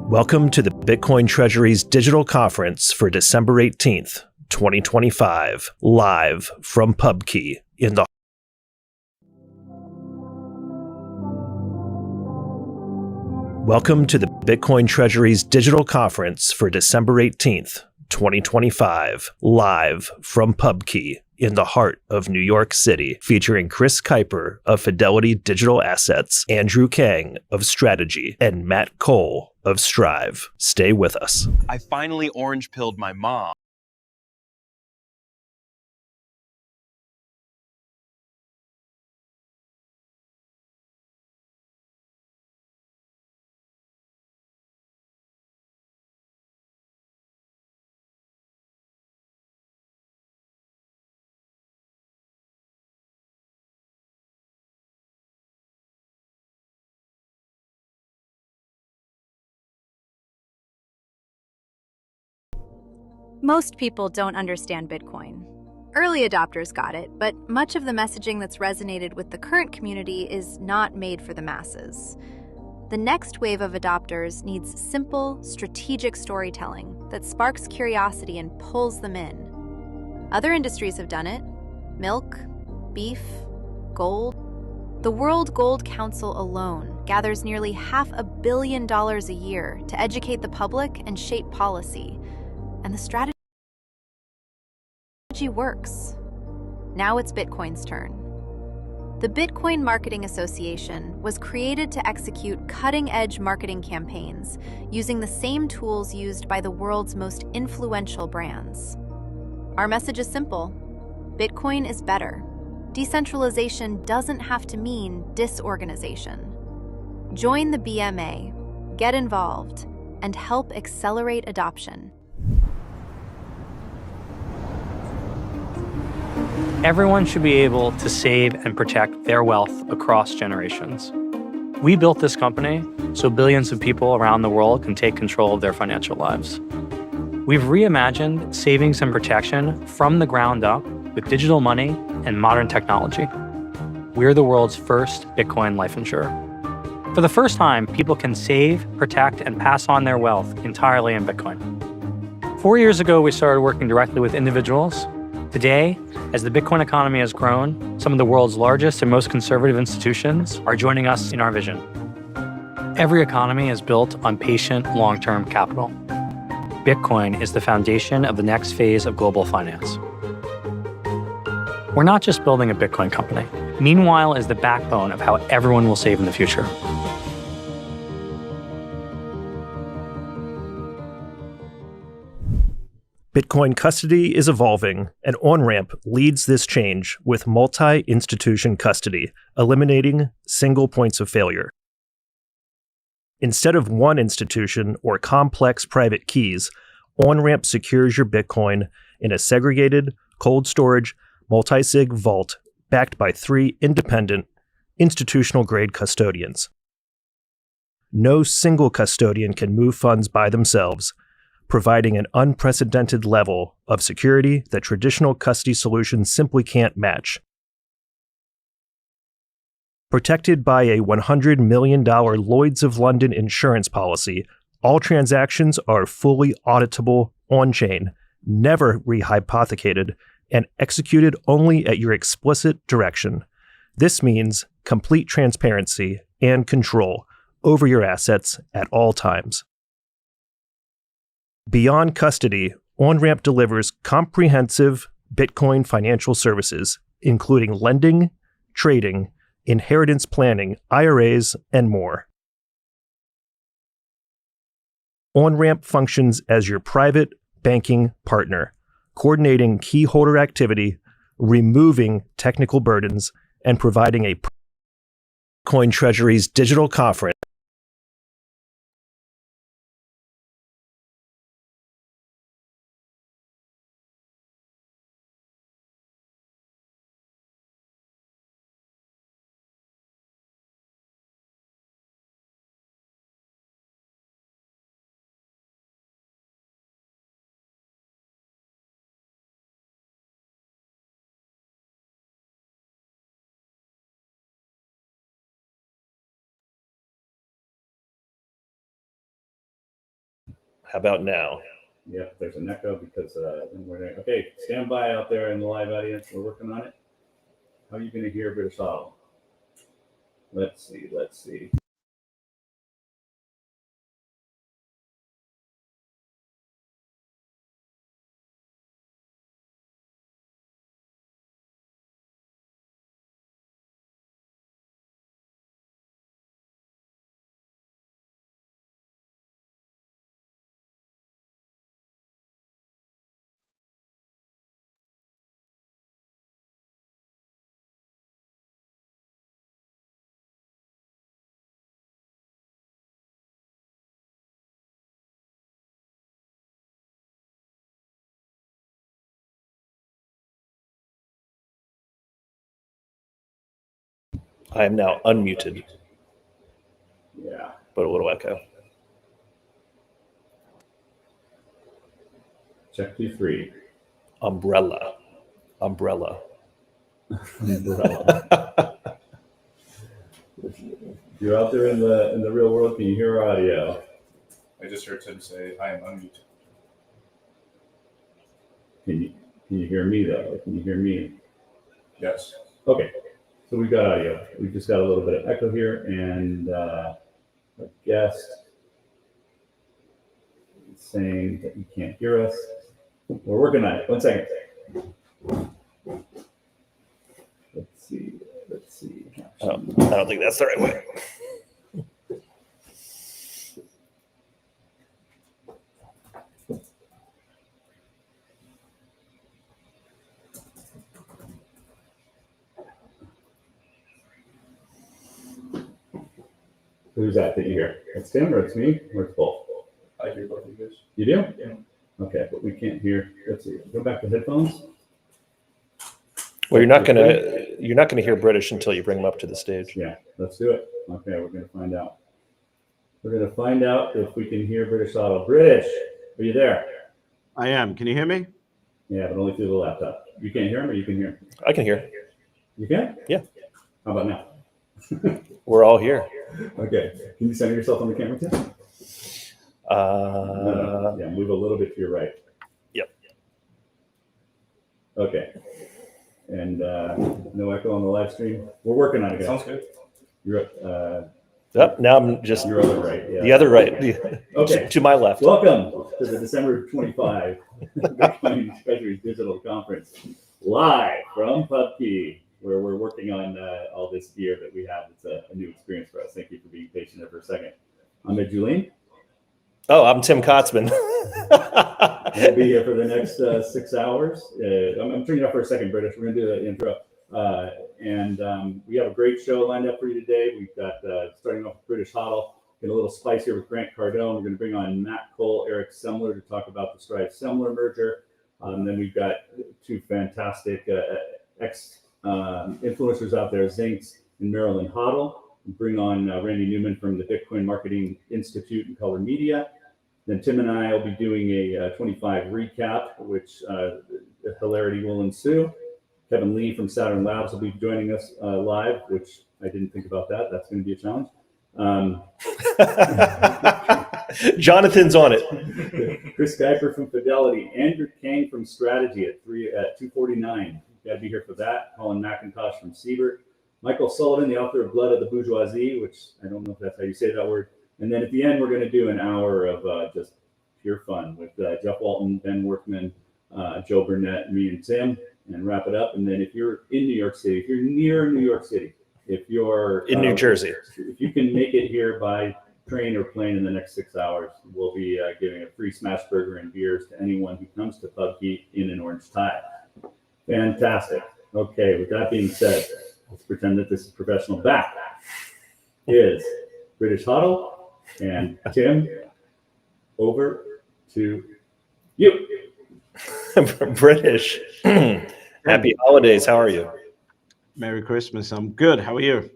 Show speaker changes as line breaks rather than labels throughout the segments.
Welcome to the Bitcoin Treasuries digital conference for December 18th, 2025, live from PubKey in the Welcome to the Bitcoin Treasuries digital conference for December 18th, 2025, live from PubKey in the heart of New York City, featuring Chris Kuiper of Fidelity Digital Assets, Andrew Kang of Strategy, and Matt Cole of Strive. Stay with us.
I finally orange-pilled my mom.
Most people don't understand Bitcoin. Early adopters got it, but much of the messaging that's resonated with the current community is not made for the masses. The next wave of adopters needs simple, strategic storytelling that sparks curiosity and pulls them in. Other industries have done it: milk, beef, gold. The World Gold Council alone gathers nearly $500 million a year to educate the public and shape policy. And the strategy works. Now it's Bitcoin's turn. The Bitcoin Marketing Association was created to execute cutting-edge marketing campaigns using the same tools used by the world's most influential brands. Our message is simple: Bitcoin is better. Decentralization doesn't have to mean disorganization. Join the BMA, get involved, and help accelerate adoption.
Everyone should be able to save and protect their wealth across generations. We built this company so billions of people around the world can take control of their financial lives. We've reimagined savings and protection from the ground up with digital money and modern technology. We're the world's first Bitcoin life insurer. For the first time, people can save, protect, and pass on their wealth entirely in Bitcoin. 4 years ago, we started working directly with individuals. Today, as the Bitcoin economy has grown, some of the world's largest and most conservative institutions are joining us in our vision. Every economy is built on patient, long-term capital. Bitcoin is the foundation of the next phase of global finance. We're not just building a Bitcoin company. Meanwhile is the backbone of how everyone will save in the future.
Bitcoin custody is evolving, and OnRamp leads this change with multi-institution custody, eliminating single points of failure. Instead of one institution or complex private keys, OnRamp secures your Bitcoin in a segregated, cold storage, multi-sig vault backed by 3 independent, institutional-grade custodians. No single custodian can move funds by themselves, providing an unprecedented level of security that traditional custody solutions simply can't match. Protected by a $100 million Lloyd's of London insurance policy, all transactions are fully auditable on-chain, never rehypothecated, and executed only at your explicit direction. This means complete transparency and control over your assets at all times. Beyond custody, OnRamp delivers comprehensive Bitcoin financial services, including lending, trading, inheritance planning, IRAs, and more. OnRamp functions as your private banking partner, coordinating key holder activity, removing technical burdens, and providing a Bitcoin Treasuries digital conference How about now?
Yep, there's an echo because okay, stand by out there in the live audience. We're working on it. How are you going to hear British Auto? Let's see.
I am now unmuted,
Yeah.
but a little echo.
Check 2-3.
Umbrella.
Umbrella. If you're out there in the real world, can you hear our audio?
I just heard Tim say, I am unmuted.
Can you hear me though? Can you hear me?
Yes.
Okay. So we've got audio. We've just got a little bit of echo here, and a guest saying that you can't hear us. We're working on it. 1 second. Let's see.
Oh, I don't think that's the right way.
Who's that you hear? It's Tim or it's me or it's both?
I hear both of you guys.
You do?
Yeah.
Okay, but we can't hear. Let's see. Go back to headphones.
Well, you're not gonna hear British until you bring them up to the stage.
Yeah, let's do it. Okay, we're gonna find out. We're gonna find out if we can hear British Auto. British, are you there?
I am. Can you hear me?
Yeah, but only through the laptop. You can't hear him, or you can hear him?
I can hear.
You can?
Yeah.
How about now?
We're all here.
Okay. Can you center yourself on the camera, Tim? No. Yeah, move a little bit to your right.
Yep.
Okay. And no echo on the live stream. We're working on it, guys.
Sounds good.
You're
Yep. Now I'm just
your other right. Yeah.
the other right.
Okay.
To my left.
Welcome to the December 25 Bitcoin Treasuries Digital Conference, live from PubKey, where we're working on all this gear that we have. It's a new experience for us. Thank you for being patient there for a second. I'm Ed Julien.
Oh, I'm Tim Kotzman.
We'll be here for the next 6 hours. I'm turning it up for a second, British. We're going to do the intro. And we have a great show lined up for you today. We've got, starting off with British HODL, get a little spice here with Grant Cardone. We're going to bring on Matt Cole, Eric Semler to talk about the Strive-Semler merger. Then we've got two fantastic ex-influencers out there, Zinks and Marilyn HODL. We'll bring on Randy Newman from the Bitcoin Marketing Institute and Color Media. Then Tim and I will be doing a 25 recap, which hilarity will ensue. Kevin Lee from Saturn Labs will be joining us live, which I didn't think about that. That's going to be a challenge.
Jonathan's on it.
Chris Geiper from Fidelity, Andrew Kang from Strategy at 2:49. Got to be here for that. Colin McIntosh from Siebert. Michael Sullivan, the author of Blood of the Bourgeoisie, which I don't know if that's how you say that word. And then at the end, we're going to do an hour of just pure fun with Jeff Walton, Ben Workman, Joe Burnett, me, and Tim, and wrap it up. And then if you're in New York City, if you're near New York City, if you're
In New Jersey.
if you can make it here by train or plane in the next 6 hours, we'll be giving a free smash burger and beers to anyone who comes to PubKey in an orange tie. Fantastic. Okay, with that being said, let's pretend that this is professional. Back is British HODL and Tim. Over to you.
British. Happy holidays. How are you?
Merry Christmas. I'm good. How are you?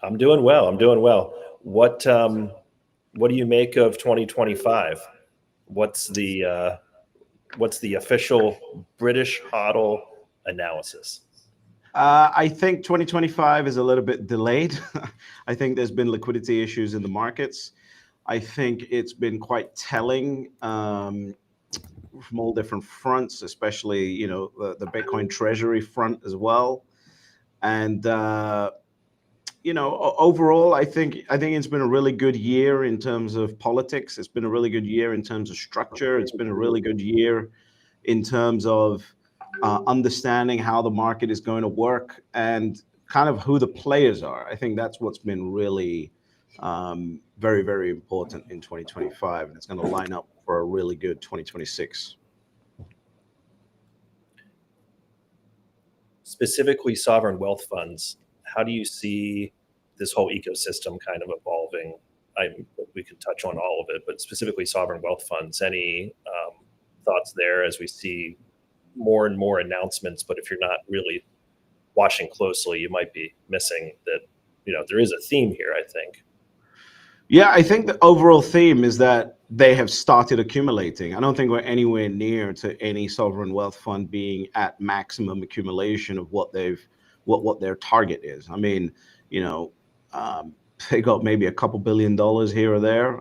I'm doing well. What do you make of 2025? What's the official British HODL analysis?
I think 2025 is a little bit delayed. I think there's been liquidity issues in the markets. I think it's been quite telling from all different fronts, especially the Bitcoin Treasury front as well. And overall, I think it's been a really good year in terms of politics. It's been a really good year in terms of structure. It's been a really good year in terms of understanding how the market is going to work and kind of who the players are. I think that's what's been really very, very important in 2025, and it's going to line up for a really good 2026.
Specifically, sovereign wealth funds. How do you see this whole ecosystem kind of evolving? We could touch on all of it, but specifically sovereign wealth funds. Any thoughts there as we see more and more announcements? But if you're not really watching closely, you might be missing that. There is a theme here, I think.
Yeah, I think the overall theme is that they have started accumulating. I don't think we're anywhere near to any sovereign wealth fund being at maximum accumulation of what their target is. I mean, they got maybe a couple $1 billion here or there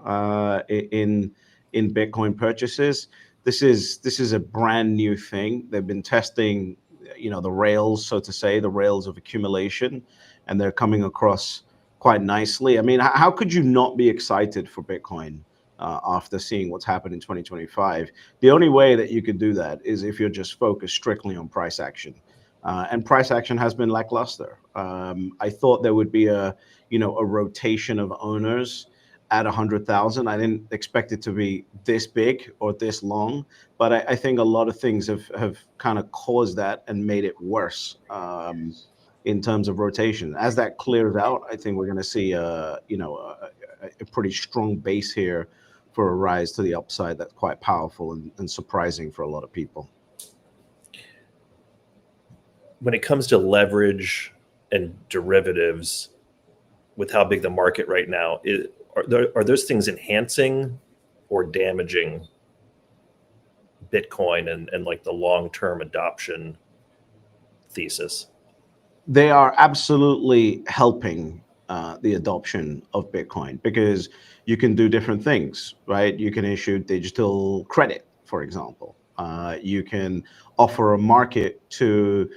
in Bitcoin purchases. This is a brand new thing. They've been testing, the rails, so to say, the rails of accumulation, and they're coming across quite nicely. I mean, how could you not be excited for Bitcoin after seeing what's happened in 2025? The only way that you could do that is if you're just focused strictly on price action. And price action has been lackluster. I thought there would be a rotation of owners at 100,000. I didn't expect it to be this big or this long, but I think a lot of things have kind of caused that and made it worse. In terms of rotation, as that clears out, I think we're going to see a pretty strong base here for a rise to the upside that's quite powerful and surprising for a lot of people.
When it comes to leverage and derivatives, with how big the market right now is, are those things enhancing or damaging Bitcoin and like the long-term adoption thesis?
They are absolutely helping the adoption of Bitcoin because you can do different things, right? You can issue digital credit, for example. You can offer a market to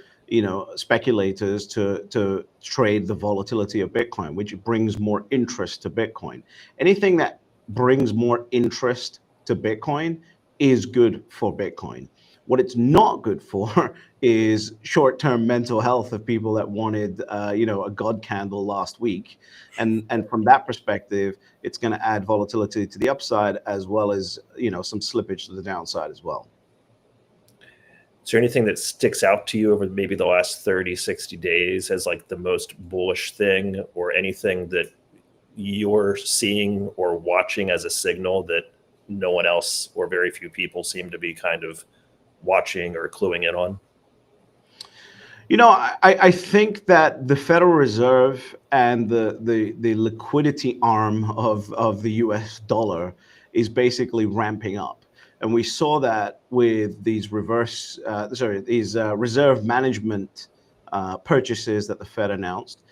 speculators to trade the volatility of Bitcoin, which brings more interest to Bitcoin. Anything that brings more interest to Bitcoin is good for Bitcoin. What it's not good for is short-term mental health of people that wanted, a God candle last week, and from that perspective, it's going to add volatility to the upside as well as some slippage to the downside as well.
Is there anything that sticks out to you over maybe the last 30, 60 days as like the most bullish thing, or anything that you're seeing or watching as a signal that no one else or very few people seem to be kind of watching or cluing in on?
I think that the Federal Reserve and the liquidity arm of the US dollar is basically ramping up. And we saw that with these reserve management purchases that the Fed announced.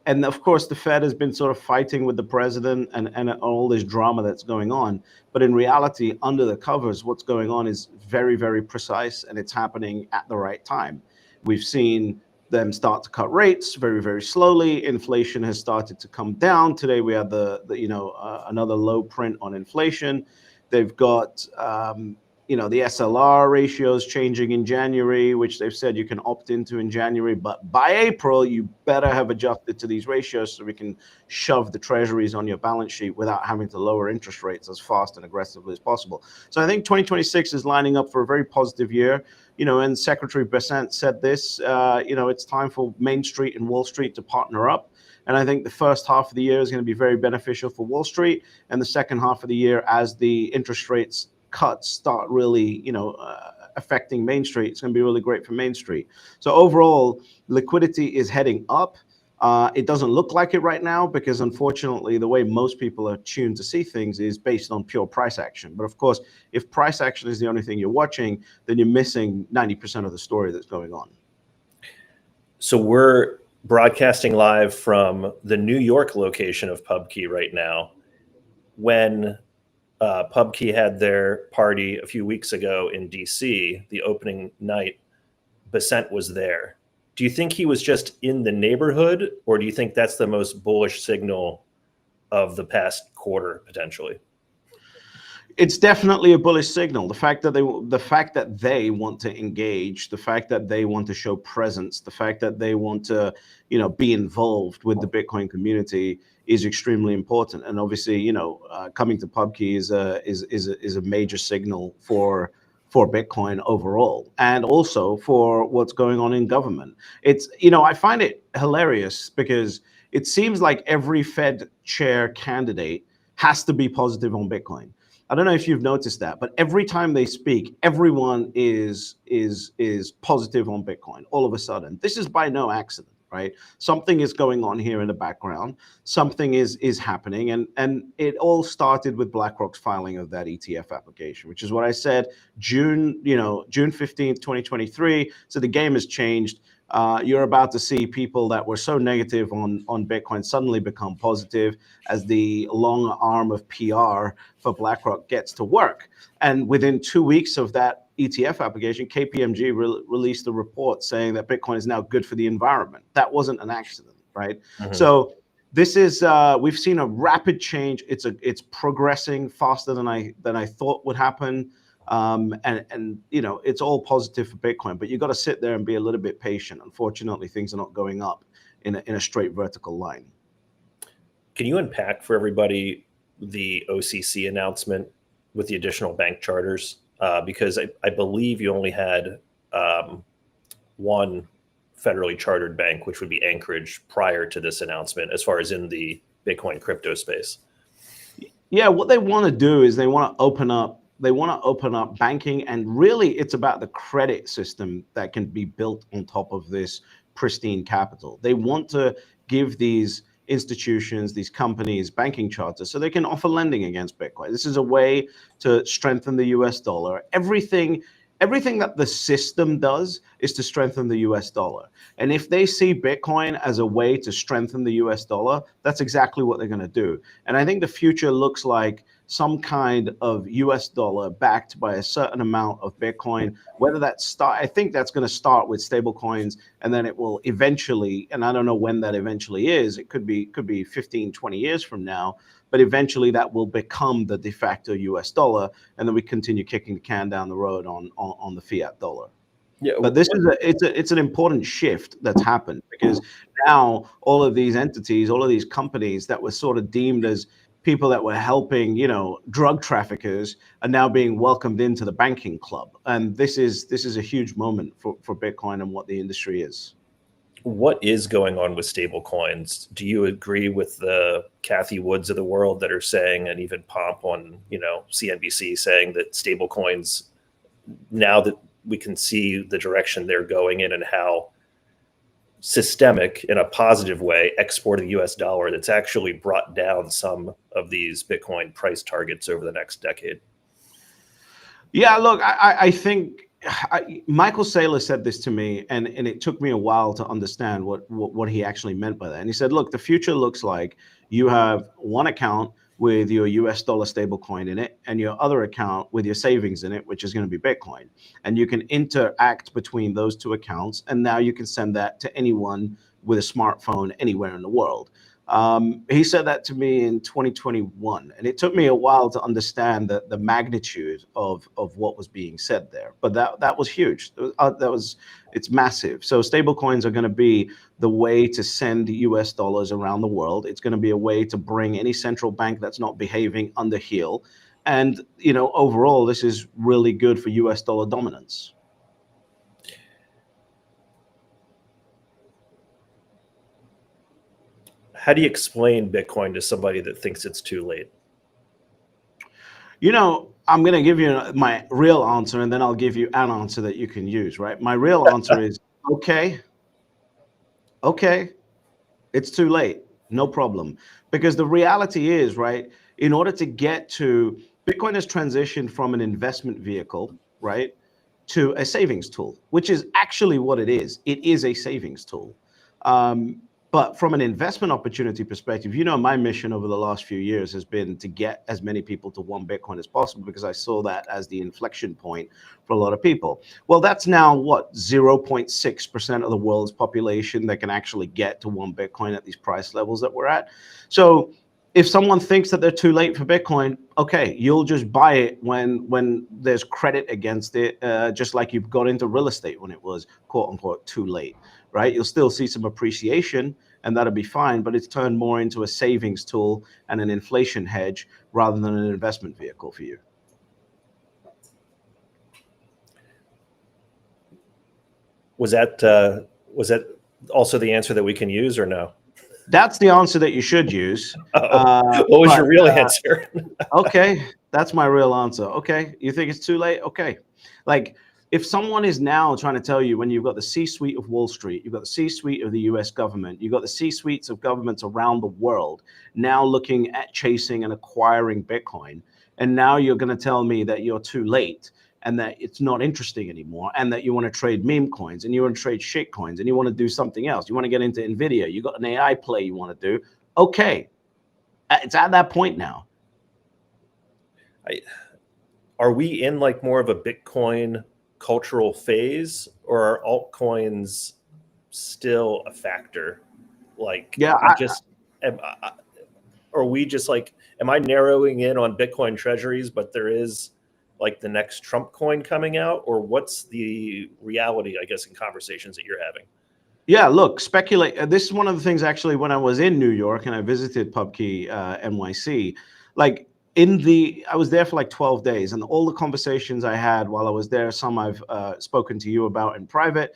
And of course, the Fed has been sort of fighting with the president and all this drama that's going on. But in reality, under the covers, what's going on is very, very precise, and it's happening at the right time. We've seen them start to cut rates very, very slowly. Inflation has started to come down. Today, we had another low print on inflation. They've got the SLR ratios changing in January, which they've said you can opt into in January. But by April, you better have adjusted to these ratios so we can shove the treasuries on your balance sheet without having to lower interest rates as fast and aggressively as possible. So I think 2026 is lining up for a very positive year. And Secretary Bessent said this, it's time for Main Street and Wall Street to partner up. And I think the first half of the year is going to be very beneficial for Wall Street. And the second half of the year, as the interest rates cuts start really, affecting Main Street, it's going to be really great for Main Street. So overall, liquidity is heading up. It doesn't look like it right now because, unfortunately, the way most people are tuned to see things is based on pure price action. But of course, if price action is the only thing you're watching, then you're missing 90% of the story that's going on.
So we're broadcasting live from the New York location of PubKey right now. when PubKey had their party a few weeks ago in DC, the opening night, Besant was there. Do you think he was just in the neighborhood, or do you think that's the most bullish signal of the past quarter potentially?
It's definitely a bullish signal. The fact that they want to engage, the fact that they want to show presence, the fact that they want to, be involved with the Bitcoin community is extremely important. And obviously, coming to PubKey is a major signal for Bitcoin overall, and also for what's going on in government. It's, I find it hilarious because it seems like every Fed chair candidate has to be positive on Bitcoin. I don't know if you've noticed that, but every time they speak, everyone is positive on Bitcoin. All of a sudden, this is by no accident, right? Something is going on here in the background. Something is happening, and it all started with BlackRock's filing of that ETF application, which is what I said June 15th, 2023. So the game has changed. You're about to see people that were so negative on Bitcoin suddenly become positive as the long arm of PR for BlackRock gets to work. And within 2 weeks of that ETF application, KPMG released a report saying that Bitcoin is now good for the environment. That wasn't an accident, right? Mm-hmm. So this is we've seen a rapid change. It's progressing faster than I thought would happen. And it's all positive for Bitcoin, but you got to sit there and be a little bit patient. Unfortunately, things are not going up in a straight vertical line.
Can you unpack for everybody the OCC announcement with the additional bank charters? Because I believe you only had one federally chartered bank, which would be Anchorage, prior to this announcement, as far as in the Bitcoin crypto space.
Yeah, what they want to do is they want to open up banking, and really it's about the credit system that can be built on top of this pristine capital. They want to give these institutions, these companies, banking charters so they can offer lending against Bitcoin. This is a way to strengthen the US dollar. Everything that the system does is to strengthen the US dollar. And if they see Bitcoin as a way to strengthen the US dollar, that's exactly what they're going to do. And I think the future looks like some kind of US dollar backed by a certain amount of Bitcoin, I think that's going to start with stable coins, and then it will eventually, and I don't know when that eventually is, it could be 15, 20 years from now, but eventually that will become the de facto US dollar, and then we continue kicking the can down the road on the fiat dollar. Yeah, but this it's an important shift that's happened, because now all of these entities, all of these companies that were sort of deemed as people that were helping, drug traffickers, are now being welcomed into the banking club. And this is a huge moment for Bitcoin and what the industry is.
What is going on with stable coins? Do you agree with the Kathy Woods of the world that are saying, and even Pomp on, CNBC saying that stable coins, now that we can see the direction they're going in and how systemic, in a positive way, export of the US dollar, that's actually brought down some of these Bitcoin price targets over the next decade?
Yeah, look, I think Michael Saylor said this to me, and it took me a while to understand what he actually meant by that. And he said, look, the future looks like you have one account with your US dollar stablecoin in it, and your other account with your savings in it, which is going to be Bitcoin. And you can interact between those two accounts, and now you can send that to anyone with a smartphone anywhere in the world. He said that to me in 2021, and it took me a while to understand the magnitude of what was being said there. But that was huge. It's massive. So stable coins are going to be the way to send US dollars around the world. It's going to be a way to bring any central bank that's not behaving under heel. And overall, this is really good for US dollar dominance.
How do you explain Bitcoin to somebody that thinks it's too late?
I'm going to give you my real answer, and then I'll give you an answer that you can use, right? My real answer is, okay, it's too late, no problem. Because the reality is, right, in order to get to, Bitcoin has transitioned from an investment vehicle, right, to a savings tool, which is actually what it is. It is a savings tool. But from an investment opportunity perspective, my mission over the last few years has been to get as many people to one Bitcoin as possible, because I saw that as the inflection point for a lot of people. Well, that's now what, 0.6% of the world's population that can actually get to one Bitcoin at these price levels that we're at. So if someone thinks that they're too late for Bitcoin, okay, you'll just buy it when there's credit against it, just like you got into real estate when it was quote unquote too late, right? You'll still see some appreciation, and that'll be fine, but it's turned more into a savings tool and an inflation hedge rather than an investment vehicle for you.
Was that also the answer that we can use, or no?
That's the answer that you should use.
What was your real answer?
Okay, that's my real answer. Okay, you think it's too late? Okay. Like, if someone is now trying to tell you, when you've got the C-suite of Wall Street, you've got the C-suite of the US government, you've got the C-suites of governments around the world now looking at chasing and acquiring Bitcoin, and now you're going to tell me that you're too late and that it's not interesting anymore, and that you want to trade meme coins, and you want to trade shit coins, and you want to do something else, you want to get into NVIDIA, you got an AI play you want to do, okay. It's at that point now.
Are we in like more of a Bitcoin cultural phase, or are altcoins still a factor? Like,
yeah,
are we just like, am I narrowing in on Bitcoin Treasuries, but there is like the next Trump coin coming out, or what's the reality, I guess, in conversations that you're having?
Yeah, look, speculate. This is one of the things, actually, when I was in New York and I visited PubKey NYC, like I was there for like 12 days, and all the conversations I had while I was there, some I've spoken to you about in private,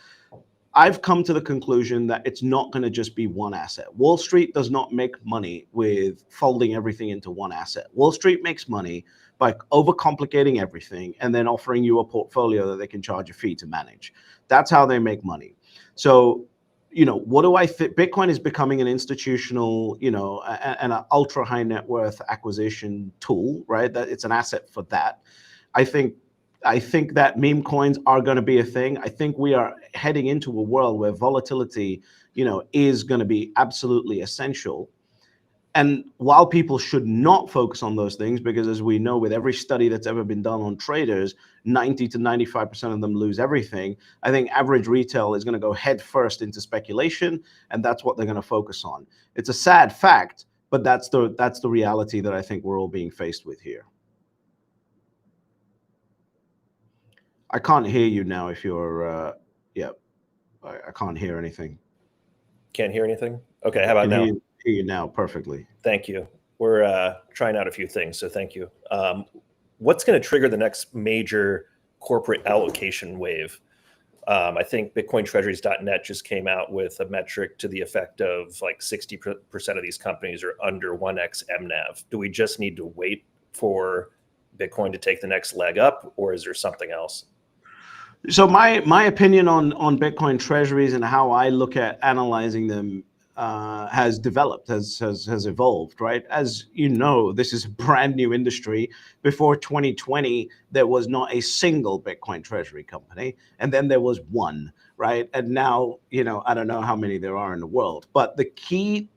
I've come to the conclusion that it's not going to just be one asset. Wall Street does not make money with folding everything into one asset. Wall Street makes money by overcomplicating everything and then offering you a portfolio that they can charge a fee to manage. That's how they make money. So, what do I think? Bitcoin is becoming an institutional, and an ultra high net worth acquisition tool, right? That it's an asset for that. I think that meme coins are going to be a thing. I think we are heading into a world where volatility, is going to be absolutely essential. And while people should not focus on those things, because as we know, with every study that's ever been done on traders, 90 to 95% of them lose everything. I think average retail is going to go head first into speculation, and that's what they're going to focus on. It's a sad fact, but that's the reality that I think we're all being faced with here. I can't hear you now if you're, I can't hear anything.
Can't hear anything? Okay, how about now?
Hear you now perfectly.
Thank you. We're trying out a few things, so thank you. What's going to trigger the next major corporate allocation wave? I think BitcoinTreasuries.net just came out with a metric to the effect of like 60% of these companies are under 1x MNAV. Do we just need to wait for Bitcoin to take the next leg up, or is there something else?
So my opinion on Bitcoin treasuries and how I look at analyzing them has developed, has evolved, right? As you know, this is a brand new industry. Before 2020, there was not a single Bitcoin treasury company, and then there was one, right? And now, I don't know how many there are in the world, but the key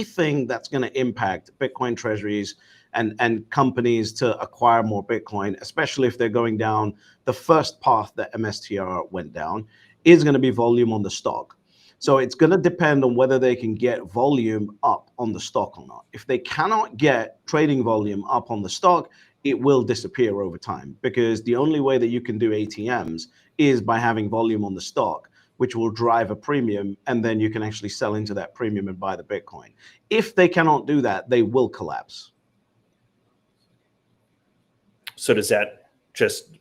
thing that's going to impact Bitcoin treasuries and companies to acquire more Bitcoin, especially if they're going down the first path that MSTR went down, is going to be volume on the stock. So it's going to depend on whether they can get volume up on the stock or not. If they cannot get trading volume up on the stock, it will disappear over time, because the only way that you can do ATMs is by having volume on the stock, which will drive a premium, and then you can actually sell into that premium and buy the Bitcoin. If they cannot do that, they will collapse.
So does that just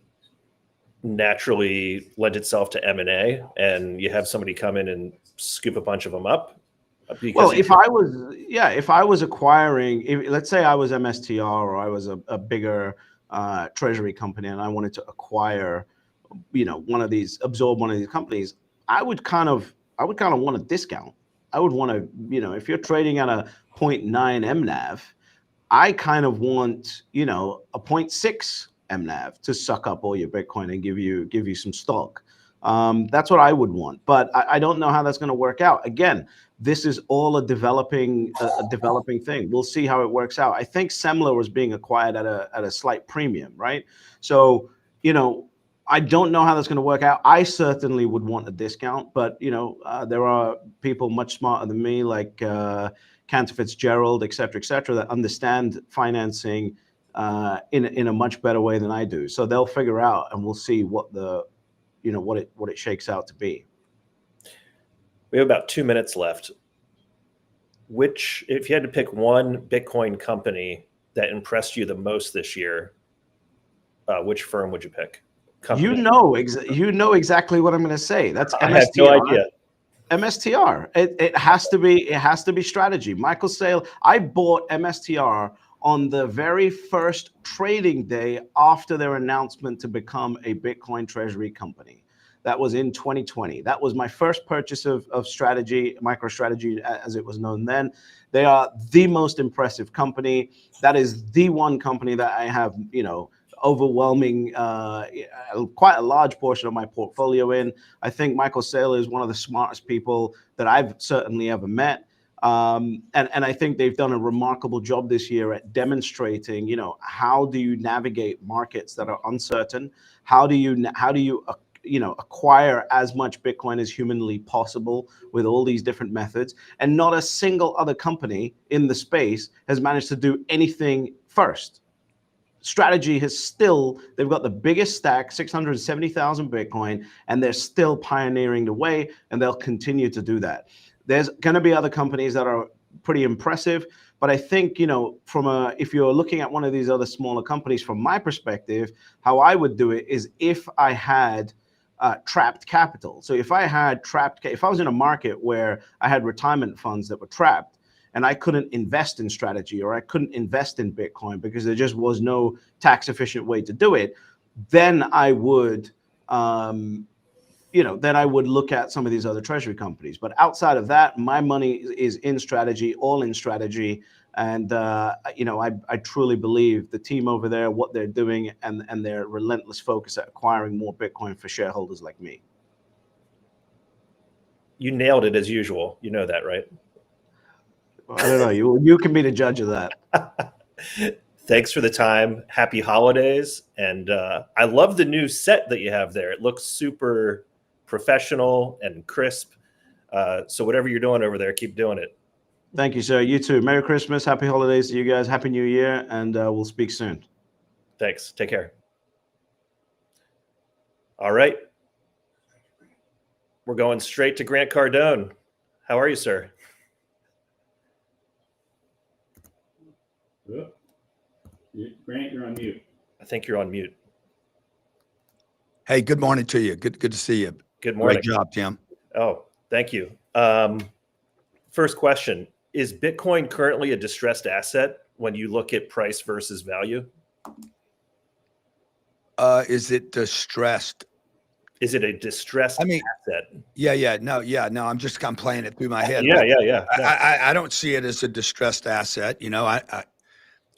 naturally lend itself to M&A, and you have somebody come in and scoop a bunch of them up?
Well, if I was acquiring, let's say I was MSTR, or I was a bigger treasury company, and I wanted to acquire, absorb one of these companies, I would kind of want a discount. I would want to, if you're trading at a 0.9 MNAV, I kind of want, a 0.6 MNAV to suck up all your Bitcoin and give you some stock. That's what I would want, but I don't know how that's going to work out. Again, this is all a developing thing. We'll see how it works out. I think Semler was being acquired at a slight premium, right? So, I don't know how that's going to work out. I certainly would want a discount, but there are people much smarter than me, like Cantor Fitzgerald, et cetera, that understand financing in a much better way than I do. So they'll figure out, and we'll see what it shakes out to be.
We have about 2 minutes left. If you had to pick one Bitcoin company that impressed you the most this year, which firm would you pick? Company.
You know exactly what I'm going to say. That's MSTR.
I have no idea.
MSTR. It has to be. It has to be strategy. Michael Saylor. I bought MSTR on the very first trading day after their announcement to become a Bitcoin Treasury company. That was in 2020. That was my first purchase of strategy, MicroStrategy, as it was known then. They are the most impressive company. That is the one company that I have, overwhelming, quite a large portion of my portfolio in. I think Michael Saylor is one of the smartest people that I've certainly ever met. And I think they've done a remarkable job this year at demonstrating, how do you navigate markets that are uncertain? How do you acquire as much Bitcoin as humanly possible with all these different methods? And not a single other company in the space has managed to do anything first. Strategy they've got the biggest stack, 670,000 Bitcoin, and they're still pioneering the way, and they'll continue to do that. There's going to be other companies that are pretty impressive, but I think, if you're looking at one of these other smaller companies, from my perspective, how I would do it is if I had trapped capital. So if I was in a market where I had retirement funds that were trapped, and I couldn't invest in strategy, or I couldn't invest in Bitcoin because there just was no tax efficient way to do it, then I would, look at some of these other treasury companies. But outside of that, my money is in strategy, all in strategy. And, I truly believe the team over there, what they're doing, and their relentless focus at acquiring more Bitcoin for shareholders like me.
You nailed it as usual. You know that, right?
I don't know. You can be the judge of that.
Thanks for the time. Happy holidays. And I love the new set that you have there. It looks super professional and crisp. So whatever you're doing over there, keep doing it.
Thank you, sir. You too. Merry Christmas. Happy holidays to you guys. Happy New Year. And we'll speak soon.
Thanks. Take care. All right. We're going straight to Grant Cardone. How are you, sir?
Grant, you're on mute.
I think you're on mute.
Hey, good morning to you. Good to see you.
Good morning.
Great job, Tim.
Oh, thank you. First question, is Bitcoin currently a distressed asset when you look at price versus value?
Is it distressed?
Is it a distressed asset?
No, I'm playing it through my head.
Yeah.
I don't see it as a distressed asset. I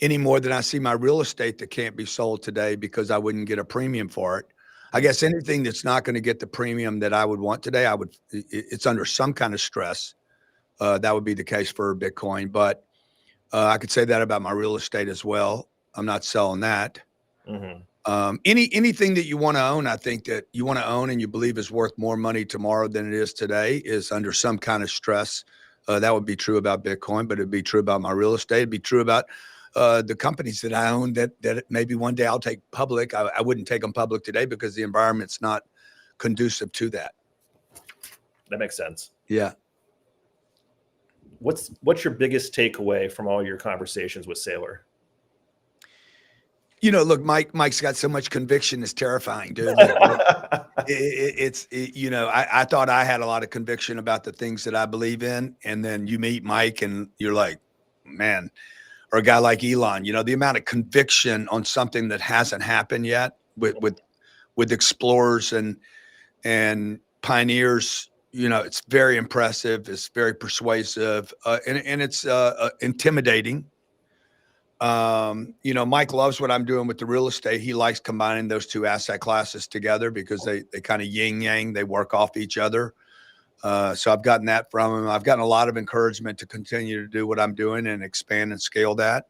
any more than I see my real estate that can't be sold today because I wouldn't get a premium for it. I guess anything that's not going to get the premium that I would want today, it's under some kind of stress. That would be the case for Bitcoin, but I could say that about my real estate as well. I'm not selling that. Mm-hmm. Anything that you want to own, I think that you want to own and you believe is worth more money tomorrow than it is today is under some kind of stress. That would be true about Bitcoin, but it'd be true about my real estate. It'd be true about the companies that I own that maybe one day I'll take public. I wouldn't take them public today because the environment's not conducive to that.
That makes sense.
Yeah.
What's your biggest takeaway from all your conversations with Saylor?
Look, Mike's got so much conviction. It's terrifying, dude. I thought I had a lot of conviction about the things that I believe in. And then you meet Mike and you're like, man, or a guy like Elon, the amount of conviction on something that hasn't happened yet with explorers and pioneers, it's very impressive. It's very persuasive, and it's intimidating. You know, Mike loves what I'm doing with the real estate. He likes combining those two asset classes together because they kind of yin yang, they work off each other. So I've gotten that from him. I've gotten a lot of encouragement to continue to do what I'm doing and expand and scale that.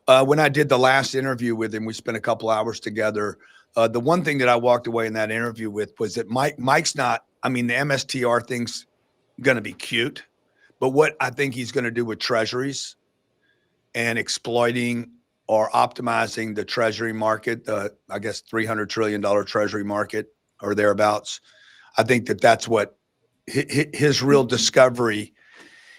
When I did the last interview with him, we spent a couple hours together. The one thing that I walked away in that interview with was that Mike's not, I mean, the MSTR thing's going to be cute, but what I think he's going to do with treasuries and exploiting or optimizing the treasury market, I guess $300 trillion treasury market or thereabouts. I think that that's what his real discovery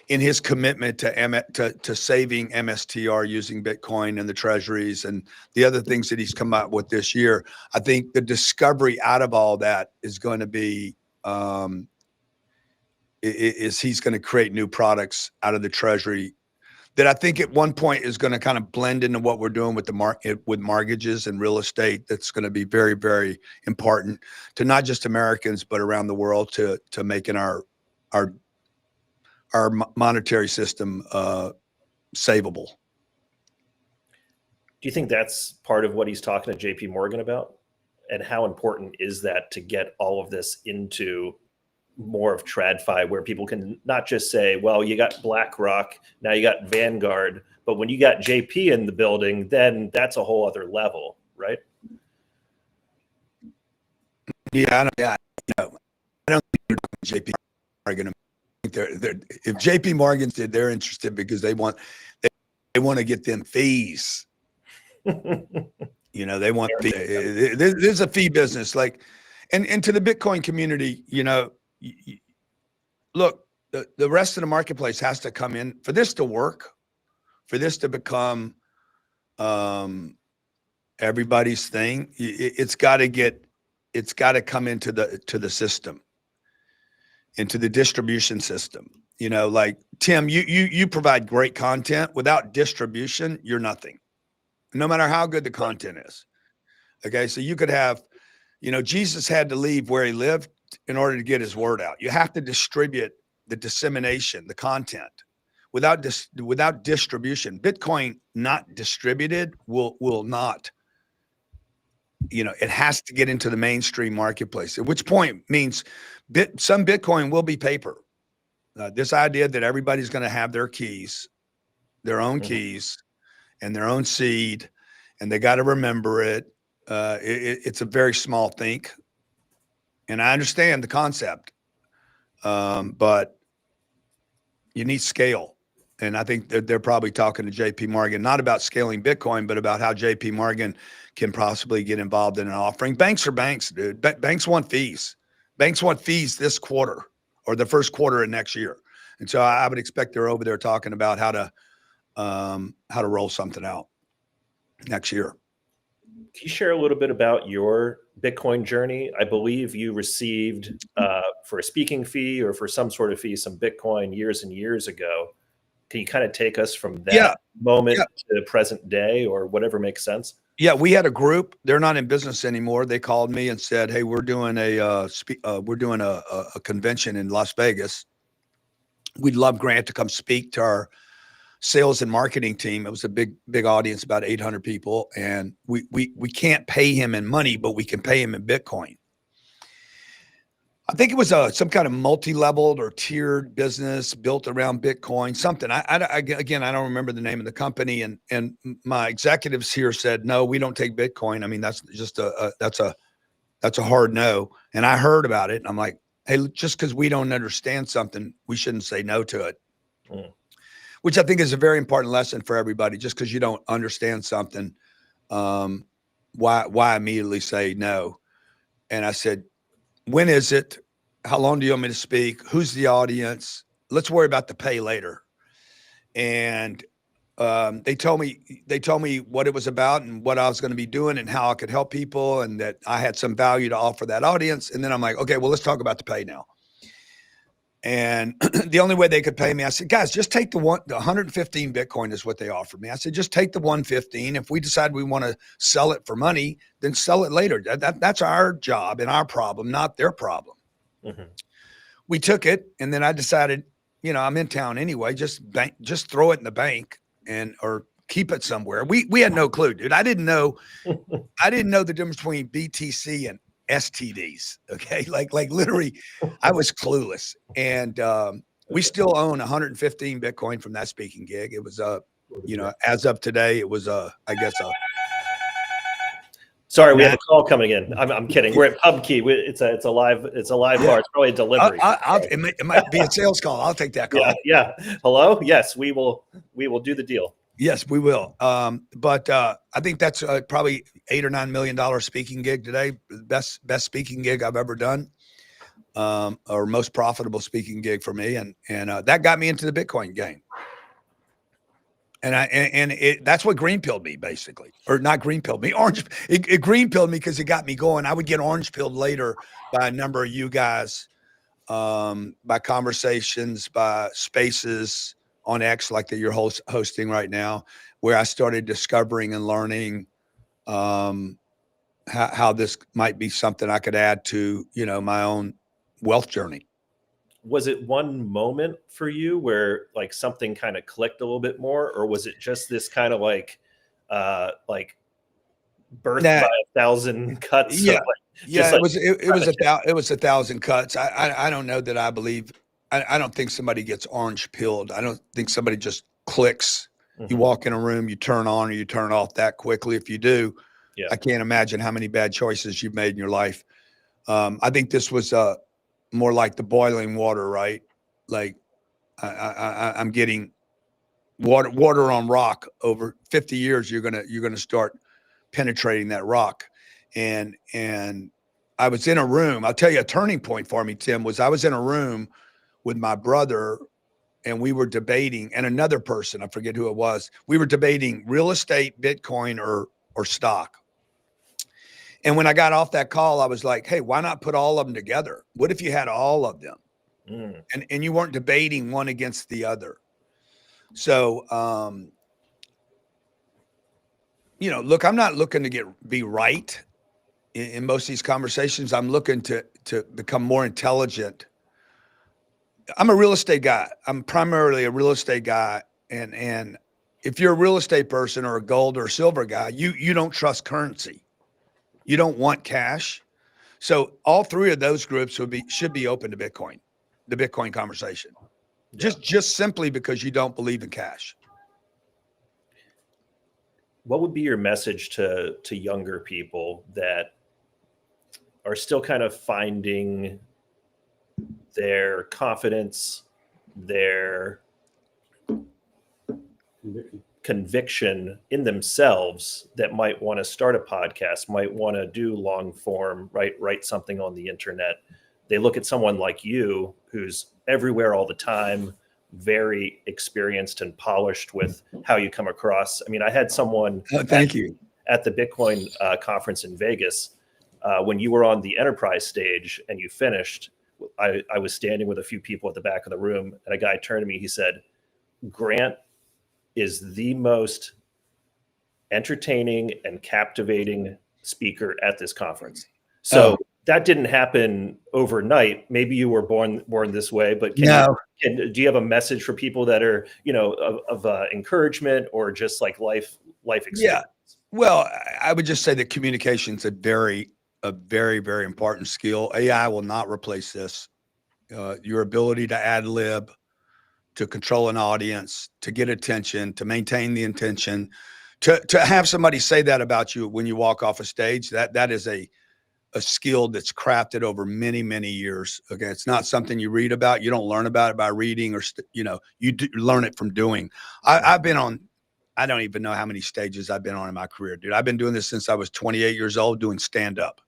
in his commitment to saving MSTR using Bitcoin and the treasuries and the other things that he's come out with this year. I think the discovery out of all that is going to be, is he's going to create new products out of the treasury that I think at one point is going to kind of blend into what we're doing with the market, with mortgages and real estate. That's going to be very, very important to not just Americans, but around the world to making our monetary system savable.
Do you think that's part of what he's talking to JP Morgan about? And how important is that to get all of this into more of TradFi, where people can not just say, well, you got BlackRock, now you got Vanguard, but when you got JP in the building, then that's a whole other level, right?
Yeah, I don't think JP Morgan. If JP Morgan said they're interested because they want to get them fees. You know, they want there's a fee business, like, and to the Bitcoin community, you know, look, the rest of the marketplace has to come in for this to work, for this to become everybody's thing. It's got to come into the system, into the distribution system. You know, like Tim, you provide great content. Without distribution, you're nothing, no matter how good the content is. Okay, so you could have, you know, Jesus had to leave where he lived in order to get his word out. You have to distribute the dissemination, the content. Without distribution, Bitcoin not distributed will not. You know, it has to get into the mainstream marketplace, at which point means some Bitcoin will be paper. This idea that everybody's going to have their keys, their own keys and their own seed, and they got to remember it. It's a very small think. And I understand the concept, but you need scale. And I think they're probably talking to JP Morgan, not about scaling Bitcoin, but about how JP Morgan can possibly get involved in an offering. Banks are banks, dude. Banks want fees. Banks want fees this quarter or the first quarter of next year. And so I would expect they're over there talking about how to roll something out next year.
Can you share a little bit about your Bitcoin journey? I believe you received for a speaking fee or for some sort of fee, some Bitcoin years and years ago. Can you kind of take us from that moment to present day or whatever makes sense?
Yeah, we had a group. They're not in business anymore. They called me and said, "Hey, we're doing a convention in Las Vegas. We'd love Grant to come speak to our sales and marketing team." It was a big audience, about 800 people. And we can't pay him in money, but we can pay him in Bitcoin. I think it was some kind of multi-leveled or tiered business built around Bitcoin, something. Again, I don't remember the name of the company. And my executives here said, "No, we don't take Bitcoin." I mean, that's just that's a hard no. And I heard about it and I'm like, hey, just because we don't understand something, we shouldn't say no to it. Which I think is a very important lesson for everybody. Just because you don't understand something, why immediately say no? And I said, when is it? How long do you want me to speak? Who's the audience? Let's worry about the pay later. And they told me what it was about and what I was going to be doing and how I could help people and that I had some value to offer that audience. And then I'm like, okay, well, let's talk about the pay now. And the only way they could pay me, I said, guys, just take the 115 Bitcoin is what they offered me. I said, just take the 115. If we decide we want to sell it for money, then sell it later. That's our job and our problem, not their problem. We took it. And then I decided, you know, I'm in town anyway, just throw it in the bank or keep it somewhere. We had no clue, dude. I didn't know the difference between BTC and STDs. Okay. Like literally I was clueless. And we still own 115 Bitcoin from that speaking gig. It was as of today, it was I guess
Sorry, we have a call coming in. I'm kidding. We're at PubKey. It's a live bar. It's probably a delivery.
It might be a sales call. I'll take that call.
Yeah. Hello. Yes, we will do the deal.
Yes, we will. But I think that's probably $8 or $9 million speaking gig today. Best speaking gig I've ever done, or most profitable speaking gig for me, and that got me into the Bitcoin game. And that's what green pilled me, basically, or not green pilled me, orange. It green pilled me because it got me going. I would get orange pilled later by a number of you guys, by conversations, by spaces on X, like that you're hosting right now, where I started discovering and learning how this might be something I could add to, my own wealth journey.
Was it one moment for you where like something kind of clicked a little bit more, or was it just this kind of like birth by 1,000 cuts?
Yeah,
it
was 1,000 cuts. I don't know that I believe. I don't think somebody gets orange pilled. I don't think somebody just clicks. Mm-hmm. You walk in a room, you turn on or you turn off that quickly. If you do, I can't imagine how many bad choices you've made in your life. I think this was more like the boiling water, right? Like I'm getting water on rock. Over 50 years, you're gonna start penetrating that rock. And I was in a room. I'll tell you, a turning point for me, Tim, was I was in a room with my brother, and we were debating, and another person, I forget who it was. We were debating real estate, Bitcoin, or stock. And when I got off that call, I was like, hey, why not put all of them together? What if you had all of them? And you weren't debating one against the other? So, look, I'm not looking to be right in most of these conversations. I'm looking to become more intelligent. I'm a real estate guy. I'm primarily a real estate guy. And if you're a real estate person or a gold or silver guy, you don't trust currency. You don't want cash. So all three of those groups should be open to Bitcoin, the Bitcoin conversation. Yeah. Just simply because you don't believe in cash.
What would be your message to younger people that are still kind of finding their confidence, their conviction in themselves, that might want to start a podcast, might want to do long form, write something on the internet? They look at someone like you who's everywhere all the time, very experienced and polished with how you come across. I mean, I had someone
thank you
at the Bitcoin conference in Vegas when you were on the enterprise stage and you finished. I was standing with a few people at the back of the room, and a guy turned to me. He said, Grant is the most entertaining and captivating speaker at this conference. So that didn't happen overnight. Maybe you were born this way, but do you have a message for people that are, of encouragement or just like life experience?
Yeah. Well, I would just say that communication is a very, very important skill. AI will not replace this. Your ability to ad lib, to control an audience, to get attention, to maintain the intention, to have somebody say that about you when you walk off a stage, that is a skill that's crafted over many, many years. Okay. It's not something you read about. You don't learn about it by reading or, you learn it from doing. I've been on, I don't even know how many stages I've been on in my career, dude. I've been doing this since I was 28 years old, doing stand-up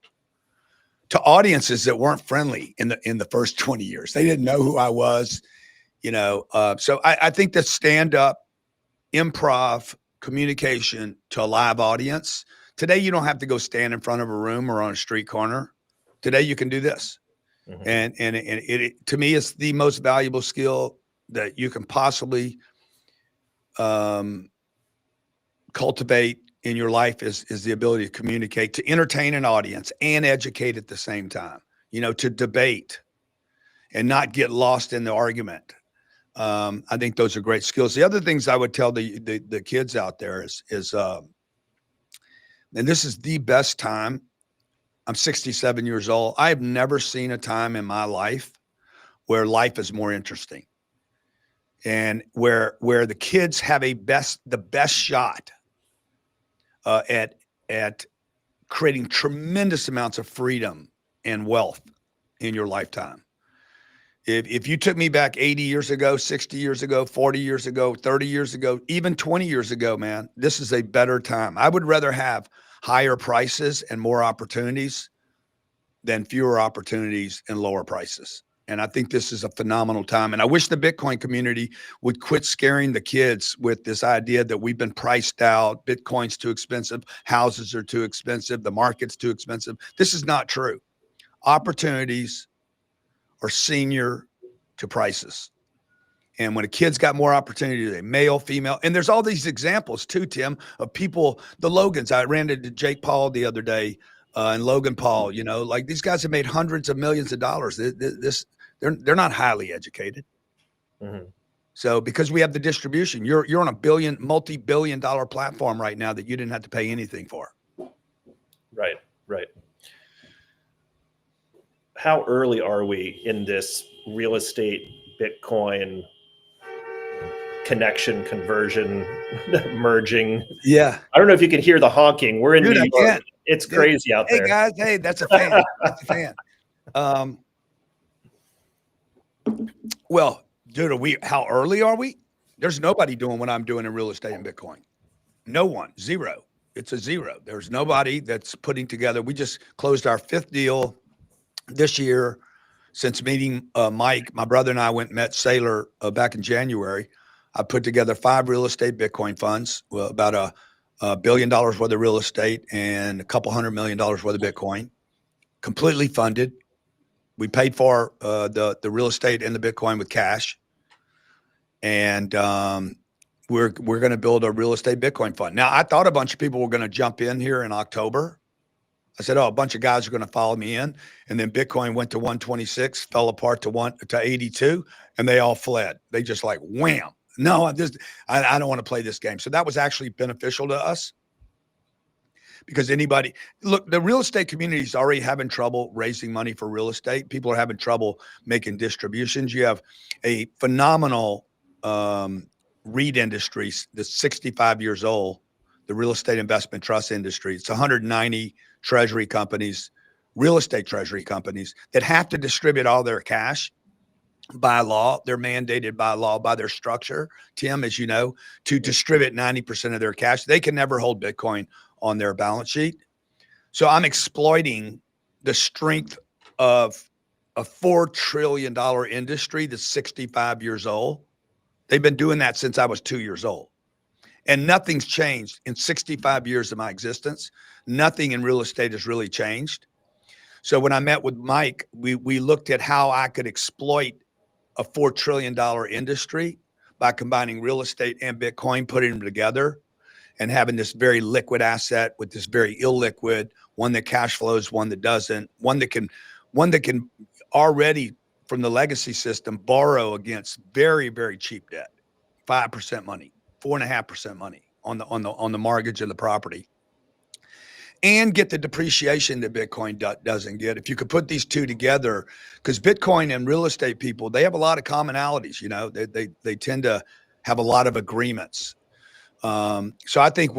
to audiences that weren't friendly in the first 20 years. They didn't know who I was, so I think that stand-up, improv, communication to a live audience. Today, you don't have to go stand in front of a room or on a street corner. Today, you can do this. Mm-hmm. And it to me, it's the most valuable skill that you can possibly cultivate in your life is the ability to communicate, to entertain an audience and educate at the same time, to debate and not get lost in the argument. I think those are great skills. The other things I would tell the kids out there is and this is the best time. I'm 67 years old. I have never seen a time in my life where life is more interesting, and where the kids have the best shot at creating tremendous amounts of freedom and wealth in your lifetime. If you took me back 80 years ago, 60 years ago, 40 years ago, 30 years ago, even 20 years ago, man, this is a better time. I would rather have higher prices and more opportunities than fewer opportunities and lower prices. And I think this is a phenomenal time. And I wish the Bitcoin community would quit scaring the kids with this idea that we've been priced out. Bitcoin's too expensive. Houses are too expensive. The market's too expensive. This is not true. Opportunities are senior to prices. And when a kid's got more opportunity, they male, female, and there's all these examples too, Tim, of people, the Logans. I ran into Jake Paul the other day, and Logan Paul. You know, like these guys have made hundreds of millions of dollars. They're not highly educated.
Mm-hmm.
So because we have the distribution, you're on a multi-billion-dollar platform right now that you didn't have to pay anything for.
Right. How early are we in this real estate Bitcoin connection, conversion, merging?
Yeah.
I don't know if you can hear the honking. We're in
Dude,
New
I
York.
can't.
It's crazy out there.
Hey guys, hey, that's a fan. That's a fan. Well, dude, how early are we? There's nobody doing what I'm doing in real estate and Bitcoin. No one, zero. It's a zero. There's nobody that's putting together. We just closed our 5th deal this year since meeting Mike. My brother and I went and met Saylor back in January. I put together 5 real estate Bitcoin funds, well, about $1 billion worth of real estate and a couple $100 million worth of Bitcoin, completely funded. We paid for the real estate and the Bitcoin with cash, and we're going to build a real estate Bitcoin fund. Now, I thought a bunch of people were going to jump in here in October. I said, "Oh, a bunch of guys are going to follow me in," and then Bitcoin went to 126, fell apart to 82, and they all fled. They just like wham. No, I don't want to play this game. So that was actually beneficial to us. Because look, the real estate community is already having trouble raising money for real estate. People are having trouble making distributions. You have a phenomenal REIT industry that's 65 years old, the real estate investment trust industry. It's 190 treasury companies, real estate treasury companies that have to distribute all their cash by law. They're mandated by law, by their structure, Tim, as you know, to distribute 90% of their cash. They can never hold Bitcoin on their balance sheet. So I'm exploiting the strength of a $4 trillion industry that's 65 years old. They've been doing that since I was 2 years old. And nothing's changed in 65 years of my existence. Nothing in real estate has really changed. So when I met with Mike, we looked at how I could exploit a $4 trillion industry by combining real estate and Bitcoin, putting them together and having this very liquid asset with this very illiquid, one that cash flows, one that doesn't, one that can already from the legacy system borrow against very, very cheap debt, 5% money, 4.5% money on the mortgage of the property, and get the depreciation that Bitcoin doesn't get. If you could put these two together, because Bitcoin and real estate people, they have a lot of commonalities. You know, they tend to have a lot of agreements. So I think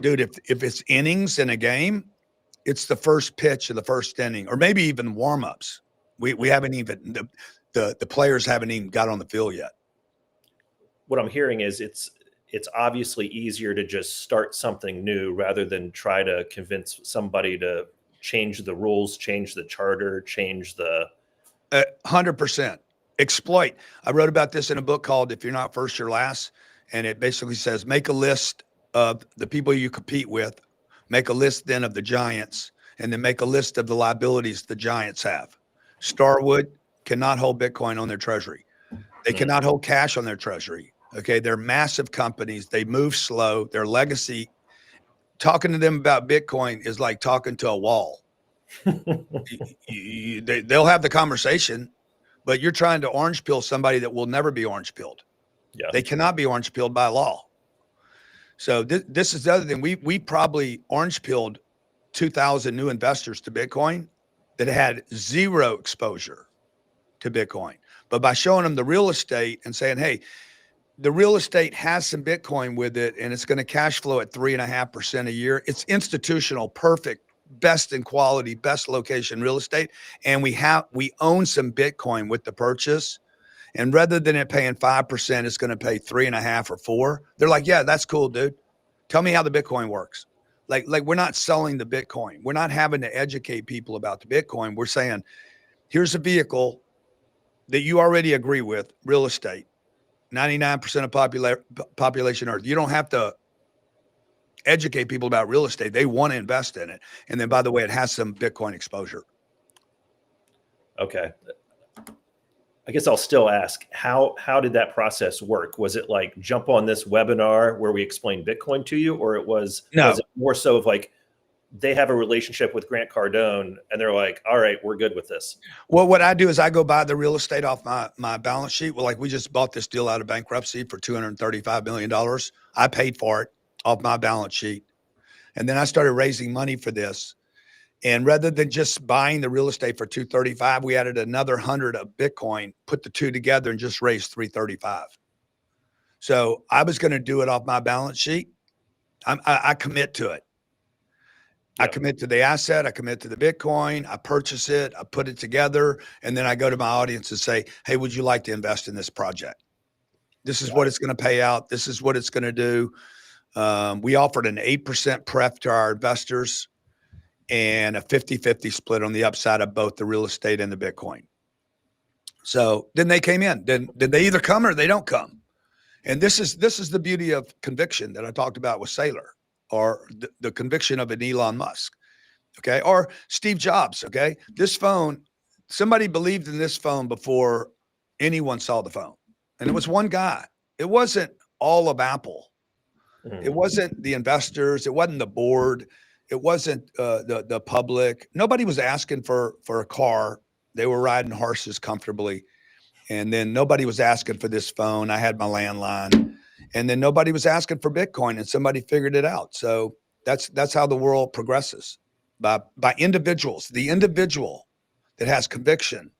dude, if it's innings in a game, it's the first pitch of the first inning, or maybe even warm-ups. We haven't even the players haven't even got on the field yet.
What I'm hearing is it's obviously easier to just start something new rather than try to convince somebody to change the rules, change the charter, change the
100% exploit. I wrote about this in a book called "If You're Not First, You're Last." And it basically says, make a list of the people you compete with, make a list then of the giants, and then make a list of the liabilities the giants have. Starwood cannot hold Bitcoin on their treasury. They cannot hold cash on their treasury. Okay. They're massive companies. They move slow. Their legacy, talking to them about Bitcoin is like talking to a wall. They'll have the conversation, but you're trying to orange pill somebody that will never be orange pilled.
Yeah.
They cannot be orange pilled by law. So this is the other thing. We probably orange pilled 2,000 new investors to Bitcoin that had zero exposure to Bitcoin. But by showing them the real estate and saying, hey, the real estate has some Bitcoin with it and it's going to cash flow at 3.5% a year. It's institutional, perfect, best in quality, best location real estate. And we own some Bitcoin with the purchase. And rather than it paying 5%, it's going to pay 3.5 or 4. They're like, yeah, that's cool, dude. Tell me how the Bitcoin works. Like we're not selling the Bitcoin. We're not having to educate people about the Bitcoin. We're saying, here's a vehicle that you already agree with, real estate, 99% of population Earth. You don't have to educate people about real estate. They want to invest in it. And then, by the way, it has some Bitcoin exposure.
Okay. I guess I'll still ask, how did that process work? Was it like jump on this webinar where we explained Bitcoin to you, or was it more so of like they have a relationship with Grant Cardone and they're like, all right, we're good with this?
Well, what I do is I go buy the real estate off my balance sheet. Well, like we just bought this deal out of bankruptcy for $235 million. I paid for it off my balance sheet. And then I started raising money for this. And rather than just buying the real estate for 235, we added another 100 of Bitcoin, put the two together and just raised 335. So I was going to do it off my balance sheet. I commit to it. Yep. I commit to the asset. I commit to the Bitcoin. I purchase it. I put it together. And then I go to my audience and say, hey, would you like to invest in this project? This is what it's going to pay out. This is what it's going to do. We offered an 8% pref to our investors and a 50-50 split on the upside of both the real estate and the Bitcoin. So then they came in. Then they either come or they don't come. And this is the beauty of conviction that I talked about with Saylor, or the conviction of an Elon Musk, okay, or Steve Jobs, okay? This phone, somebody believed in this phone before anyone saw the phone. And it was one guy. It wasn't all of Apple. It wasn't the investors. It wasn't the board. It wasn't the public. Nobody was asking for a car. They were riding horses comfortably. And then nobody was asking for this phone. I had my landline. And then nobody was asking for Bitcoin, and somebody figured it out. So that's how the world progresses, by individuals. The individual that has conviction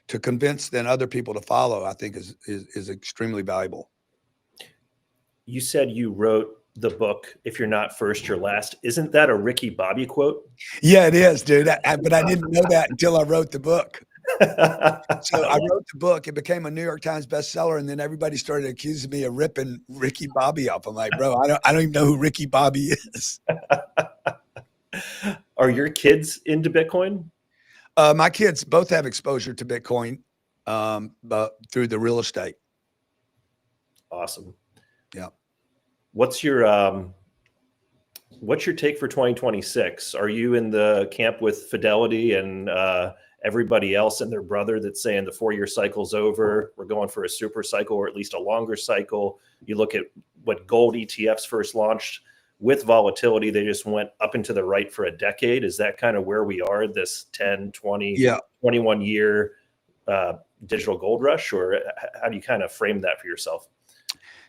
to convince then other people to follow, I think is extremely valuable.
You said you wrote the book, If You're Not First, You're Last. Isn't that a Ricky Bobby quote?
Yeah, it is, dude. But I didn't know that until I wrote the book. So I wrote the book. It became a New York Times bestseller, and then everybody started accusing me of ripping Ricky Bobby off. I'm like, bro, I don't even know who Ricky Bobby is.
Are your kids into Bitcoin?
My kids both have exposure to Bitcoin, but through the real estate.
Awesome.
Yeah.
What's your take for 2026? Are you in the camp with Fidelity and everybody else and their brother that's saying the 4-year cycle's over? We're going for a super cycle, or at least a longer cycle. You look at what gold ETFs first launched with volatility. They just went up and to the right for a decade. Is that kind of where we are, this 10, 20, 21 year digital gold rush? Or how do you kind of frame that for yourself?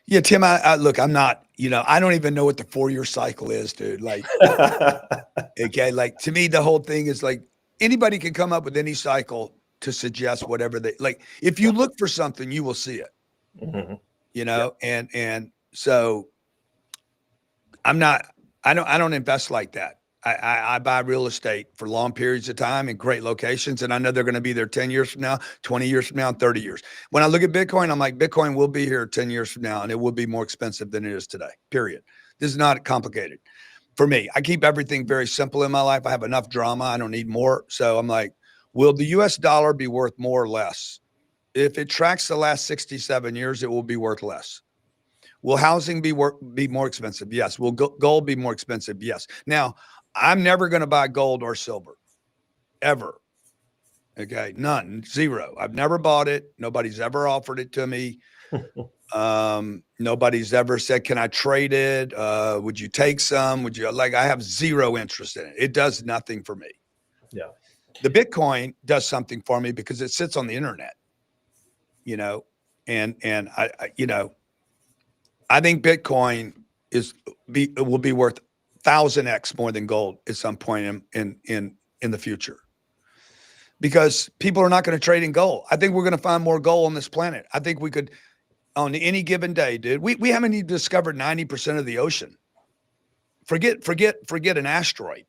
Yeah, Tim, I look, I'm not, I don't even know what the 4-year cycle is, dude. Like, okay, like to me, the whole thing is like anybody can come up with any cycle to suggest whatever they like. If you look for something, you will see it, and so I don't invest like that. I buy real estate for long periods of time in great locations, and I know they're going to be there 10 years from now, 20 years from now, and 30 years. When I look at Bitcoin, I'm like, Bitcoin will be here 10 years from now, and it will be more expensive than it is today, period. This is not complicated for me. I keep everything very simple in my life. I have enough drama. I don't need more. So I'm like, will the US dollar be worth more or less? If it tracks the last 67 years, it will be worth less. Will housing be more expensive? Yes. Will gold be more expensive? Yes. Now, I'm never going to buy gold or silver, ever. Okay, none, zero. I've never bought it. Nobody's ever offered it to me. Nobody's ever said, can I trade it? Would you take some? Would you I have zero interest in it. It does nothing for me.
Yeah.
The Bitcoin does something for me because it sits on the internet. you know, and I think Bitcoin will be worth 1,000x more than gold at some point in the future, because people are not going to trade in gold. I think we're going to find more gold on this planet. I think we could, on any given day, dude. We haven't even discovered 90% of the ocean. Forget an asteroid.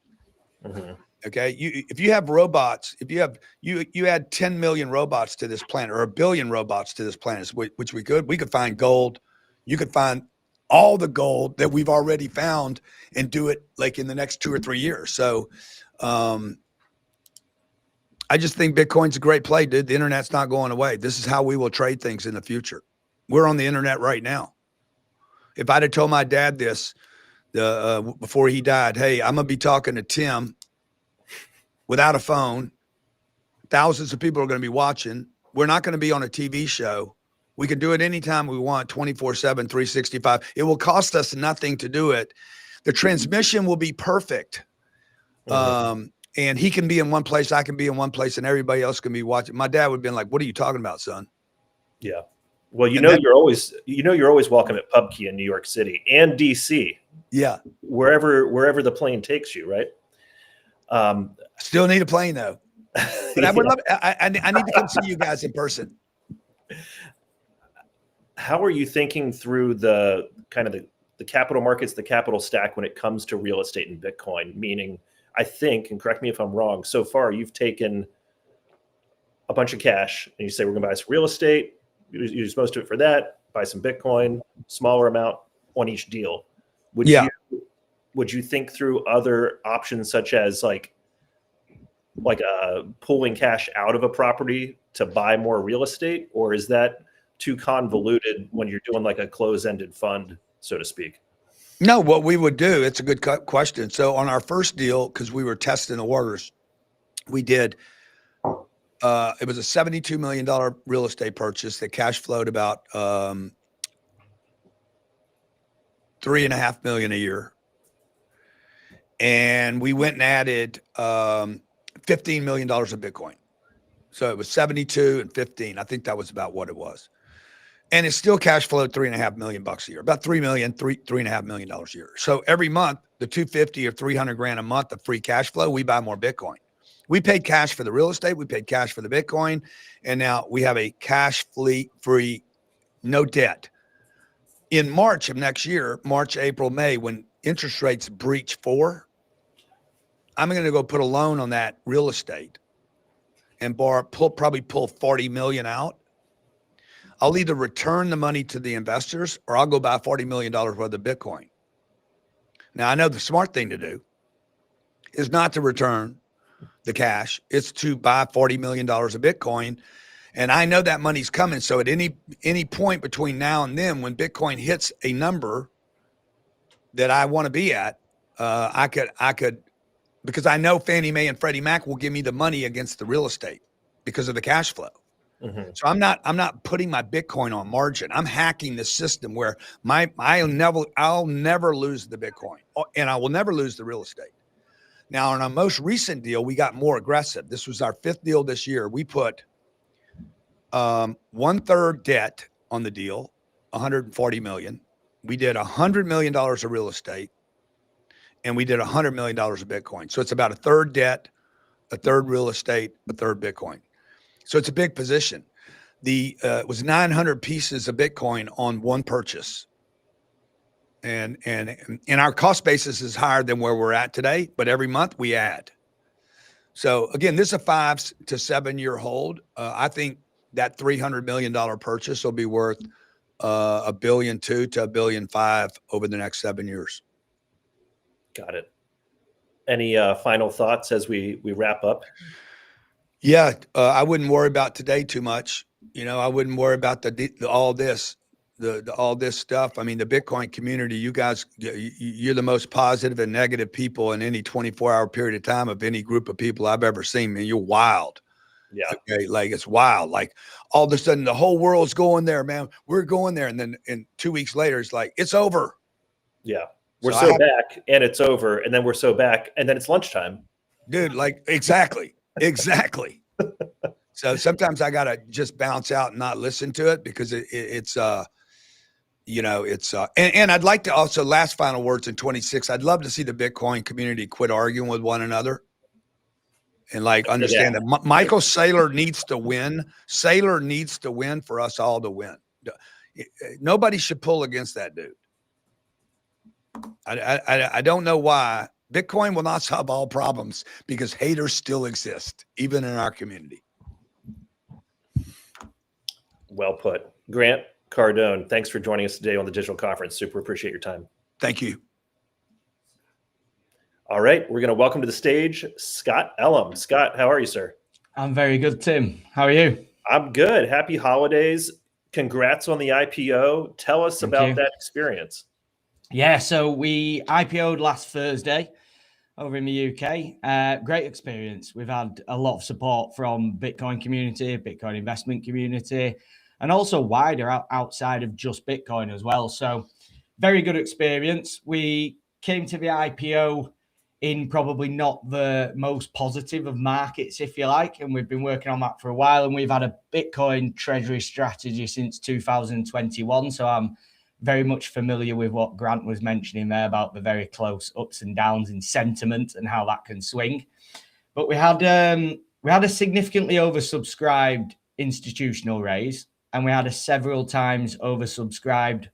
Mm-hmm.
Okay, if you have robots, if you add 10 million robots to this planet, or 1 billion robots to this planet, which we could find gold. You could find all the gold that we've already found and do it like in the next 2 or 3 years. So, I just think Bitcoin's a great play, dude. The internet's not going away. This is how we will trade things in the future. We're on the internet right now. If I'd have told my dad this before he died, hey, I'm gonna be talking to Tim without a phone. Thousands of people are going to be watching. We're not going to be on a TV show. We can do it anytime we want, 24/7, 365. It will cost us nothing to do it. The transmission will be perfect.
Mm-hmm.
And he can be in one place, I can be in one place, and everybody else can be watching. My dad would have been like, what are you talking about, son?
Yeah. Well,
And then-
you're always welcome at PubKey in New York City and DC,
Yeah.
wherever the plane takes you, right?
Still need a plane though. But I would love, I need to come see you guys in person.
How are you thinking through the kind of the capital markets, the capital stack when it comes to real estate and Bitcoin? Meaning, I think, and correct me if I'm wrong, so far you've taken a bunch of cash and you say, we're going to buy some real estate. You use most of it for that, buy some Bitcoin, smaller amount on each deal. Would you think through other options such as like pulling cash out of a property to buy more real estate, or is that too convoluted when you're doing like a closed-ended fund, so to speak?
No, what we would do, it's a good question. So on our first deal, because we were testing the waters, we did, it was a $72 million real estate purchase that cash flowed about $3.5 million a year. And we went and added $15 million of Bitcoin. So it was 72 and 15. I think that was about what it was. And it still cash flowed $3.5 million a year, about $3.5 million a year. So every month, the 250 or 300 grand a month of free cash flow, we buy more Bitcoin. We paid cash for the real estate, we paid cash for the Bitcoin, and now we have a cash free, no debt. In March of next year, March, April, May, when interest rates breach 4, I'm going to go put a loan on that real estate and probably pull 40 million out. I'll either return the money to the investors or I'll go buy $40 million worth of Bitcoin. Now, I know the smart thing to do is not to return the cash. It's to buy $40 million of Bitcoin. And I know that money's coming. So at any point between now and then, when Bitcoin hits a number that I want to be at, I could, because I know Fannie Mae and Freddie Mac will give me the money against the real estate because of the cash flow.
Mm-hmm.
So I'm not putting my Bitcoin on margin. I'm hacking the system where I'll never lose the Bitcoin and I will never lose the real estate. Now, on our most recent deal, we got more aggressive. This was our 5th deal this year. We put 1/3 debt on the deal, 140 million. We did $100 million of real estate, and we did $100 million of Bitcoin. So it's about 1/3 debt, 1/3 real estate, 1/3 Bitcoin. So it's a big position. It was 900 pieces of Bitcoin on one purchase. And our cost basis is higher than where we're at today, but every month we add. So again, this is a 5 to 7 year hold. I think that $300 million purchase will be worth $1.2 billion to $1.5 billion over the next 7 years.
Got it. Any final thoughts as we wrap up?
Yeah, I wouldn't worry about today too much. I wouldn't worry about all this stuff. I mean, the Bitcoin community, you guys, you're the most positive and negative people in any 24-hour period of time of any group of people I've ever seen. Man, you're wild.
Yeah.
Okay, like it's wild. Like all of a sudden the whole world's going there, man. We're going there. And then 2 weeks later, it's like, it's over.
Yeah. We're so back and it's over. And then we're so back and then it's lunchtime.
Dude, like exactly. So sometimes I got to just bounce out and not listen to it because it's and I'd like to also, last final words in 26, I'd love to see the Bitcoin community quit arguing with one another and like understand that Michael Saylor needs to win. Saylor needs to win for us all to win. Nobody should pull against that dude. I don't know why. Bitcoin will not solve all problems because haters still exist, even in our community.
Well put. Grant Cardone, thanks for joining us today on the digital conference. Super appreciate your time.
Thank you.
All right, we're going to welcome to the stage Scott Elam. Scott, how are you, sir?
I'm very good, Tim. How are you?
I'm good. Happy holidays. Congrats on the IPO. Tell us about that experience.
Yeah, so we IPO'd last Thursday over in the UK. Great experience. We've had a lot of support from Bitcoin community, Bitcoin investment community, and also wider outside of just Bitcoin as well. So very good experience. We came to the IPO in probably not the most positive of markets, if you like, and we've been working on that for a while. And we've had a Bitcoin Treasury strategy since 2021. So I'm very much familiar with what Grant was mentioning there about the very close ups and downs in sentiment and how that can swing. But we had a significantly oversubscribed institutional raise, and we had a several times oversubscribed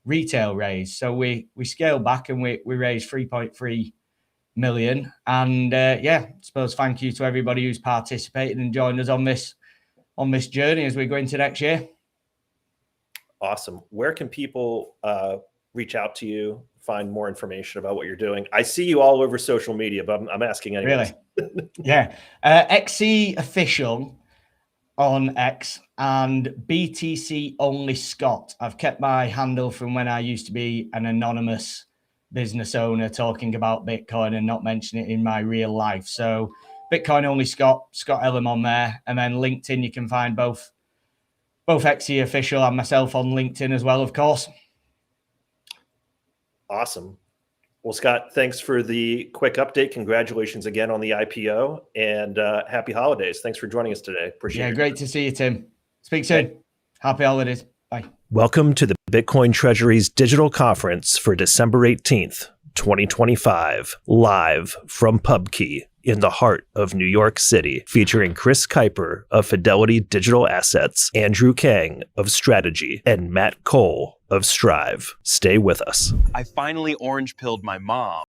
retail raise. So we scaled back and we raised 3.3 million. And I suppose thank you to everybody who's participated and joined us on this journey as we go into next year.
Awesome. Where can people reach out to you, find more information about what you're doing? I see you all over social media, but I'm asking anyways.
Really? Yeah. XE official on X and BTC only Scott. I've kept my handle from when I used to be an anonymous business owner talking about Bitcoin and not mention it in my real life. So Bitcoin only Scott Elam on there. And then LinkedIn, you can find both XE official and myself on LinkedIn as well, of course.
Awesome. Well, Scott, thanks for the quick update. Congratulations again on the IPO and happy holidays. Thanks for joining us today. Appreciate it.
Yeah, great to see you, Tim. Speak soon. Okay. Happy holidays. Bye.
Welcome to the Bitcoin Treasuries digital conference for December 18th, 2025, live from PubKey in the heart of New York City, featuring Chris Kuiper of Fidelity Digital Assets, Andrew Kang of Strategy, and Matt Cole of Strive. Stay with us.
I finally orange pilled my mom.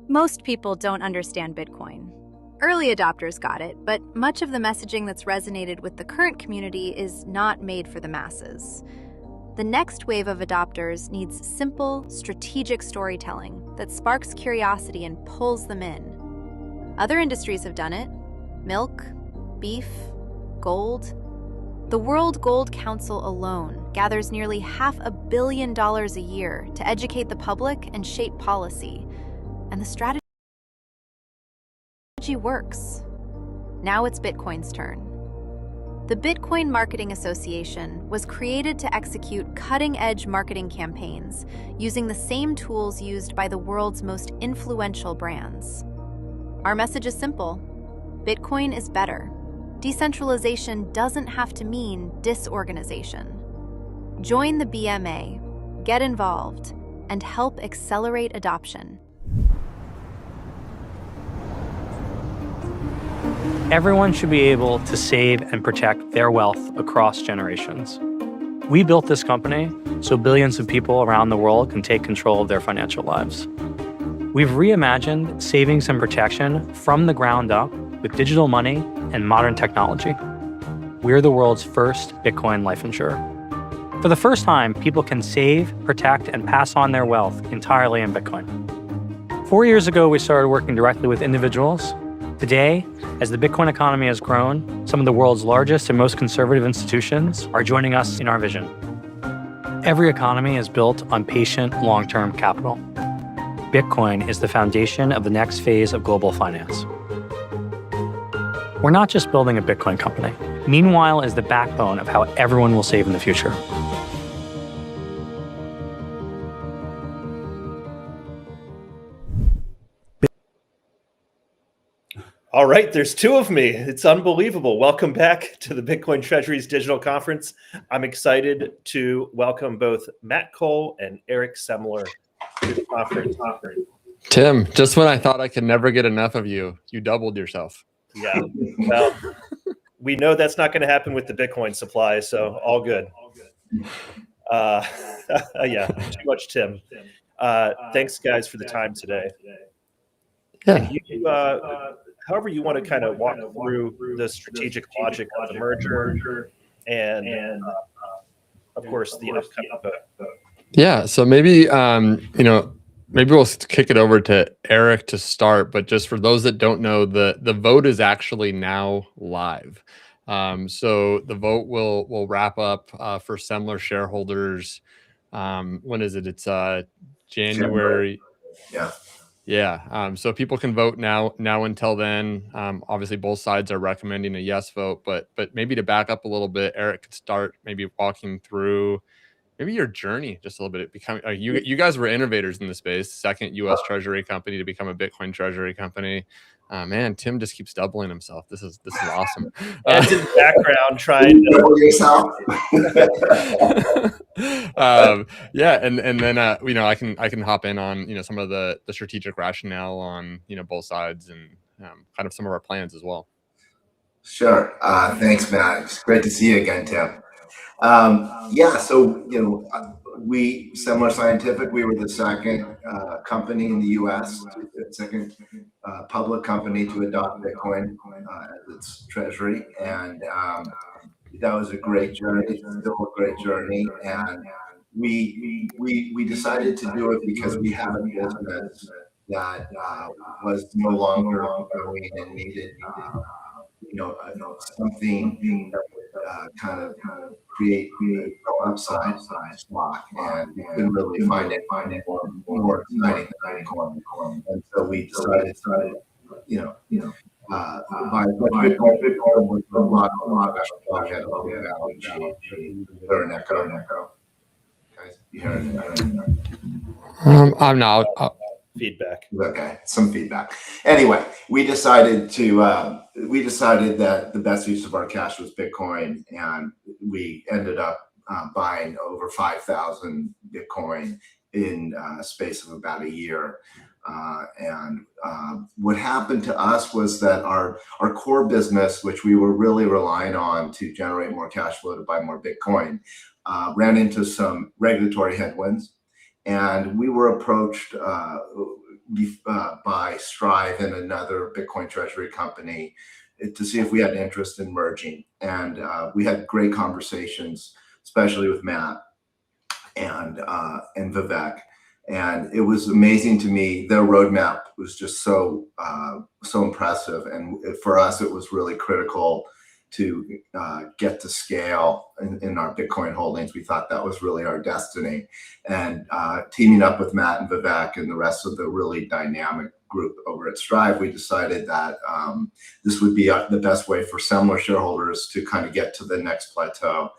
Most people don't understand Bitcoin. Early adopters got it, but much of the messaging that's resonated with the current community is not made for the masses. The next wave of adopters needs simple, strategic storytelling that sparks curiosity and pulls them in. Other industries have done it: milk, beef, gold. The World Gold Council alone gathers nearly $500 million a year to educate the public and shape policy. And the strategy works. Now it's Bitcoin's turn. The Bitcoin Marketing Association was created to execute cutting-edge marketing campaigns using the same tools used by the world's most influential brands. Our message is simple: Bitcoin is better. Decentralization doesn't have to mean disorganization. Join the BMA, get involved, and help accelerate adoption.
Everyone should be able to save and protect their wealth across generations. We built this company so billions of people around the world can take control of their financial lives. We've reimagined savings and protection from the ground up with digital money and modern technology. We're the world's first Bitcoin life insurer. For the first time, people can save, protect, and pass on their wealth entirely in Bitcoin. 4 years ago, we started working directly with individuals, Today, as the Bitcoin economy has grown, some of the world's largest and most conservative institutions are joining us in our vision. Every economy is built on patient, long-term capital. Bitcoin is the foundation of the next phase of global finance. We're not just building a Bitcoin company. Meanwhile is the backbone of how everyone will save in the future.
All right, there's two of me. It's unbelievable. Welcome back to the Bitcoin Treasuries Digital Conference. I'm excited to welcome both Matt Cole and Eric Semler to the conference.
Tim, just when I thought I could never get enough of you, you doubled yourself.
Yeah, well, we know that's not going to happen with the Bitcoin supply, so all good. Yeah, too much Tim. Thanks, guys, for the time today.
Yeah.
Can you, however you want to kind of walk through the strategic logic of the merger and of course, the upcoming vote.
Yeah. So maybe, maybe we'll kick it over to Eric to start. But just for those that don't know, the vote is actually now live. So the vote will wrap up for Semler shareholders. When is it? It's January.
Yeah.
Yeah. So people can vote now until then. Obviously, both sides are recommending a yes vote, but maybe to back up a little bit, Eric could start maybe walking through maybe your journey just a little bit. Becoming you guys were innovators in the space, second U.S. Treasury company to become a Bitcoin Treasury company. Man, Tim just keeps doubling himself. This is awesome.
That's his background trying to
double yourself.
Yeah, and then I can hop in on some of the strategic rationale on both sides and kind of some of our plans as well.
Sure. Thanks, Matt. It's great to see you again, Tim. Yeah. So we Semler Scientific, we were the second company in the U.S., the second public company to adopt Bitcoin as its treasury, and that was a great journey, still a great journey, and we decided to do it because we had a business that was no longer going and needed something that would kind of create upside stock, and we couldn't really find it more exciting than Bitcoin, and so we decided by Bitcoin was a lot of had a low balance sheet. An echo. Guys, you hearing it?
I'm not.
feedback.
Okay, some feedback. Anyway, we decided that the best use of our cash was Bitcoin, and we ended up buying over 5,000 Bitcoin in a space of about a year. And what happened to us was that our core business, which we were really relying on to generate more cash flow to buy more Bitcoin, ran into some regulatory headwinds. And we were approached by Strive and another Bitcoin Treasury company to see if we had interest in merging. And we had great conversations, especially with Matt and Vivek. And it was amazing to me. Their roadmap was just so impressive. And for us, it was really critical to get to scale in our Bitcoin holdings. We thought that was really our destiny. And teaming up with Matt and Vivek and the rest of the really dynamic group over at Strive, we decided that this would be the best way for Semler shareholders to kind of get to the next plateau.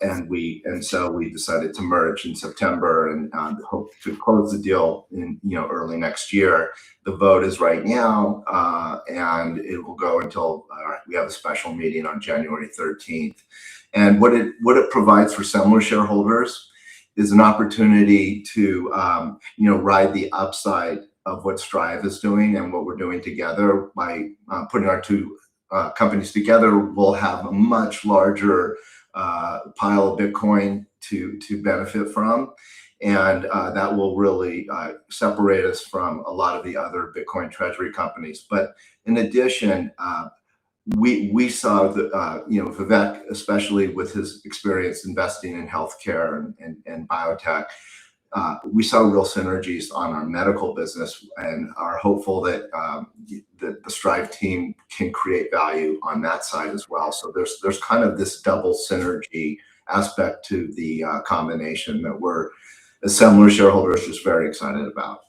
And so we decided to merge in September and hope to close the deal in early next year. The vote is right now, and it will go until we have a special meeting on January 13th. And what it provides for Semler shareholders is an opportunity to ride the upside of what Strive is doing and what we're doing together. By putting our two companies together, we'll have a much larger pile of Bitcoin to benefit from, and that will really separate us from a lot of the other Bitcoin Treasury companies. But in addition, we saw that Vivek, especially with his experience investing in healthcare and biotech, we saw real synergies on our medical business and are hopeful that the Strive team can create value on that side as well. So there's kind of this double synergy aspect to the combination that we're, as Semler shareholders, just very excited about.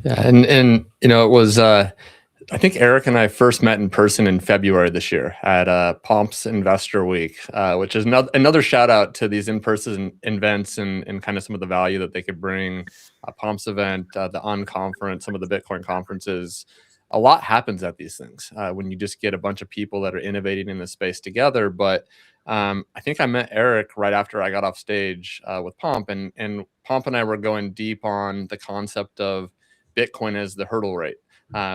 Yeah, and you know, it was I think Eric and I first met in person in February this year at Pomp's Investor Week, which is another shout out to these in-person events and kind of some of the value that they could bring. Pomp's event, the Unconference, some of the Bitcoin conferences. A lot happens at these things when you just get a bunch of people that are innovating in the space together. But I think I met Eric right after I got off stage with Pomp, and Pomp and I were going deep on the concept of Bitcoin as the hurdle rate.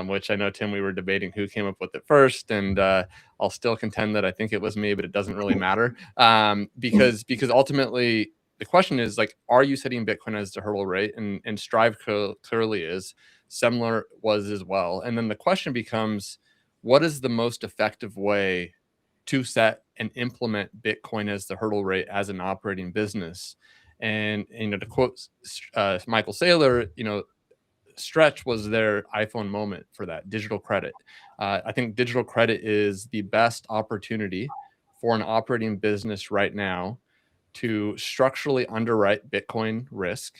Which I know, Tim, we were debating who came up with it first, and I'll still contend that I think it was me, but it doesn't really matter because ultimately the question is like, are you setting Bitcoin as the hurdle rate? And Strive clearly is. Semler was as well. And then the question becomes, what is the most effective way to set and implement Bitcoin as the hurdle rate as an operating business? And you know, to quote Michael Saylor, you know, Stretch was their iPhone moment for that digital credit. I think digital credit is the best opportunity for an operating business right now to structurally underwrite Bitcoin risk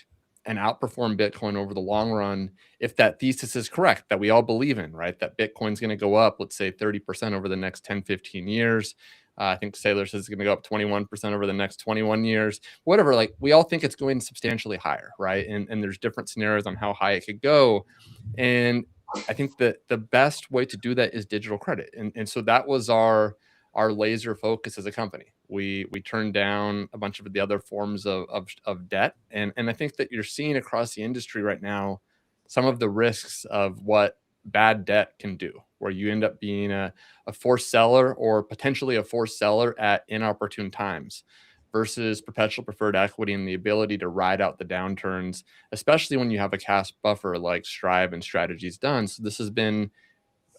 and outperform Bitcoin over the long run if that thesis is correct that we all believe in, right? That Bitcoin's going to go up, let's say 30% over the next 10, 15 years. I think Saylor says it's going to go up 21% over the next 21 years, whatever. Like we all think it's going substantially higher, right? And there's different scenarios on how high it could go. And I think that the best way to do that is digital credit. And so that was our laser focus as a company. We turned down a bunch of the other forms of debt. And I think that you're seeing across the industry right now some of the risks of what bad debt can do, where you end up being a forced seller or potentially a forced seller at inopportune times versus perpetual preferred equity and the ability to ride out the downturns, especially when you have a cash buffer like Strive and Strategy's done. So this has been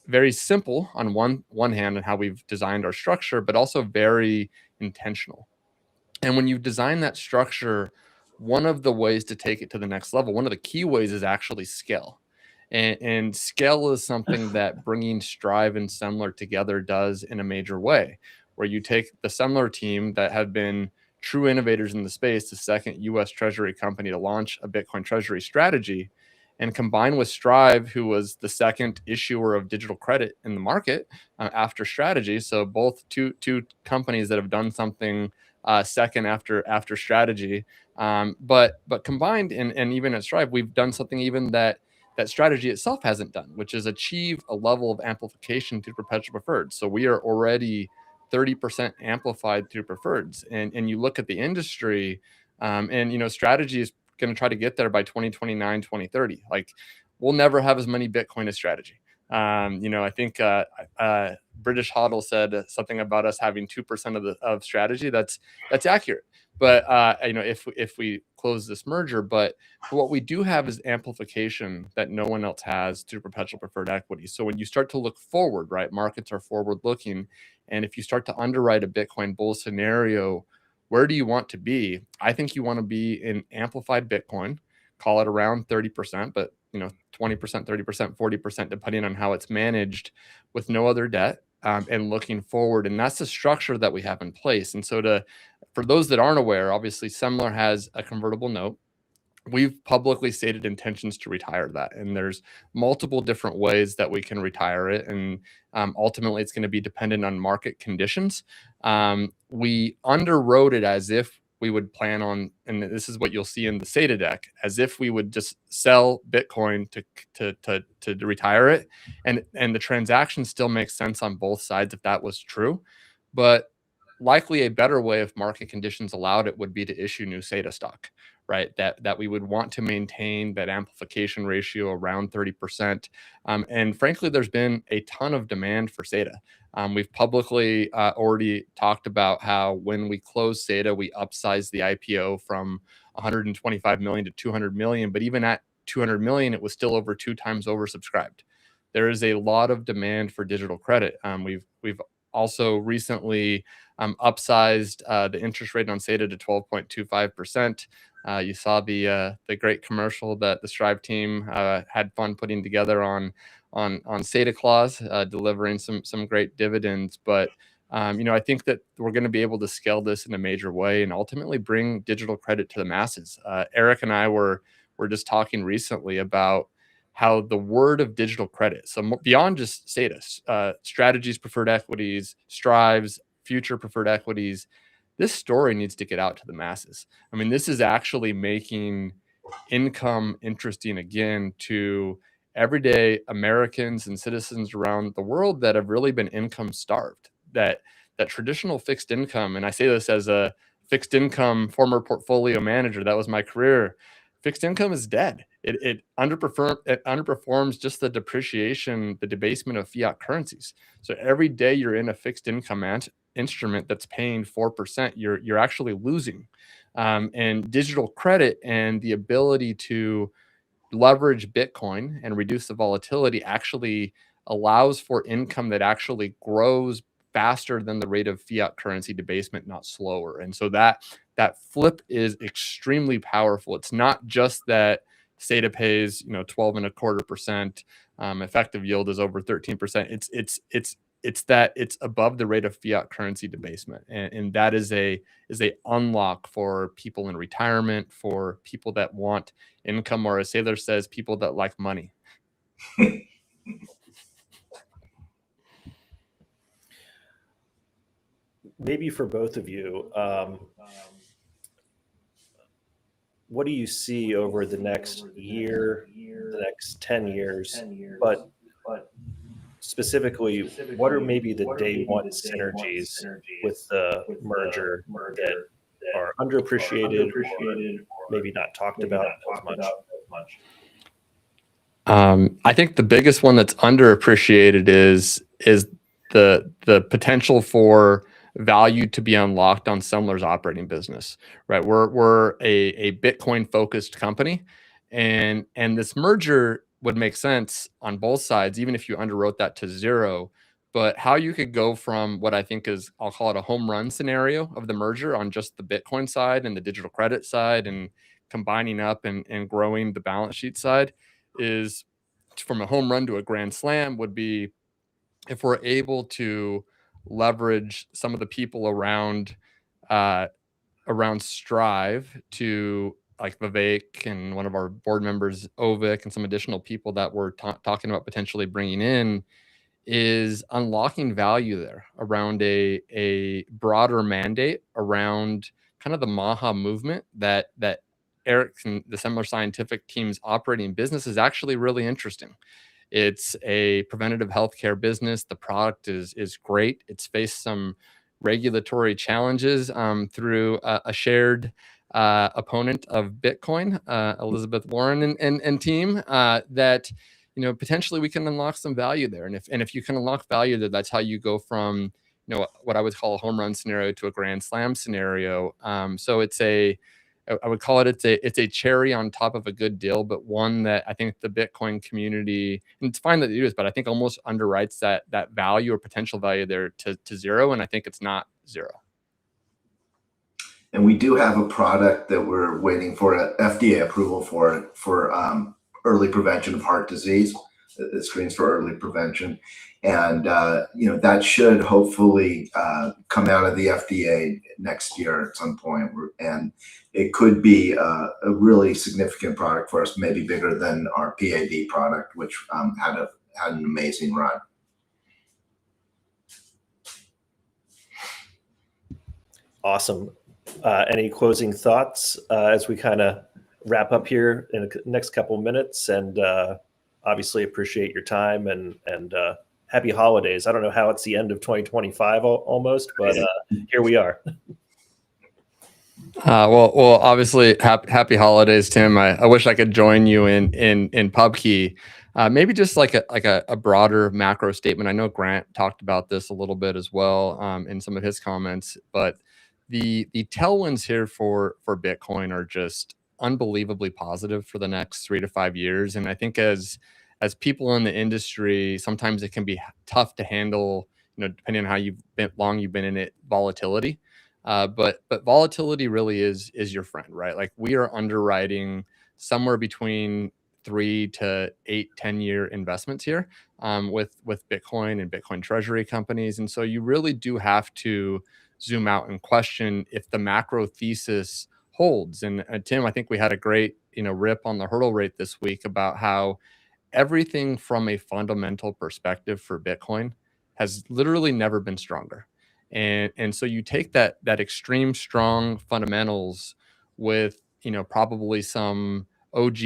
very simple on one hand and how we've designed our structure, but also very intentional. And when you design that structure, one of the ways to take it to the next level, one of the key ways is actually scale. And scale is something that bringing Strive and Semler together does in a major way, where you take the Semler team that have been true innovators in the space, the second US Treasury company to launch a Bitcoin Treasury strategy, and combine with Strive, who was the second issuer of digital credit in the market after Strategy. So both two companies that have done something second after Strategy, but combined and even at Strive, we've done something even that Strategy itself hasn't done, which is achieve a level of amplification through perpetual preferred. So we are already 30% amplified through preferreds, and you look at the industry, and you know, Strategy is going to try to get there by 2029, 2030. Like we'll never have as many Bitcoin as Strategy. You know, I think British Hodl said something about us having 2% of Strategy. That's accurate. But you know, if we close this merger, but what we do have is amplification that no one else has through perpetual preferred equity. So when you start to look forward, right, markets are forward looking, and if you start to underwrite a Bitcoin bull scenario, where do you want to be? I think you want to be in amplified Bitcoin, call it around 30%, but you know, 20%, 30%, 40%, depending on how it's managed, with no other debt, and looking forward. And that's the structure that we have in place. And so for those that aren't aware, obviously Semler has a convertible note. We've publicly stated intentions to retire that, and there's multiple different ways that we can retire it, and ultimately it's going to be dependent on market conditions. We underwrote it as if we would plan on, and this is what you'll see in the SATA deck, as if we would just sell Bitcoin to retire it, and the transaction still makes sense on both sides if that was true, but likely a better way if market conditions allowed it would be to issue new SATA stock, right? That we would want to maintain that amplification ratio around 30%. And frankly, there's been a ton of demand for SATA. We've publicly already talked about how when we closed SATA, we upsized the IPO from 125 million to 200 million, but even at 200 million, it was still over 2 times oversubscribed. There is a lot of demand for digital credit. We've also recently upsized the interest rate on SATA to 12.25%. You saw the great commercial that the Strive team had fun putting together on SATA Claus, delivering some great dividends. But I think that we're going to be able to scale this in a major way and ultimately bring digital credit to the masses. Eric and I were just talking recently about how the word of digital credit, so beyond just SATA, strategies, preferred equities, Strives, future preferred equities, this story needs to get out to the masses. I mean, this is actually making income interesting again to everyday Americans and citizens around the world that have really been income starved. That traditional fixed income, and I say this as a fixed income former portfolio manager, that was my career. Fixed income is dead. It underperforms just the depreciation, the debasement of fiat currencies. So every day you're in a fixed income instrument that's paying 4%, you're actually losing. And digital credit and the ability to leverage Bitcoin and reduce the volatility actually allows for income that actually grows faster than the rate of fiat currency debasement, not slower. And so that flip is extremely powerful. It's not just that SATA pays 12.25%, effective yield is over 13%. It's that it's above the rate of fiat currency debasement, and that is a unlock for people in retirement, for people that want income, or as Sailor says, people that like money.
Maybe for both of you, what do you see over the next year, the next 10 years, but specifically, what are maybe the day one synergies with the merger that are underappreciated or maybe not talked about as much?
I think the biggest one that's underappreciated is the potential for value to be unlocked on Semler's operating business. Right, we're a Bitcoin focused company, and this merger would make sense on both sides, even if you underwrote that to zero. But how you could go from what I think is, I'll call it a home run scenario of the merger on just the Bitcoin side and the digital credit side, and combining up and growing the balance sheet side, is from a home run to a grand slam would be if we're able to leverage some of the people around Strive, to like Vivek and one of our board members, Ovik, and some additional people that we're talking about potentially bringing in, is unlocking value there around a broader mandate around kind of the Maha movement that Eric and the Semler Scientific team's operating business is actually really interesting. It's a preventative healthcare business. The product is great. It's faced some regulatory challenges through a shared opponent of Bitcoin, Elizabeth Warren and team, that potentially we can unlock some value there. And if you can unlock value there, that's how you go from what I would call a home run scenario to a grand slam scenario. So I would call it's a cherry on top of a good deal, but one that I think the Bitcoin community, and it's fine that they do this, but I think almost underwrites that value or potential value there to zero, and I think it's not zero.
And we do have a product that we're waiting for FDA approval for early prevention of heart disease. It screens for early prevention, and that should hopefully come out of the FDA next year at some point, and it could be a really significant product for us, maybe bigger than our PAD product, which had an amazing run.
Awesome. Any closing thoughts as we kind of wrap up here in the next couple of minutes? And obviously appreciate your time and happy holidays. I don't know how it's the end of 2025 almost, but here we are.
Well, obviously happy holidays, Tim. I wish I could join you in PubKey. Maybe just like a broader macro statement. I know Grant talked about this a little bit as well in some of his comments, but the tailwinds here for Bitcoin are just unbelievably positive for the next 3 to 5 years. And I think as people in the industry, sometimes it can be tough to handle depending on how long you've been in it, volatility. But volatility really is your friend, right? Like we are underwriting somewhere between 3 to 8, 10-year investments here with Bitcoin and Bitcoin Treasury companies. And so you really do have to zoom out and question if the macro thesis holds. And Tim, I think we had a great, rip on the hurdle rate this week about how everything from a fundamental perspective for Bitcoin has literally never been stronger. And so you take that extreme strong fundamentals with, probably some OG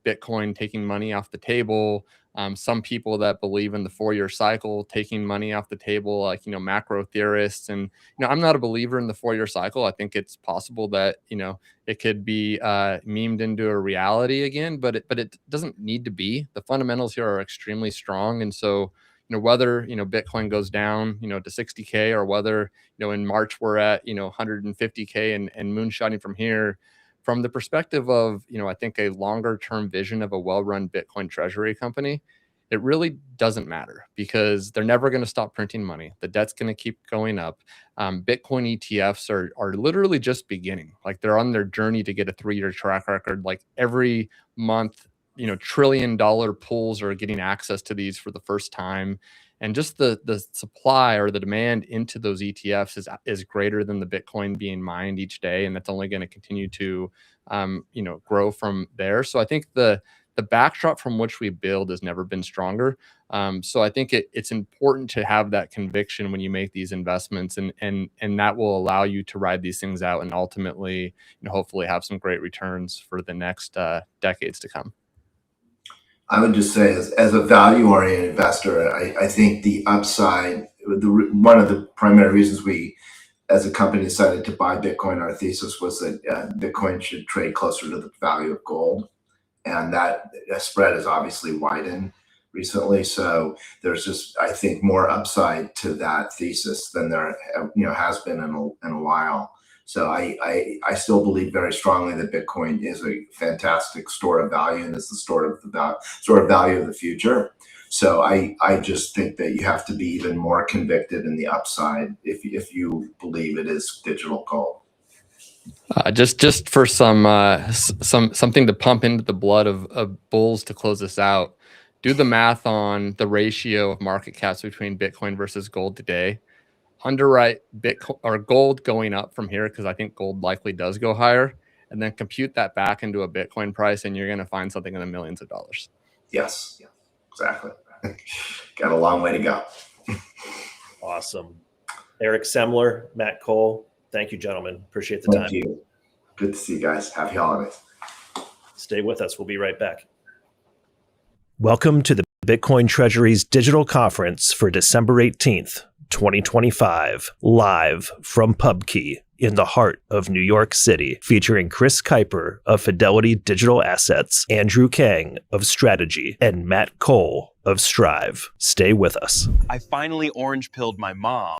Bitcoin taking money off the table, some people that believe in the 4-year cycle taking money off the table, like, macro theorists. And, I'm not a believer in the 4-year cycle. I think it's possible that, it could be memed into a reality again, but it doesn't need to be. The fundamentals here are extremely strong. And so, whether, Bitcoin goes down, to 60K, or whether, in March we're at, 150K and moonshotting from here, from the perspective of, I think a longer term vision of a well-run Bitcoin treasury company, it really doesn't matter because they're never going to stop printing money. The debt's going to keep going up. Bitcoin ETFs are literally just beginning. Like they're on their journey to get a 3-year track record. Like every month, $1 trillion pools are getting access to these for the first time. And just the supply or the demand into those ETFs is greater than the Bitcoin being mined each day, and that's only going to continue to grow from there. So I think the backdrop from which we build has never been stronger. So I think it's important to have that conviction when you make these investments, and that will allow you to ride these things out and ultimately, hopefully have some great returns for the next decades to come.
I would just say, as a value-oriented investor, I think the upside, one of the primary reasons we, as a company, decided to buy Bitcoin, our thesis was that Bitcoin should trade closer to the value of gold, and that spread has obviously widened recently. So there's just, I think, more upside to that thesis than there, has been in a while. So I still believe very strongly that Bitcoin is a fantastic store of value and is the store of value of the future. So I just think that you have to be even more convicted in the upside if you believe it is digital gold.
Just for something to pump into the blood of bulls to close this out. Do the math on the ratio of market caps between Bitcoin versus gold today. Underwrite Bitcoin or gold going up from here, because I think gold likely does go higher, and then compute that back into a Bitcoin price, and you're going to find something in the millions of dollars.
Yes, exactly. Got a long way to go.
Awesome. Eric Semler, Matt Cole, thank you, gentlemen. Appreciate the time.
Thank you. Good to see you guys. Happy holidays.
Stay with us. We'll be right back. Welcome to the Bitcoin Treasuries Digital Conference for December 18th, 2025, live from PubKey in the heart of New York City, featuring Chris Kuiper of Fidelity Digital Assets, Andrew Kang of Strategy, and Matt Cole of Strive. Stay with us.
I finally orange pilled my mom.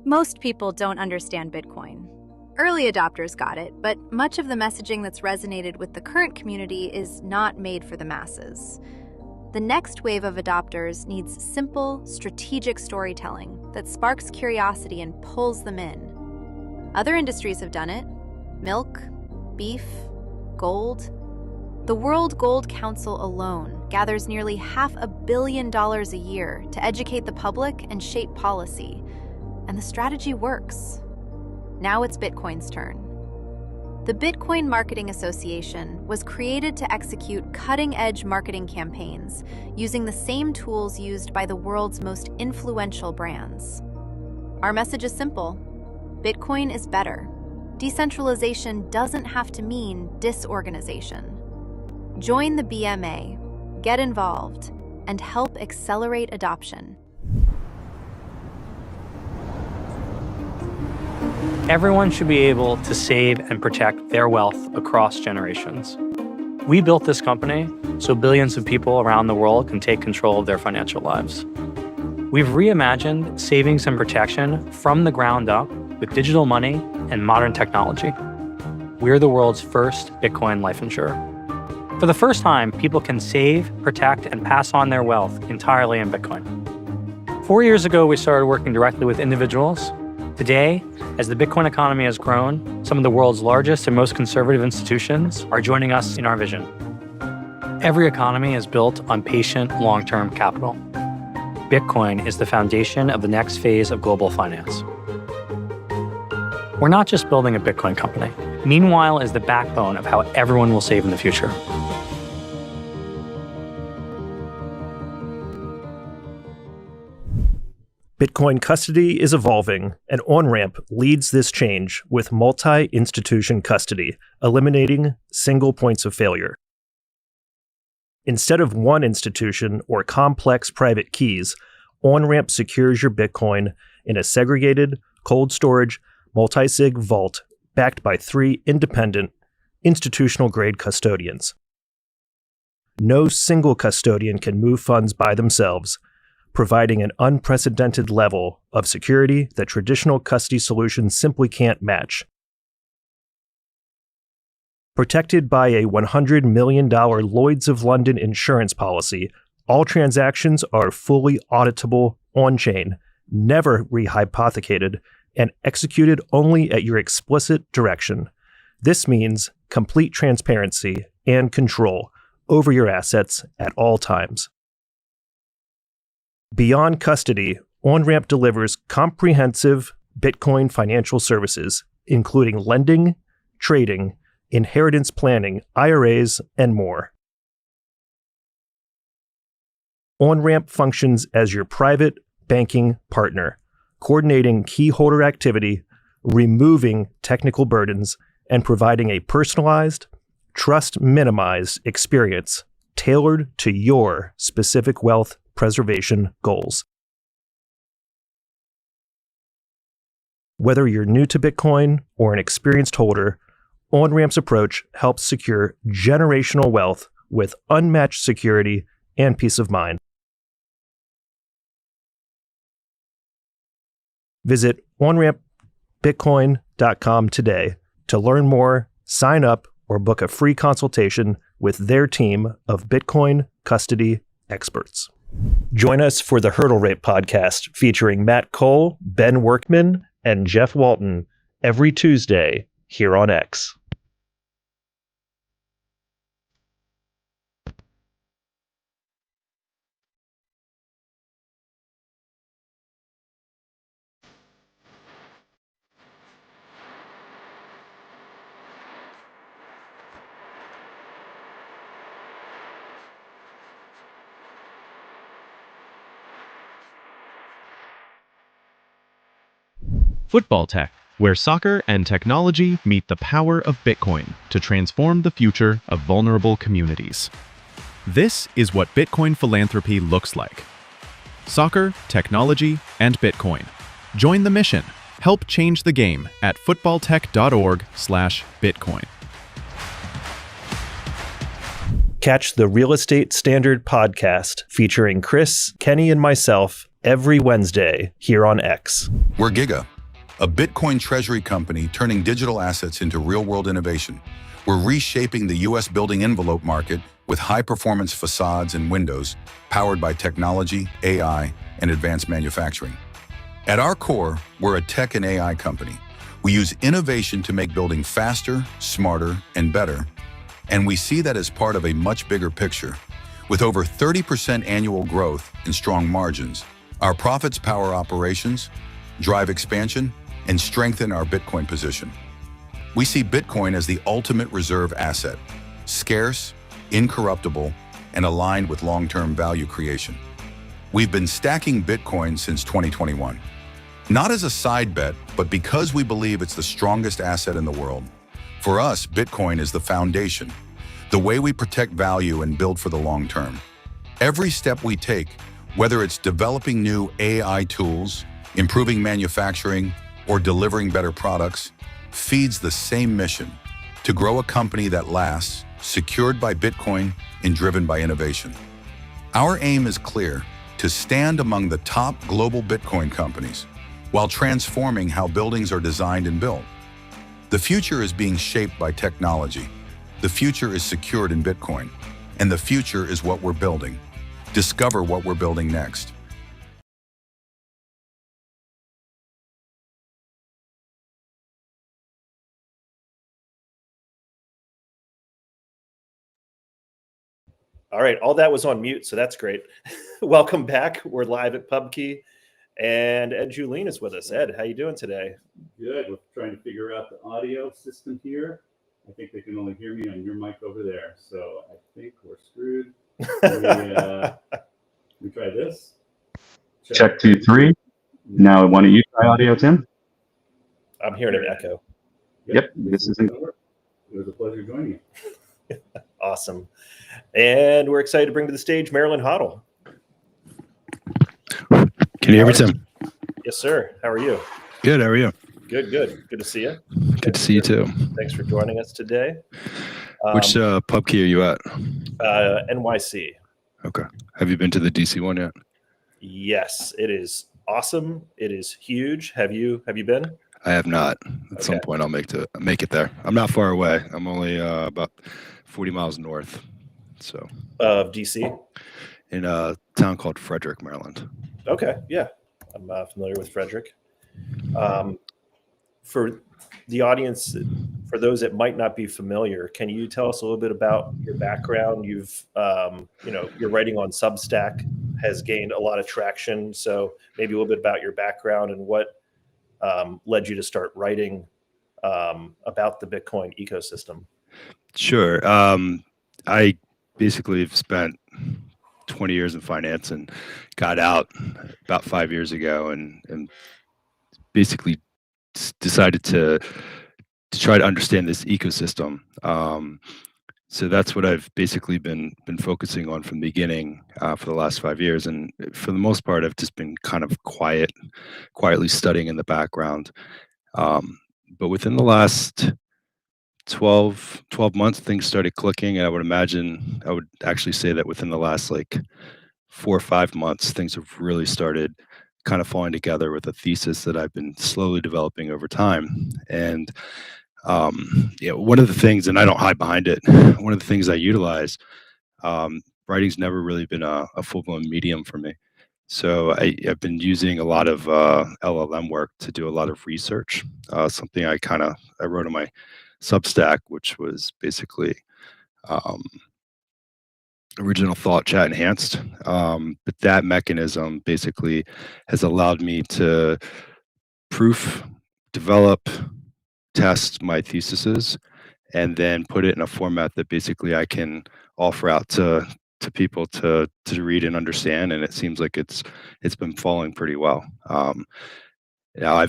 Most people don't understand Bitcoin. Early adopters got it, but much of the messaging that's resonated with the current community is not made for the masses. The next wave of adopters needs simple, strategic storytelling that sparks curiosity and pulls them in. Other industries have done it: milk, beef, gold. The World Gold Council alone gathers nearly $500 million a year to educate the public and shape policy, and the strategy works. Now it's Bitcoin's turn. The Bitcoin Marketing Association was created to execute cutting-edge marketing campaigns using the same tools used by the world's most influential brands. Our message is simple: Bitcoin is better. Decentralization doesn't have to mean disorganization. Join the BMA, get involved, and help accelerate adoption.
Everyone should be able to save and protect their wealth across generations. We built this company so billions of people around the world can take control of their financial lives. We've reimagined savings and protection from the ground up with digital money and modern technology. We're the world's first Bitcoin life insurer. For the first time, people can save, protect, and pass on their wealth entirely in Bitcoin. 4 years ago, we started working directly with individuals. Today, as the Bitcoin economy has grown, some of the world's largest and most conservative institutions are joining us in our vision. Every economy is built on patient, long-term capital. Bitcoin is the foundation of the next phase of global finance. We're not just building a Bitcoin company. Meanwhile is the backbone of how everyone will save in the future.
Bitcoin custody is evolving, and OnRamp leads this change with multi-institution custody, eliminating single points of failure. Instead of one institution or complex private keys, OnRamp secures your Bitcoin in a segregated, cold storage, multi-sig vault backed by 3 independent, institutional-grade custodians. No single custodian can move funds by themselves, providing an unprecedented level of security that traditional custody solutions simply can't match. Protected by a $100 million Lloyd's of London insurance policy, all transactions are fully auditable on-chain, never rehypothecated, and executed only at your explicit direction. This means complete transparency and control over your assets at all times. Beyond custody, OnRamp delivers comprehensive Bitcoin financial services, including lending, trading, inheritance planning, IRAs, and more. OnRamp functions as your private banking partner, coordinating key holder activity, removing technical burdens, and providing a personalized, trust-minimized experience tailored to your specific wealth preservation goals. Whether you're new to Bitcoin or an experienced holder, OnRamp's approach helps secure generational wealth with unmatched security and peace of mind. Visit onrampbitcoin.com today to learn more, sign up, or book a free consultation with their team of Bitcoin custody experts. Join us for the Hurdle Rate podcast featuring Matt Cole, Ben Workman, and Jeff Walton every Tuesday here on X.
Football Tech, where soccer and technology meet the power of Bitcoin to transform the future of vulnerable communities. This is what Bitcoin philanthropy looks like. Soccer, technology, and Bitcoin. Join the mission. Help change the game at footballtech.org/Bitcoin.
Catch the Real Estate Standard podcast featuring Chris, Kenny, and myself every Wednesday here on X.
We're Giga, a Bitcoin Treasury company turning digital assets into real-world innovation. We're reshaping the U.S. building envelope market with high-performance facades and windows powered by technology, AI, and advanced manufacturing. At our core, we're a tech and AI company. We use innovation to make building faster, smarter, and better. And we see that as part of a much bigger picture. With over 30% annual growth and strong margins, our profits power operations, drive expansion, and strengthen our Bitcoin position. We see Bitcoin as the ultimate reserve asset, scarce, incorruptible, and aligned with long-term value creation. We've been stacking Bitcoin since 2021. Not as a side bet, but because we believe it's the strongest asset in the world. For us, Bitcoin is the foundation, the way we protect value and build for the long term. Every step we take, whether it's developing new AI tools, improving manufacturing, or delivering better products, feeds the same mission: to grow a company that lasts, secured by Bitcoin and driven by innovation. Our aim is clear: to stand among the top global Bitcoin companies while transforming how buildings are designed and built. The future is being shaped by technology. The future is secured in Bitcoin, and the future is what we're building. Discover what we're building next.
All right, all that was on mute, so that's great. Welcome back. We're live at PubKey, and Ed Julien is with us. Ed, how you doing today?
Good. We're trying to figure out the audio system here. I think they can only hear me on your mic over there, so I think we're screwed. We try this.
Check 2, 3. Now, why don't you try audio, Tim?
I'm hearing an echo.
Yep, this is.
It was a pleasure joining you.
Awesome. And we're excited to bring to the stage Marilyn Hoddle.
Can you hear me, Tim?
Yes, sir. How are you?
Good. How are you?
Good, good. Good to see you.
Good to see you too.
Thanks for joining us today.
Which PubKey are you at?
NYC.
Okay. Have you been to the DC one yet?
Yes, it is awesome. It is huge. Have you been?
I have not. At some point, I'll make it there. I'm not far away. I'm only about 40 miles north. So
of DC,
in a town called Frederick, Maryland.
Okay, yeah, I'm familiar with Frederick. For the audience, for those that might not be familiar, can you tell us a little bit about your background? You've, your writing on Substack has gained a lot of traction. So maybe a little bit about your background and what led you to start writing about the Bitcoin ecosystem.
Sure. I basically have spent 20 years in finance and got out about 5 years ago and basically decided to try to understand this ecosystem. So that's what I've basically been focusing on from the beginning for the last 5 years. And for the most part, I've just been kind of quietly studying in the background. But within the last 12 months, things started clicking. And I would actually say that within the last 4 or 5 months, things have really started kind of falling together with a thesis that I've been slowly developing over time. And one of the things, and I don't hide behind it, one of the things I utilize, writing's never really been a full-blown medium for me. So I've been using a lot of LLM work to do a lot of research, something I wrote on my Substack, which was basically original thought chat enhanced. But that mechanism basically has allowed me to proof, develop, test my theses, and then put it in a format that basically I can offer out to people to read and understand. And it seems like it's been falling pretty well. Now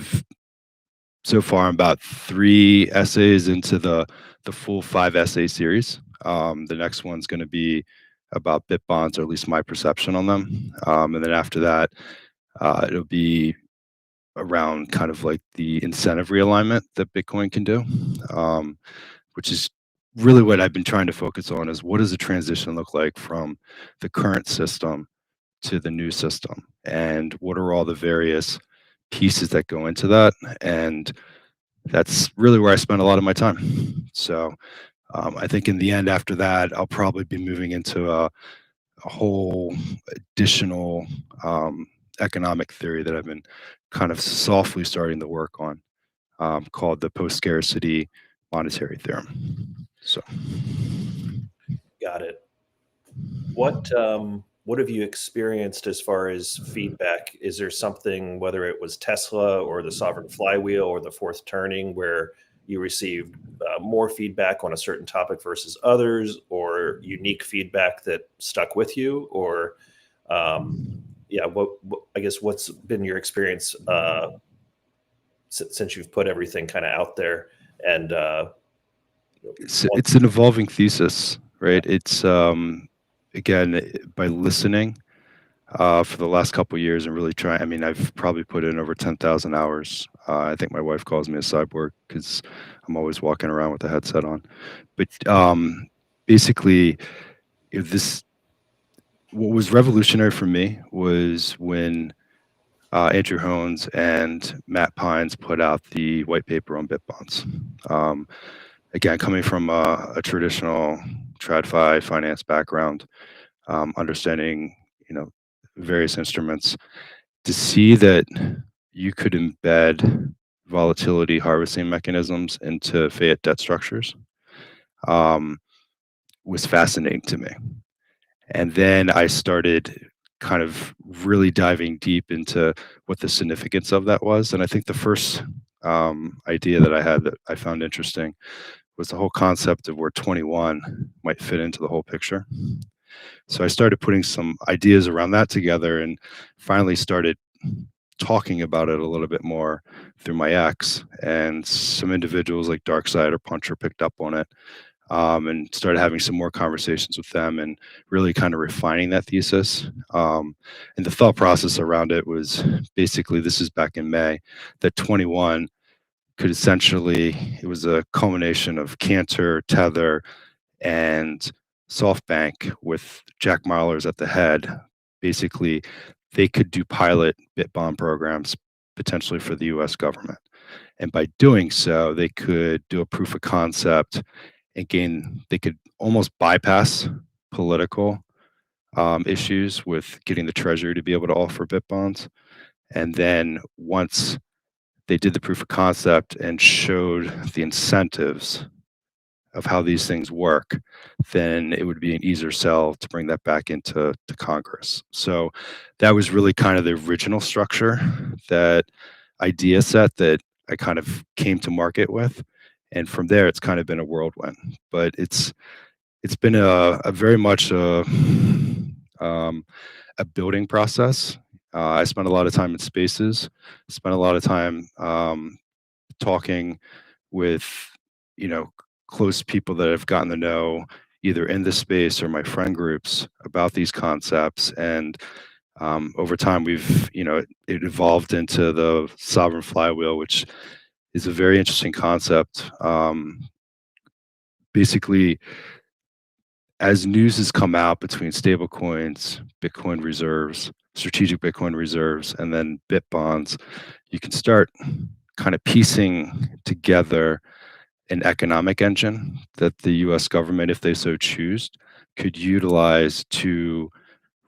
so far I'm about 3 essays into the full 5 essay series. The next one's going to be about bit bonds, or at least my perception on them. And then after that, it'll be around kind of like the incentive realignment that Bitcoin can do, which is really what I've been trying to focus on, is what does the transition look like from the current system to the new system, and what are all the various pieces that go into that. And that's really where I spend a lot of my time. So I think in the end, after that, I'll probably be moving into a whole additional economic theory that I've been kind of softly starting to work on, called the post-scarcity monetary theorem. So,
Got it. What have you experienced as far as feedback? Is there something, whether it was Tesla or the sovereign flywheel or the fourth turning, where you received more feedback on a certain topic versus others, or unique feedback that stuck with you? Or yeah, what I guess what's been your experience since you've put everything kind of out there? And
it's an evolving thesis, right? It's again, by listening for the last couple of years and really trying. I mean, I've probably put in over 10,000 hours. I think my wife calls me a cyborg because I'm always walking around with a headset on. But basically, if this, what was revolutionary for me was when Andrew Hones and Matt Pines put out the white paper on Bitbonds. Again, coming from a traditional TradFi finance background, understanding, various instruments, to see that you could embed volatility harvesting mechanisms into fiat debt structures was fascinating to me. And then I started kind of really diving deep into what the significance of that was. And I think the first idea that I had that I found interesting was the whole concept of where 21 might fit into the whole picture. So I started putting some ideas around that together and finally started talking about it a little bit more through my ex, and some individuals like Darkside or Puncher picked up on it, and started having some more conversations with them and really kind of refining that thesis. And the thought process around it was basically, this is back in May, that 21 could essentially, it was a culmination of Cantor, Tether, and SoftBank with Jack Mallers at the head. Basically, they could do pilot Bitbond programs potentially for the US government. And by doing so, they could do a proof of concept and they could almost bypass political issues with getting the Treasury to be able to offer Bitbonds. And then once they did the proof of concept and showed the incentives of how these things work, then it would be an easier sell to bring that back into Congress. So that was really kind of the original structure, that idea set that I kind of came to market with. And from there, it's kind of been a whirlwind. But it's been a very much a building process. I spent a lot of time in spaces, spent a lot of time talking with, close people that I've gotten to know either in this space or my friend groups about these concepts. And over time, we've, it evolved into the sovereign flywheel, which is a very interesting concept. Basically, as news has come out between stablecoins, Bitcoin reserves, strategic Bitcoin reserves, and then Bitbonds, you can start kind of piecing together an economic engine that the US government, if they so choose, could utilize to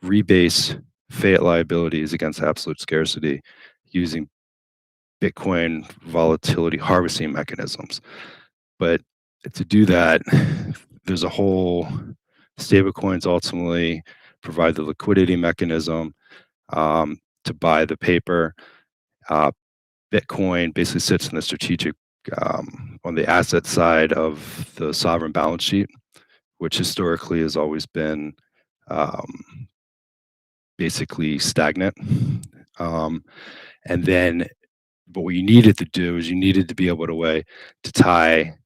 rebase fiat liabilities against absolute scarcity using Bitcoin volatility harvesting mechanisms. But to do that, there's a whole, stablecoins ultimately provide the liquidity mechanism to buy the paper. Bitcoin basically sits in the strategic, on the asset side of the sovereign balance sheet, which historically has always been basically stagnant. And then, but what you needed to do is you needed to be able to tie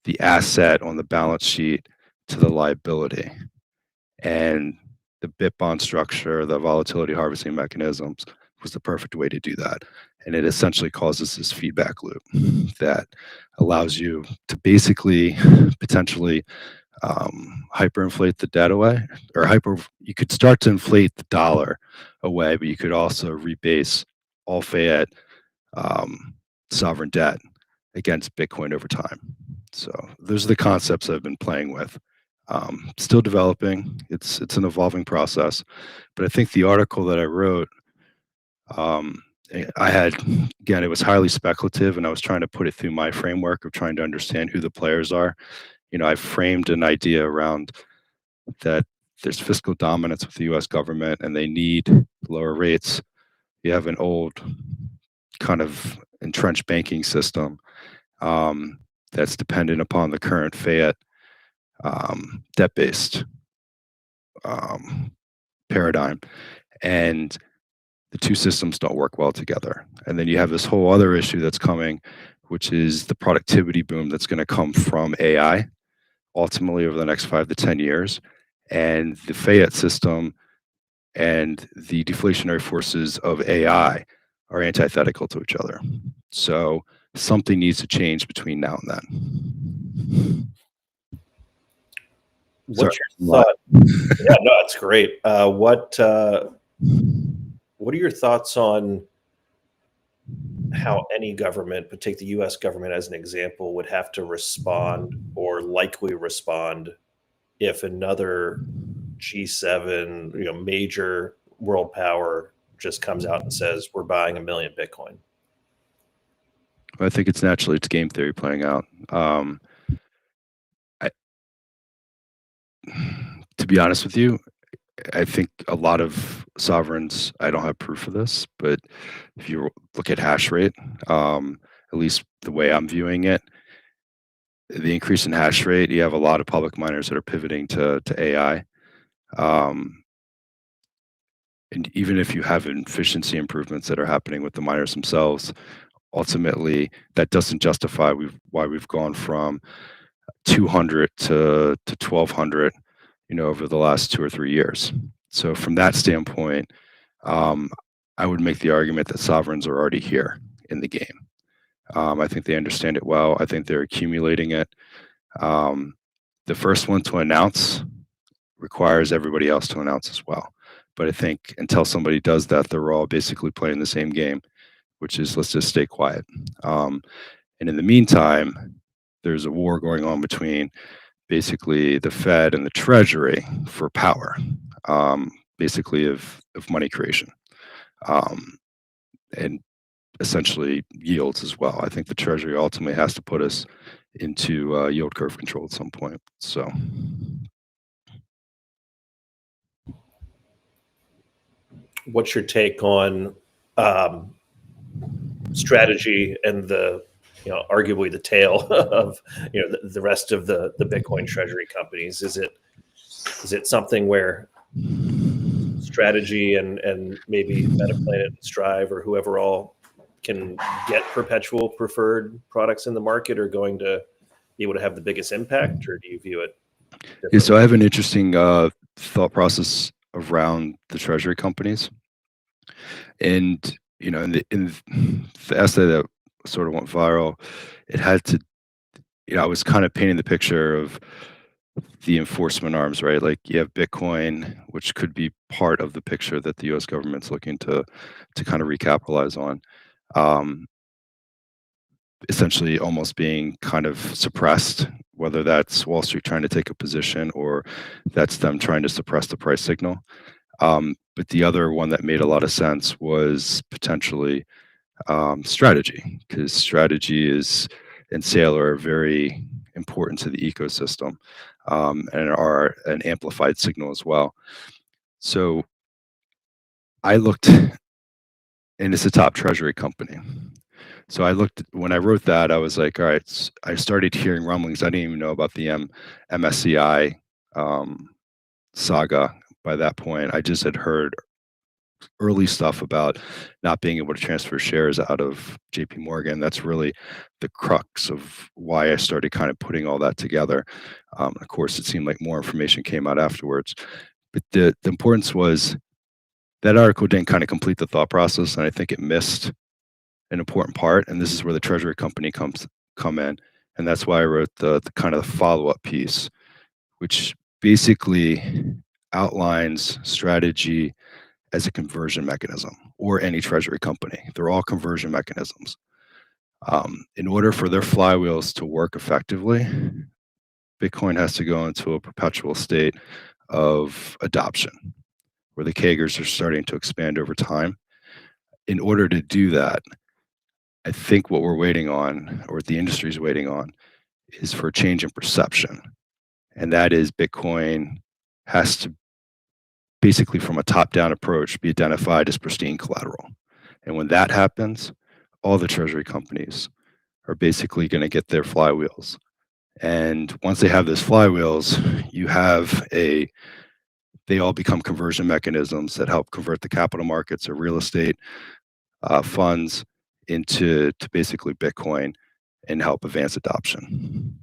the asset on the balance sheet to the liability. And the Bitbond structure, the volatility harvesting mechanisms, was the perfect way to do that. And it essentially causes this feedback loop that allows you to basically potentially hyperinflate the debt away, or you could start to inflate the dollar away, but you could also rebase all fiat sovereign debt against Bitcoin over time. So those are the concepts I've been playing with. Still developing. It's an evolving process, but I think the article that I wrote, I had, again, it was highly speculative, and I was trying to put it through my framework of trying to understand who the players are. I framed an idea around that there's fiscal dominance with the U.S. government, and they need lower rates. You have an old kind of entrenched banking system that's dependent upon the current fiat debt-based paradigm, and the two systems don't work well together. And then you have this whole other issue that's coming, which is the productivity boom that's going to come from AI ultimately over the next 5 to 10 years. And the fiat system and the deflationary forces of AI are antithetical to each other. So something needs to change between now and then.
What's your thought? Yeah, no, it's great. What are your thoughts on how any government, but take the U.S. government as an example, would have to respond or likely respond if another G7, major world power just comes out and says we're buying 1 million Bitcoin?
I think it's game theory playing out. To be honest with you, I think a lot of sovereigns, I don't have proof of this, but if you look at hash rate, at least the way I'm viewing it, the increase in hash rate, you have a lot of public miners that are pivoting to AI. And even if you have efficiency improvements that are happening with the miners themselves, ultimately that doesn't justify why we've gone from 200 to 1200, over the last 2 or 3 years. So from that standpoint, I would make the argument that sovereigns are already here in the game. I think they understand it well. I think they're accumulating it. The first one to announce requires everybody else to announce as well. But I think until somebody does that, they're all basically playing the same game, which is let's just stay quiet. And in the meantime, there's a war going on between basically the Fed and the Treasury for power, basically of money creation, and essentially yields as well. I think the Treasury ultimately has to put us into yield curve control at some point. So.
What's your take on strategy and the, arguably the tail of, the rest of the Bitcoin treasury companies? Is it something where strategy and maybe Metaplanet and Strive or whoever all can get perpetual preferred products in the market are going to be able to have the biggest impact, or do you view it differently?
Yeah, so I have an interesting thought process around the treasury companies. And, in the essay that sort of went viral, it had to, I was kind of painting the picture of the enforcement arms, right? Like you have Bitcoin, which could be part of the picture that the US government's looking to kind of recapitalize on. Essentially almost being kind of suppressed, whether that's Wall Street trying to take a position or that's them trying to suppress the price signal. But the other one that made a lot of sense was potentially strategy, because strategy and sale are very important to the ecosystem, and are an amplified signal as well. So I looked, and it's a top treasury company. So I looked, when I wrote that, I was like, all right, I started hearing rumblings. I didn't even know about the MSCI saga by that point. I just had heard early stuff about not being able to transfer shares out of JP Morgan. That's really the crux of why I started kind of putting all that together. Of course, it seemed like more information came out afterwards. But the importance was that article didn't kind of complete the thought process, and I think it missed an important part. And this is where the treasury company come in. And that's why I wrote the kind of follow-up piece, which basically outlines strategy as a conversion mechanism, or any treasury company. They're all conversion mechanisms. In order for their flywheels to work effectively, Bitcoin has to go into a perpetual state of adoption, where the CAGRs are starting to expand over time. In order to do that, I think what we're waiting on, or what the industry is waiting on, is for a change in perception. And that is Bitcoin has to basically, from a top-down approach, be identified as pristine collateral. And when that happens, all the treasury companies are basically going to get their flywheels. And once they have those flywheels, they all become conversion mechanisms that help convert the capital markets or real estate funds into basically Bitcoin and help advance adoption.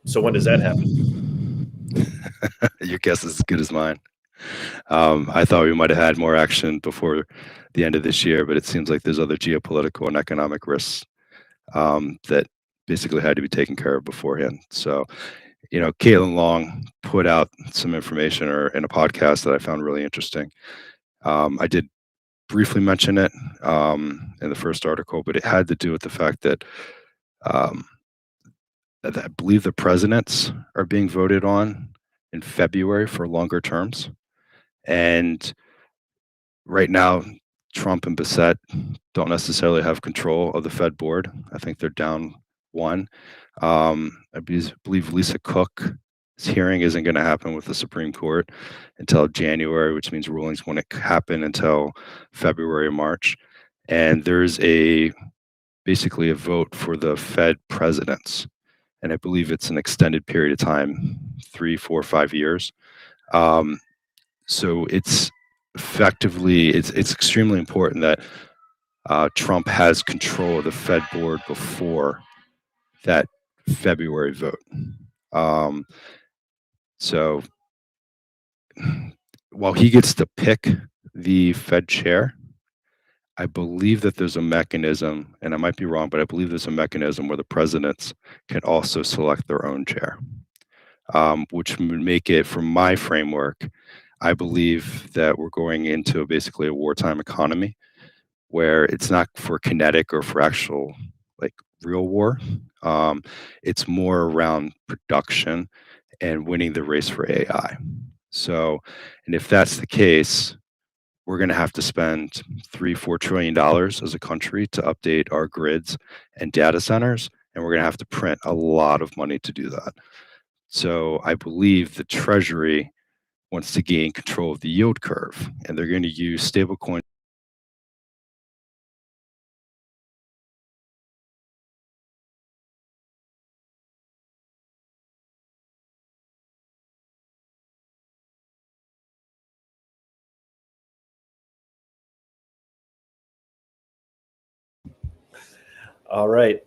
So when does that happen?
Your guess is as good as mine. I thought we might have had more action before the end of this year, but it seems like there's other geopolitical and economic risks that basically had to be taken care of beforehand. So, Caitlin Long put out some information in a podcast that I found really interesting. I did briefly mention it in the first article, but it had to do with the fact that I believe the presidents are being voted on in February for longer terms. And right now, Trump and Bissett don't necessarily have control of the Fed board. I think they're down one. I believe Lisa Cook's hearing isn't going to happen with the Supreme Court until January, which means rulings won't happen until February or March. And there's basically a vote for the Fed presidents. And I believe it's an extended period of time, 3, 4, 5 years. So it's effectively, it's extremely important that Trump has control of the Fed board before that February vote. So while he gets to pick the Fed chair, I believe that there's a mechanism, and I might be wrong, but I believe there's a mechanism where the presidents can also select their own chair, which would make it, from my framework, I believe that we're going into basically a wartime economy where it's not for kinetic or for actual real war. It's more around production and winning the race for AI. So, and if that's the case, we're going to have to spend $3-4 trillion as a country to update our grids and data centers, and we're going to have to print a lot of money to do that. So I believe the Treasury wants to gain control of the yield curve, and they're going to use stablecoin.
All right.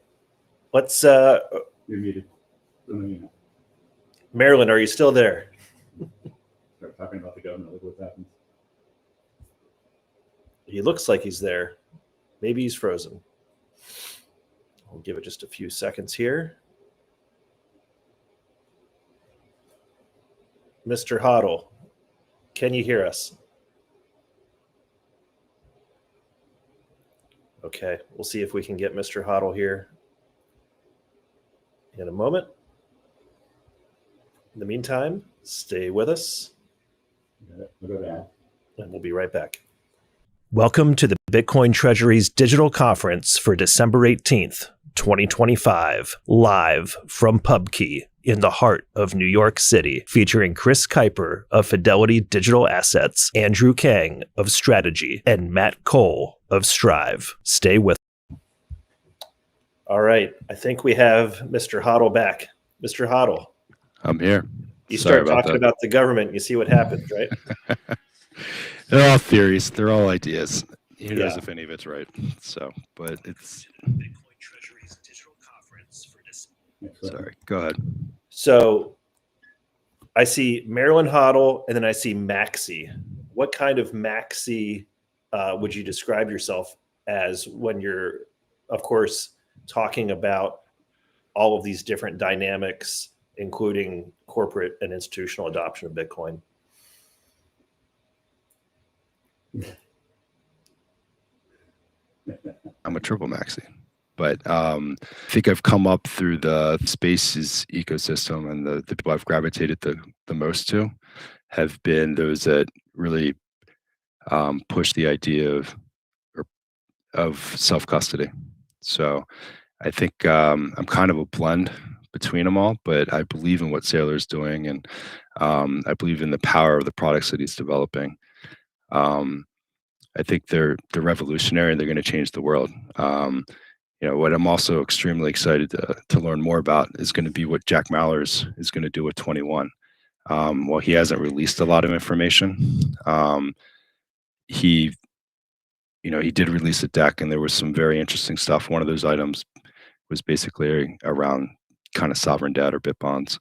Let's
You're muted.
Marilyn, are you still there?
Start talking about the government. Look what happens.
He looks like he's there. Maybe he's frozen. We'll give it just a few seconds here. Mr. Hoddle, can you hear us? Okay, we'll see if we can get Mr. Hoddle here in a moment. In the meantime, stay with us. And we'll be right back. Welcome to the Bitcoin Treasuries digital conference for December 18th, 2025, live from PubKey in the heart of New York City, featuring Chris Kuiper of Fidelity Digital Assets, Andrew Kang of Strategy, and Matt Cole of Strive. Stay with us. All right, I think we have Mr. Hoddle back. Mr. Hoddle.
I'm here.
You start talking about the government, and you see what happens, right?
They're all theories. They're all ideas. Who knows if any of it's right? So, but it's. Bitcoin Treasuries digital conference for this. Sorry, go ahead.
So, I see Marilyn Hoddle, and then I see Maxi. What kind of Maxi would you describe yourself as when you're, of course, talking about all of these different dynamics, including corporate and institutional adoption of Bitcoin?
I'm a triple maxi, but I think I've come up through the spaces ecosystem, and the people I've gravitated the most to have been those that really push the idea of self custody. So I think I'm kind of a blend between them all, but I believe in what Saylor's doing, and I believe in the power of the products that he's developing. I think they're revolutionary, and they're going to change the world. What I'm also extremely excited to learn more about is going to be what Jack Mallers is going to do with 21. Well, he hasn't released a lot of information. He did release a deck, and there was some very interesting stuff. One of those items was basically around kind of sovereign debt or bit bonds.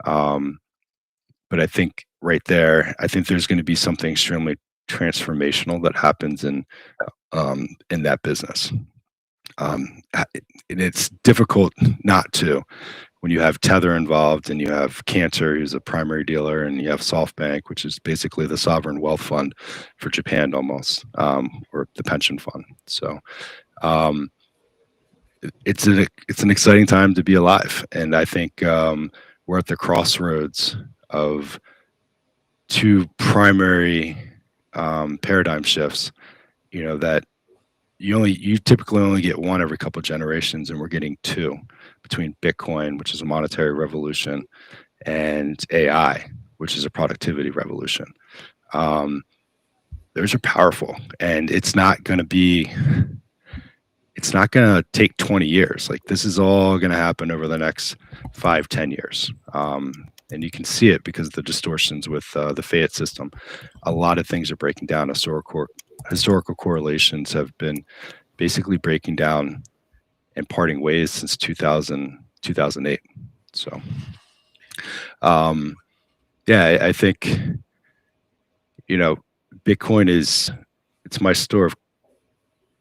But I think right there, I think there's going to be something extremely transformational that happens in that business. And it's difficult not to when you have Tether involved, and you have Cantor, who's a primary dealer, and you have SoftBank, which is basically the sovereign wealth fund for Japan almost, or the pension fund. So it's an exciting time to be alive, and I think we're at the crossroads of two primary paradigm shifts. That you typically only get one every couple of generations, and we're getting two between Bitcoin, which is a monetary revolution, and AI, which is a productivity revolution. Those are powerful, and it's not going to take 20 years. Like, this is all going to happen over the next 5-10 years. And you can see it because of the distortions with the Fayette system. A lot of things are breaking down. Historical correlations have been basically breaking down and parting ways since 2008. So, I think, Bitcoin it's my store of,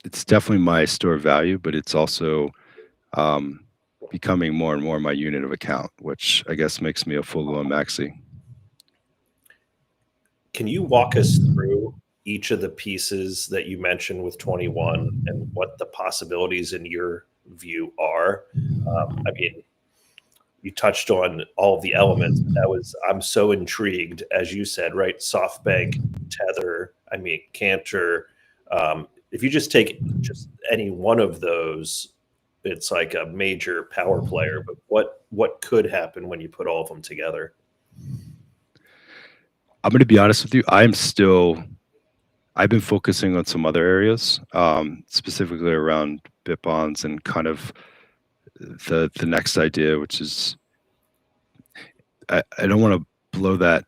it's definitely my store of value, but it's also becoming more and more my unit of account, which I guess makes me a full-blown maxi.
Can you walk us through each of the pieces that you mentioned with 21 and what the possibilities in your view are? I mean, you touched on all of the elements. I'm so intrigued, as you said, right? SoftBank, Tether, Cantor. If you just take just any one of those, it's like a major power player. But what could happen when you put all of them together?
I'm going to be honest with you. I've been focusing on some other areas, specifically around bit bonds and kind of the next idea, which is, I don't want to blow that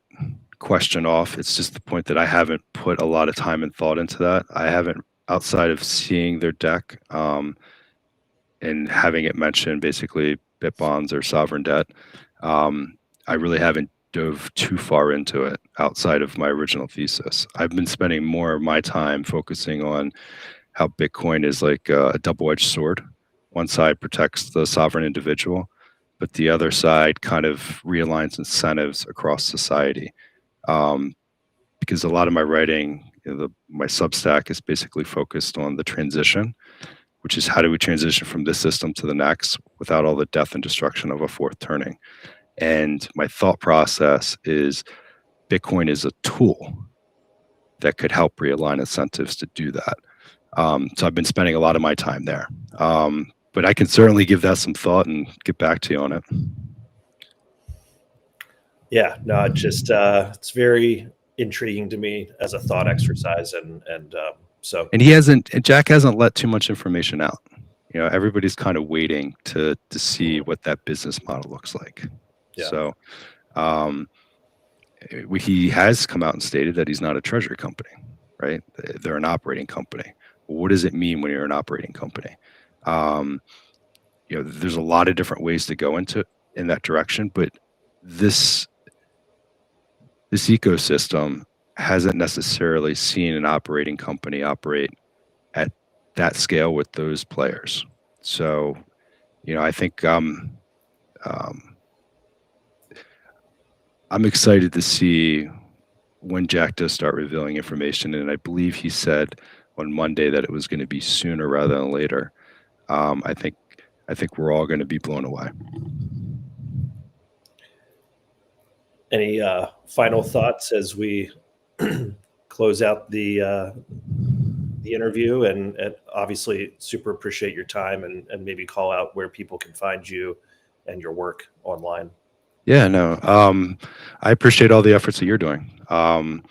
question off. It's just the point that I haven't put a lot of time and thought into that. I haven't, outside of seeing their deck and having it mention basically bit bonds or sovereign debt, I really haven't dove too far into it outside of my original thesis. I've been spending more of my time focusing on how Bitcoin is like a double-edged sword. One side protects the sovereign individual, but the other side kind of realigns incentives across society. Because a lot of my writing, my Substack is basically focused on the transition, which is how do we transition from this system to the next without all the death and destruction of a fourth turning. And my thought process is Bitcoin is a tool that could help realign incentives to do that. So I've been spending a lot of my time there. But I can certainly give that some thought and get back to you on it.
Yeah, no, it's very intriguing to me as a thought exercise, and
Jack hasn't let too much information out. Everybody's kind of waiting to see what that business model looks like.
Yeah.
So he has come out and stated that he's not a treasury company, right? They're an operating company. What does it mean when you're an operating company? There's a lot of different ways to go in that direction, but this ecosystem hasn't necessarily seen an operating company operate at that scale with those players. So I think I'm excited to see when Jack does start revealing information, and I believe he said on Monday that it was going to be sooner rather than later. I think we're all going to be blown away.
Any final thoughts as we close out the interview? And obviously, super appreciate your time, and maybe call out where people can find you and your work online.
Yeah, no, I appreciate all the efforts that you're doing. I'm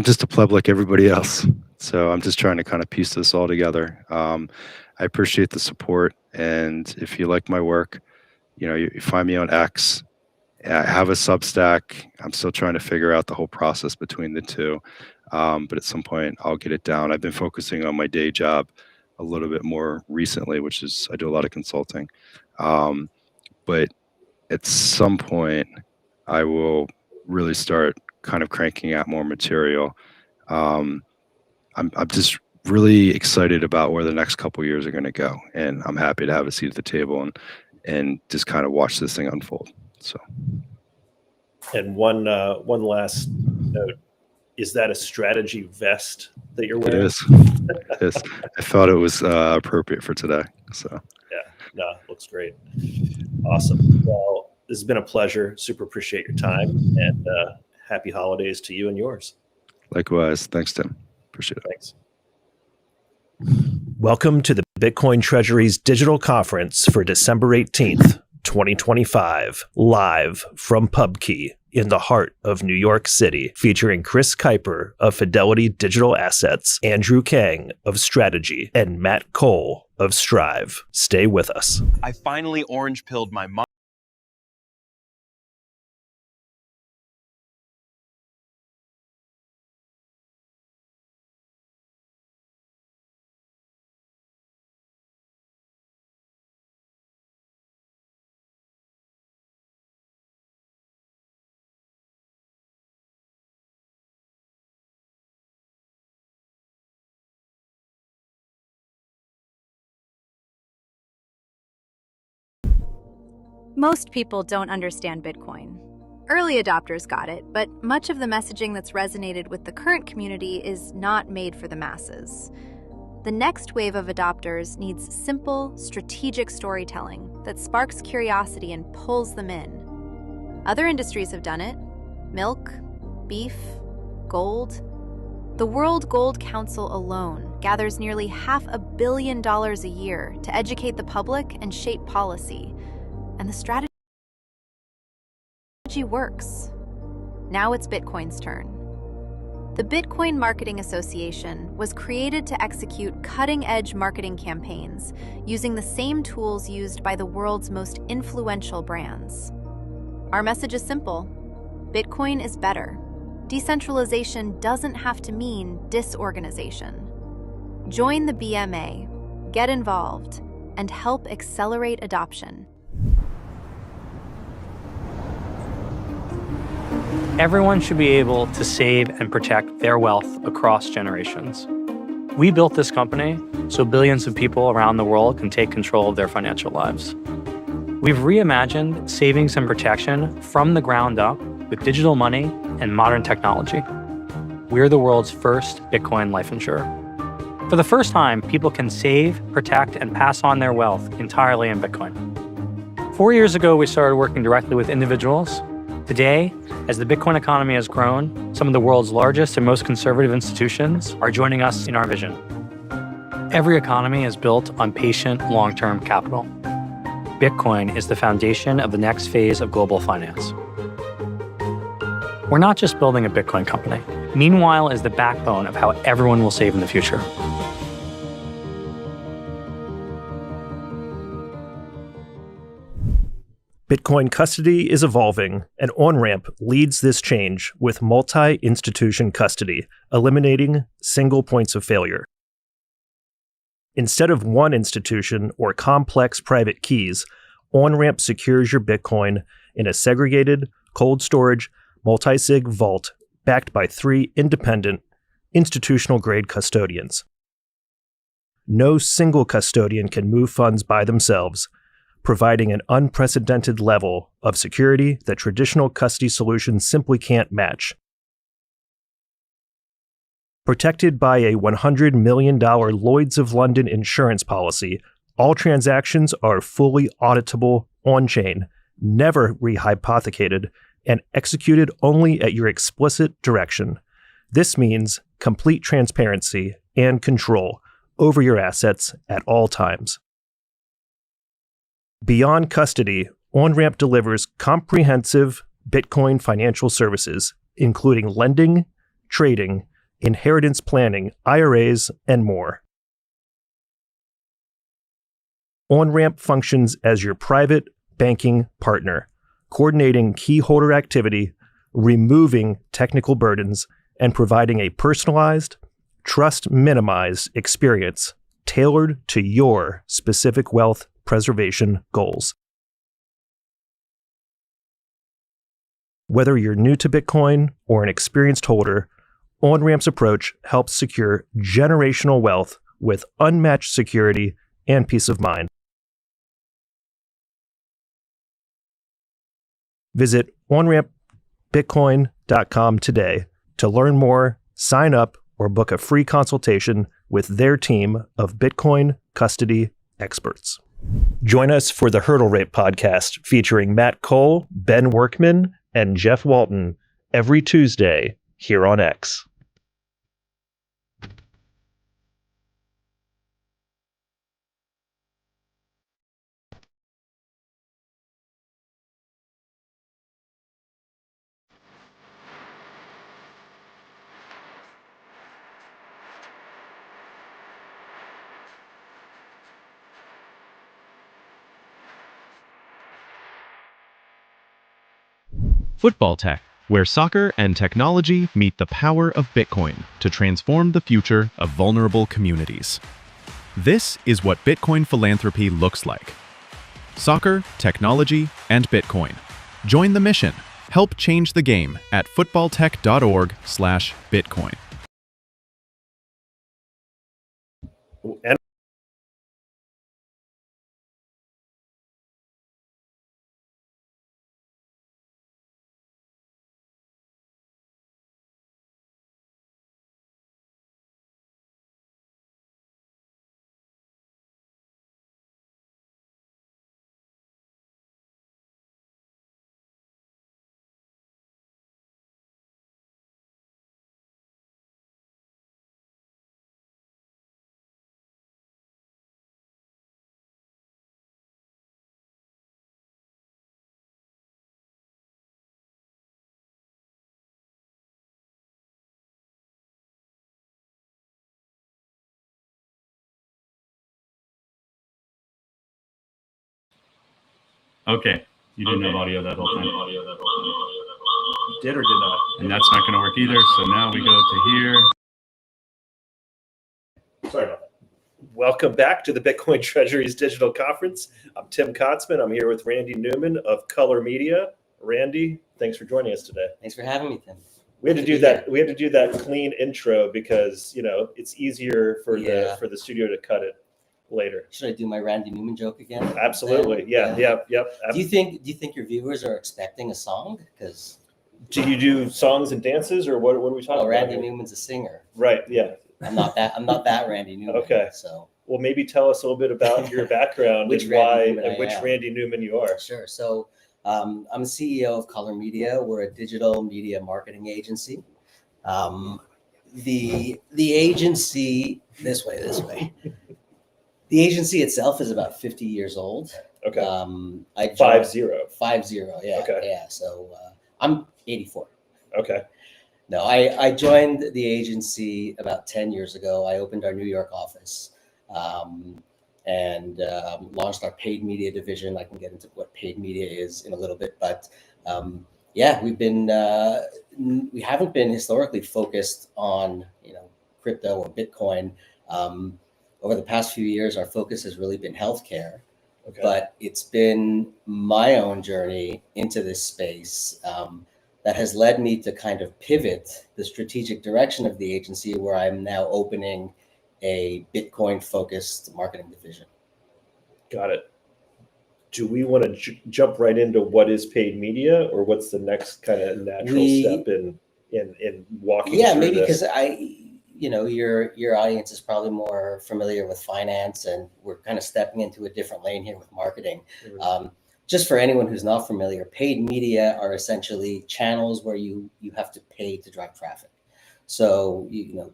just a pleb like everybody else, so I'm just trying to kind of piece this all together. I appreciate the support, and if you like my work, you find me on X. I have a Substack. I'm still trying to figure out the whole process between the two, but at some point I'll get it down. I've been focusing on my day job a little bit more recently, which is I do a lot of consulting, but at some point I will really start kind of cranking out more material. I'm just really excited about where the next couple of years are going to go, and I'm happy to have a seat at the table and just kind of watch this thing unfold. So,
and one last note: is that a strategy vest that you're
it
wearing?
is. It is. I thought it was appropriate for today. So,
yeah, no, looks great. Awesome. Well, this has been a pleasure. Super appreciate your time, and happy holidays to you and yours.
Likewise. Thanks, Tim. Appreciate it.
Thanks. Welcome to the Bitcoin Treasuries Digital Conference for December 18th, 2025, live from PubKey in the heart of New York City, featuring Chris Kuiper of Fidelity Digital Assets, Andrew Kang of Strategy, and Matt Cole of Strive. Stay with us.
I finally orange pilled my mom.
Most people don't understand Bitcoin. Early adopters got it, but much of the messaging that's resonated with the current community is not made for the masses. The next wave of adopters needs simple, strategic storytelling that sparks curiosity and pulls them in. Other industries have done it: milk, beef, gold. The World Gold Council alone gathers nearly $500 million a year to educate the public and shape policy. And the strategy works. Now it's Bitcoin's turn. The Bitcoin Marketing Association was created to execute cutting-edge marketing campaigns using the same tools used by the world's most influential brands. Our message is simple: Bitcoin is better. Decentralization doesn't have to mean disorganization. Join the BMA, get involved, and help accelerate adoption.
Everyone should be able to save and protect their wealth across generations. We built this company so billions of people around the world can take control of their financial lives. We've reimagined savings and protection from the ground up with digital money and modern technology. We're the world's first Bitcoin life insurer. For the first time, people can save, protect, and pass on their wealth entirely in Bitcoin. 4 years ago, we started working directly with individuals. Today, as the Bitcoin economy has grown, some of the world's largest and most conservative institutions are joining us in our vision. Every economy is built on patient, long-term capital. Bitcoin is the foundation of the next phase of global finance. We're not just building a Bitcoin company. Meanwhile is the backbone of how everyone will save in the future.
Bitcoin custody is evolving, and OnRamp leads this change with multi-institution custody, eliminating single points of failure. Instead of one institution or complex private keys, OnRamp secures your Bitcoin in a segregated, cold storage, multi-sig vault backed by 3 independent, institutional-grade custodians. No single custodian can move funds by themselves, providing an unprecedented level of security that traditional custody solutions simply can't match. Protected by a $100 million Lloyd's of London insurance policy, all transactions are fully auditable on-chain, never rehypothecated, and executed only at your explicit direction. This means complete transparency and control over your assets at all times. Beyond custody, OnRamp delivers comprehensive Bitcoin financial services, including lending, trading, inheritance planning, IRAs, and more. OnRamp functions as your private banking partner, coordinating key holder activity, removing technical burdens, and providing a personalized, trust-minimized experience tailored to your specific wealth preservation goals. Whether you're new to Bitcoin or an experienced holder, OnRamp's approach helps secure generational wealth with unmatched security and peace of mind. Visit onrampbitcoin.com today to learn more, sign up, or book a free consultation with their team of Bitcoin custody experts. Join us for the Hurdle Rate podcast featuring Matt Cole, Ben Workman, and Jeff Walton every Tuesday here on X.
Football Tech, where soccer and technology meet the power of Bitcoin to transform the future of vulnerable communities. This is what Bitcoin philanthropy looks like. Soccer, technology, and Bitcoin. Join the mission. Help change the game at footballtech.org/Bitcoin.
And
Okay, you didn't have audio that whole time.
did or did not?
And that's not going to work either. So now we go to here.
Sorry about that. Welcome back to the Bitcoin Treasuries Digital Conference. I'm Tim Kotzman. I'm here with Randy Newman of Color Media. Randy, thanks for joining us today.
Thanks for having me, Tim.
We had to do that. We had to do that clean intro because it's easier for the studio to cut it later.
Should I do my Randy Newman joke again?
Absolutely. Yeah. Yep.
Do you think your viewers are expecting a song? Because
do you do songs and dances, or what are we talking about?
Randy Newman's a singer.
Right. Yeah.
I'm not that Randy Newman.
Okay.
So
well, maybe tell us a little bit about your background
which
and
Randy
Randy Newman you are.
Sure. So I'm a CEO of Color Media. We're a digital media marketing agency. The agency this way. The agency itself is about 50 years old.
Okay.
I
50.
Yeah.
Okay.
Yeah. So I'm 84.
Okay.
No, I joined the agency about 10 years ago. I opened our New York office and launched our paid media division. I can get into what paid media is in a little bit, but we haven't been historically focused on crypto or Bitcoin. Over the past few years, our focus has really been healthcare. Okay. But it's been my own journey into this space that has led me to kind of pivot the strategic direction of the agency, where I'm now opening a Bitcoin focused marketing division.
Got it. Do we want to jump right into what is paid media, or what's the next kind of natural step in walking
Yeah,
through
maybe
this?
because your audience is probably more familiar with finance, and we're kind of stepping into a different lane here with marketing. Just for anyone who's not familiar, paid media are essentially channels where you have to pay to drive traffic. So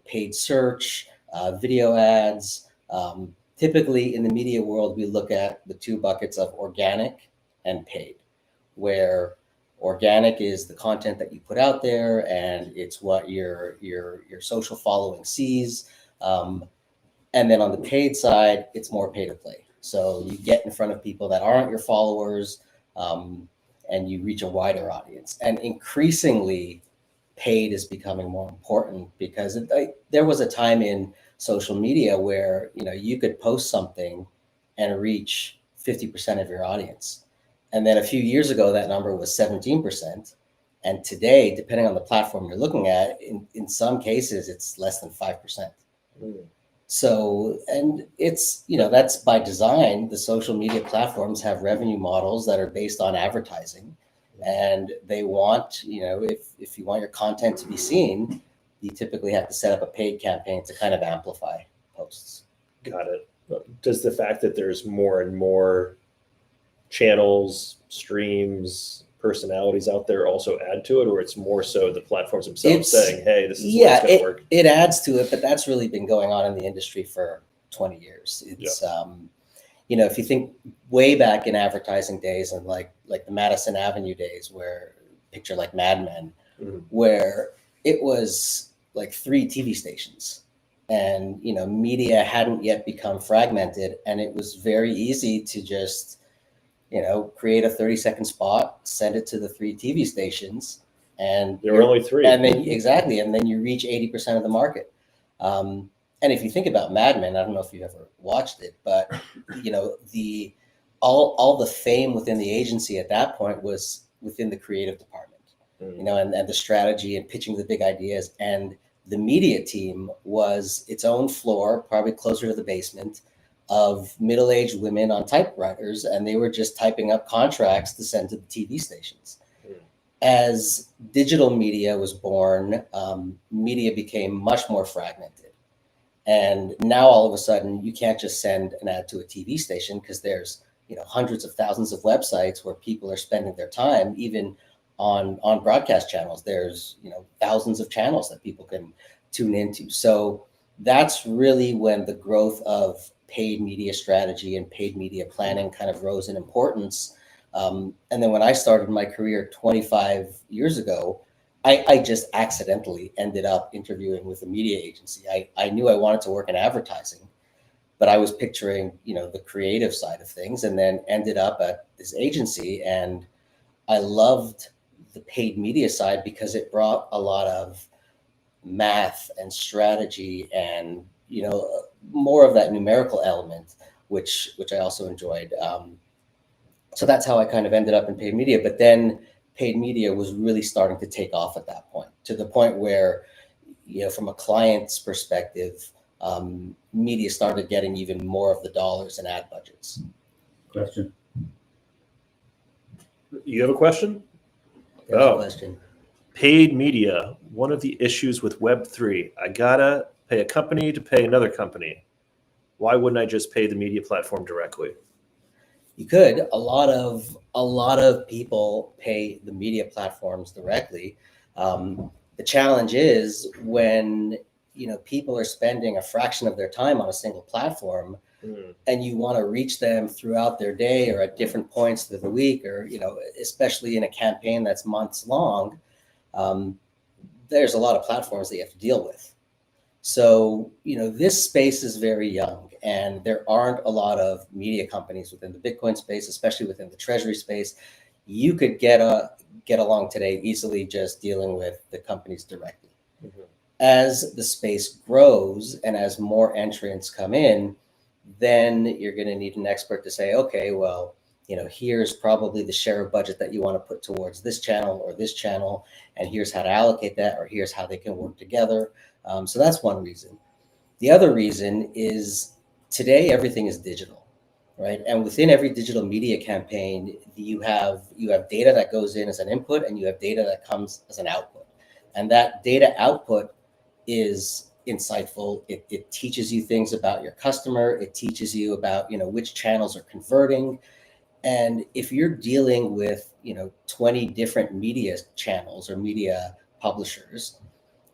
paid search, video ads. Typically in the media world, we look at the two buckets of organic and paid, where organic is the content that you put out there and it's what your social following sees. And then on the paid side, it's more pay to play. So you get in front of people that aren't your followers, and you reach a wider audience. And increasingly, paid is becoming more important because there was a time in social media where you could post something and reach 50% of your audience. And then a few years ago, that number was 17%. And today, depending on the platform you're looking at, in some cases, it's less than 5%. So, and it's, that's by design. The social media platforms have revenue models that are based on advertising. And they want, if you want your content to be seen, you typically have to set up a paid campaign to kind of amplify posts.
Got it. Does the fact that there's more and more channels, streams, personalities out there also add to it, or it's more so the platforms themselves saying, hey, this is what's going to work?
It adds to it, but that's really been going on in the industry for 20 years. It's, if you think way back in advertising days and like the Madison Avenue days, where picture like Mad Men, where it was like 3 TV stations and, media hadn't yet become fragmented, and it was very easy to just, create a 30-second spot, send it to the 3 TV stations, and
there were only 3.
And then and then you reach 80% of the market. And if you think about Mad Men, I don't know if you ever watched it, but all the fame within the agency at that point was within the creative department, and the strategy and pitching the big ideas. And the media team was its own floor, probably closer to the basement, of middle-aged women on typewriters, and they were just typing up contracts to send to the TV stations. As digital media was born, media became much more fragmented. And now all of a sudden, you can't just send an ad to a TV station because there's hundreds of thousands of websites where people are spending their time. Even on broadcast channels, there's thousands of channels that people can tune into. So that's really when the growth of paid media strategy and paid media planning kind of rose in importance. And then when I started my career 25 years ago, I just accidentally ended up interviewing with a media agency. I knew I wanted to work in advertising, but I was picturing, the creative side of things, and then ended up at this agency. And I loved the paid media side because it brought a lot of math and strategy and, more of that numerical element, which I also enjoyed. So that's how I kind of ended up in paid media. But then paid media was really starting to take off at that point, to the point where, from a client's perspective, media started getting even more of the dollars in ad budgets.
Question.
You have a question?
There's a question.
Paid media. One of the issues with Web3, I gotta pay a company to pay another company. Why wouldn't I just pay the media platform directly?
You could. A lot of people pay the media platforms directly. The challenge is when people are spending a fraction of their time on a single platform, and you want to reach them throughout their day or at different points through the week, or especially in a campaign that's months long, there's a lot of platforms that you have to deal with. So this space is very young, and there aren't a lot of media companies within the Bitcoin space, especially within the treasury space. You could get along today easily just dealing with the companies directly. As the space grows and as more entrants come in, then you're going to need an expert to say, okay, well, here's probably the share of budget that you want to put towards this channel or this channel, and here's how to allocate that, or here's how they can work together. So that's one reason. The other reason is today everything is digital, right? And within every digital media campaign, you have data that goes in as an input, and you have data that comes as an output. And that data output is insightful. It teaches you things about your customer. It teaches you about, which channels are converting. And if you're dealing with, 20 different media channels or media publishers,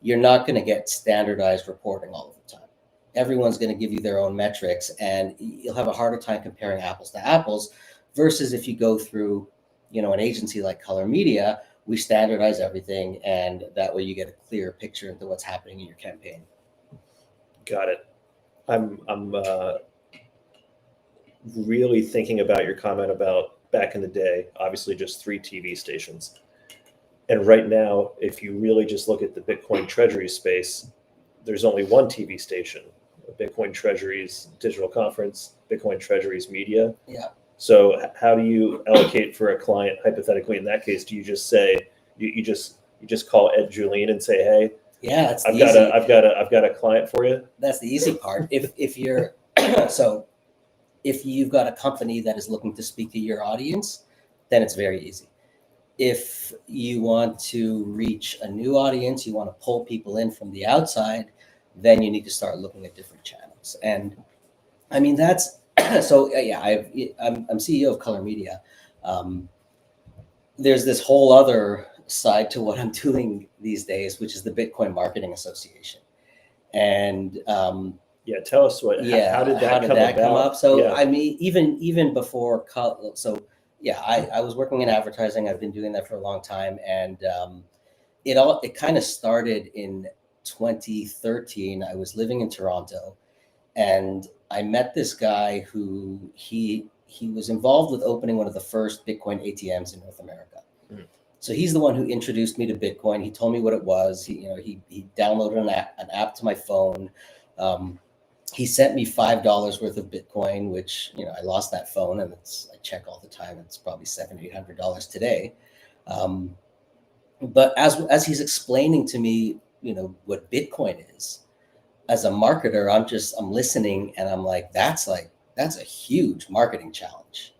you're not going to get standardized reporting all of the time. Everyone's going to give you their own metrics, and you'll have a harder time comparing apples to apples versus if you go through, an agency like Color Media. We standardize everything, and that way you get a clear picture into what's happening in your campaign.
Got it. I'm really thinking about your comment about back in the day, obviously just 3 TV stations. And right now, if you really just look at the Bitcoin Treasury space, there's only one TV station, Bitcoin Treasuries Digital Conference, Bitcoin Treasuries Media.
Yeah.
So how do you allocate for a client hypothetically in that case? Do you just say you just call Ed Julian and say, hey,
yeah, that's
I've got a client for you?
That's the easy part. If you're so if you've got a company that is looking to speak to your audience, then it's very easy. If you want to reach a new audience, you want to pull people in from the outside, then you need to start looking at different channels. And I mean, that's so yeah, I'm CEO of Color Media. There's this whole other side to what I'm doing these days, which is the Bitcoin Marketing Association. And
yeah, tell us how did that come up?
So
yeah.
I mean, even before, so yeah, I was working in advertising. I've been doing that for a long time, and it kind of started in 2013. I was living in Toronto, and I met this guy who he was involved with opening one of the first Bitcoin ATMs in North America. Mm. So he's the one who introduced me to Bitcoin. He told me what it was. He downloaded an app to my phone. He sent me $5 worth of Bitcoin, which, I lost that phone, and I check all the time. It's probably $700-800 today. But as he's explaining to me, what Bitcoin is, as a marketer, I'm listening, and I'm like, that's a huge marketing challenge,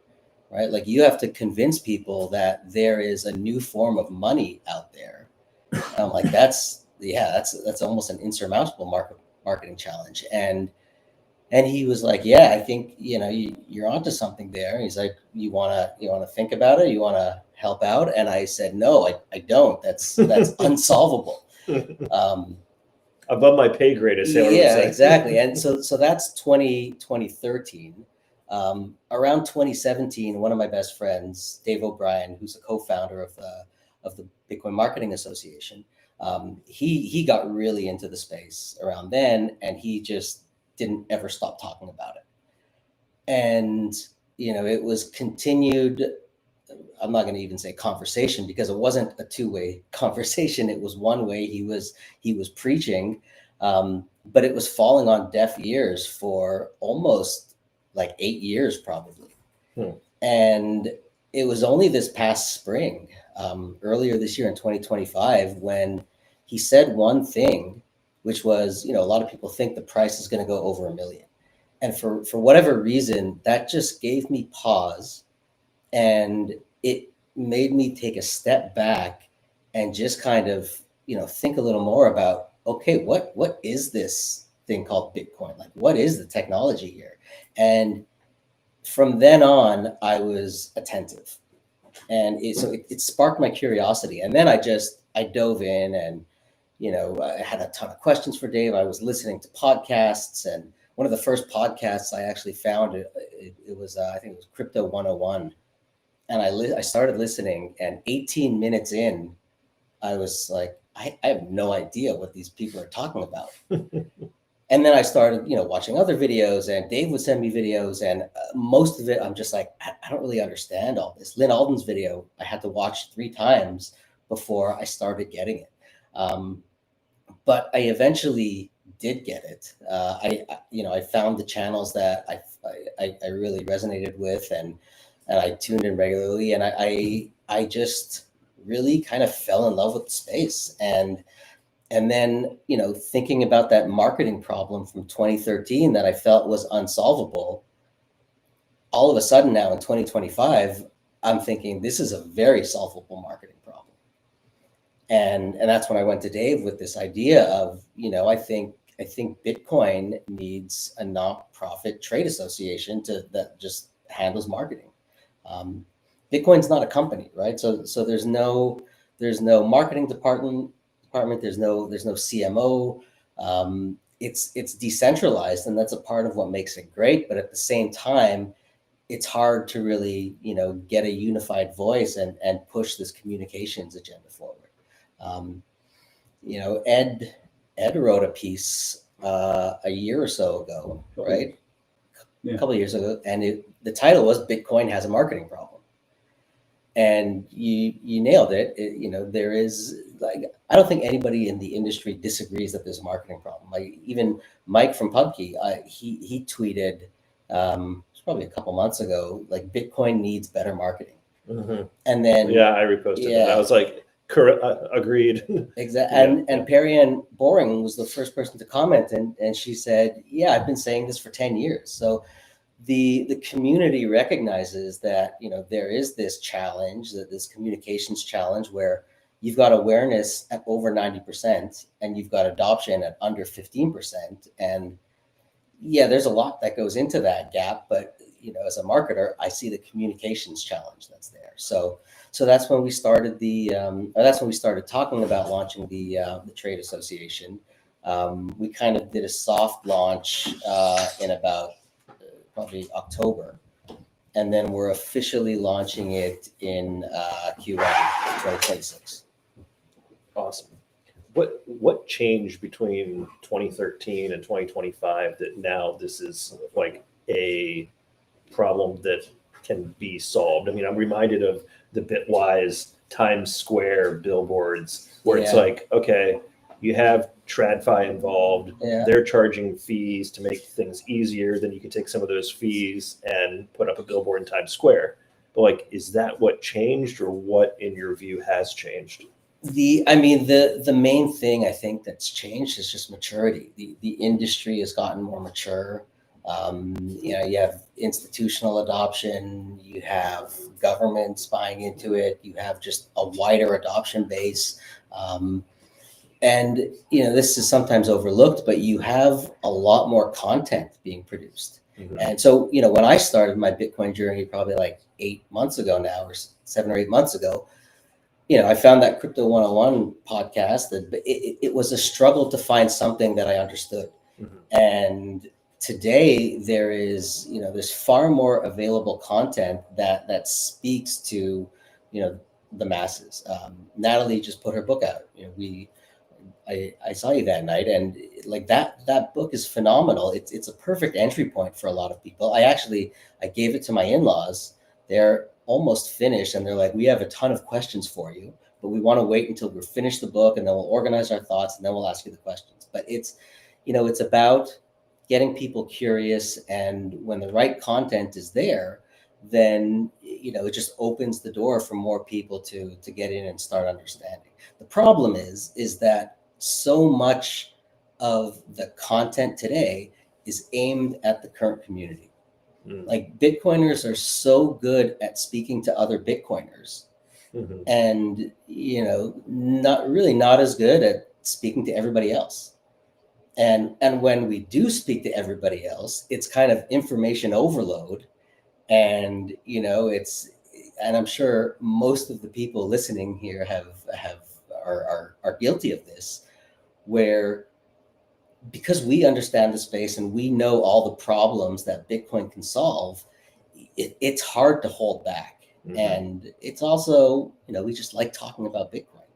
right? Like, you have to convince people that there is a new form of money out there. And I'm like, that's almost an insurmountable marketing challenge. And he was like, yeah, I think, you're onto something there. He's like, you want to think about it? You want to help out? And I said, no, I don't. That's unsolvable.
Above my pay grade, as Sailor would say.
Exactly. And so that's 2013. Around 2017, one of my best friends, Dave O'Brien, who's a co-founder of the Bitcoin Marketing Association, he got really into the space around then, and he just didn't ever stop talking about it. And it was continued. I'm not going to even say conversation, because it wasn't a two-way conversation. It was one way. He was preaching, but it was falling on deaf ears for almost like 8 years, probably. And it was only this past spring, earlier this year in 2025, when he said one thing, which was, a lot of people think the price is going to go over $1 million. And for whatever reason, that just gave me pause, and it made me take a step back and just kind of, think a little more about, okay, what is this thing called Bitcoin? Like, what is the technology here? And from then on, I was attentive, and it sparked my curiosity. And then I dove in, and, I had a ton of questions for Dave. I was listening to podcasts, and one of the first podcasts I actually found, it was, I think it was Crypto 101. And I started listening, and 18 minutes in, I was like, I have no idea what these people are talking about. And then I started, watching other videos, and Dave would send me videos, and most of it, I'm just like, I don't really understand all this. Lynn Alden's video, I had to watch 3 times before I started getting it. But I eventually did get it. I found the channels that I really resonated with, and I tuned in regularly, and I just really kind of fell in love with the space. And And then, thinking about that marketing problem from 2013 that I felt was unsolvable, all of a sudden now in 2025, I'm thinking this is a very solvable marketing problem. And that's when I went to Dave with this idea of, I think Bitcoin needs a nonprofit trade association that just handles marketing. Bitcoin's not a company, right? So there's no marketing department. There's no CMO. It's decentralized, and that's a part of what makes it great. But at the same time, it's hard to really, get a unified voice and push this communications agenda forward. Ed wrote a piece a year or so ago, right?
Yeah.
A couple of years ago, and the title was "Bitcoin Has a Marketing Problem," and you nailed it. There is, like, I don't think anybody in the industry disagrees that there's a marketing problem. Like, even Mike from PubKey, he tweeted probably a couple months ago, like, Bitcoin needs better marketing.
Mm-hmm.
And then
I reposted that. I was like, agreed.
Exactly. And Perianne Boring was the first person to comment, and she said, "Yeah, I've been saying this for 10 years." So the community recognizes that, there is this challenge, that this communications challenge, where you've got awareness at over 90% and you've got adoption at under 15%. And yeah, there's a lot that goes into that gap, but as a marketer, I see the communications challenge that's there. So that's when we started that's when we started talking about launching the trade association. We kind of did a soft launch in about probably October, and then we're officially launching it in Q1 2026.
Awesome. What changed between 2013 and 2025 that now this is like a problem that can be solved? I mean, I'm reminded of the Bitwise Times Square billboards where it's like, okay, you have TradFi involved. They're charging fees to make things easier. Then you can take some of those fees and put up a billboard in Times Square. But like, is that what changed, or what in your view has changed?
The main thing I think that's changed is just maturity. The industry has gotten more mature. You have institutional adoption, you have governments buying into it, you have just a wider adoption base. And this is sometimes overlooked, but you have a lot more content being produced. Mm-hmm. And so, when I started my Bitcoin journey, probably like 8 months ago now, or 7 or 8 months ago, I found that Crypto 101 podcast, that it was a struggle to find something that I understood. Mm-hmm. And today there's far more available content that speaks to, the masses. Natalie just put her book out. I saw you that night, and like that book is phenomenal. It's a perfect entry point for a lot of people. I gave it to my in-laws. They're almost finished, and they're like, "We have a ton of questions for you, but we want to wait until we're finished the book, and then we'll organize our thoughts, and then we'll ask you the questions." But it's about getting people curious, and when the right content is there, then it just opens the door for more people to get in and start understanding. The problem is that so much of the content today is aimed at the current community. Like, Bitcoiners are so good at speaking to other Bitcoiners, mm-hmm. and not as good at speaking to everybody else. And when we do speak to everybody else, it's kind of information overload, and and I'm sure most of the people listening here are guilty of this, where, because we understand the space and we know all the problems that Bitcoin can solve, it's hard to hold back. Mm-hmm. And it's also, we just like talking about Bitcoin.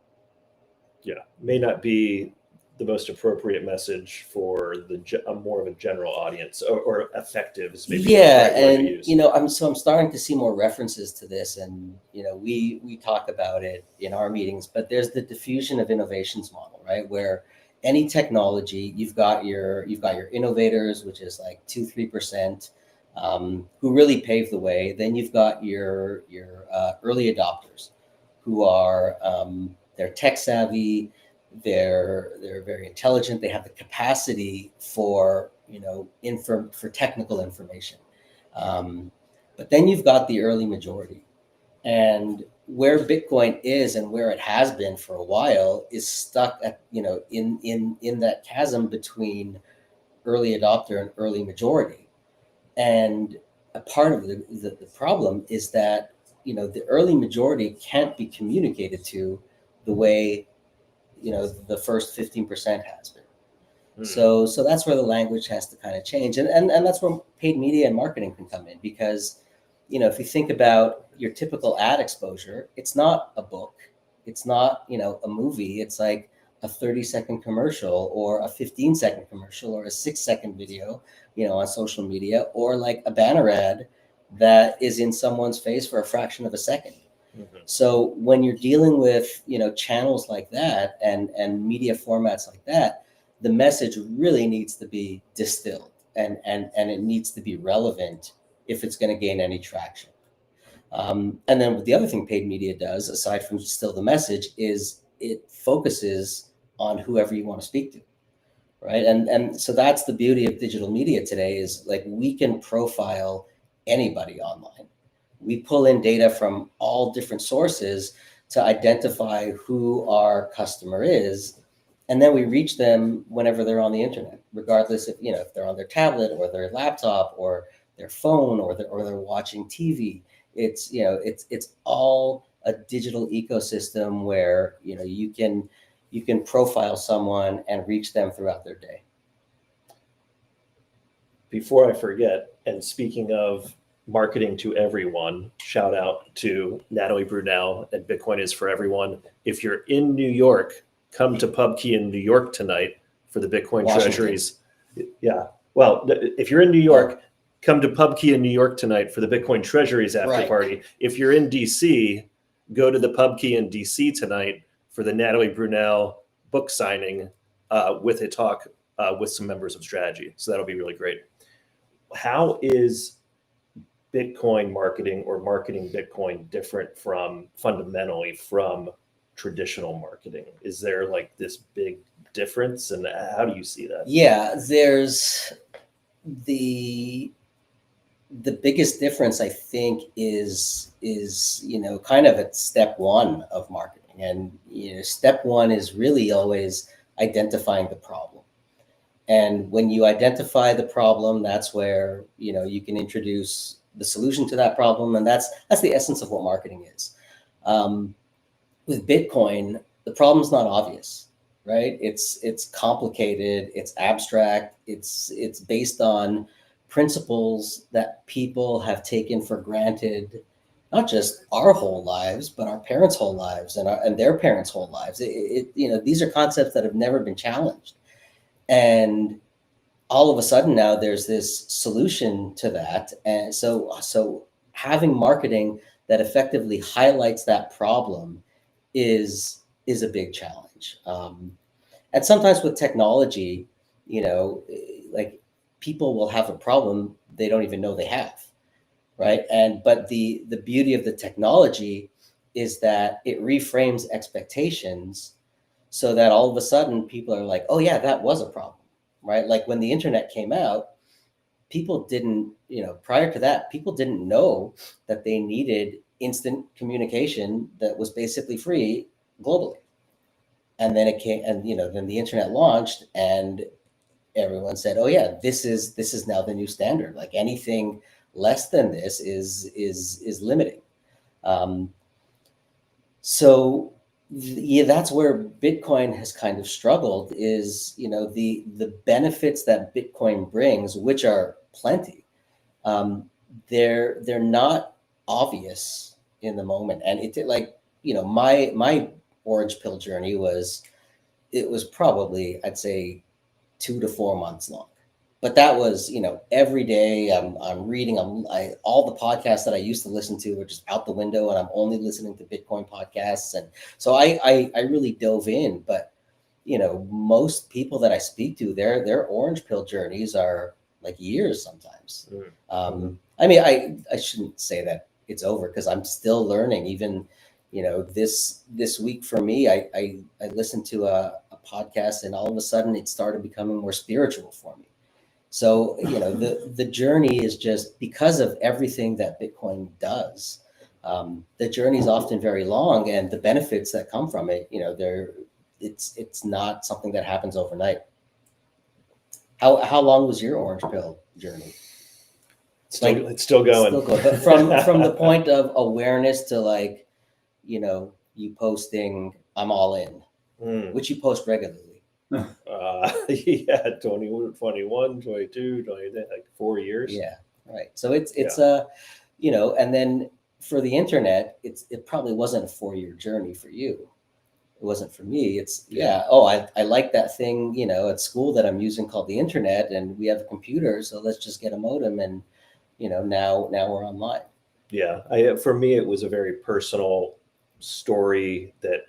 Yeah, may not be the most appropriate message for more of a general audience, or effective is maybe the right word to use.
I'm starting to see more references to this, and we talk about it in our meetings. But there's the diffusion of innovations model, right, where any technology, you've got your innovators, which is like 2-3%, who really pave the way. Then you've got your early adopters, who are they're tech savvy, They're very intelligent. They have the capacity for for technical information. But then you've got the early majority, and where Bitcoin is and where it has been for a while is stuck at in that chasm between early adopter and early majority. And a part of the problem is that the early majority can't be communicated to the way the first 15% has been. So that's where the language has to kind of change, and that's where paid media and marketing can come in, because if you think about your typical ad exposure, it's not a book, it's not a movie, it's like a 30-second commercial or a 15-second commercial or a 6-second video on social media, or like a banner ad that is in someone's face for a fraction of a second. So when you're dealing with channels like that and media formats like that, the message really needs to be distilled, and it needs to be relevant if it's going to gain any traction. And then the other thing paid media does, aside from distill the message, is it focuses on whoever you want to speak to, right? And so that's the beauty of digital media today, is like we can profile anybody online. We pull in data from all different sources to identify who our customer is, and then we reach them whenever they're on the internet, regardless if they're on their tablet or their laptop or their phone or they're watching TV. It's it's all a digital ecosystem where you can profile someone and reach them throughout their day.
Before I forget, and speaking of marketing to everyone, shout out to Natalie Brunel and Bitcoin is for Everyone. If you're in New York, come to PubKey in New York tonight for the Bitcoin
Washington.
Treasuries. Yeah. Well, if you're in New York, come to PubKey in New York tonight for the Bitcoin Treasuries after party. If you're in DC, go to the PubKey in DC tonight for the Natalie Brunel book signing with a talk with some members of Strategy. So that'll be really great. How is Bitcoin marketing or marketing Bitcoin different fundamentally from traditional marketing? Is there like this big difference, and how do you see that?
Yeah, there's the biggest difference, I think, is kind of at step one of marketing. And step one is really always identifying the problem. And when you identify the problem, that's where you can introduce the solution to that problem, and that's the essence of what marketing is. With Bitcoin, the problem's not obvious, right? It's complicated, it's abstract, it's based on principles that people have taken for granted, not just our whole lives, but our parents' whole lives and their parents' whole lives. These are concepts that have never been challenged. And all of a sudden now there's this solution to that. And so having marketing that effectively highlights that problem is a big challenge. And sometimes with technology, like people will have a problem they don't even know they have, right? But the beauty of the technology is that it reframes expectations so that all of a sudden people are like, oh yeah, that was a problem, right? Like when the internet came out, people didn't, prior to that, people didn't know that they needed instant communication that was basically free globally. And then it came, and then the internet launched, and everyone said, oh yeah, this is now the new standard. Like anything less than this is limiting. So yeah, that's where Bitcoin has kind of struggled, is the benefits that Bitcoin brings, which are plenty. They're not obvious in the moment, and it like my orange pill journey was probably, I'd say, 2 to 4 months long. But that was, every day I'm reading, all the podcasts that I used to listen to were just out the window, and I'm only listening to Bitcoin podcasts. And so I really dove in. But, most people that I speak to, their orange pill journeys are like years sometimes. I mean, I shouldn't say that it's over, because I'm still learning. Even, this week for me, I listened to a podcast, and all of a sudden it started becoming more spiritual for me. So, the journey is just because of everything that Bitcoin does. The journey is often very long, and the benefits that come from it, it's not something that happens overnight. How long was your orange pill journey?
It's still going.
Still going. But from the point of awareness to you posting, I'm all in, which you post regularly.
Yeah, 21, 22, 20, like 4 years.
Yeah, right. So it's and then for the internet, it probably wasn't a 4-year journey for you. It wasn't for me. I like that thing, at school that I'm using called the internet, and we have a computer, so let's just get a modem, and now we're online.
Yeah, for me, it was a very personal story that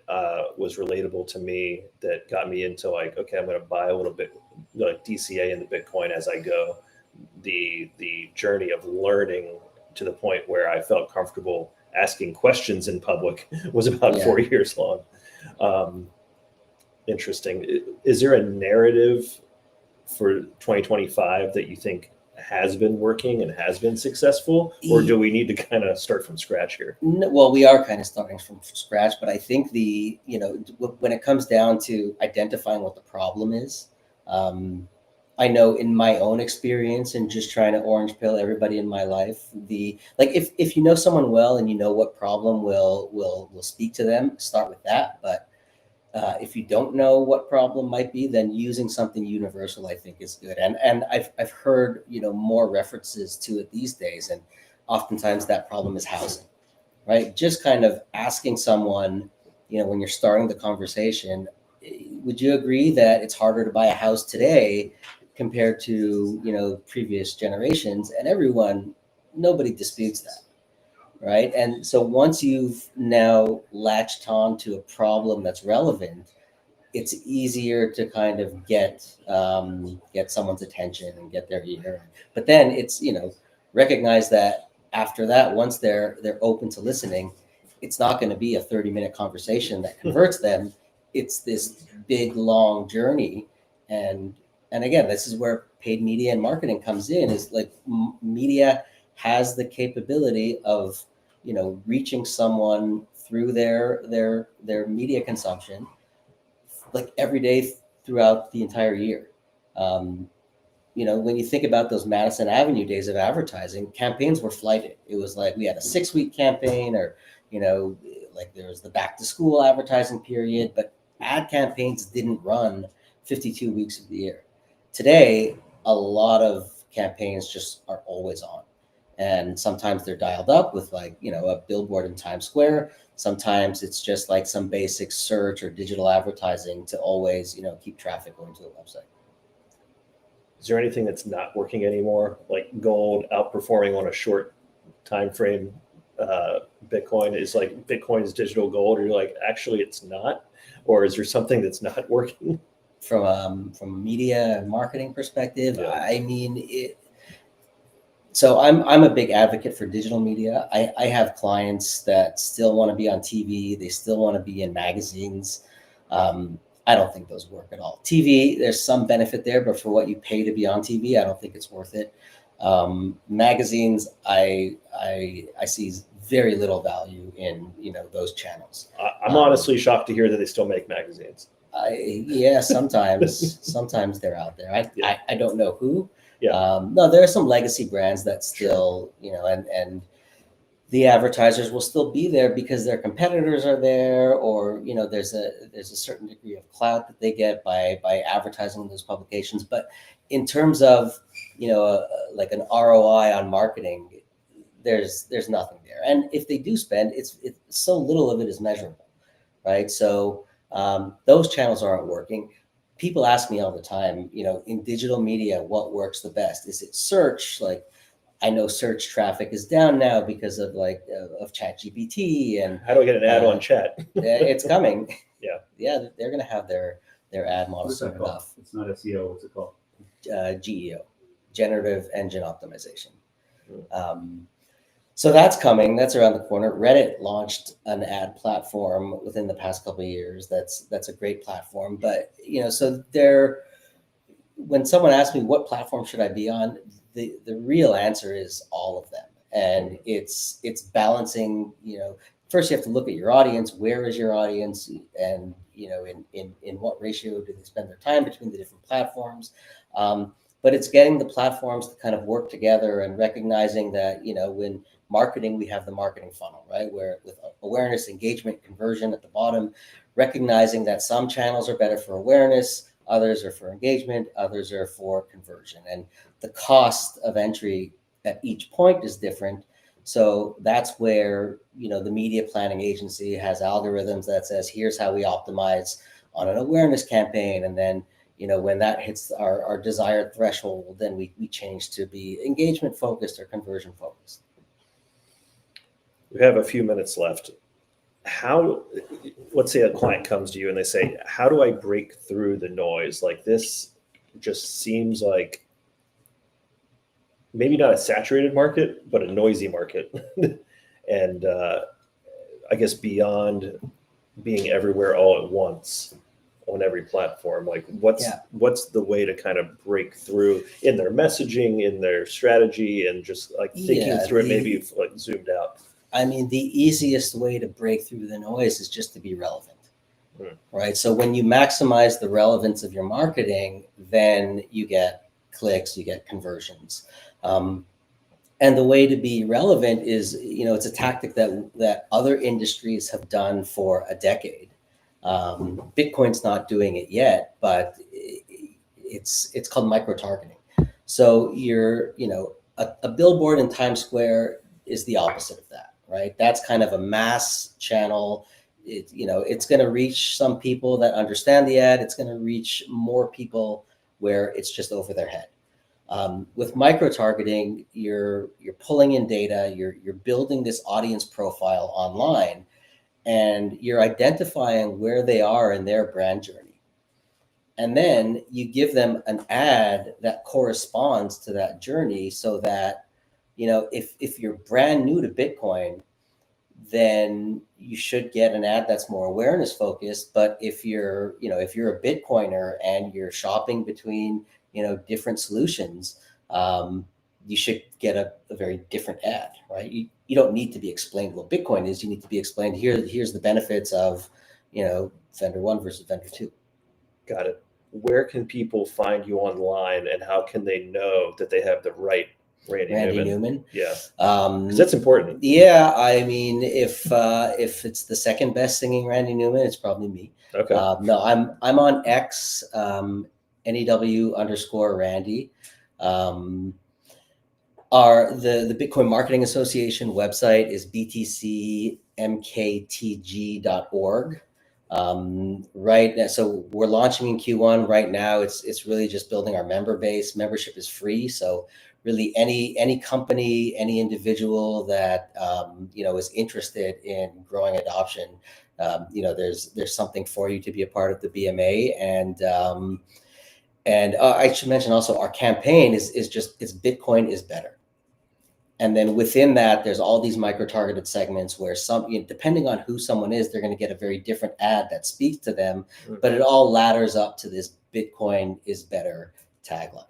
was relatable to me, that got me into like, okay, I'm going to buy a little bit like DCA into Bitcoin as I go. The journey of learning to the point where I felt comfortable asking questions in public was about 4 years long. Interesting. Is there a narrative for 2025 that you think has been working and has been successful, or do we need to kind of start from scratch here?
No, well, we are kind of starting from scratch, but I think when it comes down to identifying what the problem is, I know in my own experience and just trying to orange pill everybody in my life, if you know someone well and you know what problem will speak to them, start with that. But if you don't know what problem might be, then using something universal, I think, is good. And I've heard more references to it these days, and oftentimes that problem is housing, right? Just kind of asking someone, when you're starting the conversation, would you agree that it's harder to buy a house today compared to previous generations? And nobody disputes that. Right. And so once you've now latched on to a problem that's relevant, it's easier to kind of get someone's attention and get their ear. But then it's, recognize that after that, once they're open to listening, it's not going to be a 30-minute conversation that converts them. It's this big, long journey. And again, this is where paid media and marketing comes in, is like media has the capability of reaching someone through their media consumption, like every day throughout the entire year. When you think about those Madison Avenue days of advertising, campaigns were flighted. It was like we had a 6-week campaign, or like there was the back to school advertising period, but ad campaigns didn't run 52 weeks of the year. Today, a lot of campaigns just are always on. And sometimes they're dialed up with a billboard in Times Square. Sometimes it's just like some basic search or digital advertising to always, keep traffic going to the website.
Is there anything that's not working anymore, like gold outperforming on a short time frame? Bitcoin is like Bitcoin's digital gold, or you're like, actually it's not? Or is there something that's not working?
From a media and marketing perspective, I mean, so I'm a big advocate for digital media. I have clients that still want to be on TV. They still want to be in magazines. I don't think those work at all. TV, there's some benefit there, but for what you pay to be on TV, I don't think it's worth it. Magazines, I see very little value in those channels.
I'm honestly shocked to hear that they still make magazines.
Sometimes they're out there. I don't know who. No, there are some legacy brands that still, and the advertisers will still be there because their competitors are there, or there's a certain degree of clout that they get by advertising in those publications. But in terms of like an ROI on marketing, there's nothing there. And if they do spend, it's so little of it is measurable, right? So those channels aren't working. People ask me all the time, in digital media, what works the best? Is it search? Like, I know search traffic is down now because of of ChatGPT. And
how do I get an ad on chat?
It's coming.
Yeah,
they're going to have their ad model soon enough.
It's not SEO. What's it called?
GEO, Generative Engine Optimization. So that's coming. That's around the corner. Reddit launched an ad platform within the past couple of years. That's a great platform. But so when someone asks me what platform should I be on, the real answer is all of them. And it's balancing. First you have to look at your audience. Where is your audience? And in what ratio do they spend their time between the different platforms? But it's getting the platforms to kind of work together and recognizing that when marketing, we have the marketing funnel, right? Where with awareness, engagement, conversion at the bottom, recognizing that some channels are better for awareness, others are for engagement, others are for conversion. And the cost of entry at each point is different. So that's where, the media planning agency has algorithms that says, here's how we optimize on an awareness campaign. And then, when that hits our desired threshold, then we change to be engagement focused or conversion focused.
We have a few minutes left. Let's say a client comes to you and they say, how do I break through the noise? Like, this just seems like maybe not a saturated market, but a noisy market. And I guess beyond being everywhere all at once on every platform, like what's the way to kind of break through in their messaging, in their strategy, and just like thinking through it, maybe like zoomed out?
I mean, the easiest way to break through the noise is just to be relevant, right? So when you maximize the relevance of your marketing, then you get clicks, you get conversions. And the way to be relevant is, it's a tactic that other industries have done for a decade. Bitcoin's not doing it yet, but it's called micro-targeting. So a billboard in Times Square is the opposite of that. Right, that's kind of a mass channel. It's going to reach some people that understand the ad. It's going to reach more people where it's just over their head. With micro targeting, you're pulling in data. You're building this audience profile online, and you're identifying where they are in their brand journey. And then you give them an ad that corresponds to that journey, so that if you're brand new to Bitcoin, then you should get an ad that's more awareness focused. But if you're a Bitcoiner and you're shopping between, different solutions, you should get a very different ad, right? You don't need to be explained what Bitcoin is. You need to be explained, here's the benefits of, vendor one versus vendor two.
Got it. Where can people find you online, and how can they know that they have the right Randy Newman? Yeah, because that's important.
Yeah, I mean, if it's the second best singing Randy Newman, it's probably me.
Okay.
No, I'm on X, NEW_Randy. The Bitcoin Marketing Association website is btcmktg.org. Right now, so we're launching in Q1 right now. It's really just building our member base. Membership is free, so really any company, any individual that is interested in growing adoption, there's something for you to be a part of the BMA. And I should mention also, our campaign is Bitcoin is better. And then within that, there's all these micro-targeted segments where depending on who someone is, they're going to get a very different ad that speaks to them. But it all ladders up to this Bitcoin is better tagline.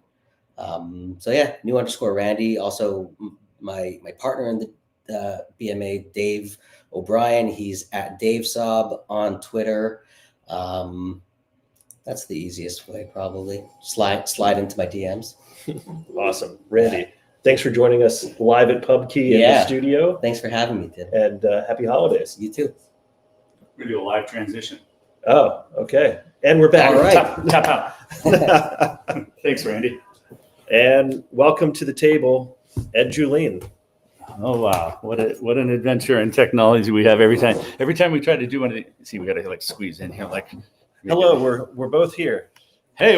New_Randy. Also, my partner in the BMA, Dave O'Brien, he's at Dave Sob on Twitter. That's the easiest way, probably. Slide into my DMs.
Awesome. Randy, thanks for joining us live at PubKey in the studio.
Thanks for having me, Tim.
And happy holidays.
You too.
We're going to do a live transition.
Oh, okay. And we're back.
All right.
Tap out. Thanks, Randy.
And welcome to the table, Ed Julien.
Oh wow, what an adventure in technology we have every time. Every time we try to do one of these, see, we got to like squeeze in here. Like,
hello, we're both here.
Hey,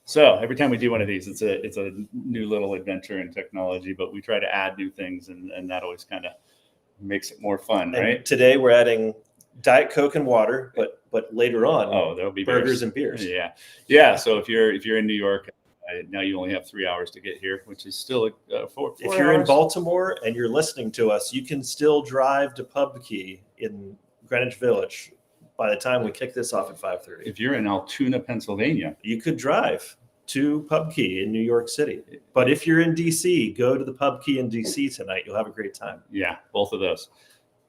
so every time we do one of these, it's a new little adventure in technology. But we try to add new things, and that always kind of makes it more fun,
and
right?
Today we're adding Diet Coke and water, but later on,
there'll be
burgers and beers.
Yeah. So if you're in New York, Now you only have 3 hours to get here, which is still 4
If you're in
hours.
Baltimore and you're listening to us, you can still drive to Pub Key in Greenwich Village by the time we kick this off at 5:30.
If you're in Altoona, Pennsylvania,
You could drive to Pub Key in New York City. But if you're in DC, go to the Pub Key in DC tonight. You'll have a great time.
yeah, both of those.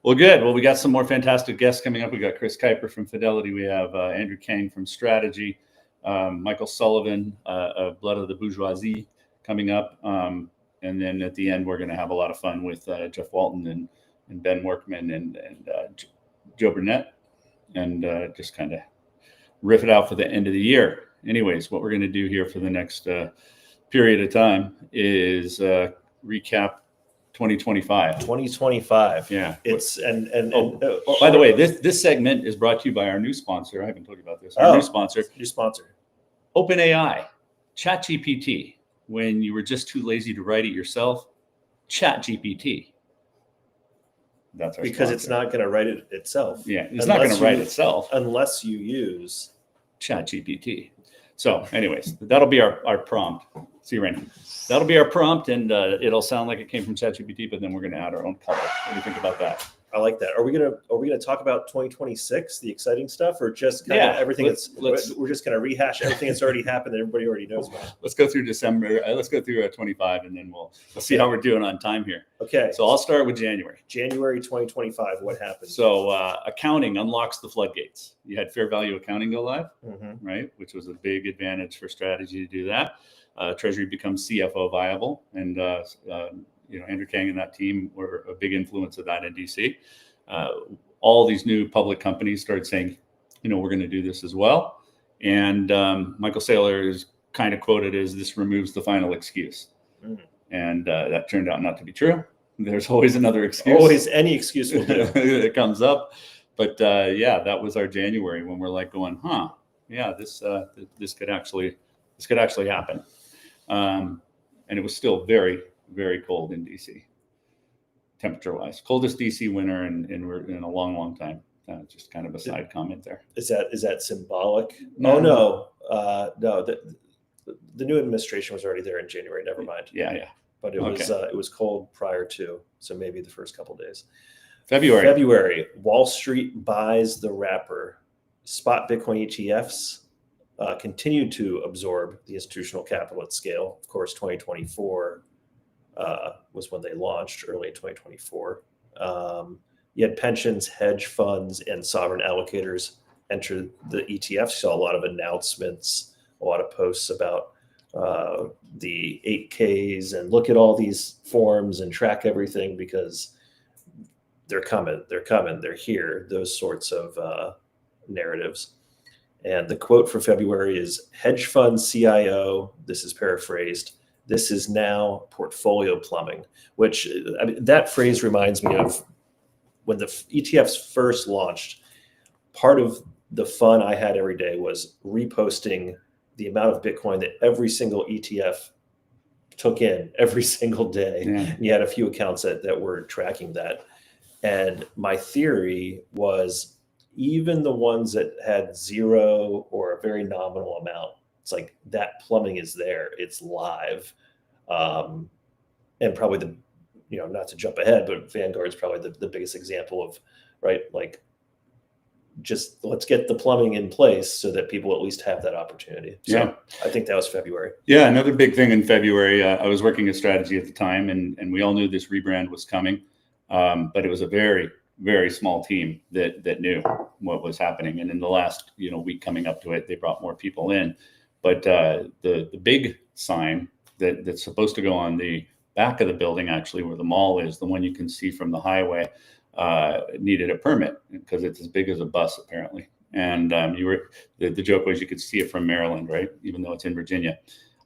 Well, good. Well, we got some more fantastic guests coming up. We got Chris Kuiper from Fidelity. We have Andrew Kang from Strategy, Michael Sullivan of Blood of the Bourgeoisie coming up. And then at the end, we're going to have a lot of fun with Jeff Walton and Ben Workman and Joe Burnett, and just kind of riff it out for the end of the year. Anyways, what we're going to do here for the next period of time is recap 2025.
2025.
Yeah.
It's
By the way, this segment is brought to you by our new sponsor. I haven't told you about this. Our new sponsor.
New sponsor.
OpenAI, ChatGPT. When you were just too lazy to write it yourself, ChatGPT. That's our
Because
sponsor.
it's not going to write it itself.
Yeah, it's not going to write itself
unless you use
ChatGPT. So, anyways, that'll be our prompt. See you, Rainy. That'll be our prompt, and it'll sound like it came from ChatGPT, but then we're going to add our own color. What do you think about that?
I like that. Are we gonna talk about 2026, the exciting stuff, or just kind of everything we're just gonna rehash everything that's already happened that everybody already knows about?
Let's go through December. Let's go through 25, and then we'll see how we're doing on time here.
Okay.
So I'll start with January.
January 2025. What happened?
So accounting unlocks the floodgates. You had fair value accounting go live, right? Which was a big advantage for Strategy to do that. Treasury becomes CFO viable, and Andrew Kang and that team were a big influence of that in DC. All these new public companies started saying, we're going to do this as well. And Michael Saylor is kind of quoted as this removes the final excuse. And that turned out not to be true. There's always another excuse.
Always any excuse will do.
It comes up. But that was our January when we're like going, this could actually happen. And it was still very, very cold in DC, temperature-wise. Coldest DC winter in a long, long time. Just kind of a side comment there.
Is that symbolic?
No.
No. The new administration was already there in January. Never mind.
Yeah.
But it was cold prior to, so maybe the first couple of days.
February.
Wall Street buys the wrapper. Spot Bitcoin ETFs continued to absorb the institutional capital at scale. Of course, 2024 was when they launched, early 2024. You had pensions, hedge funds, and sovereign allocators enter the ETFs. You saw a lot of announcements, a lot of posts about the 8Ks and look at all these forms and track everything because they're coming, they're here, those sorts of narratives. And the quote for February is hedge fund CIO, this is paraphrased, this is now portfolio plumbing, which that phrase reminds me of when the ETFs first launched. Part of the fun I had every day was reposting the amount of Bitcoin that every single ETF took in every single day.
Yeah.
And you had a few accounts that were tracking that. And my theory was even the ones that had zero or a very nominal amount, it's like that plumbing is there, it's live. And probably not to jump ahead, but Vanguard's probably the biggest example of, right? Like, just let's get the plumbing in place so that people at least have that opportunity. So I think that was February.
Yeah, another big thing in February, I was working at Strategy at the time, and we all knew this rebrand was coming, but it was a very, very small team that knew what was happening. And in the last week coming up to it, they brought more people in. But the big sign that's supposed to go on the back of the building, actually, where the mall is, the one you can see from the highway, needed a permit because it's as big as a bus, apparently. And the joke was you could see it from Maryland, right? Even though it's in Virginia.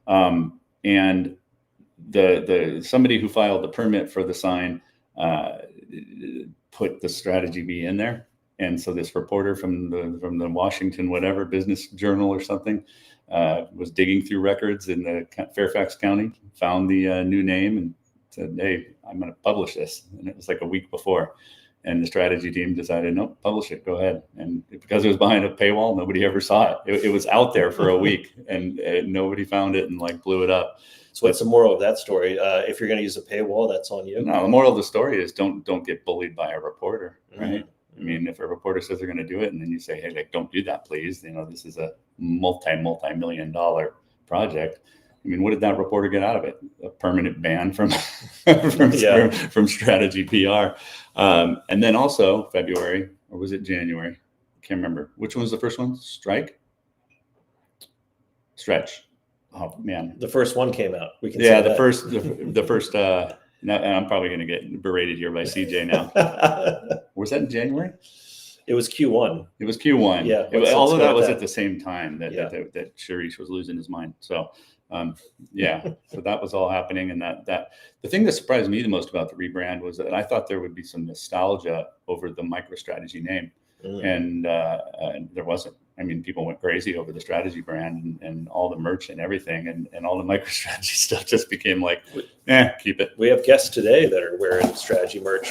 And the somebody who filed the permit for the sign put the Strategy B in there. And so this reporter from the Washington whatever business journal or something was digging through records in the Fairfax County, found the new name, and said, "Hey, I'm going to publish this." And it was like a week before, And the strategy team decided, no, publish it, go ahead. And because it was behind a paywall, nobody ever saw it. It was out there for a week, and nobody found it and like blew it up.
So what's the moral of that story? If you're going to use a paywall, that's on you.
No, the moral of the story is don't get bullied by a reporter, right? I mean, if a reporter says they're going to do it, and then you say, hey, like, don't do that, please. You know, this is a multi-million-dollar project. I mean, what did that reporter get out of it? A permanent ban from from Strategy PR. And then also February, or was it January? I can't remember. Which one was the first one? Stretch. Oh man,
The first one came out. We can
yeah,
say
the first. Now, and I'm probably going to get berated here by CJ now. Was that in January?
It was Q1.
It was Q1.
Yeah.
Although that was at the same time that Sharish was losing his mind. So, so that was all happening. And that the thing that surprised me the most about the rebrand was that I thought there would be some nostalgia over the MicroStrategy name. And there wasn't. I mean, people went crazy over the strategy brand and all the merch and everything, and all the MicroStrategy stuff just became like, keep it.
We have guests today that are wearing strategy merch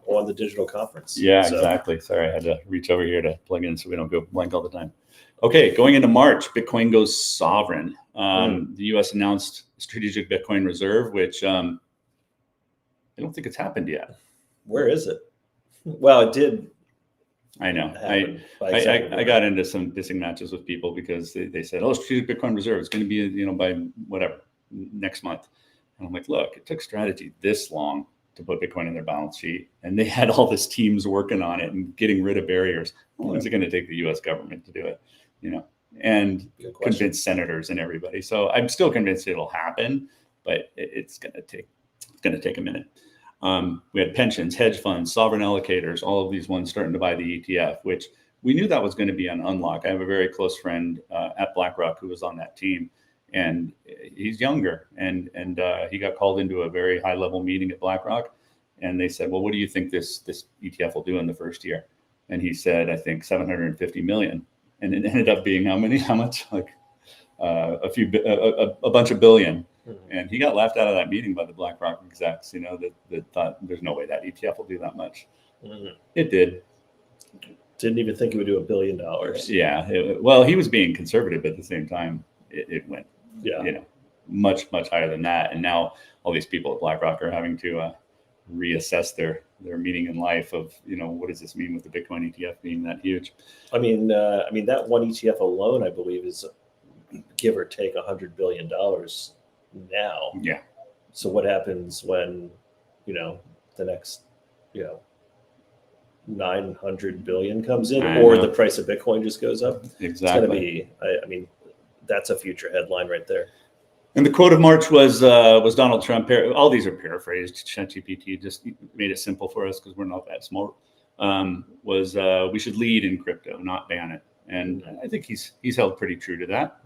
on the digital conference.
Yeah, exactly. Sorry, I had to reach over here to plug in so we don't go blank all the time. Okay, going into March, Bitcoin goes sovereign. The U.S. announced strategic Bitcoin reserve, which I don't think it's happened yet.
Where is it? Well, it did.
I know. I got into some dissing matches with people because they said, "Oh, strategic Bitcoin reserve is going to be, by whatever next month." And I'm like, "Look, it took strategy this long to put Bitcoin in their balance sheet, and they had all this teams working on it and getting rid of barriers. How long is it going to take the U.S. government to do it? And convince senators and everybody?" So I'm still convinced it'll happen, but it's going to take a minute. We had pensions, hedge funds, sovereign allocators, all of these ones starting to buy the ETF, which we knew that was going to be an unlock. I have a very close friend at BlackRock who was on that team, and he's younger, and he got called into a very high level meeting at BlackRock, and they said, "Well, what do you think this ETF will do in the first year?" And he said, "I think 750 million," and it ended up being how much? Like a bunch of billion. And he got laughed out of that meeting by the BlackRock execs, that thought there's no way that ETF will do that much. It did.
Didn't even think it would do $1 billion.
Yeah. Well, he was being conservative, but at the same time, it went, much, much higher than that. And now all these people at BlackRock are having to reassess their meaning in life of, what does this mean with the Bitcoin ETF being that huge?
I mean, that one ETF alone, I believe, is give or take $100 billion now.
Yeah.
So what happens when, the next, 900 billion comes in, or the price of Bitcoin just goes up?
Exactly.
It's going to be, I mean, that's a future headline right there.
And the quote of March was Donald Trump. All these are paraphrased. ChatGPT just made it simple for us because we're not that smart. We should lead in crypto, not ban it. And I think he's held pretty true to that.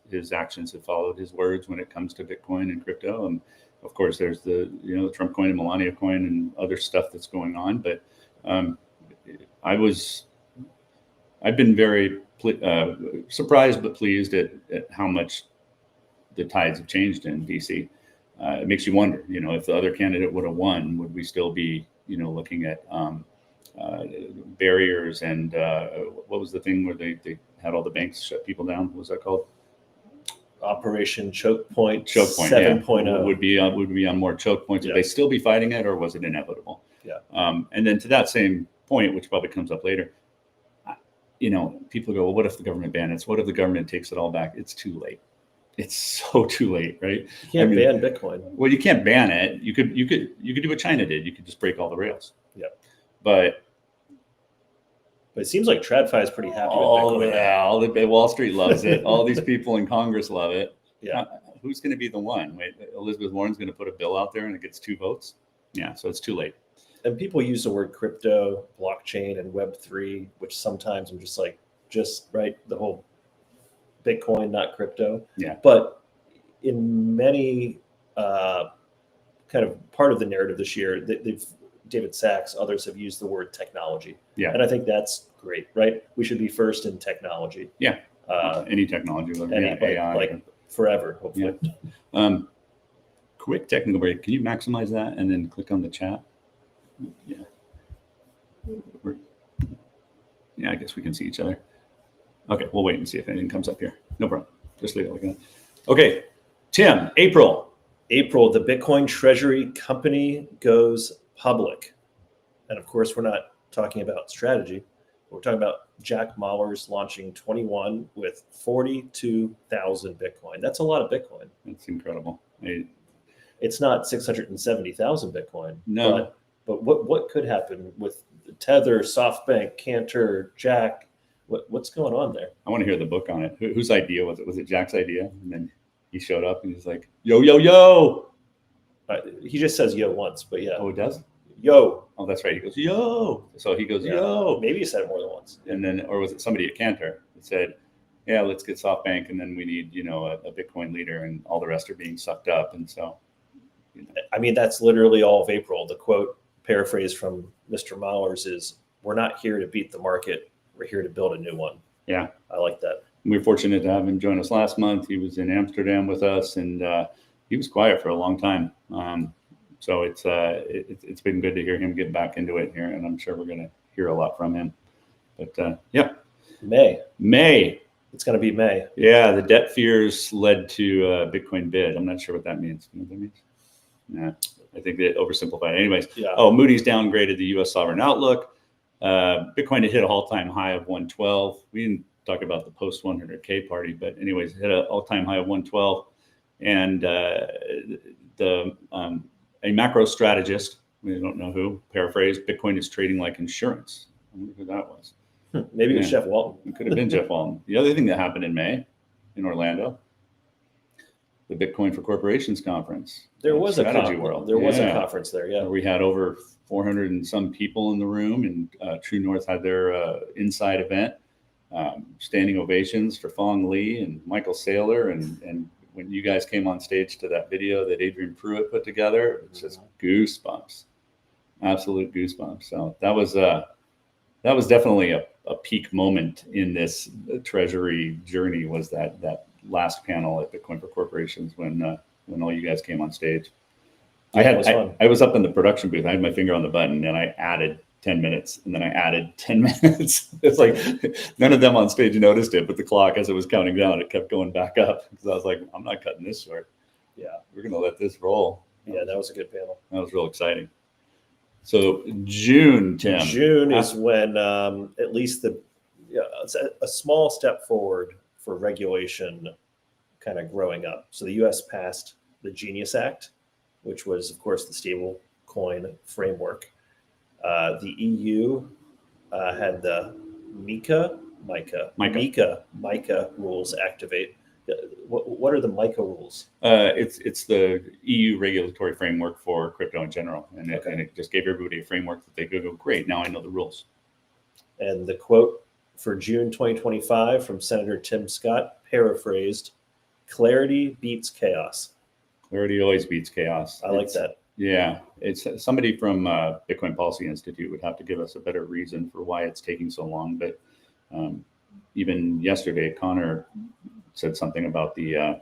His actions have followed his words when it comes to Bitcoin and crypto. And of course, there's the Trump coin and Melania coin and other stuff that's going on. But I've been very surprised but pleased at how much the tides have changed in DC. It makes you wonder, if the other candidate would have won, would we still be, looking at barriers and what was the thing where they had all the banks shut people down? What was that called?
Operation Choke Point
7.0. Yeah. Would be on more choke points. Would they still be fighting it, or was it inevitable?
Yeah.
And then to that same point, which probably comes up later, people go, well, what if the government bans it? What if the government takes it all back? It's too late. It's so too late, right?
You can't ban Bitcoin.
Well, you can't ban it. You could do what China did. You could just break all the rails.
Yeah.
But
it seems like TradFi is pretty happy with Bitcoin.
Yeah, Wall Street loves it. All these people in Congress love it.
Yeah.
Who's going to be the one? Wait, Elizabeth Warren's going to put a bill out there and it gets 2 votes? Yeah, so it's too late.
And people use the word crypto, blockchain, and Web3, which sometimes I'm just like, the whole Bitcoin, not crypto.
Yeah.
But in many kind of part of the narrative this year, David Sachs, others have used the word technology.
Yeah.
And I think that's great, right? We should be first in technology.
Yeah. Any technology, AI.
Like forever, hopefully.
Yeah. Quick technical break. Can you maximize that and then click on the chat? Yeah. Yeah, I guess we can see each other. Okay, we'll wait and see if anything comes up here. No problem. Just leave it like that. Okay, Tim, April.
April, the Bitcoin Treasury company goes public. And of course, we're not talking about strategy. We're talking about Jack Mallers launching 21 with 42,000 Bitcoin. That's a lot of Bitcoin.
That's incredible.
It's not 670,000 Bitcoin.
No.
But what could happen with Tether, SoftBank, Cantor, Jack? What's going on there?
I want to hear the book on it. Whose idea was it? Was it Jack's idea? And then he showed up and he's like, yo, yo, yo.
He just says yo once, but yeah.
Oh, it does?
Yo.
Oh, that's right. He goes, yo. So he goes, yo.
Maybe he said it more than once.
And then, or was it somebody at Cantor that said, yeah, let's get SoftBank, and then we need, a Bitcoin leader, and all the rest are being sucked up. And so,
I mean, that's literally all of April. The quote, paraphrase from Mr. Mallers, is, "We're not here to beat the market. We're here to build a new one."
Yeah,
I like that.
We were fortunate to have him join us last month. He was in Amsterdam with us, and he was quiet for a long time. So it's been good to hear him get back into it here, and I'm sure we're going to hear a lot from him. But yeah,
May.
It's
going to be May.
Yeah, the debt fears led to Bitcoin bid. I'm not sure what that means. You know what that means? Yeah, I think they oversimplified it. Anyways,
Yeah.
Oh, Moody's downgraded the U.S. sovereign outlook. Bitcoin had hit an all-time high of 112. We didn't talk about the post 100K party, but anyways, hit an all-time high of 112. And a macro strategist, we don't know who, paraphrased, Bitcoin is trading like insurance. I wonder who that was.
Maybe it was Jeff Walton.
It could have been Jeff Walton. The other thing that happened in May in Orlando, the Bitcoin for Corporations conference.
There was a
Strategy World.
There was a conference there. Yeah,
we had over 400 and some people in the room, and True North had their inside event. Standing ovations for Fong Lee and Michael Saylor, and when you guys came on stage to that video that Adrian Pruitt put together, it's just goosebumps, absolute goosebumps. So that was definitely a peak moment in this Treasury journey, was that last panel at Bitcoin for Corporations when all you guys came on stage.
Yeah,
I was up in the production booth. I had my finger on the button, and I added 10 minutes, and then I added 10 minutes. It's like none of them on stage noticed it, but the clock, as it was counting down, it kept going back up, because I was like, I'm not cutting this short.
Yeah,
we're gonna let this roll.
Yeah, that was a good panel.
That was real exciting. So June, Tim.
June is when at least it's a small step forward for regulation kind of growing up. So the U.S. passed the Genius Act, which was, of course, the stable coin framework. The EU had the MiCA rules activate. What are the MiCA rules?
It's the EU regulatory framework for crypto in general, and it just gave everybody a framework that they could go, great, now I know the rules.
And the quote for June 2025 from Senator Tim Scott, paraphrased, "Clarity beats chaos."
Clarity always beats chaos.
I like that.
Yeah, it's somebody from Bitcoin Policy Institute would have to give us a better reason for why it's taking so long. But even yesterday, Connor said something about the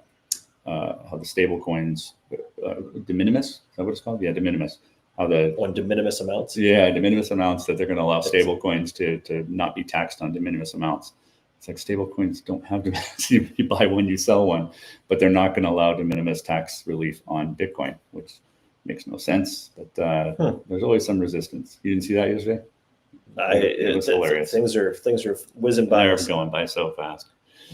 how the stable coins, de minimis, is that what it's called? Yeah, de minimis. How the
on de minimis amounts?
Yeah, de minimis amounts, that they're going to allow stable coins to not be taxed on de minimis amounts. It's like stable coins don't have de minimis. You buy one, you sell one, but they're not going to allow de minimis tax relief on Bitcoin, which makes no sense. But there's always some resistance. You didn't see that yesterday? It was hilarious.
Things are whizzing by.
They're going by so fast.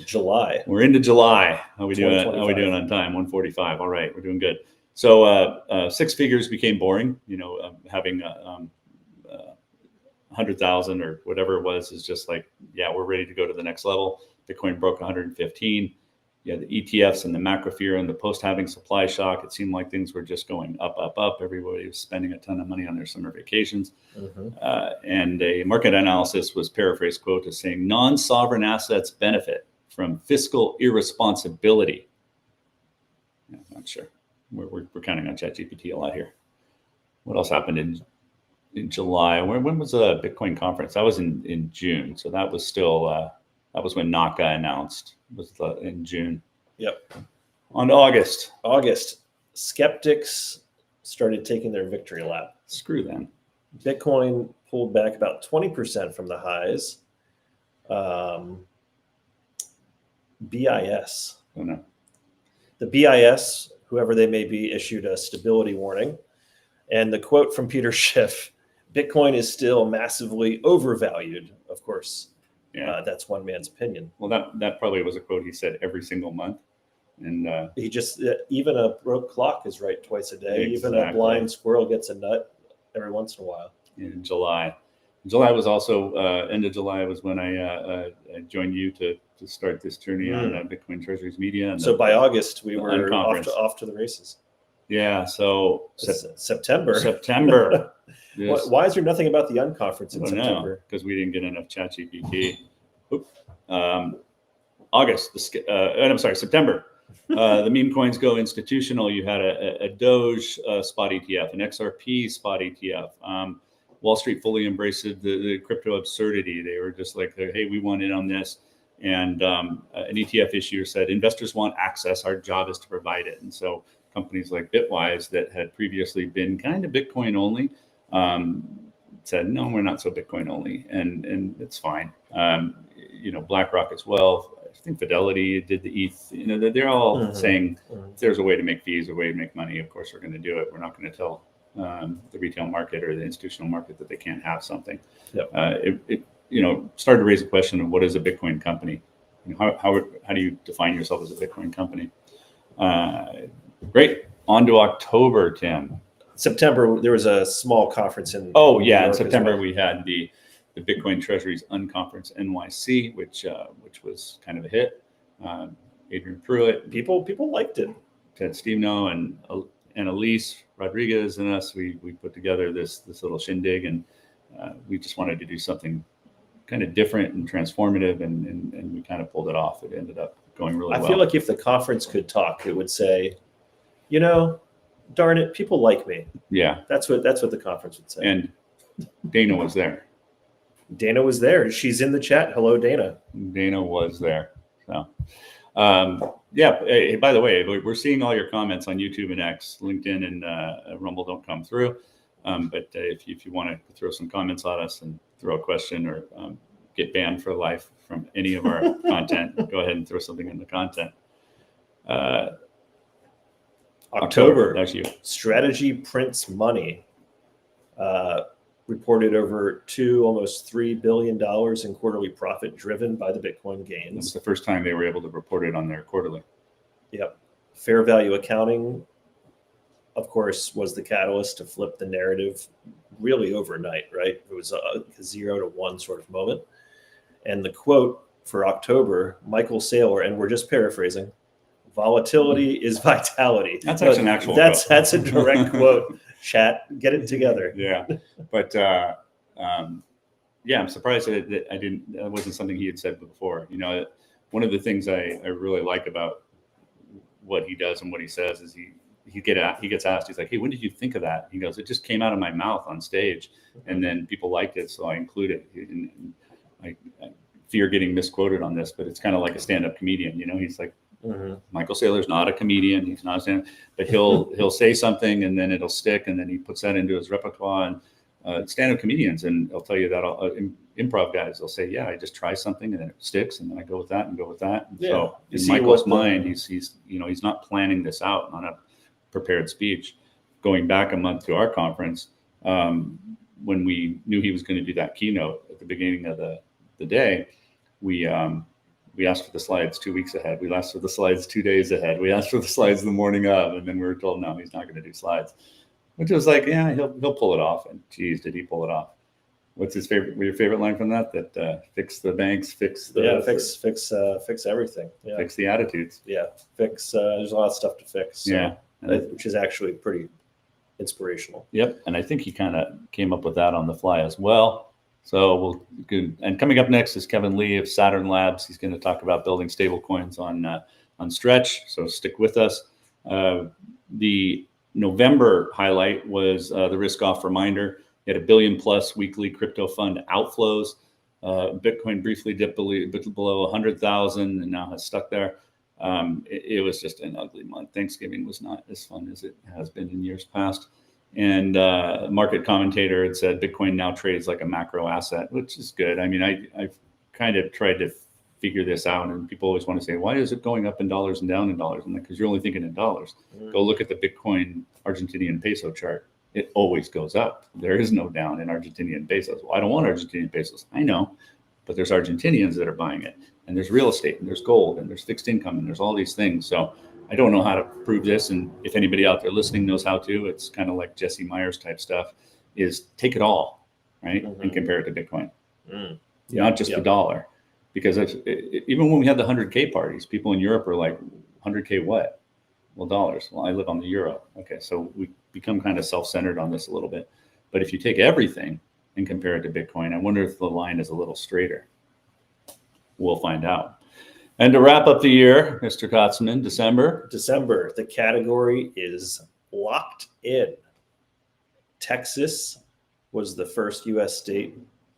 July.
We're into July. How we doing? How we doing on time? 1:45. All right, we're doing good. So six figures became boring. Having 100,000 or whatever it was is just like, yeah, we're ready to go to the next level. Bitcoin broke 115. Yeah, the ETFs and the macro fear and the post-halving supply shock. It seemed like things were just going up, up, up. Everybody was spending a ton of money on their summer vacations. And a market analysis was paraphrased quote as saying, non-sovereign assets benefit from fiscal irresponsibility. Yeah, I'm not sure. We're counting on ChatGPT a lot here. What else happened in July? When was the Bitcoin conference? That was in June. So that was still, that was when NACA announced, in June.
Yep.
On August,
skeptics started taking their victory lap.
Screw them.
Bitcoin pulled back about 20% from the highs. BIS.
Oh, no.
The BIS, whoever they may be, issued a stability warning. And the quote from Peter Schiff, Bitcoin is still massively overvalued. Of course, that's one man's opinion.
Well, that probably was a quote he said every single month. And
he just, even a broke clock is right twice a day.
Exactly.
Even a blind squirrel gets a nut every once in a while.
In July. July was also, end of July was when I joined you to start this journey on Bitcoin Treasuries Media. And
so by August, we were off to the races.
Yeah. So
September.
Why
is there nothing about the unconference in September?
Because we didn't get enough ChatGPT. August. I'm sorry, September. The meme coins go institutional. You had a Doge spot ETF, an XRP spot ETF. Wall Street fully embraced the crypto absurdity. They were just like, hey, we want in on this. And an ETF issuer said, investors want access. Our job is to provide it. And so companies like Bitwise that had previously been kind of Bitcoin only said, no, we're not so Bitcoin only. And it's fine. BlackRock as well. I think Fidelity did the ETH. They're all saying if there's a way to make fees, a way to make money, of course we're going to do it. We're not going to tell the retail market or the institutional market that they can't have something.
Yep.
It started to raise a question of what is a Bitcoin company? How do you define yourself as a Bitcoin company? Great. On to October, Tim.
September, there was a small conference in.
In September we had the Bitcoin Treasuries Unconference NYC, which was kind of a hit. Adrian Pruitt,
people liked it.
Ted Steveno and Elise Rodriguez and us, we put together this little shindig, and we just wanted to do something kind of different and transformative, and we kind of pulled it off. It ended up going really well.
I feel like if the conference could talk, it would say, darn it, people like me.
Yeah,
that's what the conference would say.
And Dana was there.
Dana was there. She's in the chat. Hello, Dana.
Dana was there. So, hey, by the way, we're seeing all your comments on YouTube and X. LinkedIn and Rumble don't come through. But if you want to throw some comments at us and throw a question or get banned for life from any of our content, go ahead and throw something in the content. October. That's you.
Strategy prints money. Reported over almost $3 billion in quarterly profit driven by the Bitcoin gains.
It's the first time they were able to report it on their quarterly.
Yep. Fair value accounting, of course, was the catalyst to flip the narrative really overnight, right? It was a 0 to 1 sort of moment. And the quote for October, Michael Saylor, and we're just paraphrasing, volatility is vitality.
That's actually an actual
quote. That's a direct quote. Chat, get it together.
Yeah. But I'm surprised that wasn't something he had said before. One of the things I really like about what he does and what he says is he gets asked, he's like, hey, when did you think of that? He goes, it just came out of my mouth on stage, and then people liked it, so I include it. And I fear getting misquoted on this, but it's kind of like a stand-up comedian. He's like, Michael Saylor's not a comedian. He's not a stand-up, but he'll say something and then it'll stick, and then he puts that into his repertoire. And stand-up comedians, and I'll tell you that improv guys, they'll say, yeah, I just try something and then it sticks, and then I go with that and go with that. And so in Michael's mind, he's not planning this out on a prepared speech. Going back a month to our conference, when we knew he was going to do that keynote at the beginning of the day, we asked for the slides 2 weeks ahead. We asked for the slides 2 days ahead. We asked for the slides the morning of, and then we were told, no, he's not going to do slides, which was like, yeah, he'll pull it off. And geez, did he pull it off? What's your favorite line from that? That fix the banks, fix everything. Yeah. Fix the attitudes.
Yeah. There's a lot of stuff to fix. So, which is actually pretty inspirational.
Yep. And I think he kind of came up with that on the fly as well. So and coming up next is Kevin Lee of Saturn Labs. He's going to talk about building stable coins on Stretch. So stick with us. The November highlight was the risk off reminder. He had $1 billion plus weekly crypto fund outflows. Bitcoin briefly dipped below 100,000 and now has stuck there. It was just an ugly month. Thanksgiving was not as fun as it has been in years past. And market commentator had said Bitcoin now trades like a macro asset, which is good. I mean, I've kind of tried to figure this out, and people always want to say, why is it going up in dollars and down in dollars? And because you're only thinking in dollars. Go look at the Bitcoin Argentinian peso chart. It always goes up. There is no down in Argentinian pesos. Well, I don't want Argentinian pesos. I know, but there's Argentinians that are buying it, and there's real estate, and there's gold, and there's fixed income, and there's all these things. So I don't know how to prove this, and if anybody out there listening knows how to, it's kind of like Jesse Myers type stuff, is take it all, right, and compare it to Bitcoin, not just the dollar. Because even when we had the 100K parties, people in Europe were like, 100K what? Well, dollars. Well, I live on the euro. Okay, so we become kind of self-centered on this a little bit. But if you take everything and compare it to Bitcoin, I wonder if the line is a little straighter. We'll find out. And to wrap up the year, Mr. Kotzman, December,
the category is locked in. Texas was the first U.S. state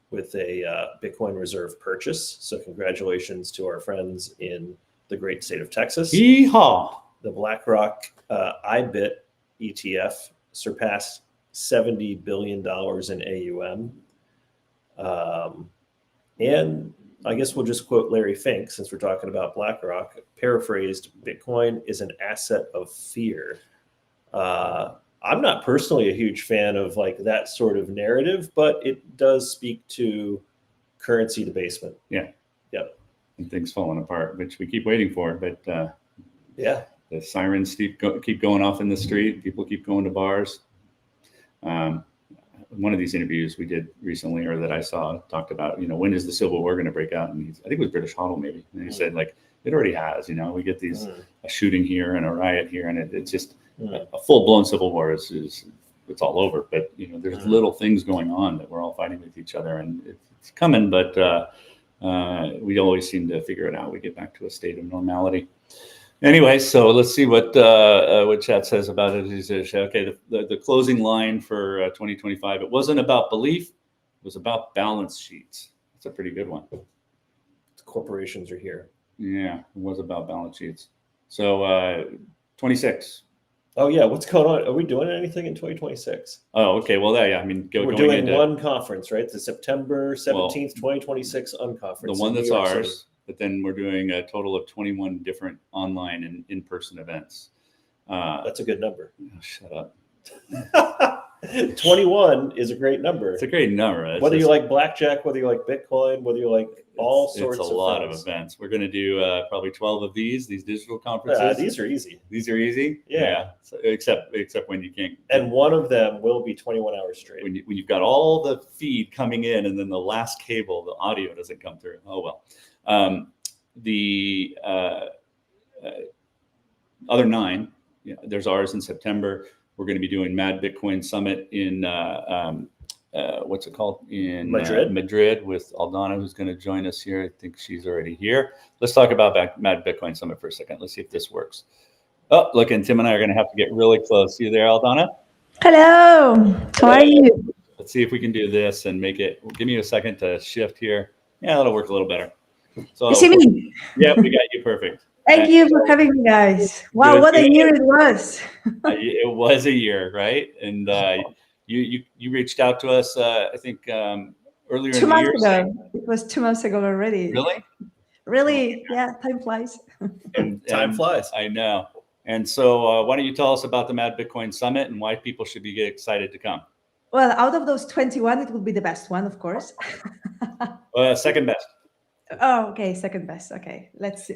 with a Bitcoin reserve purchase. So congratulations to our friends in the great state of Texas.
Yeehaw!
The BlackRock IBIT ETF surpassed $70 billion in AUM. And I guess we'll just quote Larry Fink, since we're talking about BlackRock, paraphrased, Bitcoin is an asset of fear. I'm not personally a huge fan of like that sort of narrative, but it does speak to currency debasement.
Yeah.
Yep.
And things falling apart, which we keep waiting for. But
yeah,
the sirens keep going off in the street. People keep going to bars. One of these interviews we did recently, or that I saw, talked about, when is the Civil War going to break out? And I think it was British Hodl maybe. And he said, like, it already has. We get these a shooting here and a riot here, and it's just a full-blown civil war is it's all over. But there's little things going on that we're all fighting with each other, and it's coming. But we always seem to figure it out. We get back to a state of normality. Anyway, so let's see what chat says about it. He says, okay, the closing line for 2025. It wasn't about belief; it was about balance sheets. That's a pretty good one.
Corporations are here.
Yeah, it was about balance sheets. So 26.
Oh yeah, what's going on? Are we doing anything in 2026?
Oh, okay. Well, yeah. I mean,
we're doing one conference, right? The September 17th, 2026 unconference.
The one that's ours. But then we're doing a total of 21 different online and in-person events.
That's a good number.
Oh, shut up.
21 is a great number.
It's a great number.
Whether you like blackjack, whether you like Bitcoin, whether you like all sorts of
It's a lot
things.
of events. We're going to do probably 12 of these digital conferences.
These are easy.
These are easy?
Yeah.
So, except when you can't.
And one of them will be 21 hours straight.
When you've got all the feed coming in and then the last cable, the audio doesn't come through. Oh, well. The other 9, there's ours in September. We're going to be doing Mad Bitcoin Summit in what's it called? In Madrid with Aldana, who's going to join us here. I think she's already here. Let's talk about Mad Bitcoin Summit for a second. Let's see if this works. Oh, look, and Tim and I are going to have to get really close. You there, Aldana?
Hello. How are you?
Let's see if we can do this and make it. Give me a second to shift here. Yeah, that'll work a little better. So,
you see me?
Yeah, we got you perfect.
Thank you for having me, guys. Wow, what a year it was.
It was a year, right? And you reached out to us, I think, earlier in the year.
2 months ago. It was 2 months ago already.
Really?
Really? Yeah, time flies.
And
time flies.
I know. And so why don't you tell us about the Mad Bitcoin Summit and why people should be excited to come?
Well, out of those 21, it will be the best one, of course.
Second best.
Oh, okay, second best. Okay, let's see.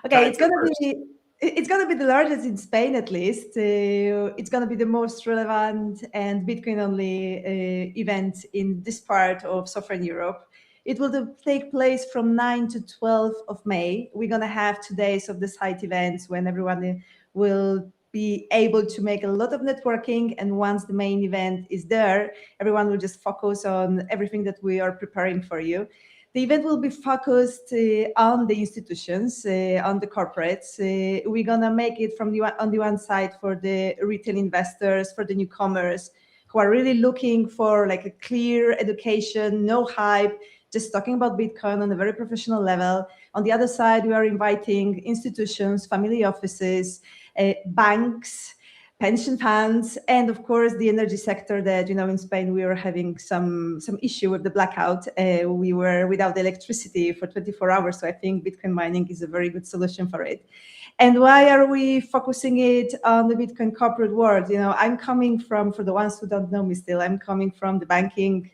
Okay, it's gonna be the largest in Spain, at least. It's gonna be the most relevant and Bitcoin only event in this part of Southern Europe. It will take place from 9 to 12 of May. We're gonna have 2 days of the site events when everyone will be able to make a lot of networking, and once the main event is there, everyone will just focus on everything that we are preparing for you. The event will be focused on the institutions, on the corporates. We're gonna make it on the one side for the retail investors, for the newcomers who are really looking for like a clear education, no hype, just talking about Bitcoin on a very professional level. On the other side, we are inviting institutions, family offices, banks, pension funds, and of course the energy sector that, in Spain we were having some issue with the blackout. We were without electricity for 24 hours. So I think Bitcoin mining is a very good solution for it. And why are we focusing it on the Bitcoin corporate world? I'm coming from, for the ones who don't know me still, I'm coming from the banking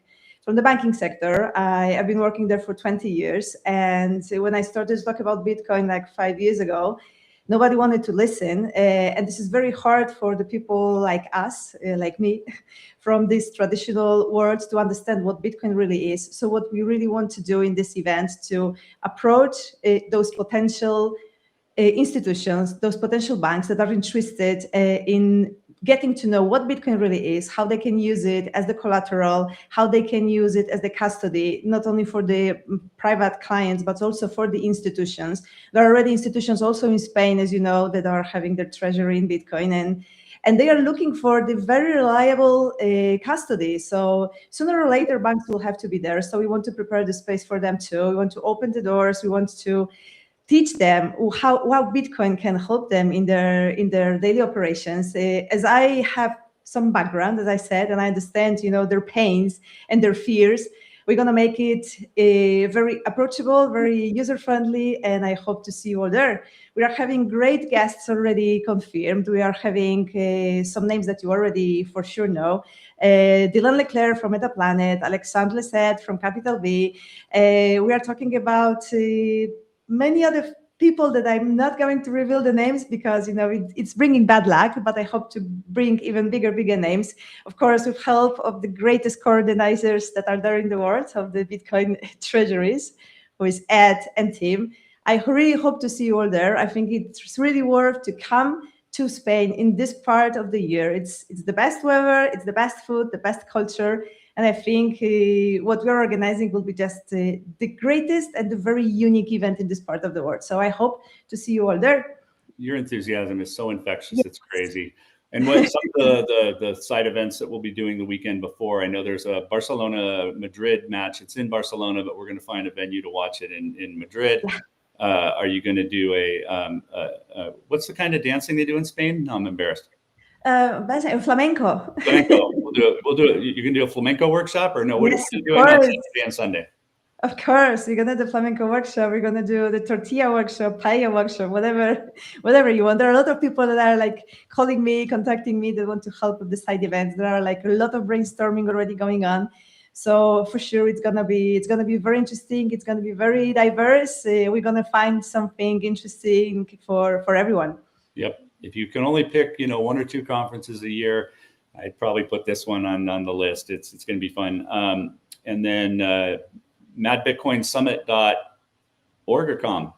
sector. I've been working there for 20 years. And when I started to talk about Bitcoin like 5 years ago, nobody wanted to listen. And this is very hard for the people like us, like me, from these traditional worlds to understand what Bitcoin really is. So what we really want to do in this event to approach those potential institutions, those potential banks that are interested in getting to know what Bitcoin really is, how they can use it as the collateral, how they can use it as the custody, not only for the private clients, but also for the institutions. There are already institutions also in Spain, as you know, that are having their treasury in Bitcoin, and they are looking for the very reliable custody. So sooner or later, banks will have to be there. So we want to prepare the space for them too. We want to open the doors. We want to teach them how Bitcoin can help them in their daily operations. As I have some background, as I said, and I understand, their pains and their fears, we're going to make it very approachable, very user-friendly, and I hope to see you all there. We are having great guests already confirmed. We are having some names that you already for sure know. Dylan Leclerc from Metaplanet, Alexandre Lesset from Capital V. We are talking about many other people that I'm not going to reveal the names because, it's bringing bad luck, but I hope to bring even bigger names. Of course, with help of the greatest coordinators that are there in the world of the Bitcoin Treasuries, who is Ed and Tim. I really hope to see you all there. I think it's really worth to come to Spain in this part of the year. It's the best weather, it's the best food, the best culture. And I think what we're organizing will be just the greatest and the very unique event in this part of the world. So I hope to see you all there.
Your enthusiasm is so infectious. Yes. It's crazy. And what some of the side events that we'll be doing the weekend before, I know there's a Barcelona-Madrid match. It's in Barcelona, but we're going to find a venue to watch it in Madrid. Are you going to do what's the kind of dancing they do in Spain? No, I'm embarrassed.
Flamenco.
Flamenco. We'll do it. You can do a flamenco workshop or no? What
Yes,
are you doing on Saturday and Sunday?
Of course, we're gonna do the flamenco workshop. We're gonna do the tortilla workshop, paella workshop, whatever you want. There are a lot of people that are like calling me, contacting me that want to help with the side events. There are like a lot of brainstorming already going on. So for sure, it's gonna be very interesting. It's gonna be very diverse. We're gonna find something interesting for everyone.
Yep. If you can only pick, 1 or 2 conferences a year, I'd probably put this one on the list. It's going to be fun. And then madbitcoinsummit.org or com?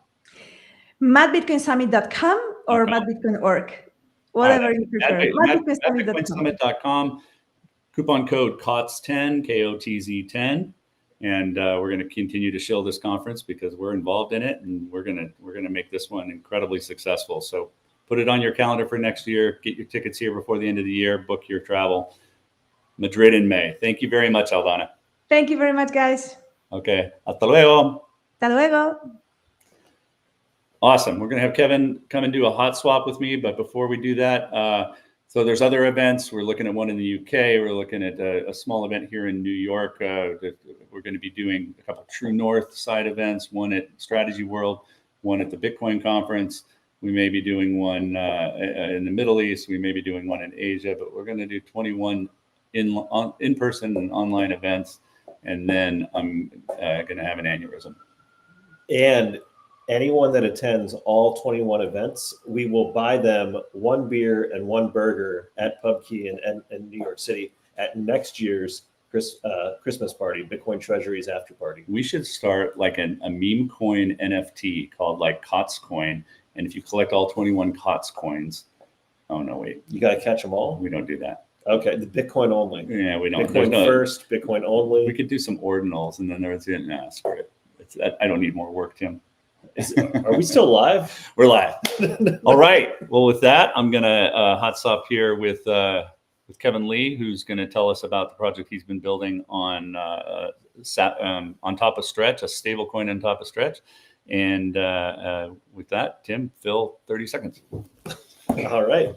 madbitcoinsummit.com or madbitcoin.org, whatever you prefer.
madbitcoinsummit.com. Coupon code COTS10, KOTZ10. And we're going to continue to shill this conference because we're involved in it, and we're going to make this one incredibly successful. So put it on your calendar for next year. Get your tickets here before the end of the year. Book your travel. Madrid in May. Thank you very much, Aldana.
Thank you very much, guys.
Okay. Hasta luego.
Hasta luego.
Awesome. We're going to have Kevin come and do a hot swap with me. But before we do that, so there's other events. We're looking at one in the UK. We're looking at a small event here in New York. We're going to be doing a couple of True North side events, one at Strategy World, one at the Bitcoin conference. We may be doing one in the Middle East. We may be doing one in Asia, but we're going to do 21 in-person and online events. And then I'm going to have an aneurysm.
And anyone that attends all 21 events, we will buy them 1 beer and 1 burger at Pub Key in New York City at next year's Christmas party, Bitcoin Treasuries after party.
We should start like a meme coin NFT called like COTS coin. And if you collect all 21 COTS coins, oh no, wait.
You got to catch them all?
We don't do that.
Okay, the Bitcoin only.
Yeah, we don't.
Bitcoin first, Bitcoin only.
We could do some ordinals, and then there's screw it. I don't need more work, Tim.
Are we still live?
We're live. All right. Well, with that, I'm gonna hot stop here with Kevin Lee, who's gonna tell us about the project he's been building on top of Stretch, a stable coin on top of Stretch. And with that, Tim, Phil, 30 seconds.
All right.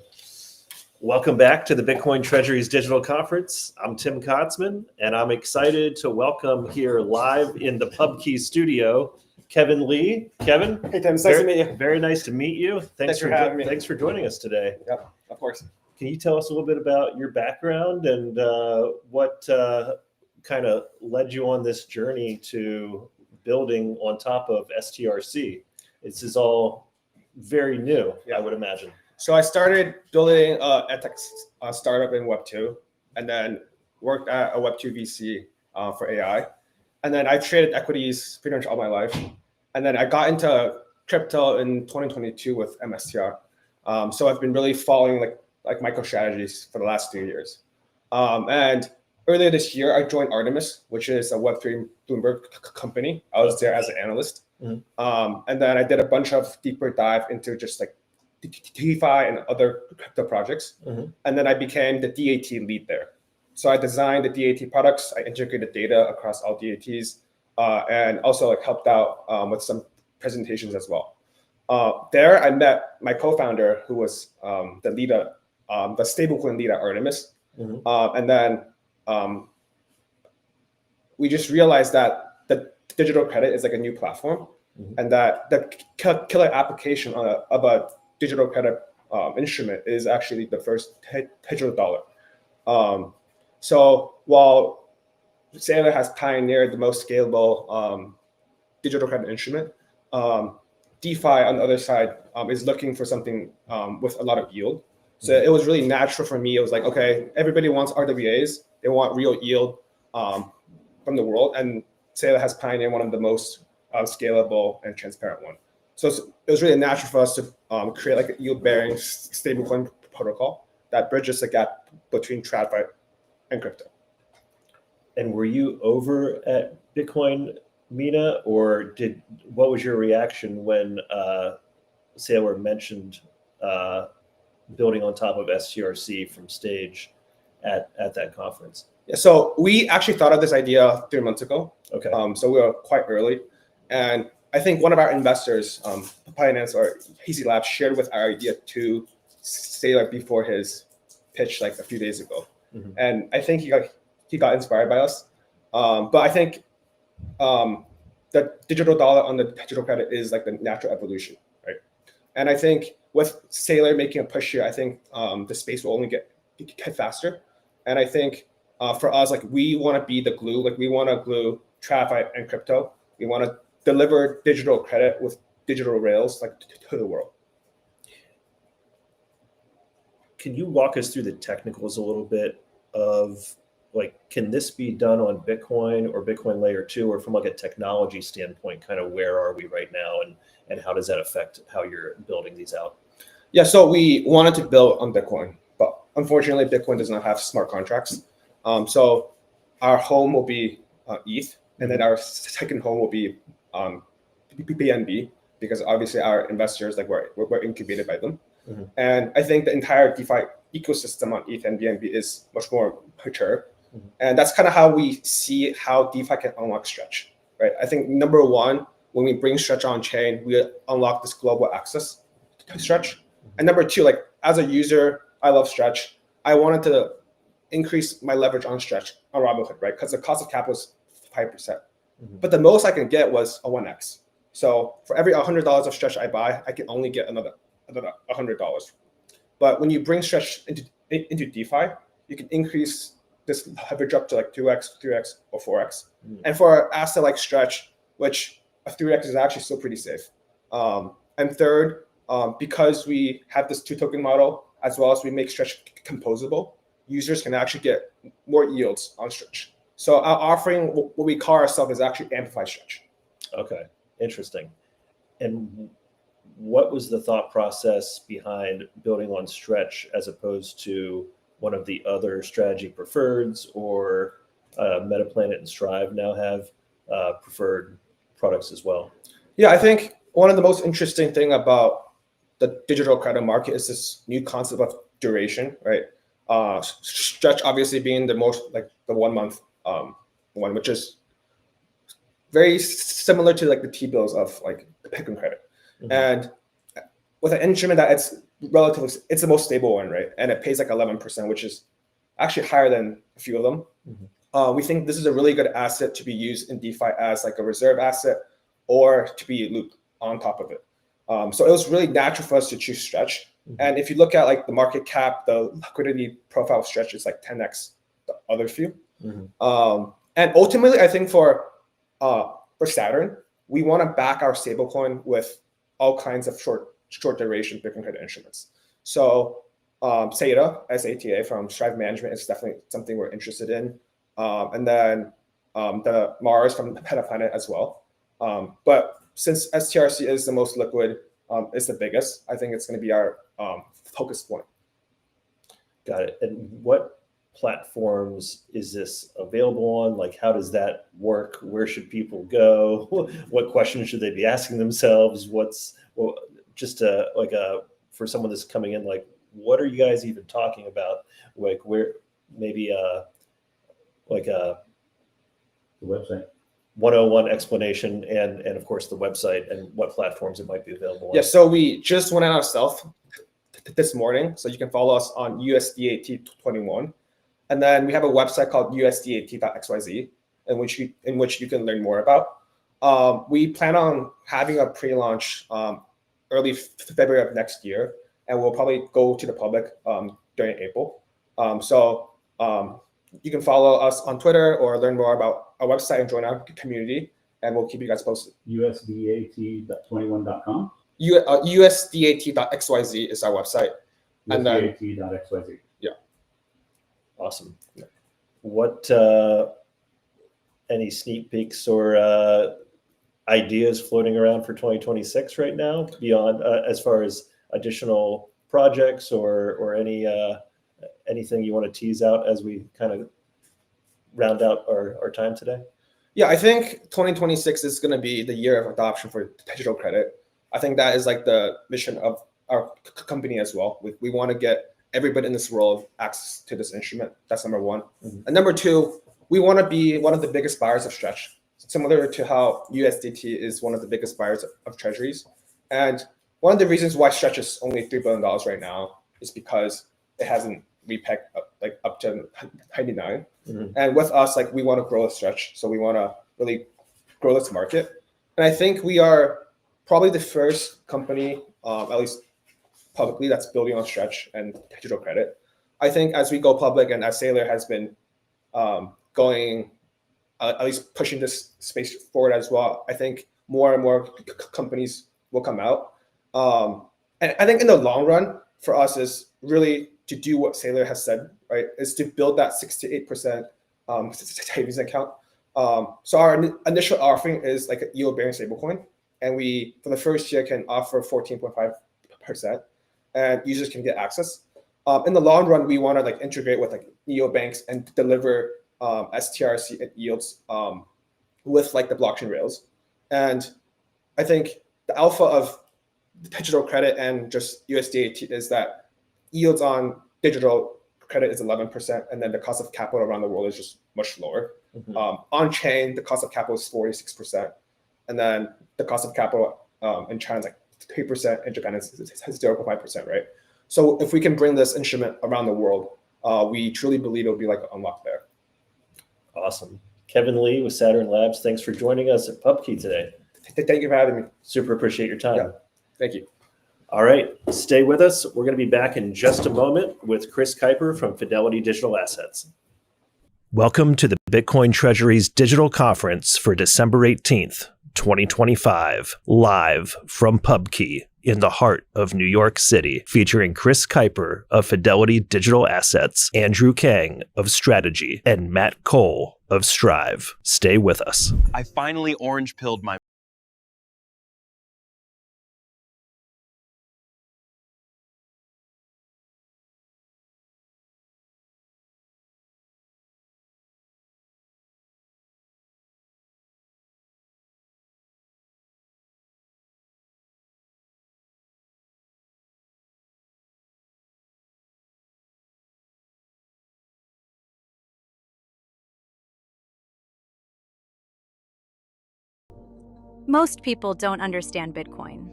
Welcome back to the Bitcoin Treasuries Digital Conference. I'm Tim Kotzman, and I'm excited to welcome here live in the PubKey studio, Kevin Lee. Kevin?
Hey, Tim. It's nice to meet you.
Very nice to meet you.
Thanks for having me.
Thanks for joining us today.
Yep, of course.
Can you tell us a little bit about your background and what kind of led you on this journey to building on top of STRC? This is all very new, I would imagine.
So I started building a tech startup in Web 2, and then worked at a Web 2 VC for AI. And then I traded equities pretty much all my life. And then I got into crypto in 2022 with MSTR. So I've been really following like MicroStrategies for the last 3 years. And earlier this year, I joined Artemis, which is a Web3 Bloomberg company. I was there as an analyst. And then I did a bunch of deeper dive into just like DeFi and other crypto projects. And then I became the DAT lead there. So I designed the DAT products. I integrated data across all DATs, and also like helped out with some presentations as well. There, I met my co-founder, who was the leader, the stablecoin lead at Artemis. And then we just realized that the digital credit is like a new platform, and that the killer application of a digital credit instrument is actually the first digital dollar. So while Saylor has pioneered the most scalable digital credit instrument, DeFi on the other side is looking for something with a lot of yield. So it was really natural for me. It was like, okay, everybody wants RWAs. They want real yield from the world. And Saylor has pioneered one of the most scalable and transparent one. So it was really natural for us to create like a yield-bearing stablecoin protocol that bridges the gap between TradFi and crypto.
And were you over at Bitcoin Mina, or what was your reaction when Saylor mentioned building on top of STRC from stage at that conference?
Yeah, so we actually thought of this idea 3 months ago.
Okay.
So we were quite early, and I think one of our investors, Binance or Easy Labs, shared with our idea to Saylor before his pitch like a few days ago, and I think he got inspired by us. But I think the digital dollar on the digital credit is like the natural evolution, right? And I think with Saylor making a push here, I think the space will only get faster. And I think for us, like we want to be the glue, like we want to glue TradFi and crypto. We want to deliver digital credit with digital rails like to the world.
Can you walk us through the technicals a little bit of like, can this be done on Bitcoin or Bitcoin layer 2, or from like a technology standpoint, kind of where are we right now, and how does that affect how you're building these out?
Yeah, so we wanted to build on Bitcoin, but unfortunately Bitcoin does not have smart contracts. So our home will be ETH, and then our second home will be BNB, because obviously our investors, like we're incubated by them. And I think the entire DeFi ecosystem on ETH and BNB is much more mature. And that's kind of how we see how DeFi can unlock Stretch, right? I think number one, when we bring Stretch on chain, we unlock this global access to Stretch. And number two, like as a user, I love Stretch. I wanted to increase my leverage on Stretch on Robinhood, right? Because the cost of capital is 5%. But the most I can get was a 1x. So for every $100 of Stretch I buy, I can only get another $100. But when you bring Stretch into DeFi, you can increase this leverage up to like 2x, 3x, or 4x. And for an asset like Stretch, which a 3x is actually still pretty safe. And third, because we have this two token model, as well as we make Stretch composable, users can actually get more yields on Stretch. So our offering, what we call ourselves, is actually amplified Stretch.
Okay, interesting. And what was the thought process behind building on Stretch as opposed to one of the other strategy preferreds, or Metaplanet and Strive now have preferred products as well?
Yeah, I think one of the most interesting thing about the digital credit market is this new concept of duration, right? Stretch obviously being the most, like the 1 month one, which is very similar to like the T-bills of like the Bitcoin credit. And with an instrument that it's relatively, it's the most stable one, right? And it pays like 11%, which is actually higher than a few of them. We think this is a really good asset to be used in DeFi as like a reserve asset or to be looped on top of it. So it was really natural for us to choose Stretch. And if you look at like the market cap, the liquidity profile of Stretch is like 10x the other few. And ultimately, I think for Saturn, we want to back our stablecoin with all kinds of short duration Bitcoin credit instruments. So SATA, SATA from Strive Management is definitely something we're interested in. And then the Mars from Metaplanet as well. But since STRC is the most liquid, is the biggest, I think it's going to be our focus point.
Got it. And what platforms is this available on? Like, how does that work? Where should people go? What questions should they be asking themselves? For someone that's coming in, like, what are you guys even talking about? Like, where maybe the
website
101 explanation and of course the website and what platforms it might be available on.
Yeah, so we just went out ourselves this morning, so you can follow us on USDAT21, and then we have a website called USDAT.xyz in which you can learn more about. We plan on having a pre-launch early February of next year, and we'll probably go to the public during April. So you can follow us on Twitter or learn more about our website and join our community, and we'll keep you guys posted.
USDAT21.com.
USDAT.xyz is our website.
USDAT.xyz.
Yeah.
Awesome. What any sneak peeks or ideas floating around for 2026 right now beyond as far as additional projects or anything you want to tease out as we kind of round out our time today?
Yeah, I think 2026 is going to be the year of adoption for digital credit. I think that is like the mission of our company as well. We want to get everybody in this world access to this instrument. That's number one. And number two, we want to be one of the biggest buyers of Stretch, similar to how USDT is one of the biggest buyers of treasuries. And one of the reasons why Stretch is only $3 billion right now is because it hasn't repegged up to 99. And with us, like, we want to grow a Stretch, so we want to really grow this market. And I think we are probably the first company, at least publicly, that's building on Stretch and digital credit. I think as we go public and as Saylor has been going, at least pushing this space forward as well, I think more and more companies will come out. And I think in the long run, for us, is really to do what Saylor has said, right? Is to build that 6 to 8% savings account. So our initial offering is like a yield-bearing stablecoin, and we, for the first year, can offer 14.5%, and users can get access. In the long run, we want to like integrate with like neobanks and deliver STRC and yields with like the blockchain rails. And I think the alpha of digital credit and just USDAT is that yields on digital credit is 11%, and then the cost of capital around the world is just much lower. On chain, the cost of capital is 46%, and then the cost of capital in China is like 3%, in Japan is 0.5%, right? So if we can bring this instrument around the world, we truly believe it'll be like an unlock there.
Awesome. Kevin Lee with Saturn Labs, thanks for joining us at PubKey today.
Thank you for having me.
Super appreciate your time.
Yeah. Thank you.
All right, stay with us. We're going to be back in just a moment with Chris Kuiper from Fidelity Digital Assets.
Welcome to the Bitcoin Treasuries Digital Conference for December 18th, 2025, live from PubKey in the heart of New York City, featuring Chris Kuiper of Fidelity Digital Assets, Andrew Kang of Strategy, and Matt Cole of Strive. Stay with us.
I finally orange pilled my
Most people don't understand Bitcoin.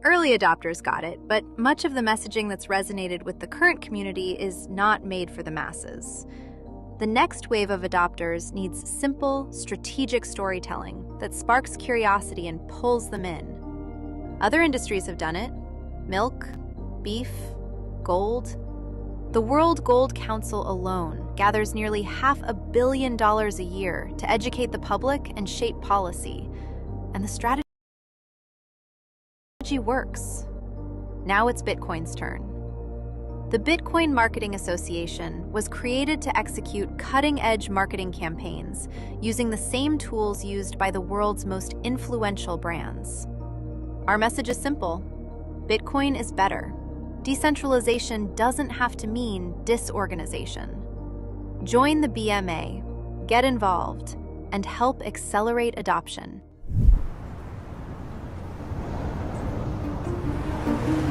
Early adopters got it, but much of the messaging that's resonated with the current community is not made for the masses. The next wave of adopters needs simple, strategic storytelling that sparks curiosity and pulls them in. Other industries have done it: milk, beef, gold. The World Gold Council alone gathers nearly $500 million a year to educate the public and shape policy. And the strategy works. Now it's Bitcoin's turn. The Bitcoin Marketing Association was created to execute cutting-edge marketing campaigns using the same tools used by the world's most influential brands. Our message is simple: Bitcoin is better. Decentralization doesn't have to mean disorganization. Join the BMA, get involved, and help accelerate adoption.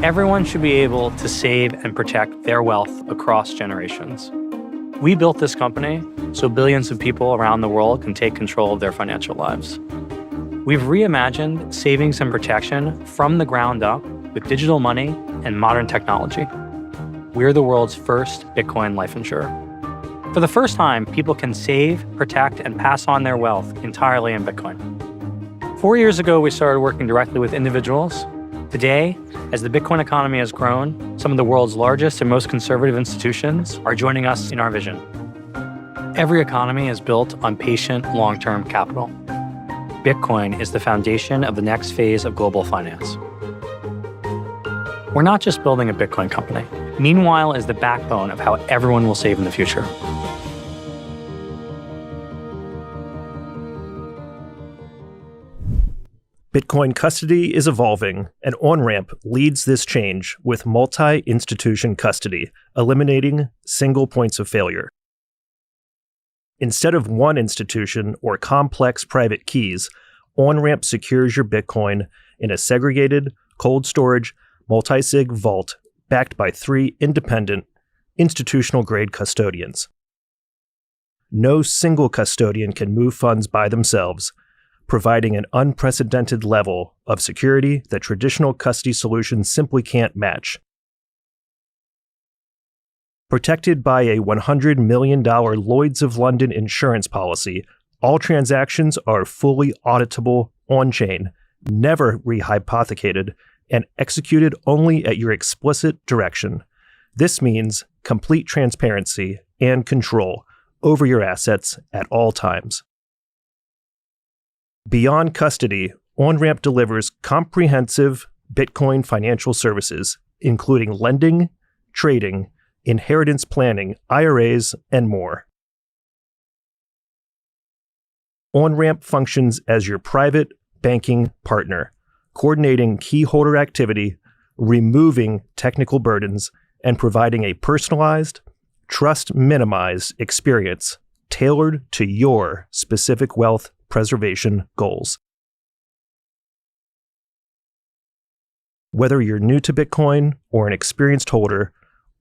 Everyone should be able to save and protect their wealth across generations. We built this company so billions of people around the world can take control of their financial lives. We've reimagined savings and protection from the ground up with digital money and modern technology. We're the world's first Bitcoin life insurer. For the first time, people can save, protect, and pass on their wealth entirely in Bitcoin. 4 years ago, we started working directly with individuals. Today, as the Bitcoin economy has grown, some of the world's largest and most conservative institutions are joining us in our vision. Every economy is built on patient, long-term capital. Bitcoin is the foundation of the next phase of global finance. We're not just building a Bitcoin company. Meanwhile is the backbone of how everyone will save in the future.
Bitcoin custody is evolving, and OnRamp leads this change with multi-institution custody, eliminating single points of failure. Instead of one institution or complex private keys, OnRamp secures your Bitcoin in a segregated, cold storage, multi-sig vault backed by 3 independent, institutional-grade custodians. No single custodian can move funds by themselves, providing an unprecedented level of security that traditional custody solutions simply can't match. Protected by a $100 million Lloyd's of London insurance policy, all transactions are fully auditable on-chain, never rehypothecated, and executed only at your explicit direction. This means complete transparency and control over your assets at all times. Beyond custody, OnRamp delivers comprehensive Bitcoin financial services, including lending, trading, inheritance planning, IRAs, and more. OnRamp functions as your private banking partner, coordinating key holder activity, removing technical burdens, and providing a personalized, trust-minimized experience tailored to your specific wealth preservation goals. Whether you're new to Bitcoin or an experienced holder,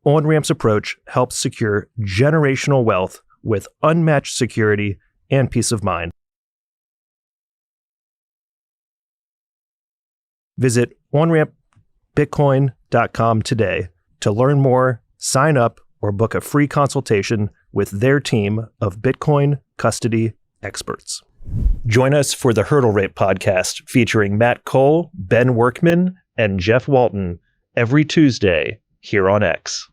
OnRamp's approach helps secure generational wealth with unmatched security and peace of mind. Visit onrampbitcoin.com today to learn more, sign up, or book a free consultation with their team of Bitcoin custody experts. Join us for the Hurdle Rate podcast featuring Matt Cole, Ben Workman, and Jeff Walton every Tuesday here on X.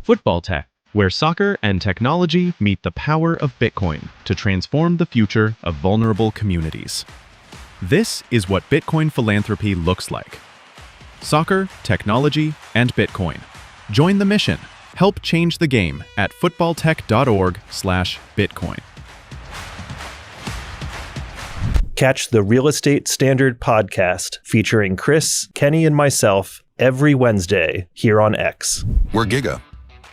Football Tech, where soccer and technology meet the power of Bitcoin to transform the future of vulnerable communities. This is what Bitcoin philanthropy looks like. Soccer, technology, and Bitcoin. Join the mission. Help change the game at footballtech.org/Bitcoin.
Catch the Real Estate Standard podcast featuring Chris, Kenny, and myself every Wednesday here on X.
We're Giga,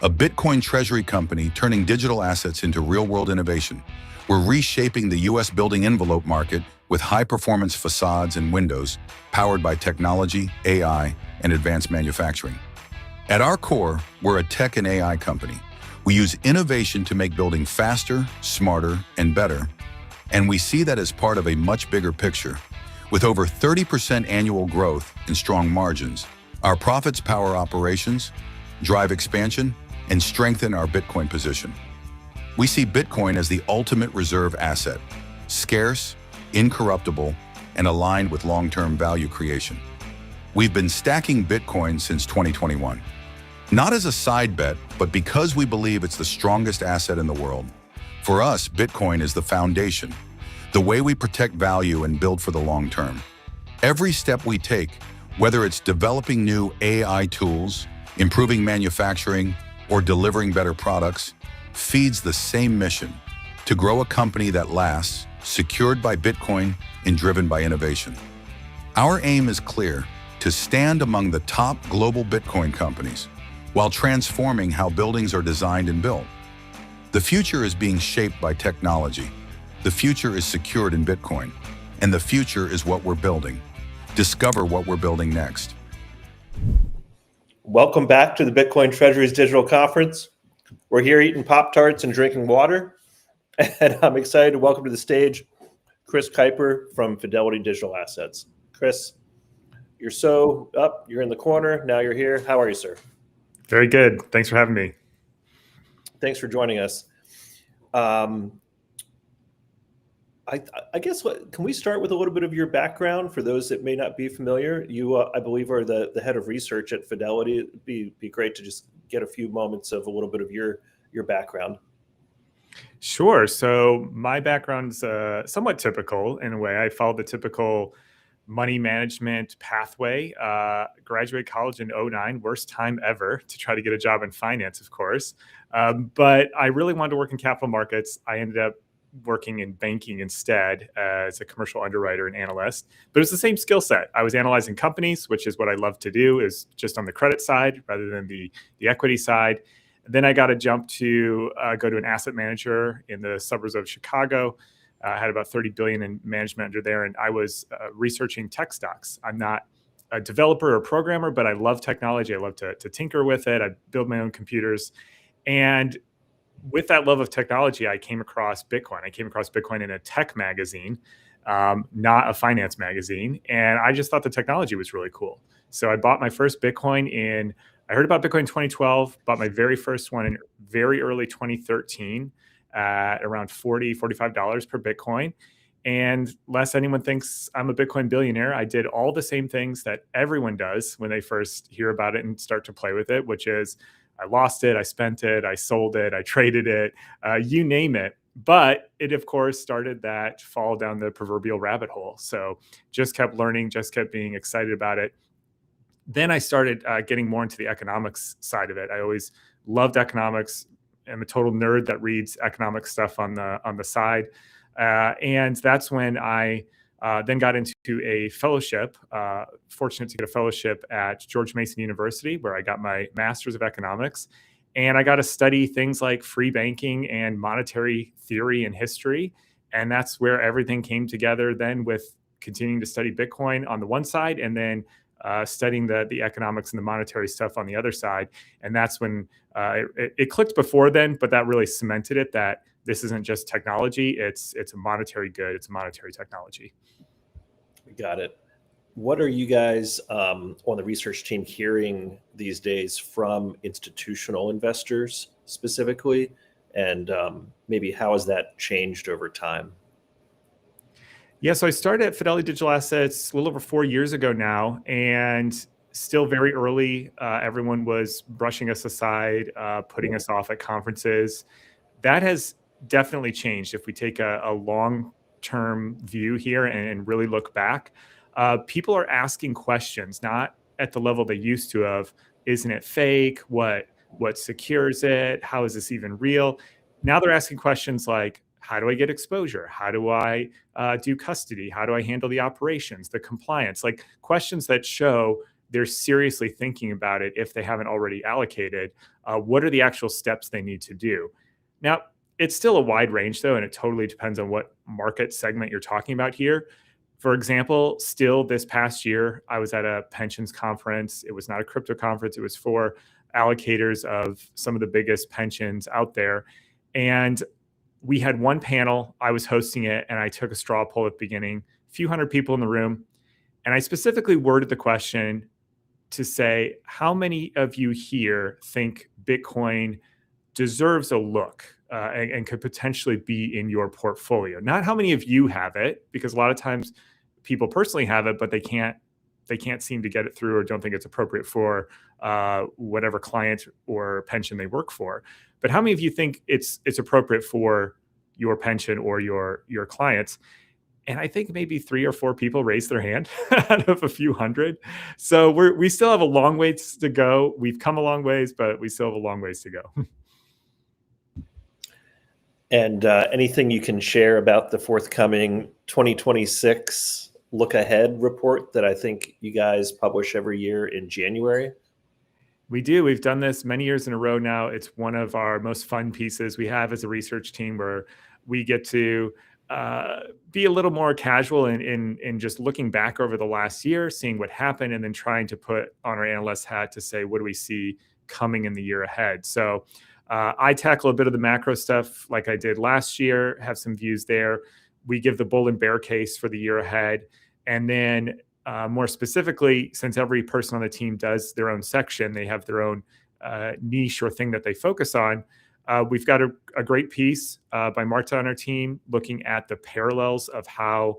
a Bitcoin Treasury company turning digital assets into real-world innovation. We're reshaping the U.S. building envelope market with high-performance facades and windows powered by technology, AI, and advanced manufacturing. At our core, we're a tech and AI company. We use innovation to make building faster, smarter, and better. And we see that as part of a much bigger picture. With over 30% annual growth and strong margins, our profits power operations, drive expansion, and strengthen our Bitcoin position. We see Bitcoin as the ultimate reserve asset, scarce, incorruptible, and aligned with long-term value creation. We've been stacking Bitcoin since 2021. Not as a side bet, but because we believe it's the strongest asset in the world. For us, Bitcoin is the foundation, the way we protect value and build for the long term. Every step we take, whether it's developing new AI tools, improving manufacturing, or delivering better products, feeds the same mission: to grow a company that lasts, secured by Bitcoin and driven by innovation. Our aim is clear: to stand among the top global Bitcoin companies while transforming how buildings are designed and built. The future is being shaped by technology. The future is secured in Bitcoin. And the future is what we're building. Discover what we're building next.
Welcome back to the Bitcoin Treasuries Digital Conference. We're here eating Pop-Tarts and drinking water. And I'm excited to welcome to the stage Chris Kuiper from Fidelity Digital Assets. Chris, you're in the corner. Now you're here. How are you, sir?
Very good. Thanks for having me.
Thanks for joining us. I guess can we start with a little bit of your background for those that may not be familiar? You, I believe, are the head of research at Fidelity. It'd be great to just get a few moments of a little bit of your background.
Sure. So my background's somewhat typical in a way. I followed the typical money management pathway. Graduated college in 2009, worst time ever to try to get a job in finance, of course. But I really wanted to work in capital markets. I ended up working in banking instead as a commercial underwriter and analyst. But it was the same skill set. I was analyzing companies, which is what I love to do, is just on the credit side rather than the equity side. Then I got a jump to go to an asset manager in the suburbs of Chicago. I had about 30 billion in management under there, and I was researching tech stocks. I'm not a developer or programmer, but I love technology. I love to tinker with it. I build my own computers. And with that love of technology, I came across Bitcoin. I came across Bitcoin in a tech magazine, not a finance magazine. And I just thought the technology was really cool. So I bought my first Bitcoin I heard about Bitcoin in 2012, bought my very first one in very early 2013 at around $40, $45 per Bitcoin. And lest anyone thinks I'm a Bitcoin billionaire, I did all the same things that everyone does when they first hear about it and start to play with it, which is I lost it, I spent it, I sold it, I traded it, you name it. But it, of course, started that fall down the proverbial rabbit hole. So just kept learning, just kept being excited about it. Then I started getting more into the economics side of it. I always loved economics. I'm a total nerd that reads economic stuff on the side. And that's when I then got into a fellowship, fortunate to get a fellowship at George Mason University, where I got my master's of economics. And I got to study things like free banking and monetary theory and history. And that's where everything came together then, with continuing to study Bitcoin on the one side and then studying the economics and the monetary stuff on the other side. And that's when it clicked before then, but that really cemented it that this isn't just technology, it's a monetary good, it's a monetary technology.
Got it. What are you guys on the research team hearing these days from institutional investors specifically? And maybe how has that changed over time?
Yeah, so I started at Fidelity Digital Assets a little over 4 years ago now, and still very early. Everyone was brushing us aside, putting us off at conferences. That has definitely changed. If we take a long-term view here and really look back, people are asking questions, not at the level they used to of, isn't it fake? What secures it? How is this even real? Now they're asking questions like, how do I get exposure? How do I do custody? How do I handle the operations, the compliance? Like questions that show they're seriously thinking about it if they haven't already allocated. What are the actual steps they need to do? Now, it's still a wide range, though, and it totally depends on what market segment you're talking about here. For example, still this past year, I was at a pensions conference. It was not a crypto conference. It was for allocators of some of the biggest pensions out there. And we had one panel. I was hosting it, and I took a straw poll at the beginning, a few hundred people in the room. And I specifically worded the question to say, how many of you here think Bitcoin deserves a look and could potentially be in your portfolio? Not how many of you have it, because a lot of times people personally have it, but they can't seem to get it through or don't think it's appropriate for whatever client or pension they work for. But how many of you think it's appropriate for your pension or your clients? And I think maybe 3 or 4 people raised their hand out of a few hundred. So we still have a long ways to go. We've come a long ways, but we still have a long ways to go.
And anything you can share about the forthcoming 2026 look ahead report that I think you guys publish every year in January?
We do. We've done this many years in a row now. It's one of our most fun pieces we have as a research team, where we get to be a little more casual in just looking back over the last year, seeing what happened, and then trying to put on our analyst hat to say, what do we see coming in the year ahead? So I tackle a bit of the macro stuff like I did last year, have some views there. We give the bull and bear case for the year ahead. And then more specifically, since every person on the team does their own section, they have their own niche or thing that they focus on. We've got a great piece by Marta on our team looking at the parallels of how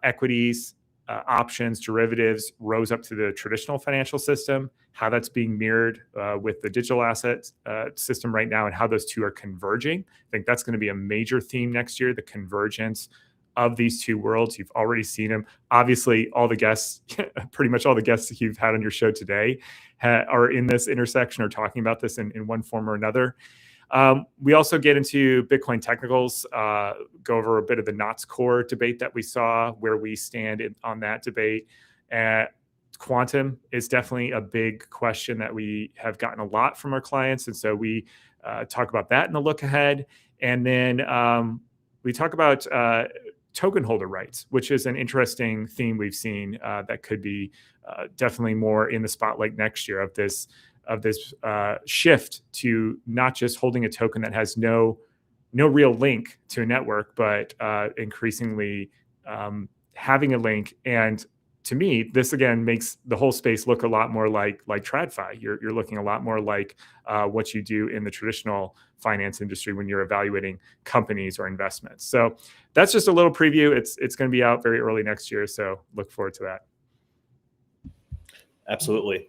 equities, options, derivatives rose up to the traditional financial system, how that's being mirrored with the digital asset system right now, and how those two are converging. I think that's going to be a major theme next year, the convergence of these two worlds. You've already seen them. Obviously, all the guests, pretty much all the guests that you've had on your show today are in this intersection or talking about this in one form or another. We also get into Bitcoin technicals, go over a bit of the Knots core debate that we saw, where we stand on that debate. Quantum is definitely a big question that we have gotten a lot from our clients. And so we talk about that in the look ahead. And then we talk about token holder rights, which is an interesting theme we've seen that could be definitely more in the spotlight next year, of this shift to not just holding a token that has no real link to a network, but increasingly having a link. And to me, this again makes the whole space look a lot more like TradFi. You're looking a lot more like what you do in the traditional finance industry when you're evaluating companies or investments. So that's just a little preview. It's going to be out very early next year, so look forward to that.
Absolutely.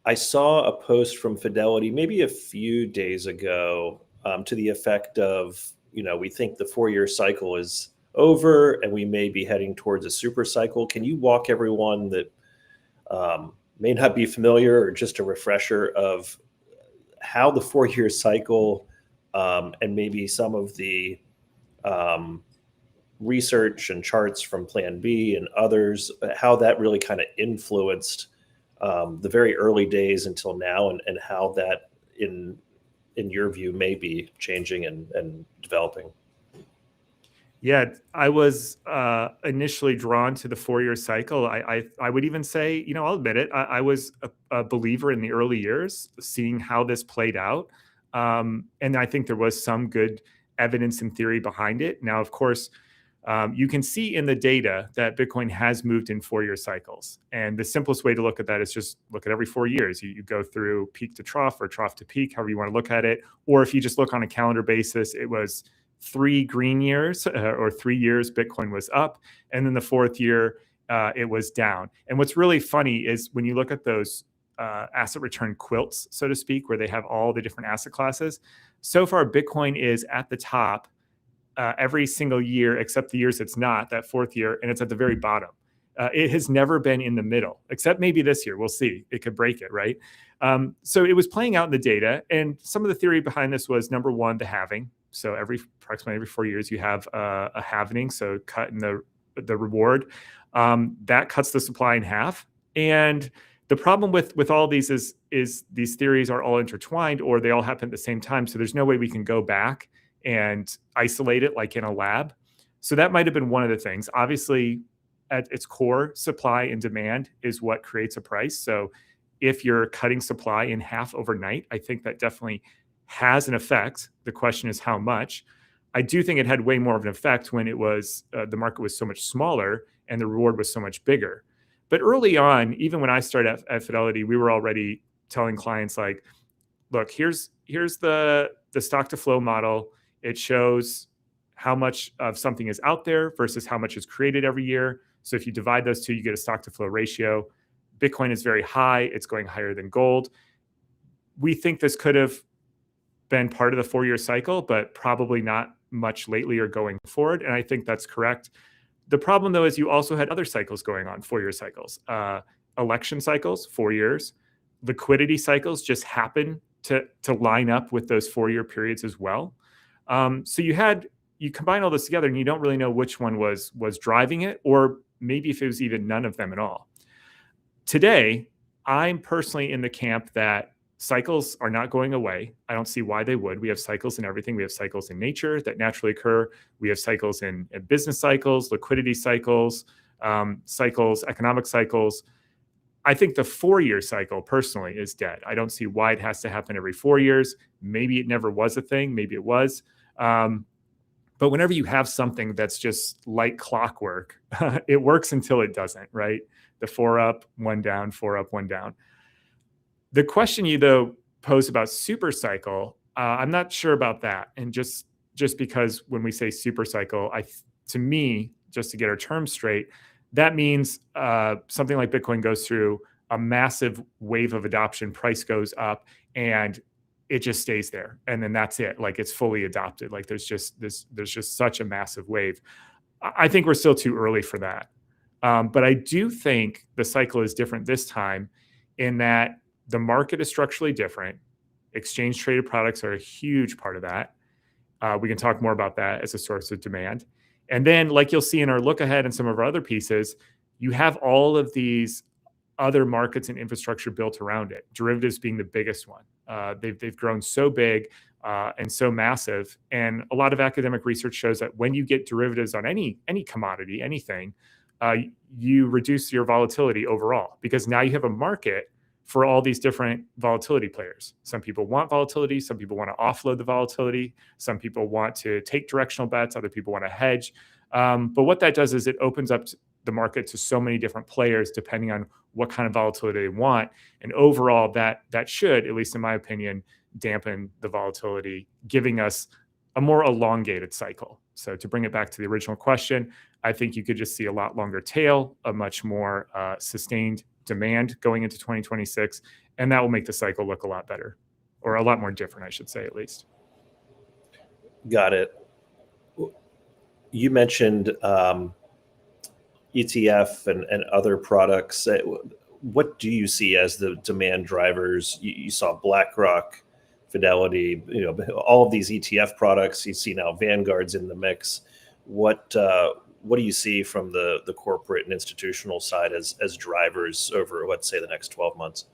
I saw a post from Fidelity maybe a few days ago to the effect of, we think the 4-year cycle is over and we may be heading towards a super cycle. Can you walk everyone that may not be familiar, or just a refresher of how the 4-year cycle and maybe some of the research and charts from Plan B and others, how that really kind of influenced the very early days until now, and how that in your view may be changing and developing?
Yeah, I was initially drawn to the 4-year cycle. I would even say, I'll admit it, I was a believer in the early years, seeing how this played out. And I think there was some good evidence and theory behind it. Now, of course, you can see in the data that Bitcoin has moved in 4-year cycles. And the simplest way to look at that is just look at every 4 years. You go through peak to trough or trough to peak, however you want to look at it. Or if you just look on a calendar basis, it was 3 green years or 3 years Bitcoin was up. And then the 4th year, it was down. And what's really funny is when you look at those asset return quilts, so to speak, where they have all the different asset classes, so far Bitcoin is at the top every single year, except the years it's not, that 4th year, and it's at the very bottom. It has never been in the middle, except maybe this year. We'll see. It could break it, right? So it was playing out in the data. And some of the theory behind this was, number one, the halving. So approximately every 4 years, you have a halvening, so cut in the reward. That cuts the supply in half. And the problem with all these is these theories are all intertwined, or they all happen at the same time. So there's no way we can go back and isolate it like in a lab. So that might have been one of the things. Obviously, at its core, supply and demand is what creates a price. So if you're cutting supply in half overnight, I think that definitely has an effect. The question is how much. I do think it had way more of an effect when it was the market was so much smaller and the reward was so much bigger. But early on, even when I started at Fidelity, we were already telling clients like, look, here's the stock to flow model. It shows how much of something is out there versus how much is created every year. So if you divide those two, you get a stock to flow ratio. Bitcoin is very high. It's going higher than gold. We think this could have been part of the 4-year cycle, but probably not much lately or going forward. And I think that's correct. The problem, though, is you also had other cycles going on, 4-year cycles, election cycles, 4 years, liquidity cycles just happen to line up with those 4-year periods as well. So you combine all this together and you don't really know which one was driving it, or maybe if it was even none of them at all. Today, I'm personally in the camp that cycles are not going away. I don't see why they would. We have cycles in everything. We have cycles in nature that naturally occur. We have cycles in business cycles, liquidity cycles, economic cycles. I think the 4-year cycle personally is dead. I don't see why it has to happen every 4 years. Maybe it never was a thing. Maybe it was. But whenever you have something that's just like clockwork, it works until it doesn't, right? The 4 up, 1 down, 4 up, 1 down. The question you, though, posed about super cycle, I'm not sure about that. And just because when we say super cycle, to me, just to get our terms straight, that means something like Bitcoin goes through a massive wave of adoption, price goes up, and it just stays there. And then that's it. Like it's fully adopted. Like there's just such a massive wave. I think we're still too early for that. But I do think the cycle is different this time in that the market is structurally different. Exchange traded products are a huge part of that. We can talk more about that as a source of demand. And then, like you'll see in our look ahead and some of our other pieces, you have all of these other markets and infrastructure built around it. Derivatives being the biggest one. They've grown so big and so massive. And a lot of academic research shows that when you get derivatives on any commodity, anything, you reduce your volatility overall because now you have a market for all these different volatility players. Some people want volatility. Some people want to offload the volatility. Some people want to take directional bets. Other people want to hedge. But what that does is it opens up the market to so many different players depending on what kind of volatility they want. And overall, that should, at least in my opinion, dampen the volatility, giving us a more elongated cycle. So to bring it back to the original question, I think you could just see a lot longer tail, a much more sustained demand going into 2026, and that will make the cycle look a lot better, or a lot more different, I should say, at least.
Got it. You mentioned ETF and other products. What do you see as the demand drivers? You saw BlackRock, Fidelity, all of these ETF products. You see now Vanguard's in the mix. What do you see from the corporate and institutional side as drivers over, let's say, the next 12 months?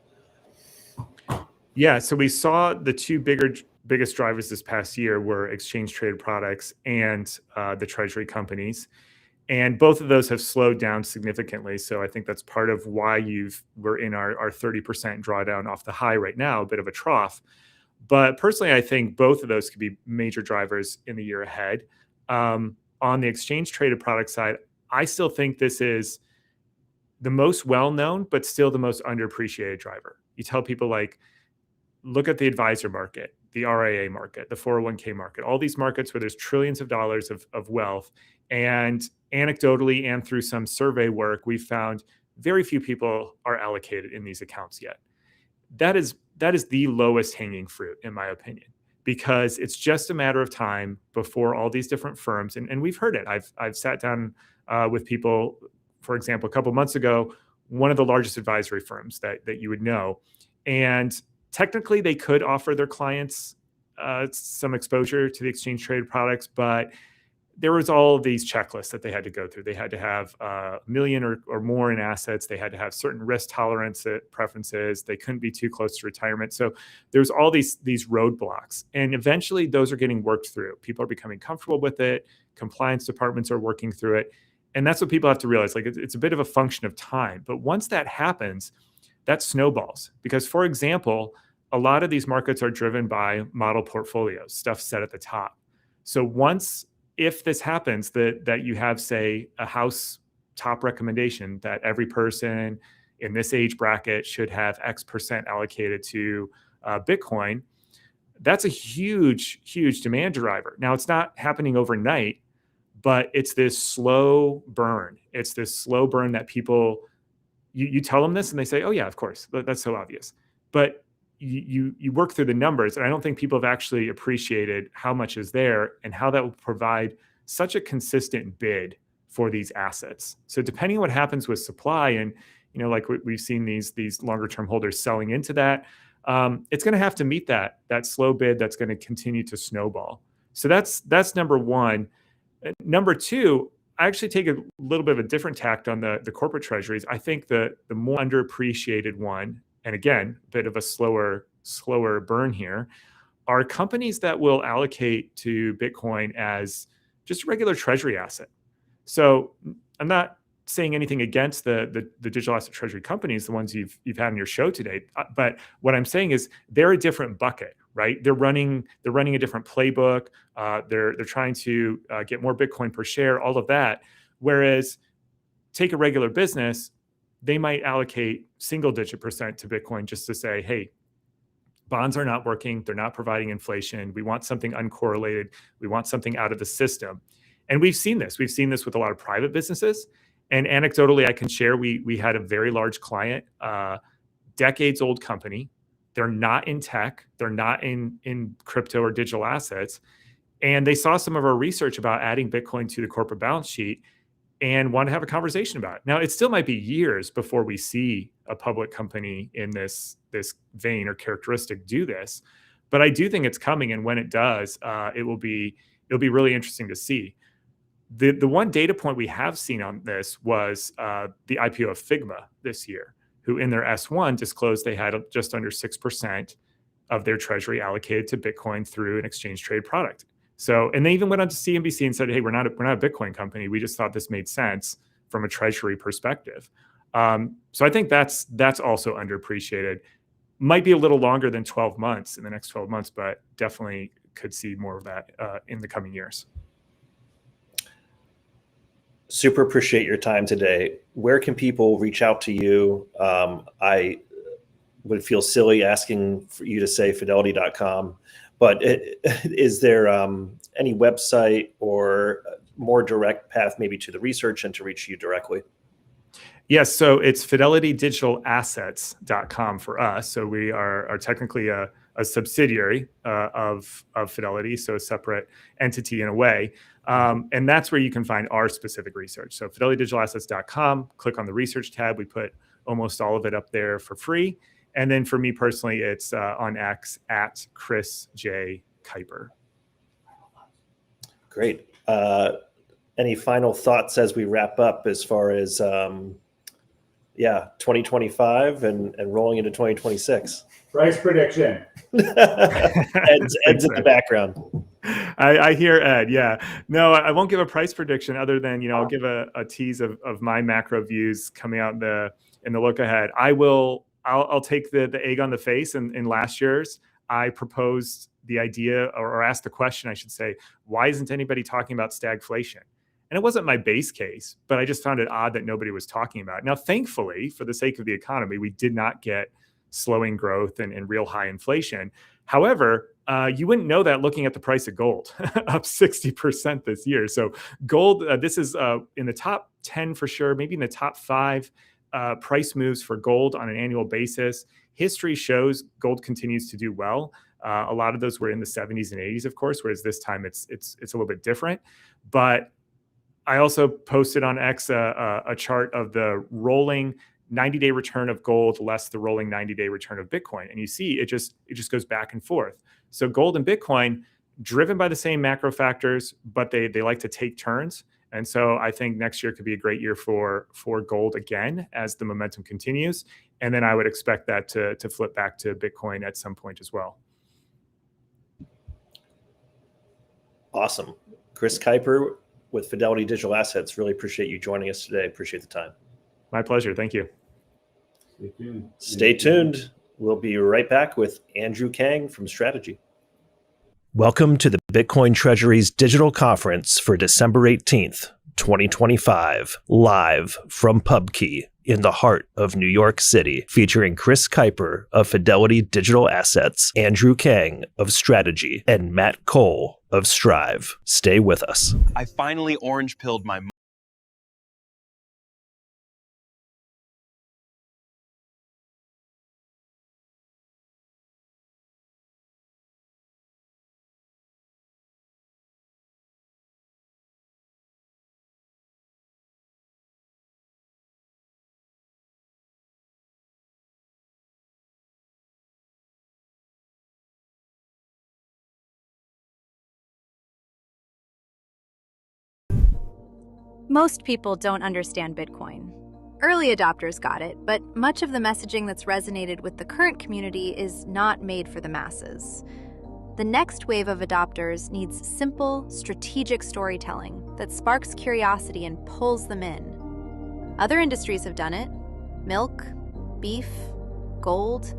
Yeah, so we saw the two biggest drivers this past year were exchange traded products and the treasury companies. And both of those have slowed down significantly. So I think that's part of why we're in our 30% drawdown off the high right now, a bit of a trough. But personally, I think both of those could be major drivers in the year ahead. On the exchange traded product side, I still think this is the most well-known, but still the most underappreciated driver. You tell people like, look at the advisor market, the RIA market, the 401k market, all these markets where there's trillions of dollars of wealth. And anecdotally and through some survey work, we've found very few people are allocated in these accounts yet. That is the lowest hanging fruit, in my opinion, because it's just a matter of time before all these different firms, and we've heard it. I've sat down with people, for example, a couple of months ago, one of the largest advisory firms that you would know, and technically they could offer their clients some exposure to the exchange traded products, but there was all of these checklists that they had to go through. They had to have a million or more in assets. They had to have certain risk tolerance preferences. They couldn't be too close to retirement. So there's all these roadblocks. And eventually those are getting worked through. People are becoming comfortable with it. Compliance departments are working through it. And that's what people have to realize. Like, it's a bit of a function of time. But once that happens, that snowballs. Because, for example, a lot of these markets are driven by model portfolios, stuff set at the top. So if this happens, that you have, say, a house top recommendation that every person in this age bracket should have X% allocated to Bitcoin, that's a huge, huge demand driver. Now, it's not happening overnight, but it's this slow burn. It's this slow burn that people, you tell them this and they say, oh yeah, of course, that's so obvious. But you work through the numbers, and I don't think people have actually appreciated how much is there and how that will provide such a consistent bid for these assets. So depending on what happens with supply, and like we've seen these longer term holders selling into that, it's going to have to meet that slow bid that's going to continue to snowball. So that's number one. Number two, I actually take a little bit of a different tact on the corporate treasuries. I think the more underappreciated one, and again, a bit of a slower burn here, are companies that will allocate to Bitcoin as just a regular treasury asset. So I'm not saying anything against the digital asset treasury companies, the ones you've had on your show today. But what I'm saying is they're a different bucket, right? They're running a different playbook. They're trying to get more Bitcoin per share, all of that. Whereas take a regular business, they might allocate single-digit % to Bitcoin just to say, hey, bonds are not working. They're not providing inflation. We want something uncorrelated. We want something out of the system. And we've seen this. We've seen this with a lot of private businesses. And anecdotally, I can share, we had a very large client, decades-old company. They're not in tech. They're not in crypto or digital assets. And they saw some of our research about adding Bitcoin to the corporate balance sheet and want to have a conversation about it. Now, it still might be years before we see a public company in this vein or characteristic do this, but I do think it's coming. And when it does, it'll be really interesting to see. The one data point we have seen on this was the IPO of Figma this year, who in their S1 disclosed they had just under 6% of their treasury allocated to Bitcoin through an exchange trade product. So, and they even went on to CNBC and said, hey, we're not a Bitcoin company. We just thought this made sense from a treasury perspective. So I think that's also underappreciated. Might be a little longer than 12 months in the next 12 months, but definitely could see more of that in the coming years.
Super appreciate your time today. Where can people reach out to you? I would feel silly asking for you to say fidelity.com, but is there any website or more direct path maybe to the research and to reach you directly?
Yes, so it's fidelitydigitalassets.com for us. So we are technically a subsidiary of Fidelity, so a separate entity in a way. And that's where you can find our specific research. So fidelitydigitalassets.com, click on the research tab. We put almost all of it up there for free. And then for me personally, it's on X at Chris J. Kuiper.
Great. Any final thoughts as we wrap up as far as 2025 and rolling into 2026?
Price prediction.
Ed's in the background.
I hear Ed. Yeah. No, I won't give a price prediction other than, I'll give a tease of my macro views coming out in the look ahead. I'll take the egg on the face. In last year's, I proposed the idea or asked the question, I should say, why isn't anybody talking about stagflation? And it wasn't my base case, but I just found it odd that nobody was talking about it. Now, thankfully, for the sake of the economy, we did not get slowing growth and real high inflation. However, you wouldn't know that looking at the price of gold, up 60% this year. So gold, this is in the top 10 for sure, maybe in the top 5 price moves for gold on an annual basis. History shows gold continues to do well. A lot of those were in the 70s and 80s, of course, whereas this time it's a little bit different. But I also posted on X a chart of the rolling 90-day return of gold less the rolling 90-day return of Bitcoin. And you see it just goes back and forth. So gold and Bitcoin driven by the same macro factors, but they like to take turns. And so I think next year could be a great year for gold again as the momentum continues. And then I would expect that to flip back to Bitcoin at some point as well.
Awesome. Chris Kuiper with Fidelity Digital Assets. Really appreciate you joining us today. Appreciate the time.
My pleasure. Thank you.
Stay tuned.
Stay tuned. We'll be right back with Andrew Kang from Strategy.
Welcome to the Bitcoin Treasuries Digital Conference for December 18th, 2025, live from PubKey in the heart of New York City, featuring Chris Kuiper of Fidelity Digital Assets, Andrew Kang of Strategy, and Matt Cole of Strive. Stay with us.
I finally orange pilled my
Most people don't understand Bitcoin. Early adopters got it, but much of the messaging that's resonated with the current community is not made for the masses. The next wave of adopters needs simple, strategic storytelling that sparks curiosity and pulls them in. Other industries have done it: milk, beef, gold.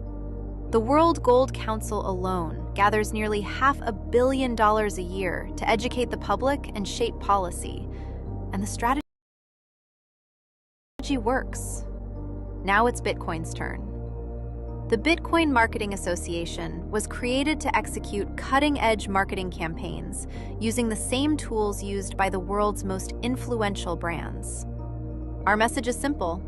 The World Gold Council alone gathers nearly $500 million a year to educate the public and shape policy. And the strategy works. Now it's Bitcoin's turn. The Bitcoin Marketing Association was created to execute cutting-edge marketing campaigns using the same tools used by the world's most influential brands. Our message is simple: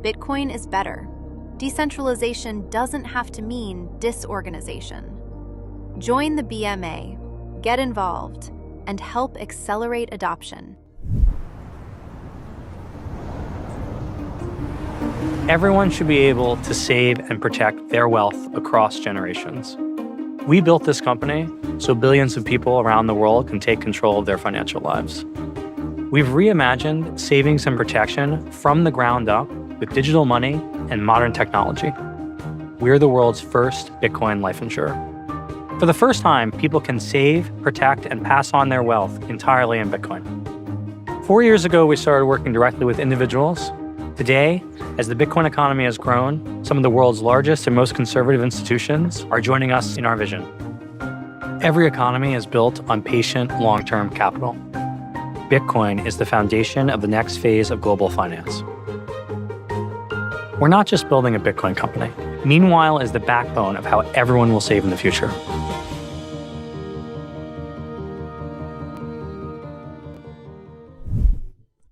Bitcoin is better. Decentralization doesn't have to mean disorganization. Join the BMA, get involved, and help accelerate adoption.
Everyone should be able to save and protect their wealth across generations. We built this company so billions of people around the world can take control of their financial lives. We've reimagined savings and protection from the ground up with digital money and modern technology. We're the world's first Bitcoin life insurer. For the first time, people can save, protect, and pass on their wealth entirely in Bitcoin. 4 years ago, we started working directly with individuals. Today, as the Bitcoin economy has grown, some of the world's largest and most conservative institutions are joining us in our vision. Every economy is built on patient, long-term capital. Bitcoin is the foundation of the next phase of global finance. We're not just building a Bitcoin company. Meanwhile is the backbone of how everyone will save in the future.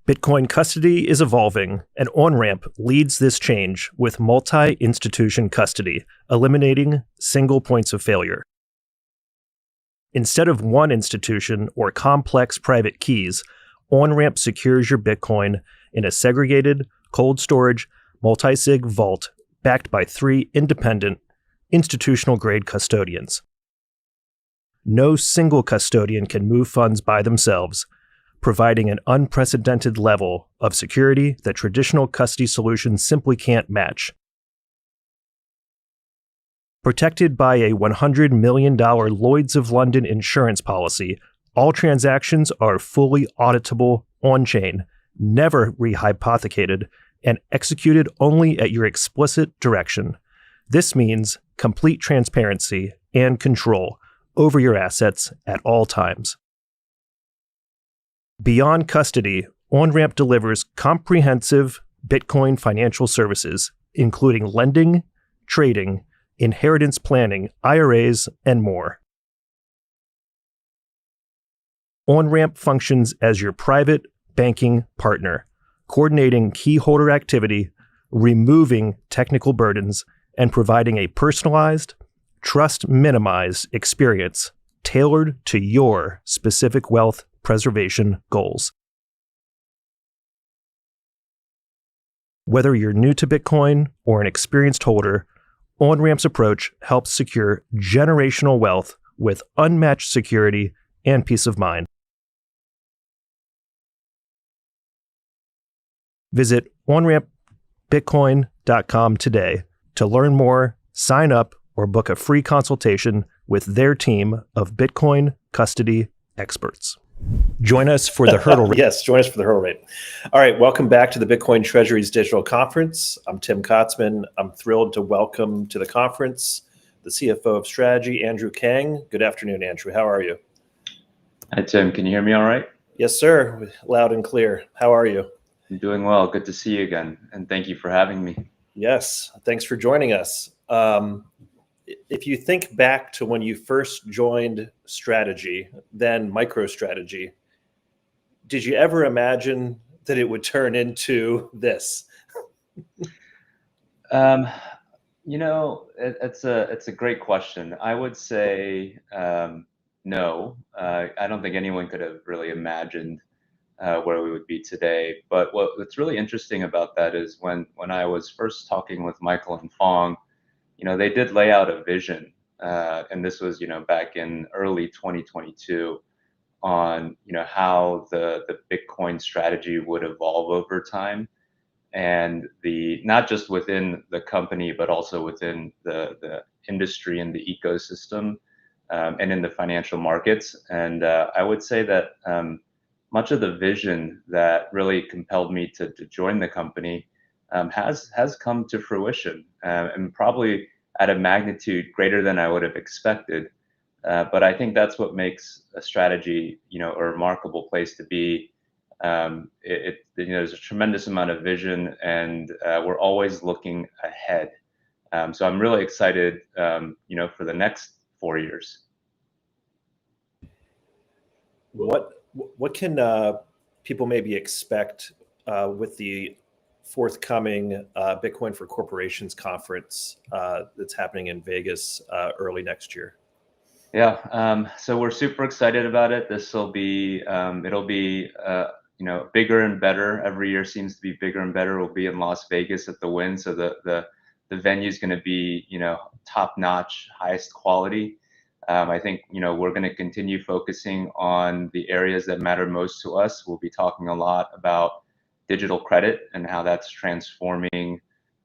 Bitcoin custody is evolving, and OnRamp leads this change with multi-institution custody, eliminating single points of failure. Instead of one institution or complex private keys, OnRamp secures your Bitcoin in a segregated, cold storage, multi-sig vault backed by 3 independent, institutional-grade custodians. No single custodian can move funds by themselves, providing an unprecedented level of security that traditional custody solutions simply can't match. Protected by a $100 million Lloyd's of London insurance policy, all transactions are fully auditable on-chain, never rehypothecated, and executed only at your explicit direction. This means complete transparency and control over your assets at all times. Beyond custody, OnRamp delivers comprehensive Bitcoin financial services, including lending, trading, inheritance planning, IRAs, and more. OnRamp functions as your private banking partner, coordinating key holder activity, removing technical burdens, and providing a personalized, trust-minimized experience tailored to your specific wealth preservation goals. Whether you're new to Bitcoin or an experienced holder, OnRamp's approach helps secure generational wealth with unmatched security and peace of mind. Visit onrampbitcoin.com today to learn more, sign up, or book a free consultation with their team of Bitcoin custody experts. Join us for the hurdle rate.
Yes, join us for the hurdle rate. All right, welcome back to the Bitcoin Treasuries Digital Conference. I'm Tim Kotzman. I'm thrilled to welcome to the conference the CFO of Strategy, Andrew Kang. Good afternoon, Andrew. How are you?
Hi, Tim. Can you hear me all right?
Yes, sir. Loud and clear. How are you?
I'm doing well. Good to see you again. And thank you for having me.
Yes, thanks for joining us. If you think back to when you first joined Strategy, then MicroStrategy, did you ever imagine that it would turn into this?
It's a great question. I would say no. I don't think anyone could have really imagined where we would be today. But what's really interesting about that is when I was first talking with Michael and Fong, they did lay out a vision, and this was back in early 2022 on how the Bitcoin strategy would evolve over time, and not just within the company but also within the industry and the ecosystem, and in the financial markets. And I would say that much of the vision that really compelled me to join the company has come to fruition, and probably at a magnitude greater than I would have expected. But I think that's what makes a strategy, a remarkable place to be. There's a tremendous amount of vision, and we're always looking ahead. So I'm really excited, for the next 4 years.
What can people maybe expect with the forthcoming Bitcoin for Corporations conference that's happening in Vegas early next year?
Yeah, so we're super excited about it. This will be, it'll be, bigger and better. Every year seems to be bigger and better. We'll be in Las Vegas at the Wynn, so the venue is going to be, top notch, highest quality. I think we're going to continue focusing on the areas that matter most to us. We'll be talking a lot about digital credit and how that's transforming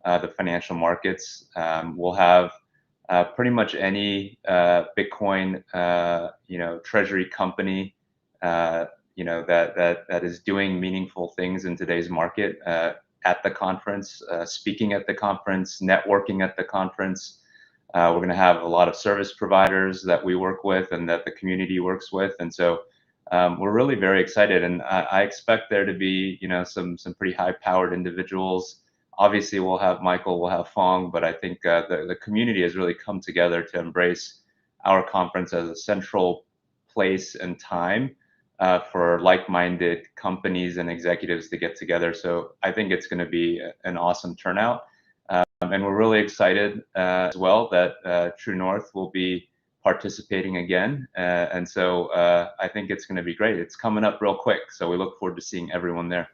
the financial markets. We'll have pretty much any Bitcoin treasury company that is doing meaningful things in today's market at the conference, speaking at the conference, networking at the conference. We're going to have a lot of service providers that we work with and that the community works with, and so we're really very excited. And I expect there to be some pretty high-powered individuals. Obviously, we'll have Michael, we'll have Fong, but I think the community has really come together to embrace our conference as a central place and time for like-minded companies and executives to get together. So I think it's going to be an awesome turnout. And we're really excited as well that True North will be participating again. And so I think it's going to be great. It's coming up real quick, so we look forward to seeing everyone there.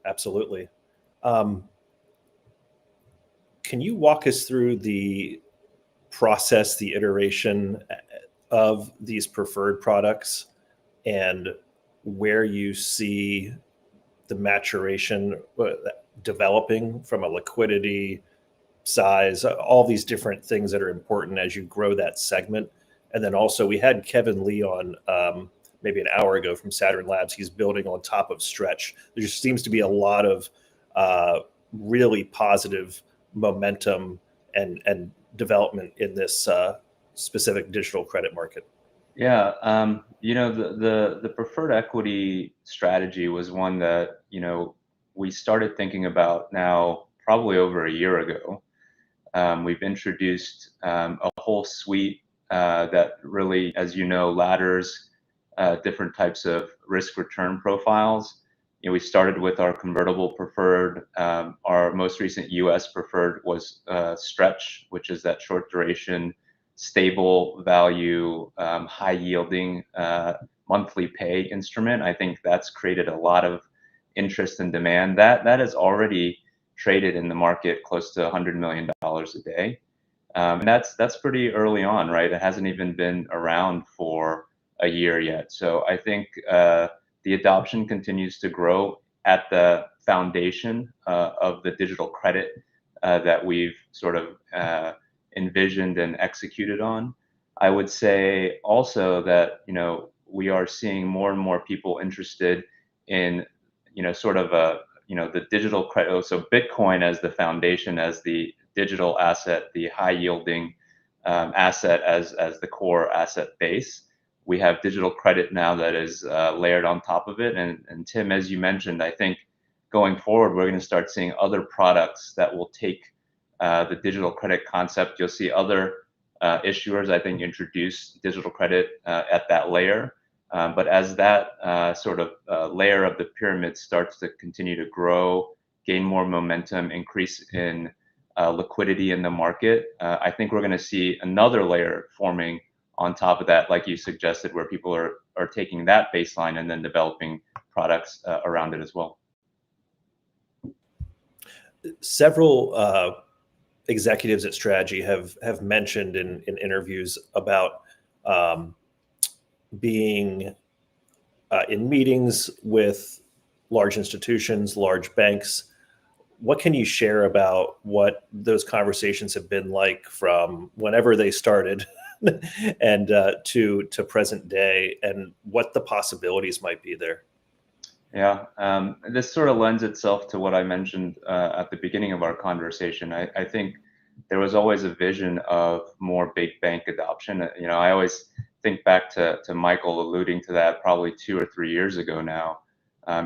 Absolutely. Can you walk us through the process, the iteration of these preferred products, and where you see the maturation developing from a liquidity, size, all these different things that are important as you grow that segment? And then also we had Kevin Lee on maybe an hour ago from Saturn Labs. He's building on top of Stretch. There just seems to be a lot of really positive momentum and development in this specific digital credit market.
Yeah, the preferred equity strategy was one that we started thinking about now probably over a year ago. We've introduced a whole suite that really, as ladders different types of risk return profiles. We started with our convertible preferred. Our most recent US preferred was Stretch, which is that short duration, stable value, high yielding monthly pay instrument. I think that's created a lot of interest and demand. That has already traded in the market close to $100 million a day. And that's pretty early on, right? It hasn't even been around for a year yet. So I think the adoption continues to grow at the foundation of the digital credit that we've sort of envisioned and executed on. I would say also that, we are seeing more and more people interested in, sort of the digital credit. So Bitcoin as the foundation, as the digital asset, the high yielding asset as the core asset base. We have digital credit now that is layered on top of it. And Tim, as you mentioned, I think going forward, we're going to start seeing other products that will take the digital credit concept. You'll see other issuers, I think, introduce digital credit at that layer. But as that sort of layer of the pyramid starts to continue to grow, gain more momentum, increase in liquidity in the market, I think we're going to see another layer forming on top of that, like you suggested, where people are taking that baseline and then developing products around it as well.
Several executives at Strategy have mentioned in interviews about being in meetings with large institutions, large banks. What can you share about what those conversations have been like from whenever they started and to present day, and what the possibilities might be there?
Yeah, this sort of lends itself to what I mentioned at the beginning of our conversation. I think there was always a vision of more big bank adoption. I always think back to Michael alluding to that probably 2 or 3 years ago now,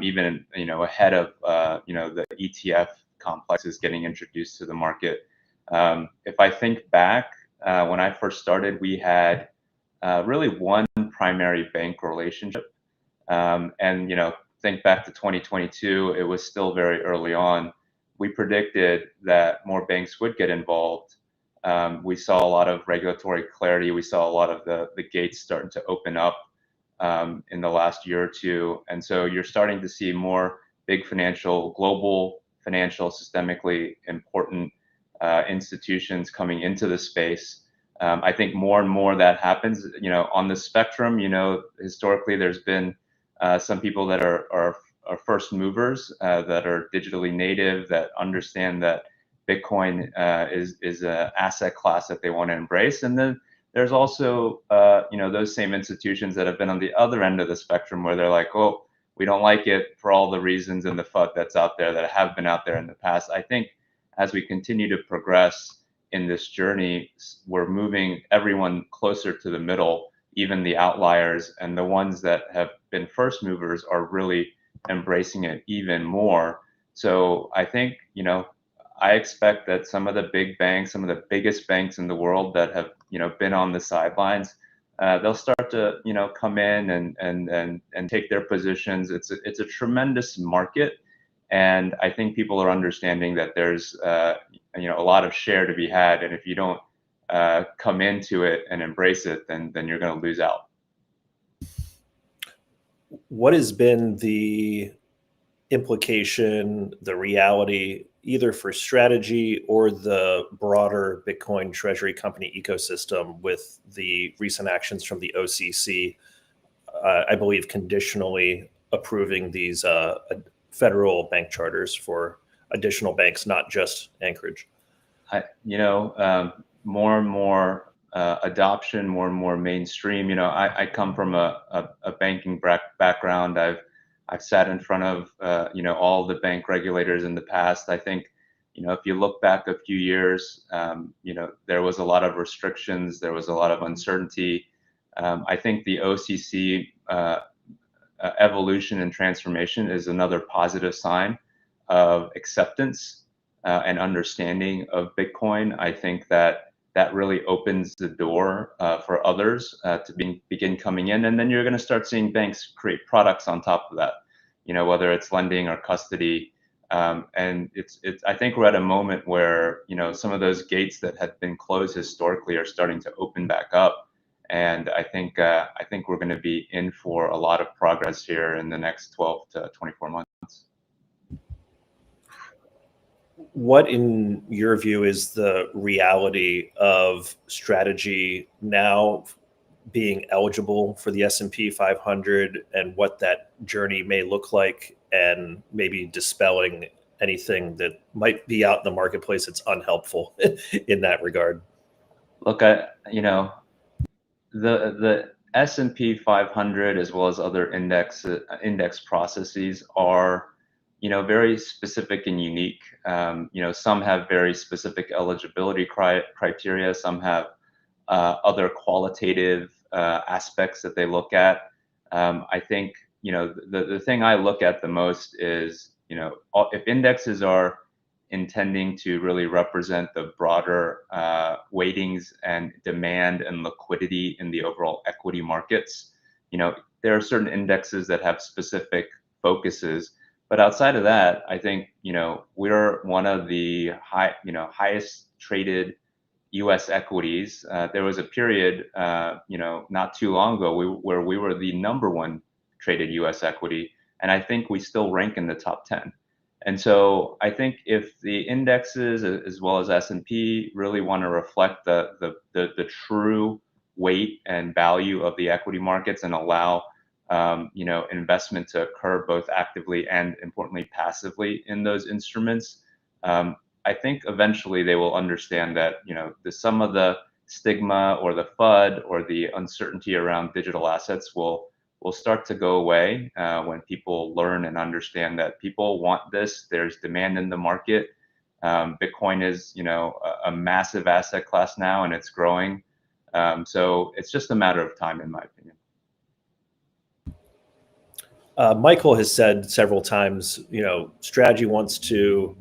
even ahead of the ETF complexes getting introduced to the market. If I think back, when I first started, we had really one primary bank relationship, and think back to 2022, it was still very early on. We predicted that more banks would get involved. We saw a lot of regulatory clarity. We saw a lot of the gates starting to open up in the last year or two. And so you're starting to see more big global financial, systemically important institutions coming into the space. I think more and more that happens, on the spectrum. Historically, there's been some people that are first movers, that are digitally native, that understand that Bitcoin is an asset class that they want to embrace. And then there's also those same institutions that have been on the other end of the spectrum, where they're like, oh, we don't like it for all the reasons and the FUD that's out there, that have been out there in the past. I think as we continue to progress in this journey, we're moving everyone closer to the middle. Even the outliers and the ones that have been first movers are really embracing it even more. So I think, I expect that some of the big banks, some of the biggest banks in the world that have, been on the sidelines, they'll start to, come in and take their positions. It's a tremendous market. And I think people are understanding that there's, a lot of share to be had. And if you don't come into it and embrace it, then you're going to lose out.
What has been the implication, the reality, either for Strategy or the broader Bitcoin Treasury company ecosystem, with the recent actions from the OCC, I believe conditionally approving these federal bank charters for additional banks, not just Anchorage?
More and more adoption, more and more mainstream. I come from a banking background. I've sat in front of all the bank regulators in the past. I think if you look back a few years, there was a lot of restrictions, there was a lot of uncertainty. I think the OCC evolution and transformation is another positive sign of acceptance and understanding of Bitcoin. I think that really opens the door for others to begin coming in, and then you're going to start seeing banks create products on top of that, whether it's lending or custody. And it's I think we're at a moment where some of those gates that had been closed historically are starting to open back up, and I think we're going to be in for a lot of progress here in the next 12 to 24 months.
what, in your view, is the reality of Strategy now being eligible for the S&P 500, and what that journey may look like, and maybe dispelling anything that might be out in the marketplace that's unhelpful in that regard?
Look, the S&P 500 as well as other index processes are, very specific and unique. Some have very specific eligibility criteria. Some have other qualitative aspects that they look at. I think, the thing I look at the most is, if indexes are intending to really represent the broader weightings and demand and liquidity in the overall equity markets, there are certain indexes that have specific focuses. But outside of that, I think, we're one of the highest traded U.S. equities. There was a period, not too long ago, where we were the #1 traded U.S. equity, and I think we still rank in the top 10. And so I think if the indexes as well as S&P really want to reflect the true weight and value of the equity markets and allow investment to occur both actively and, importantly, passively in those instruments, I think eventually they will understand that, some of the stigma or the FUD or the uncertainty around digital assets will start to go away when people learn and understand that people want this. There's demand in the market. Bitcoin is, a massive asset class now, and it's growing. So it's just a matter of time, in my opinion.
Michael has said several times, Strategy wants to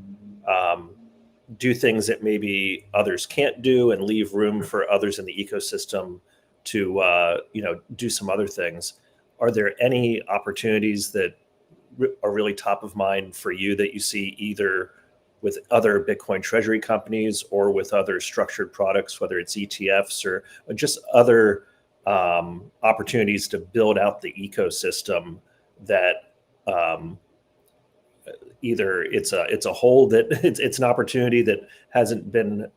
do things that maybe others can't do, and leave room for others in the ecosystem to, do some other things. Are there any opportunities that are really top of mind for you that you see either with other Bitcoin Treasury companies or with other structured products, whether it's ETFs or just other opportunities to build out the ecosystem that either it's a hole that it's an opportunity that hasn't been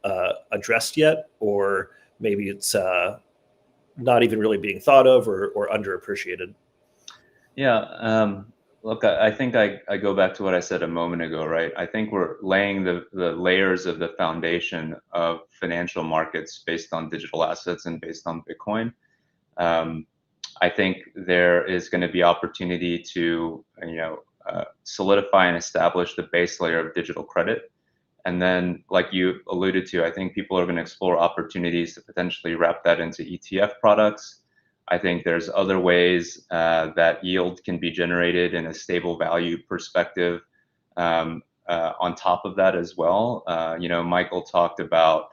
addressed yet, or maybe it's not even really being thought of or underappreciated?
Yeah. Look, I think I go back to what I said a moment ago, right? I think we're laying the layers of the foundation of financial markets based on digital assets and based on Bitcoin. I think there is going to be opportunity to, solidify and establish the base layer of digital credit. And then, like you alluded to, I think people are going to explore opportunities to potentially wrap that into ETF products. I think there's other ways that yield can be generated in a stable value perspective on top of that as well. Michael talked about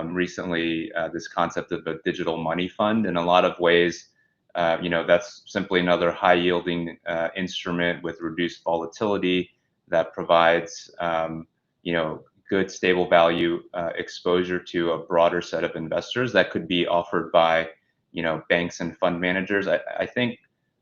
recently this concept of a digital money fund. In a lot of ways, that's simply another high yielding instrument with reduced volatility that provides, good stable value exposure to a broader set of investors that could be offered by, banks and fund managers. I think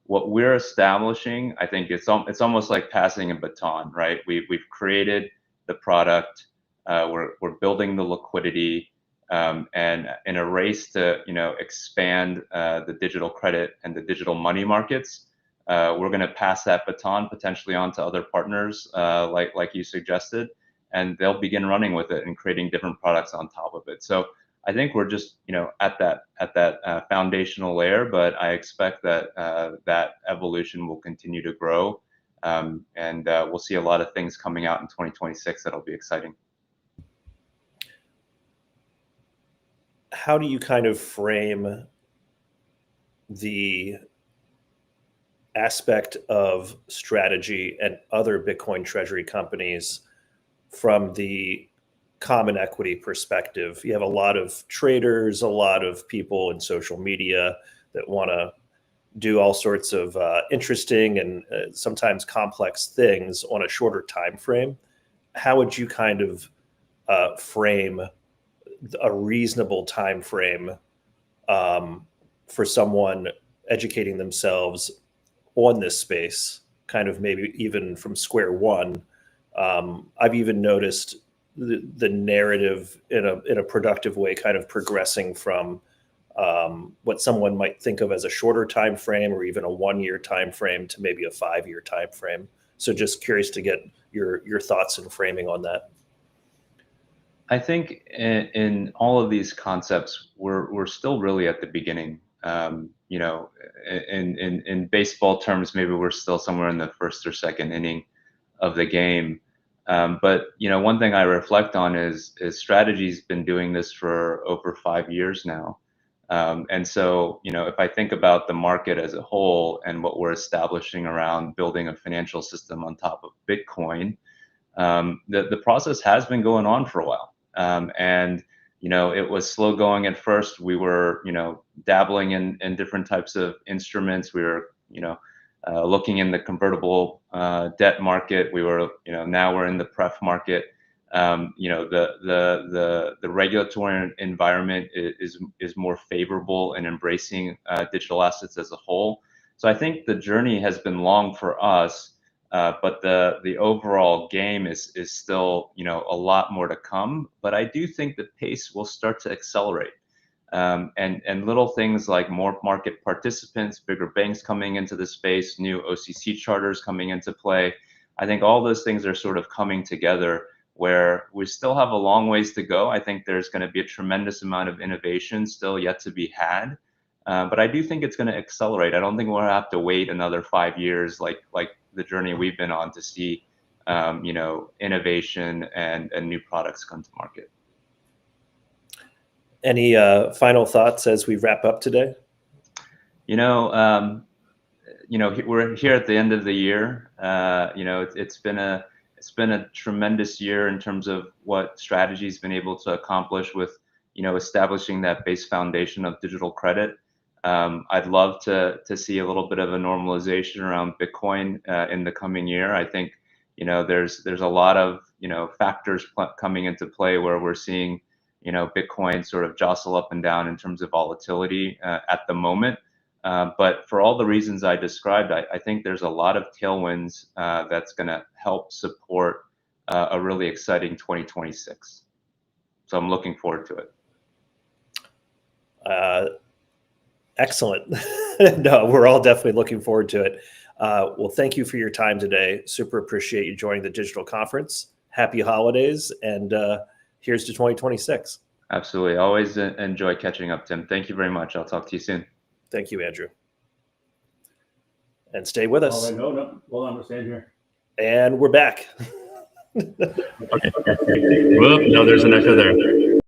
what we're establishing, I think it's almost like passing a baton, right? We've created the product, we're building the liquidity, and in a race to expand the digital credit and the digital money markets, we're going to pass that baton potentially on to other partners, like you suggested, and they'll begin running with it and creating different products on top of it. So I think we're just at that foundational layer, but I expect that that evolution will continue to grow, and we'll see a lot of things coming out in 2026 that'll be exciting.
How do you kind of frame the aspect of Strategy and other Bitcoin Treasury companies from the common equity perspective? You have a lot of traders, a lot of people in social media that want to do all sorts of interesting and sometimes complex things on a shorter time frame. How would you kind of frame a reasonable time frame for someone educating themselves on this space, kind of maybe even from square one, I've even noticed the narrative in a productive way kind of progressing from what someone might think of as a shorter time frame or even a 1-year time frame to maybe a 5-year time frame. So just curious to get your thoughts and framing on that.
I think in all of these concepts, we're still really at the beginning. In baseball terms, maybe we're still somewhere in the first or second inning of the game. But one thing I reflect on is strategy's been doing this for over 5 years now. And so, if I think about the market as a whole and what we're establishing around building a financial system on top of Bitcoin, the process has been going on for a while. And it was slow going at first. We were, dabbling in different types of instruments. We were, looking in the convertible debt market. We were, now we're in the pref market. The regulatory environment is more favorable in embracing digital assets as a whole. So I think the journey has been long for us. But the overall game is still, a lot more to come. But I do think the pace will start to accelerate. And little things like more market participants, bigger banks coming into the space, new OCC charters coming into play. I think all those things are sort of coming together where we still have a long ways to go. I think there's going to be a tremendous amount of innovation still yet to be had. But I do think it's going to accelerate. I don't think we'll have to wait another 5 years like the journey we've been on to see, innovation and new products come to market.
Any final thoughts as we wrap up today?
We're here at the end of the year. It's been a tremendous year in terms of what strategy's been able to accomplish with, establishing that base foundation of digital credit. I'd love to see a little bit of a normalization around Bitcoin in the coming year. I think there's a lot of factors coming into play where we're seeing Bitcoin sort of jostle up and down in terms of volatility at the moment. But for all the reasons I described, I think there's a lot of tailwinds that's going to help support a really exciting 2026. So I'm looking forward to it.
Excellent. No, we're all definitely looking forward to it. Well, thank you for your time today. Super appreciate you joining the digital conference. Happy holidays, and here's to 2026.
Absolutely. Always enjoy catching up, Tim. Thank you very much. I'll talk to you soon.
Thank you, Andrew. And stay with us.
All right, no, hold on, we're staying here.
And we're back.
Okay. Whoop, no, there's an echo there.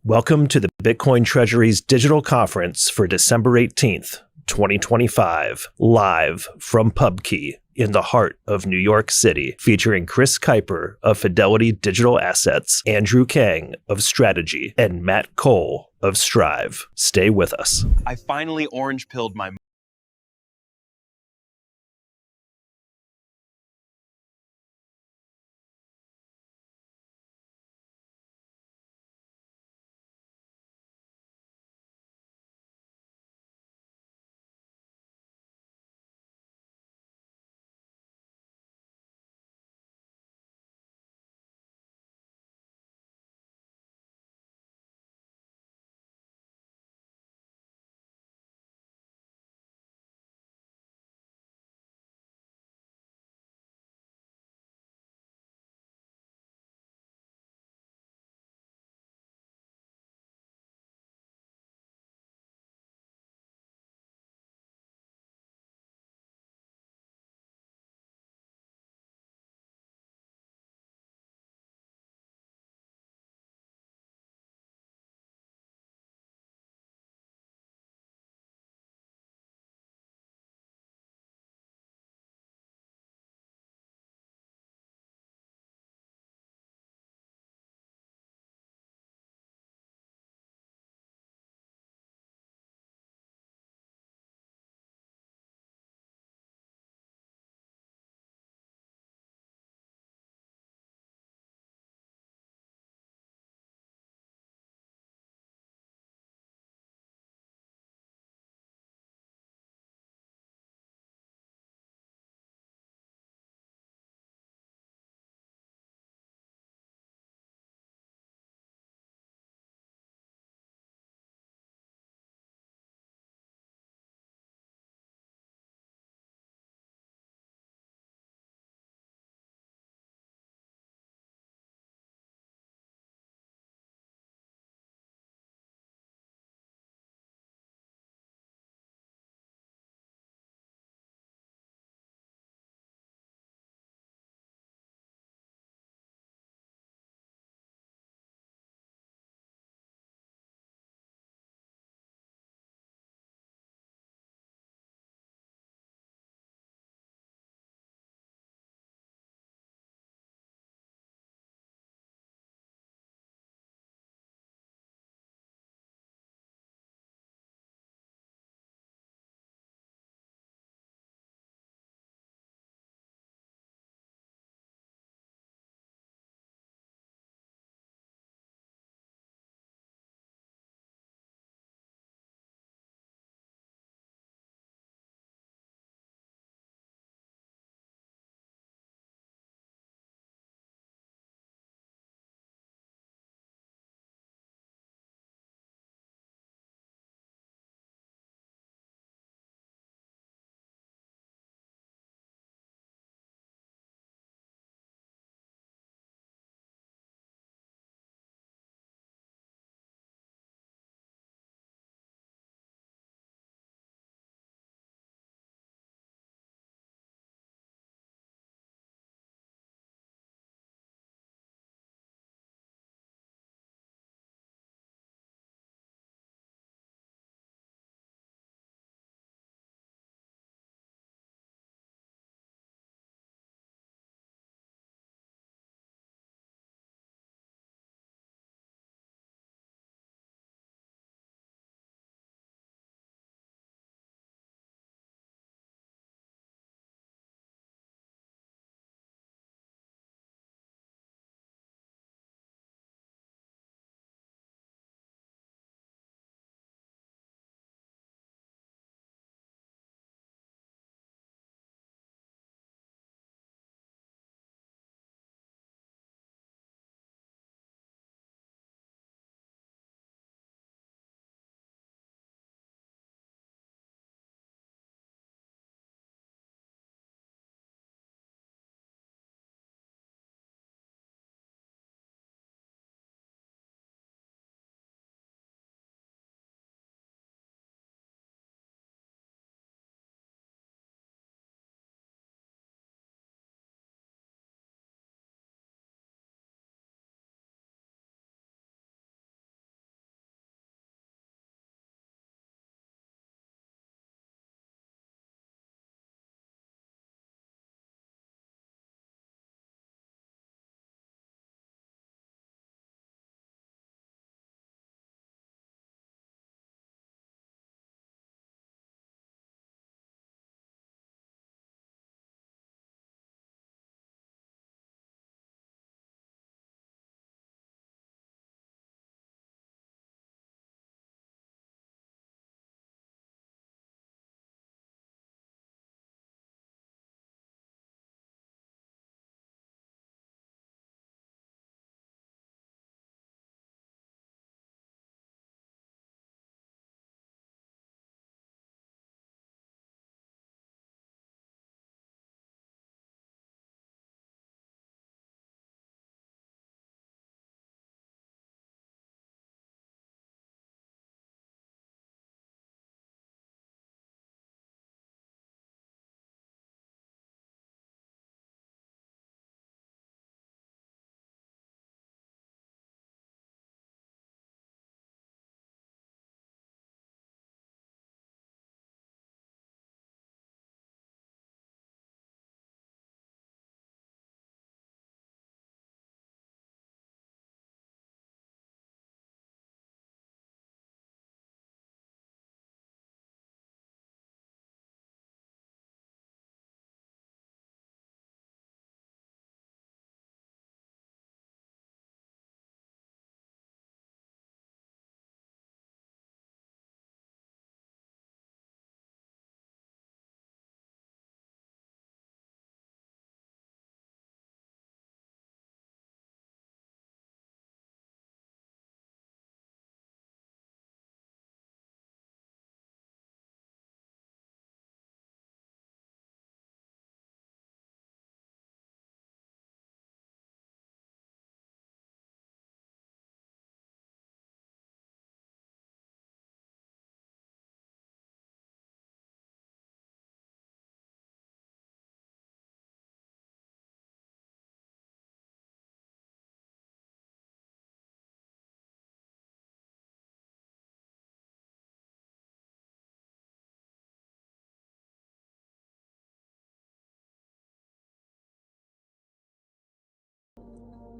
Welcome to the Bitcoin Treasuries digital conference for December 18th, 2025, live from PubKey in the heart of New York City, featuring Chris Kuiper of Fidelity Digital Assets, Andrew Kang of Strategy, and Matt Cole of Strive. Stay with us.
I finally orange pilled my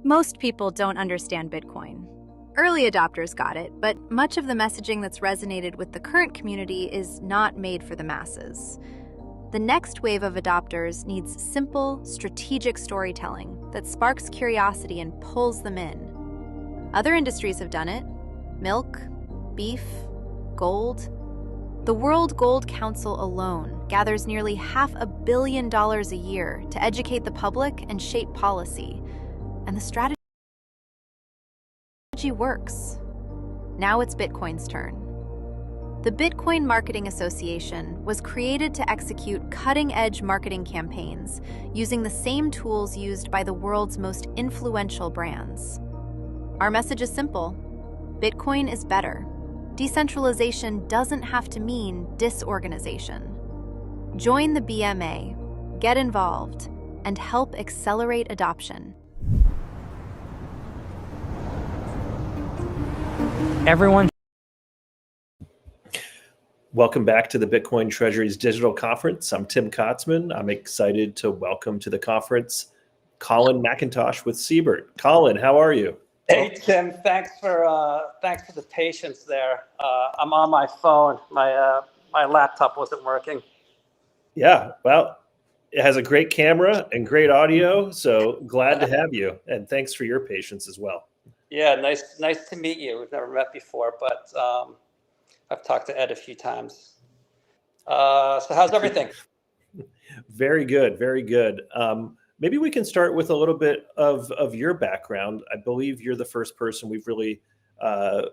Most people don't understand Bitcoin. Early adopters got it, but much of the messaging that's resonated with the current community is not made for the masses. The next wave of adopters needs simple, strategic storytelling that sparks curiosity and pulls them in. Other industries have done it: milk, beef, gold. The World Gold Council alone gathers nearly $500 million a year to educate the public and shape policy. And the strategy works. Now it's Bitcoin's turn. The Bitcoin Marketing Association was created to execute cutting-edge marketing campaigns using the same tools used by the world's most influential brands. Our message is simple: Bitcoin is better. Decentralization doesn't have to mean disorganization. Join the BMA, get involved, and help accelerate adoption.
Everyone.
Welcome back to the Bitcoin Treasuries Digital Conference. I'm Tim Kotzman. I'm excited to welcome to the conference Colin McIntosh with Siebert. Colin, how are you?
Hey Tim, thanks for the patience there. I'm on my phone. My laptop wasn't working.
Yeah, well, it has a great camera and great audio, so glad to have you. And thanks for your patience as well.
Yeah, nice to meet you. We've never met before, but I've talked to Ed a few times. So how's everything?
Very good, very good. Maybe we can start with a little bit of your background. I believe you're the first person we've really are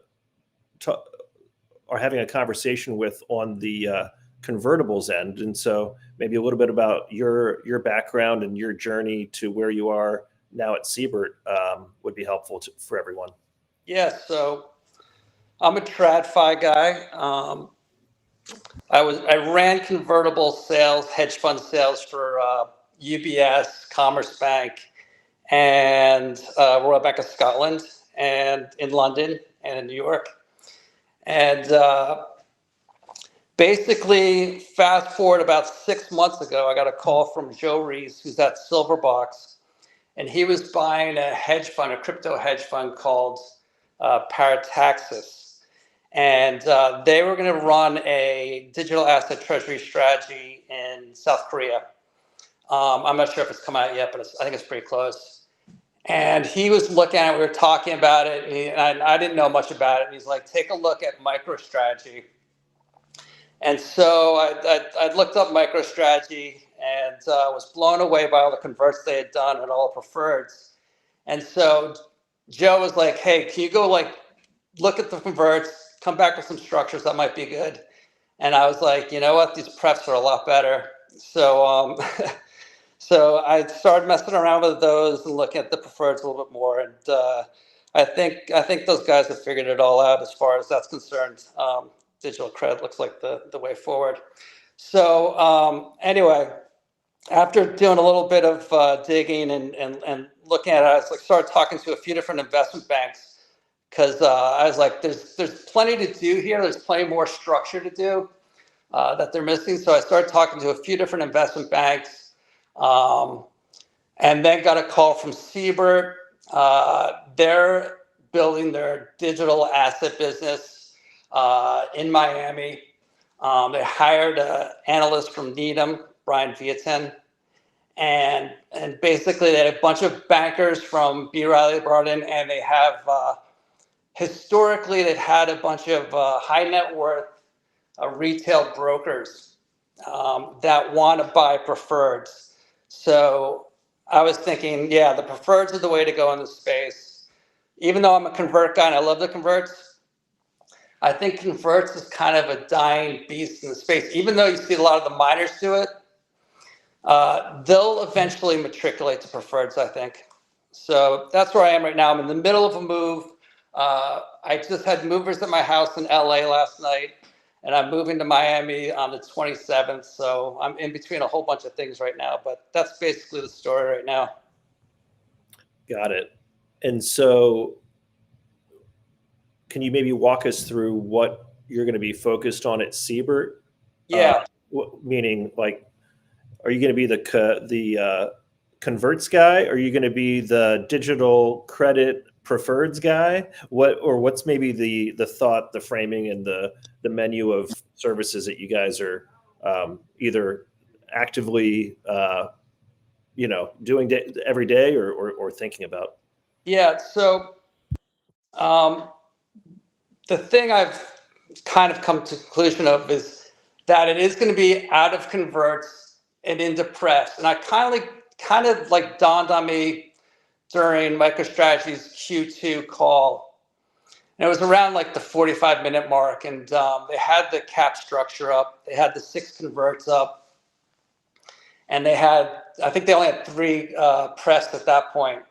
having a conversation with on the convertibles end. And so maybe a little bit about your background and your journey to where you are now at Siebert would be helpful for everyone.
Yeah, so I'm a TradFi guy. I ran convertible sales, hedge fund sales for UBS, Commerce Bank, and Royal Bank of Scotland, and in London and in New York. And basically, fast forward about 6 months ago, I got a call from Joe Reese, who's at Silverbox, and he was buying a hedge fund, a crypto hedge fund called Parataxis. And they were going to run a digital asset treasury strategy in South Korea. I'm not sure if it's come out yet, but I think it's pretty close. And he was looking at it, we were talking about it, and I didn't know much about it. And he's like, take a look at MicroStrategy. And so I looked up MicroStrategy and was blown away by all the converts they had done and all the preferreds. And so Joe was like, hey, can you go look at the converts, come back with some structures that might be good. And I was like, you know what, these prefs are a lot better. So so I started messing around with those and looking at the preferreds a little bit more. And I think those guys have figured it all out as far as that's concerned. Digital credit looks like the way forward. So anyway, after doing a little bit of digging and looking at it, I started talking to a few different investment banks. Because I was like, there's plenty to do here. There's plenty more structure to do that they're missing. So I started talking to a few different investment banks, and then got a call from Siebert. They're building their digital asset business in Miami. They hired an analyst from Needham, Brian Viatin. And basically they had a bunch of bankers from B. Riley Barton, and they have historically, they've had a bunch of high net worth retail brokers that want to buy preferreds. So I was thinking, yeah, the preferreds are the way to go in this space. Even though I'm a convert guy and I love the converts, I think converts is kind of a dying beast in the space. Even though you see a lot of the miners do it, they'll eventually matriculate to preferreds, I think. So that's where I am right now. I'm in the middle of a move. I just had movers at my house in LA last night, and I'm moving to Miami on the 27th. So I'm in between a whole bunch of things right now, but that's basically the story right now.
Got it. And so can you maybe walk us through what you're going to be focused on at Siebert?
Yeah.
Meaning, like, are you going to be the
converts guy? Are you going to be the digital credit preferreds guy? What's maybe the thought, the framing, and the menu of services that you guys are either actively doing every day or thinking about?
Yeah. So the thing I've kind of come to the conclusion of is that it is going to be out of converts and into prefs. And I kind of like dawned on me during MicroStrategy's Q2 call. And it was around like the 45-minute mark. And they had the cap structure up. They had the 6 converts up. And I think they only had 3 pressed at that point.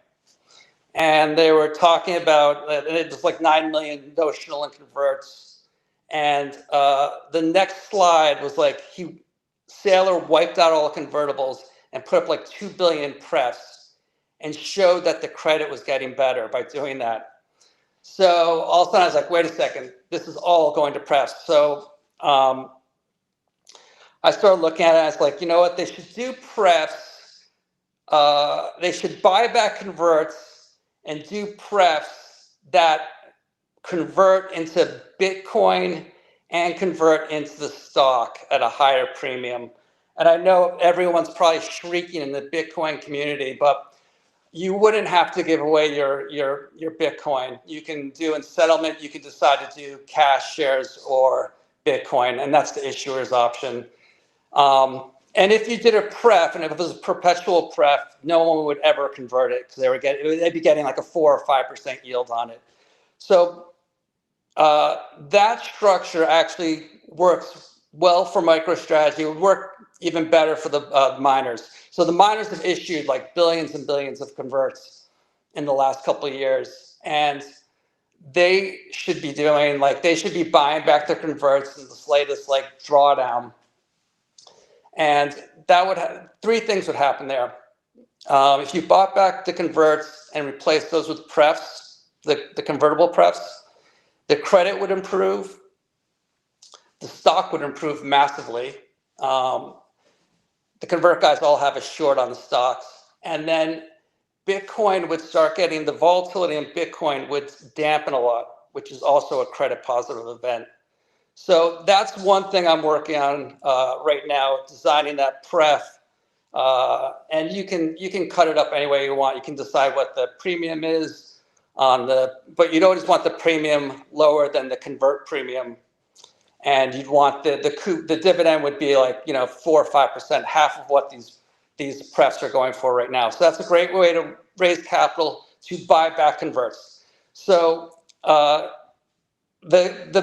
And they were talking about, it was like 9 million notional in converts. And the next slide was like, Saylor wiped out all the convertibles and put up like 2 billion prefs and showed that the credit was getting better by doing that. So all of a sudden I was like, wait a second, this is all going to prefs. So I started looking at it and I was like, you know what, they should do prefs. They should buy back converts and do prefs that convert into Bitcoin and convert into the stock at a higher premium. And I know everyone's probably shrieking in the Bitcoin community, but you wouldn't have to give away your Bitcoin. You can do in settlement, you can decide to do cash shares or Bitcoin, and that's the issuer's option. And if you did a pref, and if it was a perpetual pref, no one would ever convert it because they'd be getting like a 4 or 5% yield on it. So that structure actually works well for MicroStrategy. It would work even better for the miners. So the miners have issued like billions and billions of converts in the last couple of years, and they should be doing they should be buying back their converts in this latest drawdown. And that would 3 things would happen there. If you bought back the converts and replaced those with prefs, the convertible prefs, the credit would improve, the stock would improve massively. The convert guys all have a short on the stocks, and then Bitcoin would start getting the volatility in Bitcoin would dampen a lot, which is also a credit positive event. So that's one thing I'm working on right now, designing that pref. And you can cut it up any way you want. You can decide what the premium is but you'd always want the premium lower than the convert premium. And you'd want the dividend would be 4 or 5%, half of what these prefs are going for right now. So that's a great way to raise capital to buy back converts. So the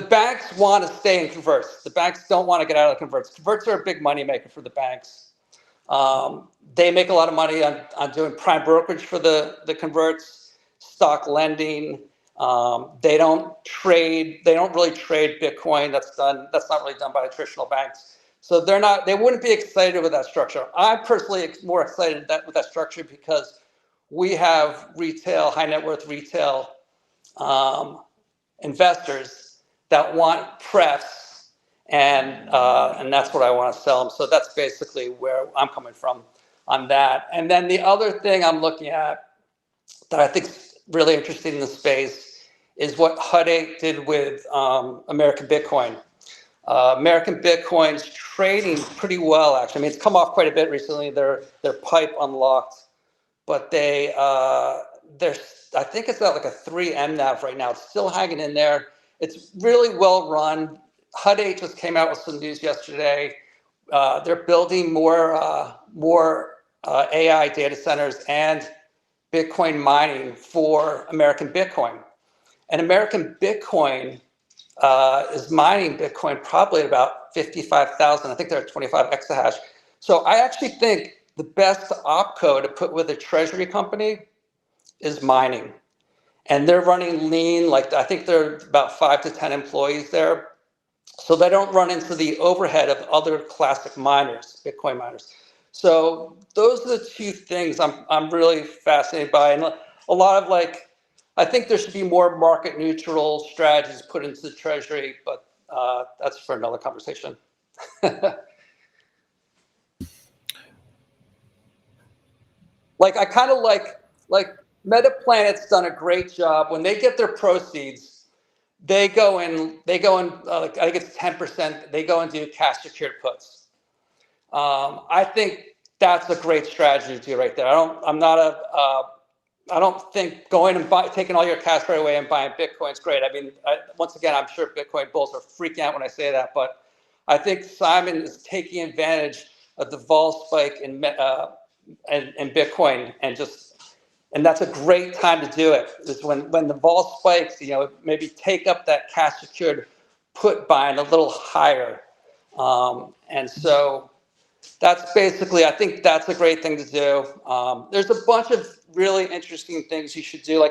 banks want to stay in converts. The banks don't want to get out of converts. Converts are a big money maker for the banks. They make a lot of money on doing prime brokerage for the converts, stock lending. They don't really trade Bitcoin. That's not really done by traditional banks. So they wouldn't be excited with that structure. I'm personally more excited with that structure because we have high net worth retail investors that want prefs, and that's what I want to sell them. So that's basically where I'm coming from on that. And then the other thing I'm looking at that I think is really interesting in the space is what Hut 8 did with American Bitcoin. American Bitcoin's trading pretty well, actually. I mean, it's come off quite a bit recently. Their pipe unlocked, but I think it's at like a 3 MNAV right now. It's still hanging in there. It's really well run. Hut 8 just came out with some news yesterday. They're building more AI data centers and Bitcoin mining for American Bitcoin. And American Bitcoin is mining Bitcoin probably at about 55,000. I think they're at 25 exahash. So I actually think the best opco to put with a treasury company is mining. And they're running lean, I think they're about 5 to 10 employees there. So they don't run into the overhead of other classic miners, Bitcoin miners. So those are the 2 things I'm really fascinated by. And a lot of I think there should be more market neutral strategies put into the treasury, but that's for another conversation. Like I kind of like Metaplanet's done a great job. When they get their proceeds, they go in like I think it's 10%. They go and do cash secured puts. I think that's a great strategy to do right there. I don't think going and taking all your cash right away and buying Bitcoin is great. I mean, once again, I'm sure Bitcoin bulls are freaking out when I say that, but I think Simon is taking advantage of the vol spike in Bitcoin and that's a great time to do it. Is when the vol spikes, maybe take up that cash secured put buying a little higher, and so. That's basically, I think that's a great thing to do. There's a bunch of really interesting things you should do.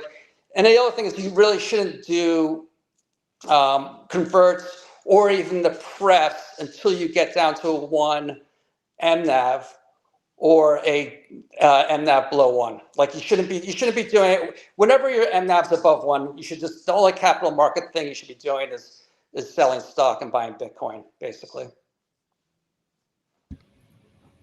And the other thing is you really shouldn't do converts or even the prefs until you get down to a 1 MNAV or a MNAV below 1. Like you shouldn't be doing it whenever your MNAV's above 1. You should just, the only capital market thing you should be doing is selling stock and buying Bitcoin, basically.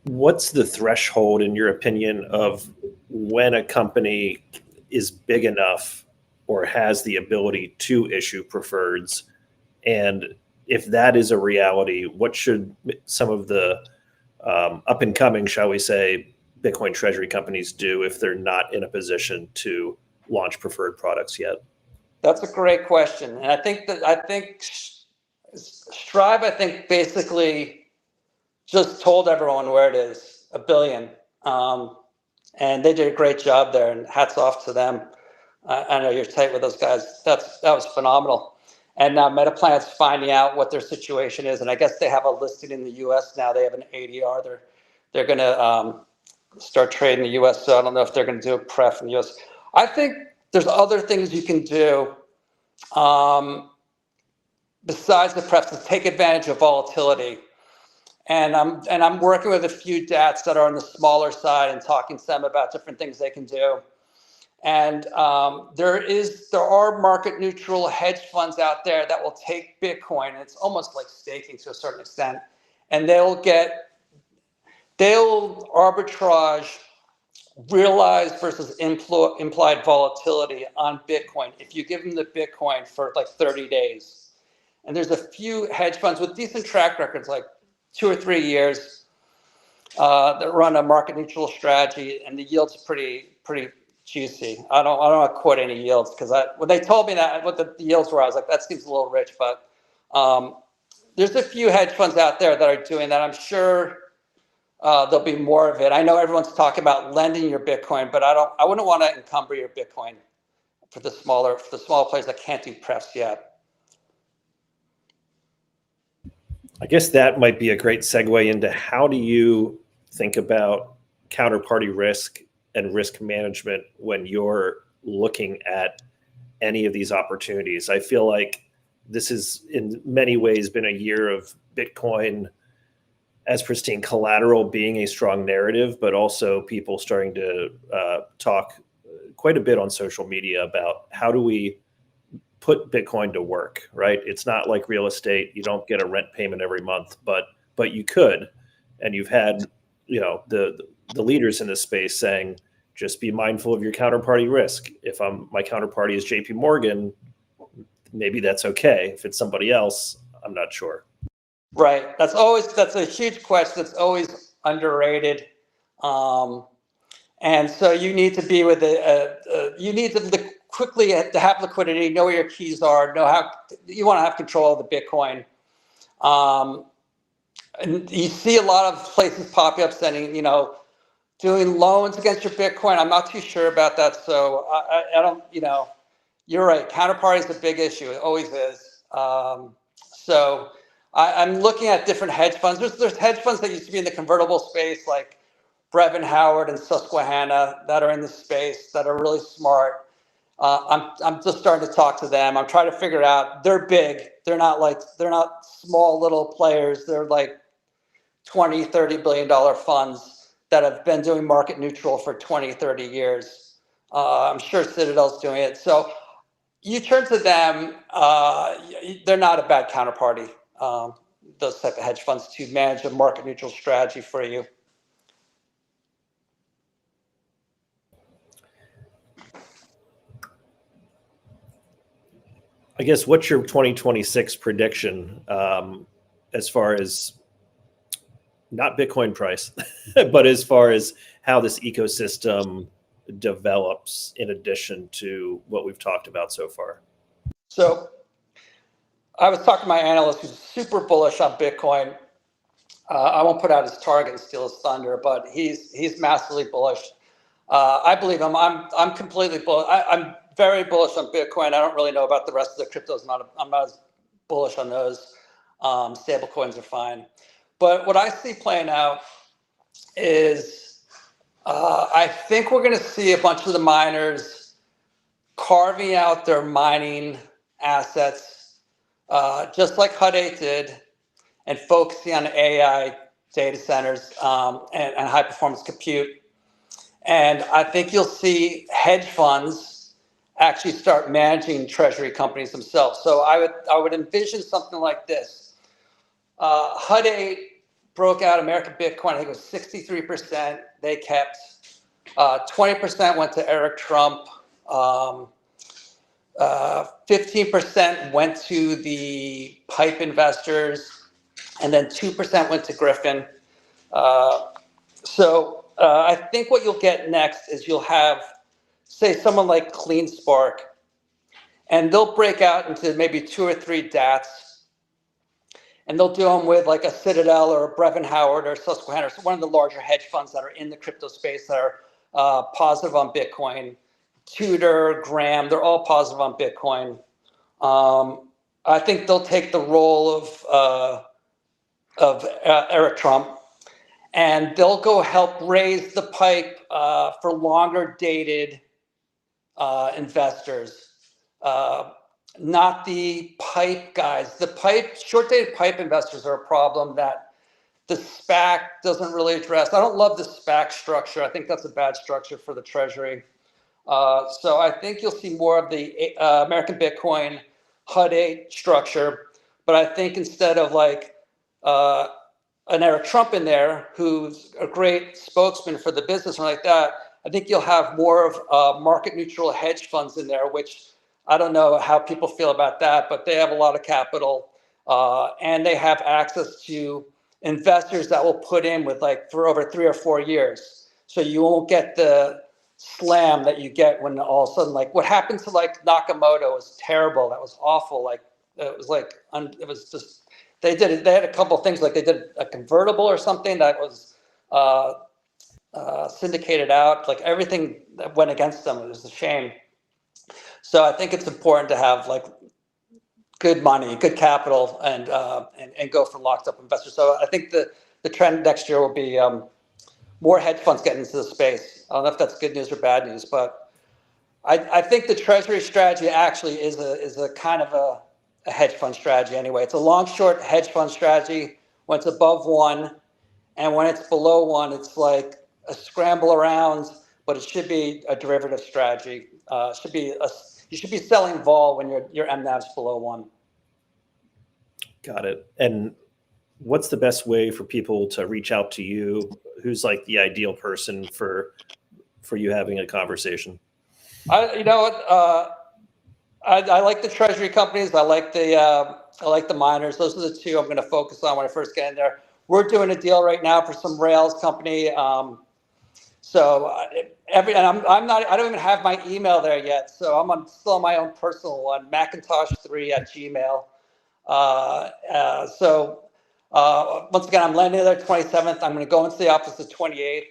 What's the threshold, in your opinion, of when a company is big enough or has the ability to issue preferreds? And if that is a reality, what should some of the up and coming, shall we say, Bitcoin Treasury companies do if they're not in a position to launch preferred products yet?
That's a great question. And I think Strive, basically just told everyone where it is, $1 billion. And they did a great job there, and hats off to them. I know you're tight with those guys. That was phenomenal. And now Metaplanet's finding out what their situation is, and I guess they have a listing in the U.S. now. They have an ADR. They're going to start trading in the U.S., so I don't know if they're going to do a pref in the U.S. I think there's other things you can do besides the prefs to take advantage of volatility. And I'm working with a few DATs that are on the smaller side and talking to them about different things they can do. And there are market neutral hedge funds out there that will take Bitcoin. It's almost like staking to a certain extent, and they'll arbitrage realized versus implied volatility on Bitcoin if you give them the Bitcoin for like 30 days. And there's a few hedge funds with decent track records, like 2 or 3 years, that run a market neutral strategy, and the yield's pretty juicy. I don't want to quote any yields because when they told me that what the yields were, I was like, that seems a little rich. But there's a few hedge funds out there that are doing that. I'm sure there'll be more of it. I know everyone's talking about lending your Bitcoin, but I wouldn't want to encumber your Bitcoin for the smaller players that can't do prefs yet.
I guess that might be a great segue into how do you think about counterparty risk and risk management when you're looking at any of these opportunities? I feel like this has in many ways been a year of Bitcoin as pristine collateral being a strong narrative, but also people starting to talk quite a bit on social media about how do we put Bitcoin to work, right? It's not like real estate. You don't get a rent payment every month, but you could. And you've had, the leaders in this space saying, just be mindful of your counterparty risk. If my counterparty is JP Morgan, maybe that's okay. If it's somebody else, I'm not sure.
Right. That's a huge question. That's always underrated. And so you need to be with you need to quickly to have liquidity, know where your keys are, know how you want to have control of the Bitcoin. And you see a lot of places pop up sending, doing loans against your Bitcoin. I'm not too sure about that. So I don't, you're right. Counterparty is a big issue. It always is. So I'm looking at different hedge funds. There's hedge funds that used to be in the convertible space, like Brevin Howard and Susquehanna, that are in the space that are really smart. I'm just starting to talk to them. I'm trying to figure out. They're big. They're not small little players. They're like $20, $30 billion funds that have been doing market neutral for 20, 30 years. I'm sure Citadel's doing it. So you turn to them. They're not a bad counterparty. Those type of hedge funds to manage a market neutral strategy for you.
I guess what's your 2026 prediction as far as not Bitcoin price, but as far as how this ecosystem develops in addition to what we've talked about so far?
So I was talking to my analyst who's super bullish on Bitcoin. I won't put out his target and steal his thunder, but he's massively bullish. I believe him. I'm completely bullish. I'm very bullish on Bitcoin. I don't really know about the rest of the cryptos. I'm not as bullish on those. Stable coins are fine. But what I see playing out is I think we're going to see a bunch of the miners carving out their mining assets, just like Hut 8 did, and focusing on AI data centers and high performance compute. And I think you'll see hedge funds actually start managing treasury companies themselves. So I would envision something like this. Hut 8 broke out American Bitcoin. I think it was 63%. They kept 20% went to Eric Trump. 15% went to the pipe investors, and then 2% went to Griffin. I think what you'll get next is you'll have, say, someone like CleanSpark, and they'll break out into maybe 2 or 3 DATs, and they'll do them with like a Citadel or a Brevin Howard or Susquehanna, so one of the larger hedge funds that are in the crypto space that are positive on Bitcoin. Tudor, Graham, they're all positive on Bitcoin. I think they'll take the role of Eric Trump, and they'll go help raise the pipe for longer dated investors, not the pipe guys. The short dated pipe investors are a problem that the SPAC doesn't really address. I don't love the SPAC structure. I think that's a bad structure for the Treasury. So I think you'll see more of the American Bitcoin Hut 8 structure, but I think instead of like an Eric Trump in there, who's a great spokesman for the business or like that, I think you'll have more of market neutral hedge funds in there, which I don't know how people feel about that, but they have a lot of capital and they have access to investors that will put in with like for over 3 or 4 years. So you won't get the slam that you get when all of a sudden, like what happened to like Nakamoto was terrible. That was awful. Like it was like, it was just, they had a couple of things, like they did a convertible or something that was syndicated out, like everything that went against them. It was a shame. So I think it's important to have like good money, good capital, and go for locked up investors. So I think the trend next year will be more hedge funds getting into the space. I don't know if that's good news or bad news, but I think the Treasury strategy actually is a kind of a hedge fund strategy anyway. It's a long short hedge fund strategy when it's above 1, and when it's below 1, it's like a scramble around, but it should be a derivative strategy. You should be selling vol when your MNAV's below 1.
Got it. And what's the best way for people to reach out to you? Who's like the ideal person for you having a conversation?
You know what? I like the treasury companies. I like the miners. Those are the 2 I'm going to focus on when I first get in there. We're doing a deal right now for some Rails company. I don't even have my email there yet. So I'm still on my own personal one, Macintosh3@gmail. Once again, I'm landing there 27th. I'm going to go into the office the 28th.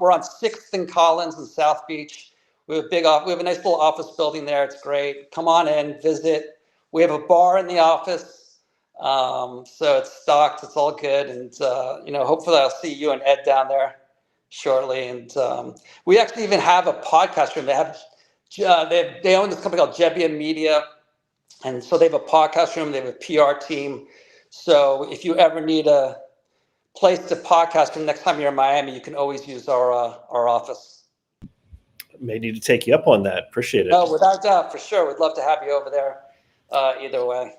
We're on 6th and Collins in South Beach. We have a nice little office building there. It's great. Come on in, visit. We have a bar in the office. So it's stocked. It's all good. And, hopefully I'll see you and Ed down there shortly. And we actually even have a podcast room. They own this company called Jebbia Media. And so they have a podcast room. They have a PR team. So if you ever need a place to podcast from next time you're in Miami, you can always use our office.
May need to take you up on that. Appreciate it.
No, without doubt, for sure. We'd love to have you over there either way.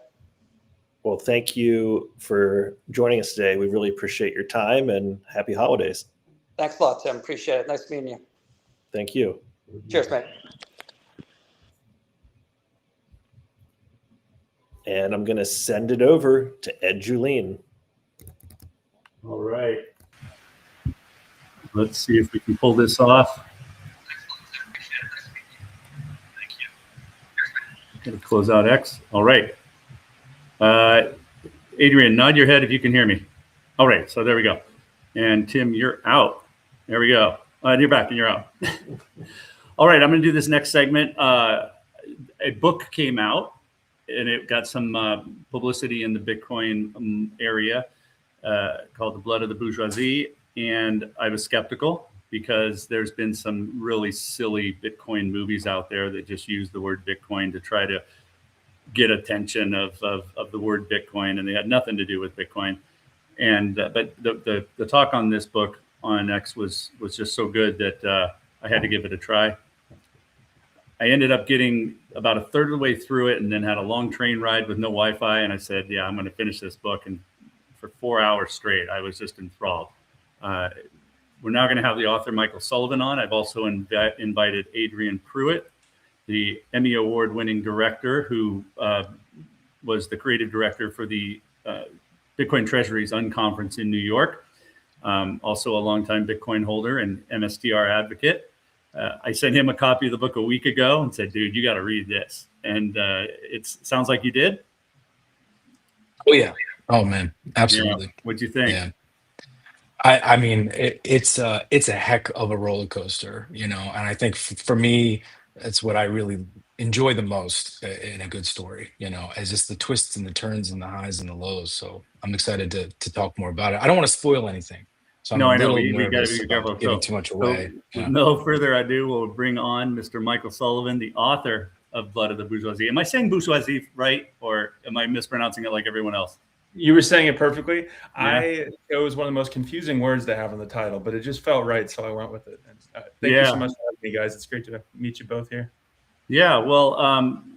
Well, thank you for joining us today. We really appreciate your time, and happy holidays.
Thanks a lot, Tim. Appreciate it. Nice meeting you.
Thank you.
Cheers, mate.
And I'm going to send it over to Ed Julien.
All right. Let's see if we can pull this off. Going to close out X. All right. Adrian, nod your head if you can hear me. All right. So there we go. And Tim, you're out. There we go. You're back and you're out. All right. I'm going to do this next segment. A book came out and it got some publicity in the Bitcoin area called The Blood of the Bourgeoisie. And I was skeptical because there's been some really silly Bitcoin movies out there that just use the word Bitcoin to try to get attention of the word Bitcoin, and they had nothing to do with Bitcoin. And but the talk on this book on X was just so good that I had to give it a try. I ended up getting about a third of the way through it and then had a long train ride with no Wi-Fi. And I said, yeah, I'm going to finish this book. And for 4 hours straight, I was just enthralled. We're now going to have the author Michael Sullivan on. I've also invited Adrian Pruitt, the Emmy Award-winning director who was the creative director for the Bitcoin Treasuries Unconference in New York. Also a longtime Bitcoin holder and MSTR advocate. I sent him a copy of the book a week ago and said, dude, you got to read this. And it sounds like you did.
Oh, yeah. Oh, man. Absolutely.
Yeah. What'd you think?
Yeah. I mean, it's a heck of a roller coaster, you know, and I think for me, that's what I really enjoy the most in a good story, you know, is just the twists and the turns and the highs and the lows. So I'm excited to talk more about it. I don't want to spoil anything. So I'm
No,
a
I know.
little
We got to
nervous
be
about
careful.
giving too much away.
With no further ado, we'll bring on Mr. Michael Sullivan, the author of Blood of the Bourgeoisie. Am I saying bourgeoisie right, or am I mispronouncing it like everyone else?
You were saying it perfectly.
Yeah.
It was one of the most confusing words to have in the title, but it just felt right, so I went with it. And, thank you so much for having me, guys. It's great to meet you both here.
Yeah, well,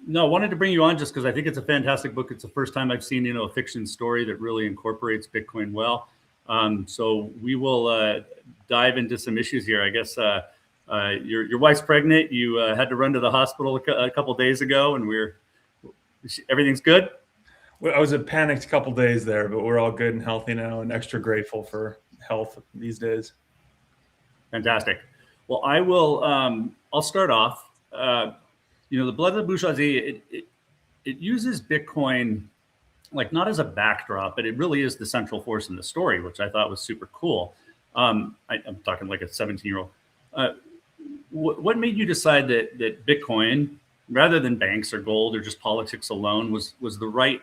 no, I wanted to bring you on just because I think it's a fantastic book. It's the first time I've seen, a fiction story that really incorporates Bitcoin well. So we will dive into some issues here. I guess your wife's pregnant. You had to run to the hospital a couple days ago, and everything's good.
Well, I was a panicked couple days there, but we're all good and healthy now, and extra grateful for health these days.
Fantastic. Well, I will. I'll start off. The Blood of the Bourgeoisie. It uses Bitcoin, like not as a backdrop, but it really is the central force in the story, which I thought was super cool. I'm talking like a 17-year-old. What made you decide that Bitcoin, rather than banks or gold or just politics alone, was the right,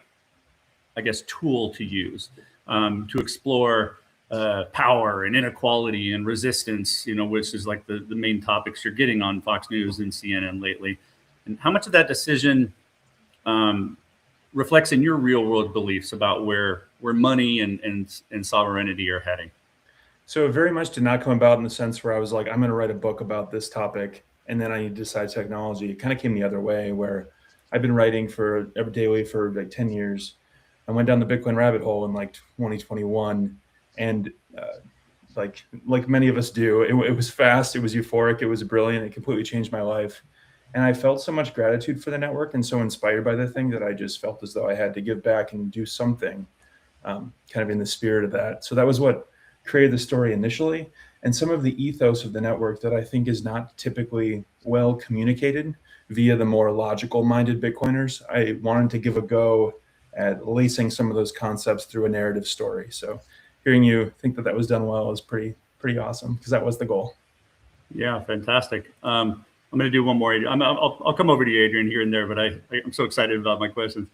I guess, tool to use to explore power and inequality and resistance, which is like the main topics you're getting on Fox News and CNN lately. And how much of that decision reflects in your real world beliefs about where money and sovereignty are heading?
So it very much did not come about in the sense where I was like, I'm going to write a book about this topic, and then I need to decide technology. It kind of came the other way, where I've been writing daily for like 10 years. I went down the Bitcoin rabbit hole in like 2021, and like many of us do, it was fast, it was euphoric, it was brilliant, it completely changed my life. And I felt so much gratitude for the network and so inspired by the thing that I just felt as though I had to give back and do something kind of in the spirit of that. So that was what created the story initially. And some of the ethos of the network that I think is not typically well communicated via the more logical minded Bitcoiners, I wanted to give a go at lacing some of those concepts through a narrative story. So hearing you think that was done well is pretty awesome, because that was the goal.
Yeah, fantastic. I'm going to do one more. I'll come over to you, Adrian, here and there, but I'm so excited about my questions.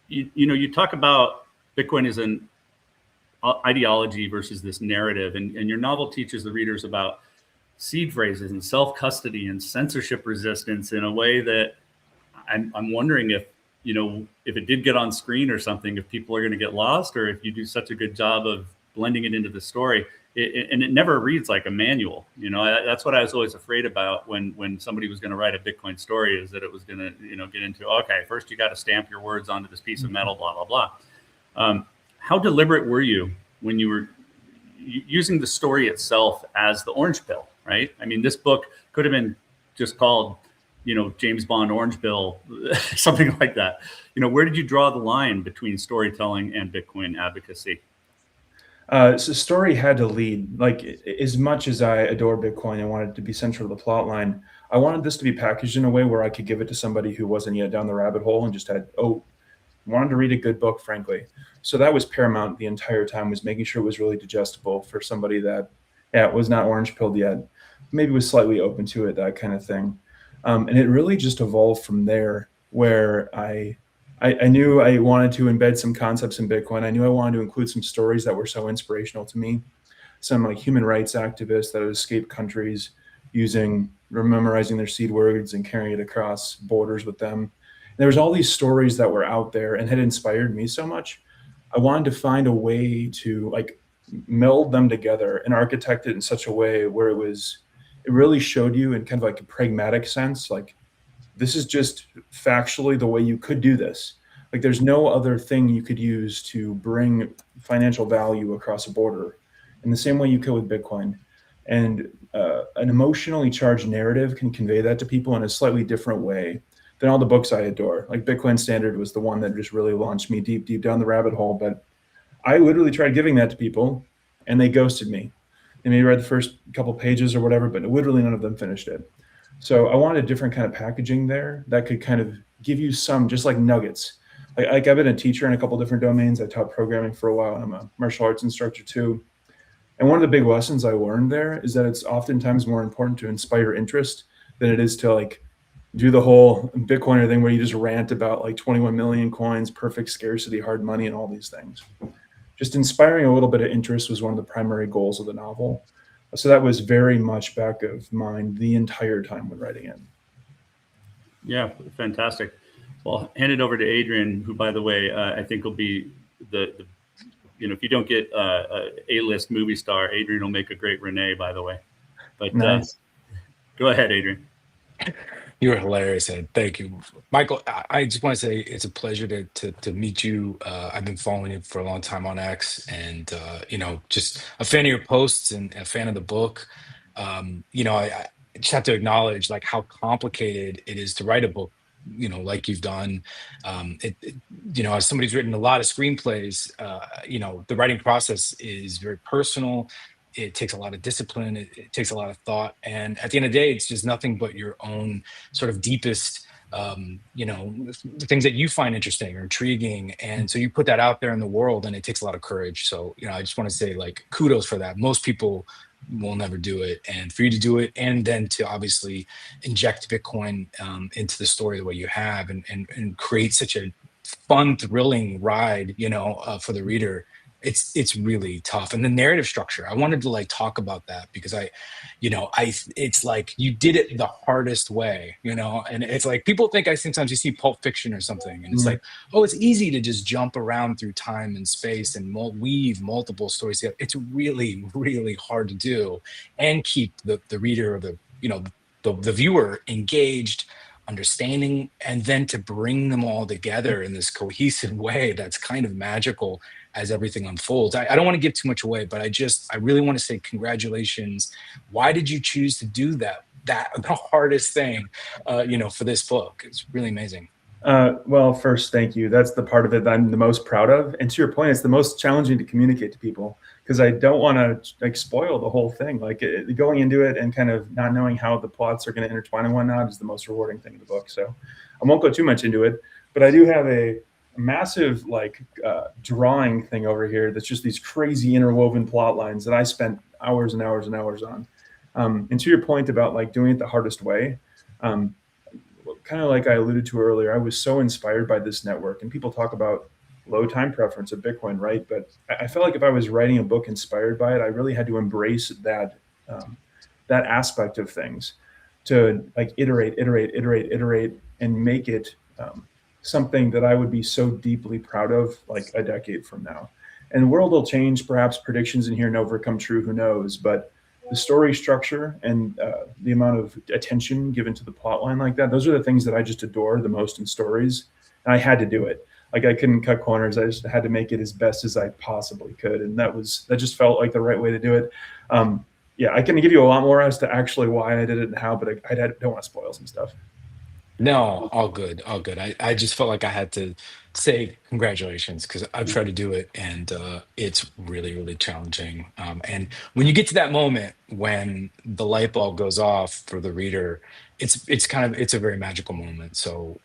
You talk about Bitcoin as an ideology versus this narrative, and your novel teaches the readers about seed phrases and self-custody and censorship resistance in a way that I'm wondering if it did get on screen or something, if people are going to get lost, or if you do such a good job of blending it into the story. And it never reads like a manual. That's what I was always afraid about when somebody was going to write a Bitcoin story, is that it was going to, get into, okay, first you got to stamp your words onto this piece of metal, blah, blah, blah. How deliberate were you when you were using the story itself as the orange pill, right? I mean, this book could have been just called, James Bond orange pill, something like that. Where did you draw the line between storytelling and Bitcoin advocacy?
So story had to lead. Like, as much as I adore Bitcoin, I wanted it to be central to the plot line. I wanted this to be packaged in a way where I could give it to somebody who wasn't yet down the rabbit hole and just wanted to read a good book, frankly. So that was paramount the entire time, was making sure it was really digestible for somebody that was not orange pilled yet, maybe was slightly open to it, that kind of thing. And it really just evolved from there, where I knew I wanted to embed some concepts in Bitcoin. I knew I wanted to include some stories that were so inspirational to me. Some like human rights activists that had escaped countries memorizing their seed words and carrying it across borders with them. And there was all these stories that were out there and had inspired me so much. I wanted to find a way to like meld them together and architect it in such a way where it really showed you in kind of like a pragmatic sense, like, this is just factually the way you could do this. Like, there's no other thing you could use to bring financial value across a border in the same way you could with Bitcoin. And an emotionally charged narrative can convey that to people in a slightly different way than all the books I adore. Like, Bitcoin Standard was the one that just really launched me deep, deep down the rabbit hole. But I literally tried giving that to people and they ghosted me. They maybe read the first couple pages or whatever, but literally none of them finished it. So I wanted a different kind of packaging there that could kind of give you some just like nuggets. Like I've been a teacher in a couple different domains. I taught programming for a while, and I'm a martial arts instructor too. And one of the big lessons I learned there is that it's oftentimes more important to inspire interest than it is to like do the whole Bitcoiner thing where you just rant about like 21 million coins, perfect scarcity, hard money, and all these things. Just inspiring a little bit of interest was one of the primary goals of the novel. So that was very much back of mind the entire time when writing it.
Yeah, fantastic. Well, I'll hand it over to Adrian, who, by the way, I think will be the if you don't get a A-list movie star, Adrian will make a great Renee, by the way. But
nice.
Go ahead, Adrian.
You're hilarious, Ed. Thank you, Michael. I just want to say it's a pleasure to meet you. I've been following you for a long time on X, and just a fan of your posts and a fan of the book. I just have to acknowledge like how complicated it is to write a book. Like you've done. As somebody who's written a lot of screenplays, the writing process is very personal. It takes a lot of discipline. It takes a lot of thought. And at the end of the day, it's just nothing but your own sort of deepest, the things that you find interesting or intriguing. And so you put that out there in the world, and it takes a lot of courage. So, I just want to say like kudos for that. Most people will never do it. And for you to do it, and then to obviously inject Bitcoin into the story the way you have, and create such a fun, thrilling ride, for the reader. It's really tough. And the narrative structure, I wanted to like talk about that because it's like you did it the hardest way, and it's like people think sometimes you see Pulp Fiction or something, and it's like, oh, it's easy to just jump around through time and space and weave multiple stories together. It's really, really hard to do and keep the reader or the viewer engaged, understanding, and then to bring them all together in this cohesive way that's kind of magical as everything unfolds. I don't want to give too much away, but I really want to say congratulations. Why did you choose to do that the hardest thing, for this book? It's really amazing.
Well, first, thank you. That's the part of it that I'm the most proud of. And to your point, it's the most challenging to communicate to people because I don't want to like spoil the whole thing. Like going into it and kind of not knowing how the plots are going to intertwine and whatnot is the most rewarding thing in the book. So I won't go too much into it, but I do have a massive drawing thing over here that's just these crazy interwoven plot lines that I spent hours and hours and hours on. And to your point about like doing it the hardest way, kind of like I alluded to earlier, I was so inspired by this network, and people talk about low time preference of Bitcoin, right? But I felt like if I was writing a book inspired by it, I really had to embrace that aspect of things, to like iterate, and make it something that I would be so deeply proud of like a decade from now. And the world will change, perhaps predictions in here never come true, who knows? But the story structure and the amount of attention given to the plot line like that, those are the things that I just adore the most in stories. And I had to do it. Like I couldn't cut corners. I just had to make it as best as I possibly could. And that just felt like the right way to do it. I can give you a lot more as to actually why I did it and how, but I don't want to spoil some stuff.
No, all good, all good. I just felt like I had to say congratulations because I've tried to do it and it's really, really challenging. And when you get to that moment when the light bulb goes off for the reader, it's a very magical moment. So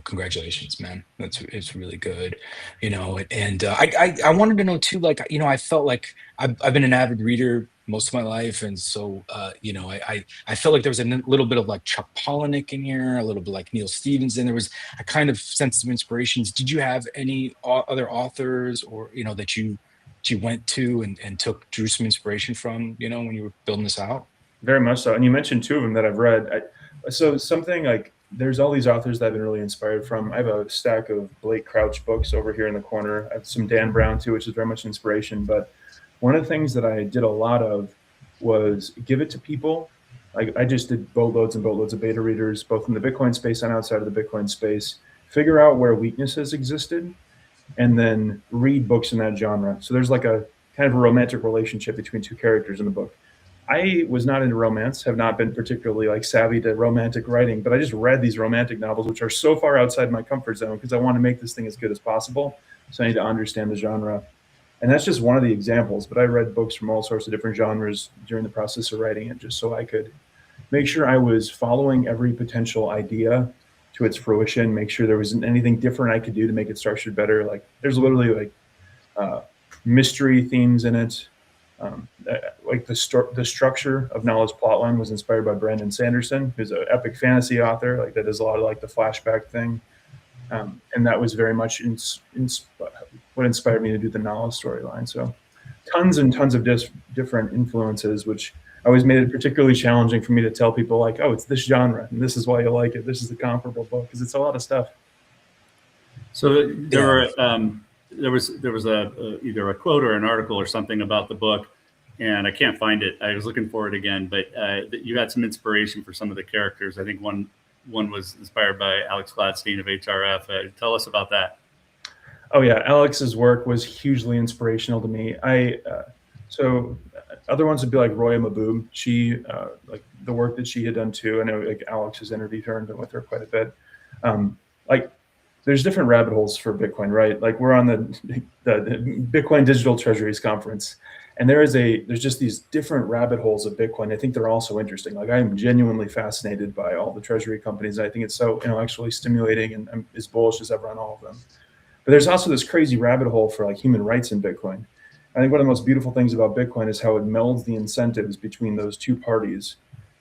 congratulations, man. It's really good, And I wanted to know too, like I felt like I've been an avid reader most of my life, and so I felt like there was a little bit of like Chuck Palahniuk in here, a little bit like Neil Stephenson. There was a kind of sense of inspirations. Did you have any other authors or that you went to and drew some inspiration from when you were building this out?
Very much so. And you mentioned two of them that I've read. So something like there's all these authors that I've been really inspired from. I have a stack of Blake Crouch books over here in the corner. I have some Dan Brown too, which is very much inspiration. But one of the things that I did a lot of was give it to people. Like I just did boatloads and boatloads of beta readers, both in the Bitcoin space and outside of the Bitcoin space, figure out where weaknesses existed, and then read books in that genre. So there's like a kind of a romantic relationship between two characters in the book. I was not into romance, have not been particularly like savvy to romantic writing, but I just read these romantic novels, which are so far outside my comfort zone because I want to make this thing as good as possible. So I need to understand the genre. And that's just one of the examples, but I read books from all sorts of different genres during the process of writing it, just so I could make sure I was following every potential idea to its fruition, make sure there wasn't anything different I could do to make it structured better. Like there's literally like mystery themes in it. Like the structure of Knowledge Plotline was inspired by Brandon Sanderson, who's an epic fantasy author, like that does a lot of like the flashback thing. And that was very much what inspired me to do the Knowledge storyline. So tons and tons of different influences, which always made it particularly challenging for me to tell people like, oh, it's this genre and this is why you like it. This is the comparable book, because it's a lot of stuff.
So there was either a quote or an article or something about the book, and I can't find it. I was looking for it again, but you had some inspiration for some of the characters. I think one was inspired by Alex Gladstein of HRF. Tell us about that.
Oh yeah, Alex's work was hugely inspirational to me. So other ones would be like Roya Maboob. She like the work that she had done too. I know like Alex has interviewed her and been with her quite a bit. Like there's different rabbit holes for Bitcoin, right? Like we're on the Bitcoin Digital Treasuries conference, and there's just these different rabbit holes of Bitcoin. I think they're all so interesting. Like I'm genuinely fascinated by all the treasury companies. I think it's so intellectually stimulating, and I'm as bullish as ever on all of them. But there's also this crazy rabbit hole for like human rights in Bitcoin. I think one of the most beautiful things about Bitcoin is how it melds the incentives between those two parties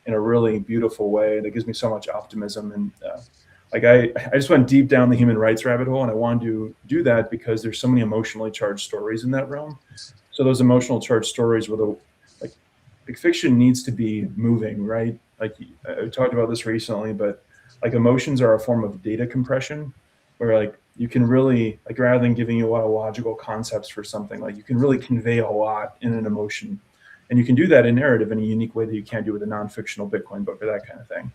in a really beautiful way that gives me so much optimism. And like I just went deep down the human rights rabbit hole, and I wanted to do that because there's so many emotionally charged stories in that realm. So those emotional charged stories were like fiction needs to be moving, right? Like I talked about this recently, but like emotions are a form of data compression, where like you can really, like rather than giving you a lot of logical concepts for something, like you can really convey a lot in an emotion. And you can do that in narrative in a unique way that you can't do with a non-fictional Bitcoin book or that kind of thing.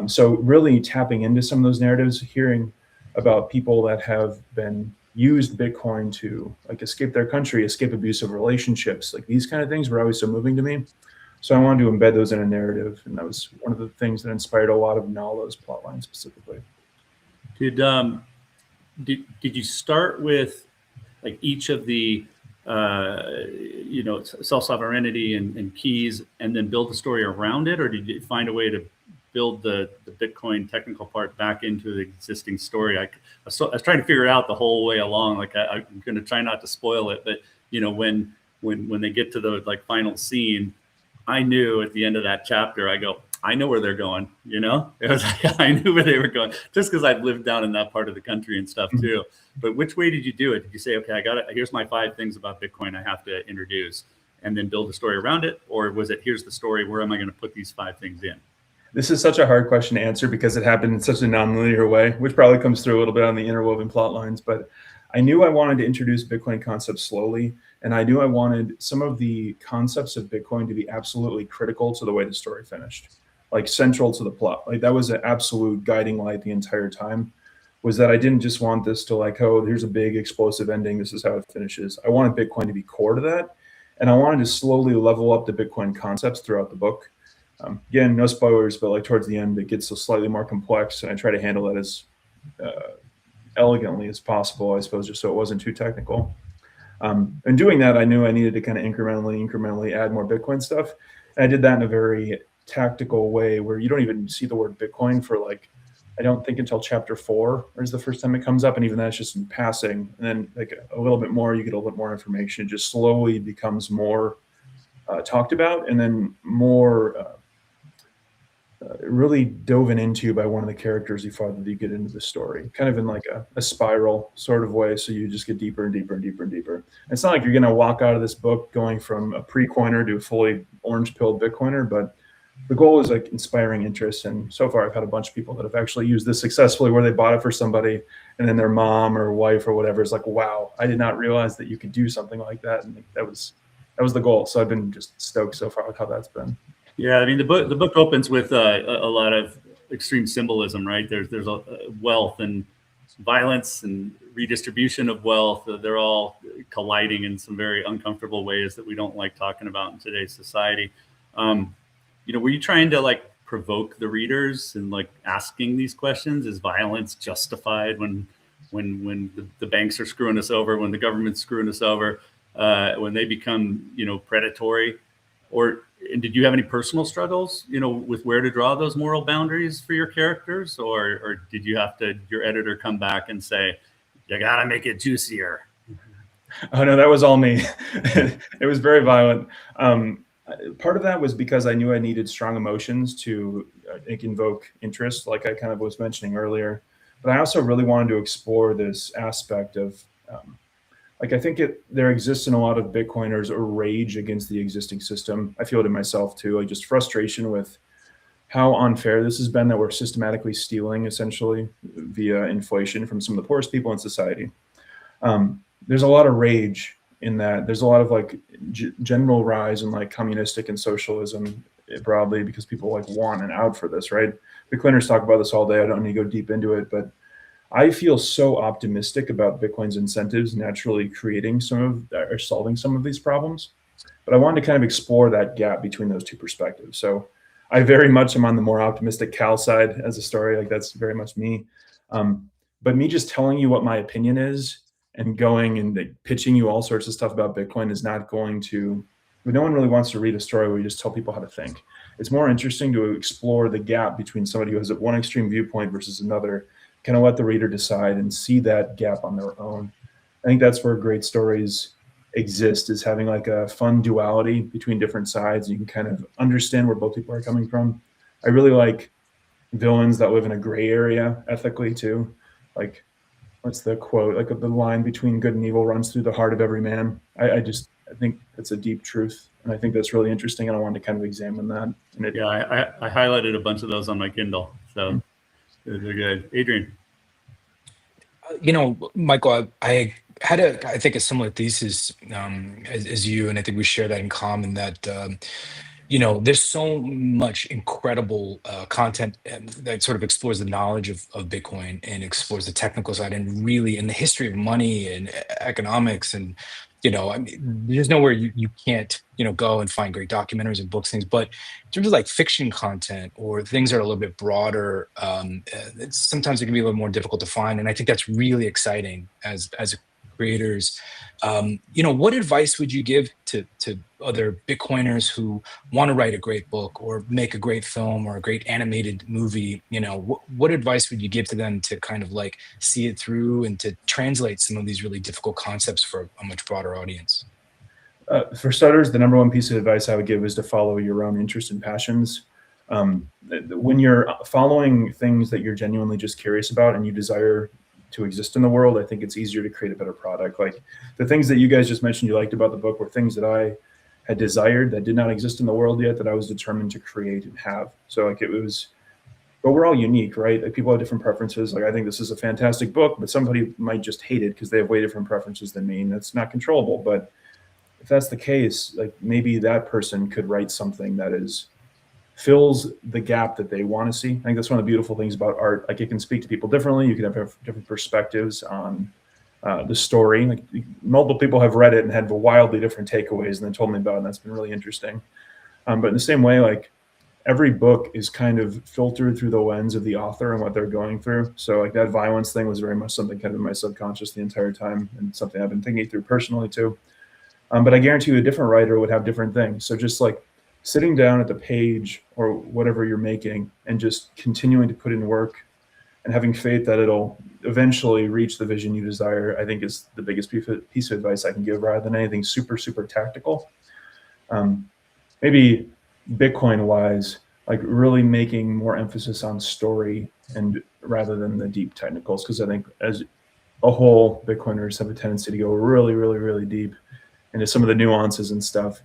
So really tapping into some of those narratives, hearing about people that have been used Bitcoin to like escape their country, escape abusive relationships, like these kind of things were always so moving to me. So I wanted to embed those in a narrative. And that was one of the things that inspired a lot of Nala's plotline specifically.
Did you start with like each of the self-sovereignty and keys, and then build the story around it, or did you find a way to build the Bitcoin technical part back into the existing story? I was trying to figure it out the whole way along. Like I'm going to try not to spoil it, but when they get to the like final scene, I knew at the end of that chapter, I know where they're going, It was like, I knew where they were going just because I've lived down in that part of the country and stuff too. But which way did you do it? Did you say, okay, I got it. Here's my 5 things about Bitcoin I have to introduce, and then build a story around it? Or was it, here's the story, where am I going to put these 5 things in?
This is such a hard question to answer because it happened in such a nonlinear way, which probably comes through a little bit on the interwoven plot lines. But I knew I wanted to introduce Bitcoin concepts slowly, and I knew I wanted some of the concepts of Bitcoin to be absolutely critical to the way the story finished, like central to the plot. Like that was an absolute guiding light the entire time, was that I didn't just want this to like, oh, here's a big explosive ending, this is how it finishes. I wanted Bitcoin to be core to that, and I wanted to slowly level up the Bitcoin concepts throughout the book. Again, no spoilers, but like towards the end, it gets slightly more complex, and I try to handle it as elegantly as possible, I suppose, just so it wasn't too technical. And doing that, I knew I needed to kind of incrementally add more Bitcoin stuff. And I did that in a very tactical way where you don't even see the word Bitcoin for like, I don't think until chapter 4 is the first time it comes up. And even that's just in passing. And then like a little bit more, you get a little bit more information. It just slowly becomes more talked about, and then more really dove into by one of the characters you fought that you get into the story, kind of in like a spiral sort of way. So you just get deeper and deeper and deeper and deeper. And it's not like you're going to walk out of this book going from a pre-coiner to a fully orange-pilled Bitcoiner, but the goal is like inspiring interest. And so far I've had a bunch of people that have actually used this successfully, where they bought it for somebody and then their mom or wife or whatever is like, wow, I did not realize that you could do something like that. And that was the goal. So I've been just stoked so far with how that's been.
Yeah, I mean, the book opens with a lot of extreme symbolism, right? There's a wealth and violence and redistribution of wealth. They're all colliding in some very uncomfortable ways that we don't like talking about in today's society. Were you trying to like provoke the readers and like asking these questions? Is violence justified when the banks are screwing us over, when the government's screwing us over, when they become predatory? And did you have any personal struggles, with where to draw those moral boundaries for your characters, or did you have to, your editor come back and say, you gotta make it juicier?
Oh no, that was all me. It was very violent. Part of that was because I knew I needed strong emotions to invoke interest, like I kind of was mentioning earlier. But I also really wanted to explore this aspect of, I think there exists in a lot of Bitcoiners a rage against the existing system. I feel it in myself too, like just frustration with how unfair this has been, that we're systematically stealing essentially via inflation from some of the poorest people in society. There's a lot of rage in that. There's a lot of like general rise in like communistic and socialism broadly, because people like want an out for this, right? Bitcoiners talk about this all day. I don't need to go deep into it, but I feel so optimistic about Bitcoin's incentives naturally creating solving some of these problems. But I wanted to kind of explore that gap between those two perspectives. So I very much am on the more optimistic Cal side as a story. Like that's very much me. But me just telling you what my opinion is and going and pitching you all sorts of stuff about Bitcoin is not going to, no one really wants to read a story where you just tell people how to think. It's more interesting to explore the gap between somebody who has one extreme viewpoint versus another, kind of let the reader decide and see that gap on their own. I think that's where great stories exist, is having like a fun duality between different sides. You can kind of understand where both people are coming from. I really like villains that live in a gray area ethically too. Like, what's the quote? Like the line between good and evil runs through the heart of every man. I think that's a deep truth. And I think that's really interesting. And I wanted to kind of examine that. And
I highlighted a bunch of those on my Kindle. So they're good. Adrian.
Michael, I had I think a similar thesis as you, and I think we share that in common, that there's so much incredible content that sort of explores the knowledge of Bitcoin and explores the technical side, and really in the history of money and economics. And there's nowhere you can't go and find great documentaries and books, things. But in terms of like fiction content or things that are a little bit broader, sometimes it can be a little more difficult to find. And I think that's really exciting as creators. What advice would you give to other Bitcoiners who want to write a great book or make a great film or a great animated movie? What advice would you give to them to kind of like see it through and to translate some of these really difficult concepts for a much broader audience?
For starters, the number one piece of advice I would give is to follow your own interests and passions. When you're following things that you're genuinely just curious about and you desire to exist in the world, I think it's easier to create a better product. Like the things that you guys just mentioned you liked about the book were things that I had desired that did not exist in the world yet, that I was determined to create and have. So like but we're all unique, right? Like people have different preferences. Like I think this is a fantastic book, but somebody might just hate it because they have way different preferences than me, and that's not controllable. But if that's the case, like maybe that person could write something that fills the gap that they want to see. I think that's one of the beautiful things about art. Like it can speak to people differently. You can have different perspectives on the story. Like multiple people have read it and had wildly different takeaways and then told me about it. And that's been really interesting. But in the same way, like every book is kind of filtered through the lens of the author and what they're going through. So like that violence thing was very much something kind of in my subconscious the entire time, and something I've been thinking through personally too. But I guarantee you a different writer would have different things. So just like sitting down at the page or whatever you're making and just continuing to put in work and having faith that it'll eventually reach the vision you desire, I think is the biggest piece of advice I can give, rather than anything super, super tactical. Maybe Bitcoin wise, like really making more emphasis on story and rather than the deep technicals, because I think as a whole, Bitcoiners have a tendency to go really, really, really deep into some of the nuances and stuff.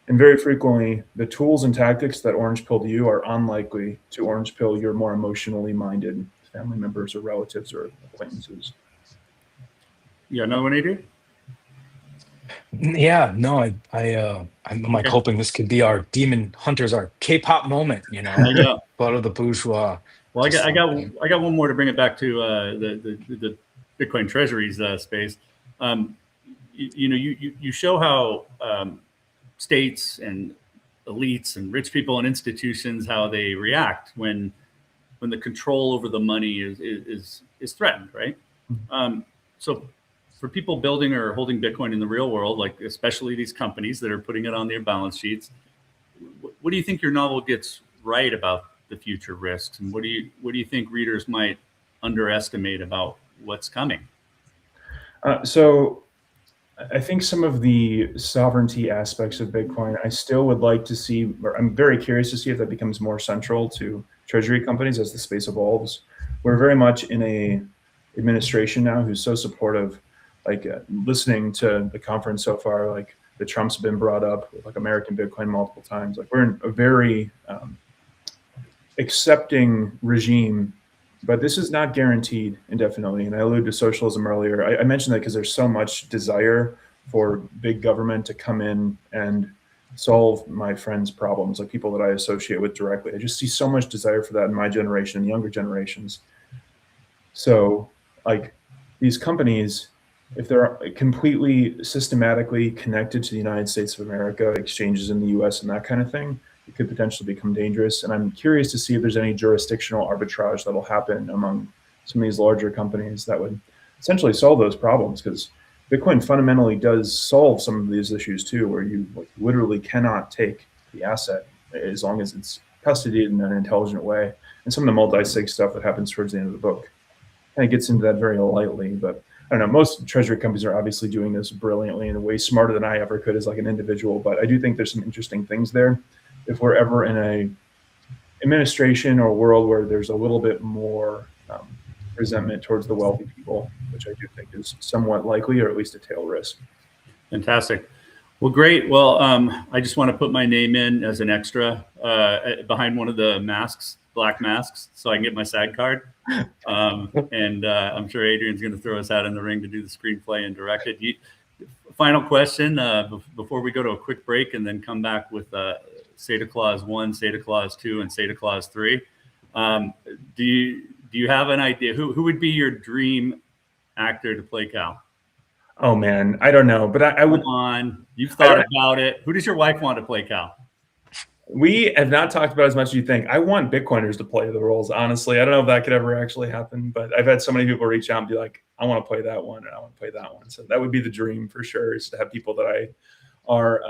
And very frequently, the tools and tactics that orange pilled you are unlikely to orange pill your more emotionally minded family members or relatives or acquaintances.
Yeah, another one, Adrian?
Yeah, no, I'm like hoping this could be our Demon Hunters, our K-pop moment, you know.
I know.
Blood of the bourgeois.
Well, I got one more to bring it back to the Bitcoin Treasuries space. You show how states and elites and rich people and institutions, how they react when the control over the money is threatened, right? So for people building or holding Bitcoin in the real world, like especially these companies that are putting it on their balance sheets, what do you think your novel gets right about the future risks, and what do you think readers might underestimate about what's coming?
So I think some of the sovereignty aspects of Bitcoin, I still would like to see, or I'm very curious to see if that becomes more central to treasury companies as the space evolves. We're very much in a administration now who's so supportive, like listening to the conference so far, like the Trumps have been brought up with like American Bitcoin multiple times. Like we're in a very accepting regime, but this is not guaranteed indefinitely. And I alluded to socialism earlier. I mentioned that because there's so much desire for big government to come in and solve my friends' problems, like people that I associate with directly. I just see so much desire for that in my generation and younger generations. So like these companies, if they're completely systematically connected to the United States of America, exchanges in the US and that kind of thing, it could potentially become dangerous. And I'm curious to see if there's any jurisdictional arbitrage that'll happen among some of these larger companies that would essentially solve those problems, because Bitcoin fundamentally does solve some of these issues too, where you literally cannot take the asset as long as it's custodied in an intelligent way. And some of the multi-sig stuff that happens towards the end of the book kind of gets into that very lightly. But I don't know, most treasury companies are obviously doing this brilliantly and way smarter than I ever could as like an individual. But I do think there's some interesting things there. If we're ever in a administration or world where there's a little bit more resentment towards the wealthy people, which I do think is somewhat likely, or at least a tail risk.
Fantastic. Well, great. Well, I just want to put my name in as an extra behind one of the masks, black masks, so I can get my SAG card. And I'm sure Adrian's going to throw us out in the ring to do the screenplay and direct it. Final question before we go to a quick break and then come back with Santa Claus 1, Santa Claus 2, and Santa Claus 3. Do you have an idea who would be your dream actor to play Cal?
Oh man, I don't know, but I would.
Come on, you've thought about it. Who does your wife want to play Cal?
We have not talked about as much as you think. I want Bitcoiners to play the roles, honestly. I don't know if that could ever actually happen, but I've had so many people reach out and be like, I want to play that one and I want to play that one. So that would be the dream for sure, is to have people that I are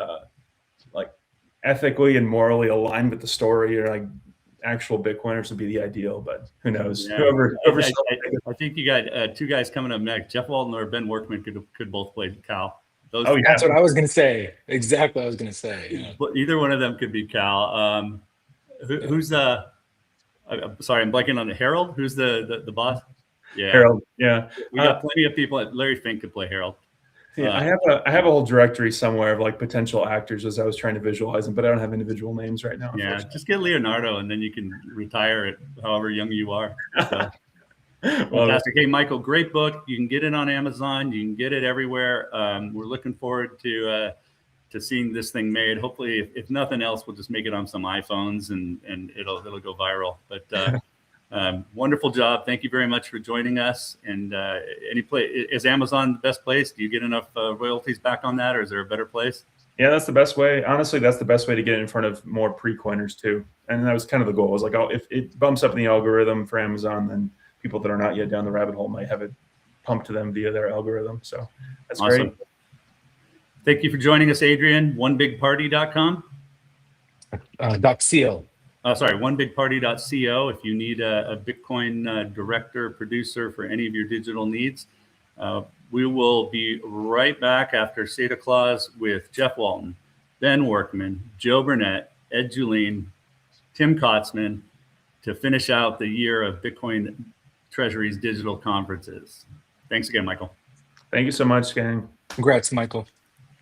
like ethically and morally aligned with the story, or like actual Bitcoiners would be the ideal, but who knows?
Yeah.
Whoever
I think you got two guys coming up next. Jeff Walton or Ben Workman could both play Cal.
That's what I was going to say. Exactly what I was going to say. Yeah.
Either one of them could be Cal. Who's I'm sorry, I'm blanking on the Harold. Who's the boss? Yeah,
Harold. Yeah,
we got plenty of people. Larry Fink could play Harold.
Yeah, I have a whole directory somewhere of like potential actors as I was trying to visualize them, but I don't have individual names right now.
Yeah, just get Leonardo, and then you can retire at however young you are. So. Fantastic. Hey, Michael, great book. You can get it on Amazon. You can get it everywhere. We're looking forward to seeing this thing made. Hopefully, if nothing else, we'll just make it on some iPhones and it'll go viral. But wonderful job. Thank you very much for joining us. And is Amazon the best place? Do you get enough royalties back on that, or is there a better place?
Yeah, that's the best way. Honestly, that's the best way to get in front of more pre-coiners too. And that was kind of the goal. It was like, oh, if it bumps up in the algorithm for Amazon, then people that are not yet down the rabbit hole might have it pumped to them via their algorithm. So that's
Awesome.
great.
Thank you for joining us, Adrian. OneBigParty.com.
.co.
Sorry, OneBigParty.co. If you need a Bitcoin director, producer for any of your digital needs, we will be right back after Santa Claus with Jeff Walton, Ben Workman, Joe Burnett, Ed Julien, Tim Kotzman to finish out the year of Bitcoin Treasuries digital conferences. Thanks again, Michael.
Thank you so much, gang.
Congrats, Michael.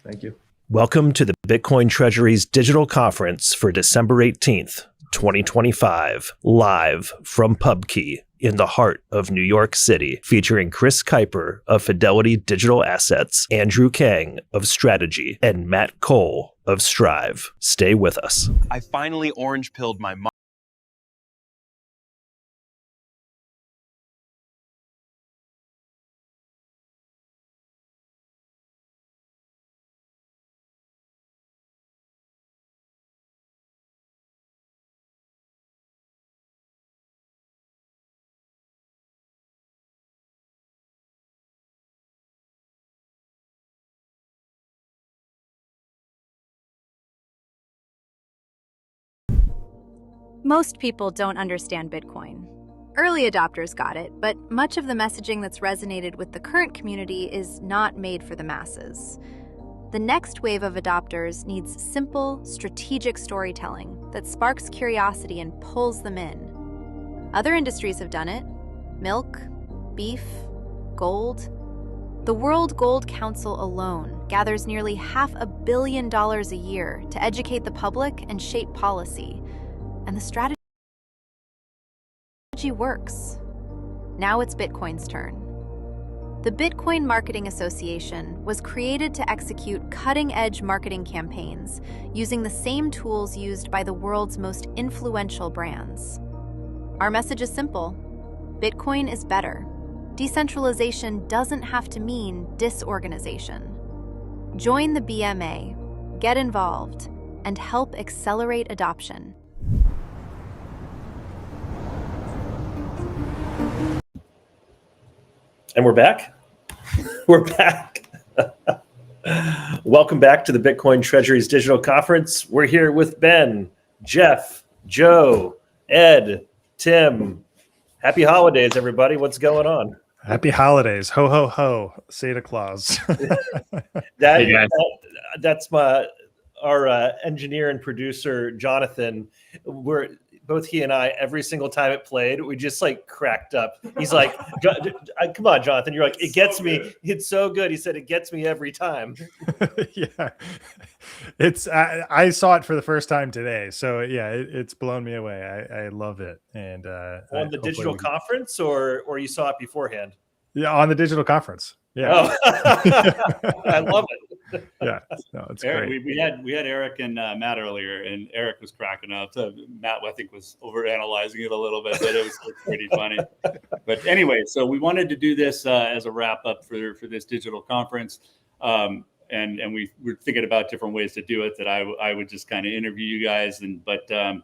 Thank you.
Welcome to the Bitcoin Treasuries digital conference for December 18th, 2025, live from PubKey in the heart of New York City, featuring Chris Kuiper of Fidelity Digital Assets, Andrew Kang of Strategy, and Matt Cole of Strive. Stay with us.
I finally orange pilled my mom.
Most people don't understand Bitcoin. Early adopters got it, but much of the messaging that's resonated with the current community is not made for the masses. The next wave of adopters needs simple, strategic storytelling that sparks curiosity and pulls them in. Other industries have done it: milk, beef, gold. The World Gold Council alone gathers nearly $500 million a year to educate the public and shape policy. And the strategy works. Now it's Bitcoin's turn. The Bitcoin Marketing Association was created to execute cutting-edge marketing campaigns using the same tools used by the world's most influential brands. Our message is simple: Bitcoin is better. Decentralization doesn't have to mean disorganization. Join the BMA, get involved, and help accelerate adoption.
And we're back. We're back. Welcome back to the Bitcoin Treasuries Digital Conference. We're here with Ben, Jeff, Joe, Ed, Tim. Happy holidays, everybody. What's going on?
Happy holidays. Ho, ho, ho. Santa Claus.
That's our engineer and producer, Jonathan. Both he and I, every single time it played, we just like cracked up. He's like, come on, Jonathan. You're like, it gets me. It's so good. He said, it gets me every time.
Yeah. I saw it for the first time today. So yeah, it's blown me away. I love it. And
on the digital conference or you saw it beforehand?
Yeah, on the digital conference. Yeah.
Oh. I love it.
Yeah, no, it's
Eric,
great.
We had Eric and Matt earlier, and Eric was cracking up. So Matt, I think, was overanalyzing it a little bit, but it was pretty funny. But anyway, so we wanted to do this as a wrap up for this digital conference, and we were thinking about different ways to do it. That I would just kind of interview you guys, but I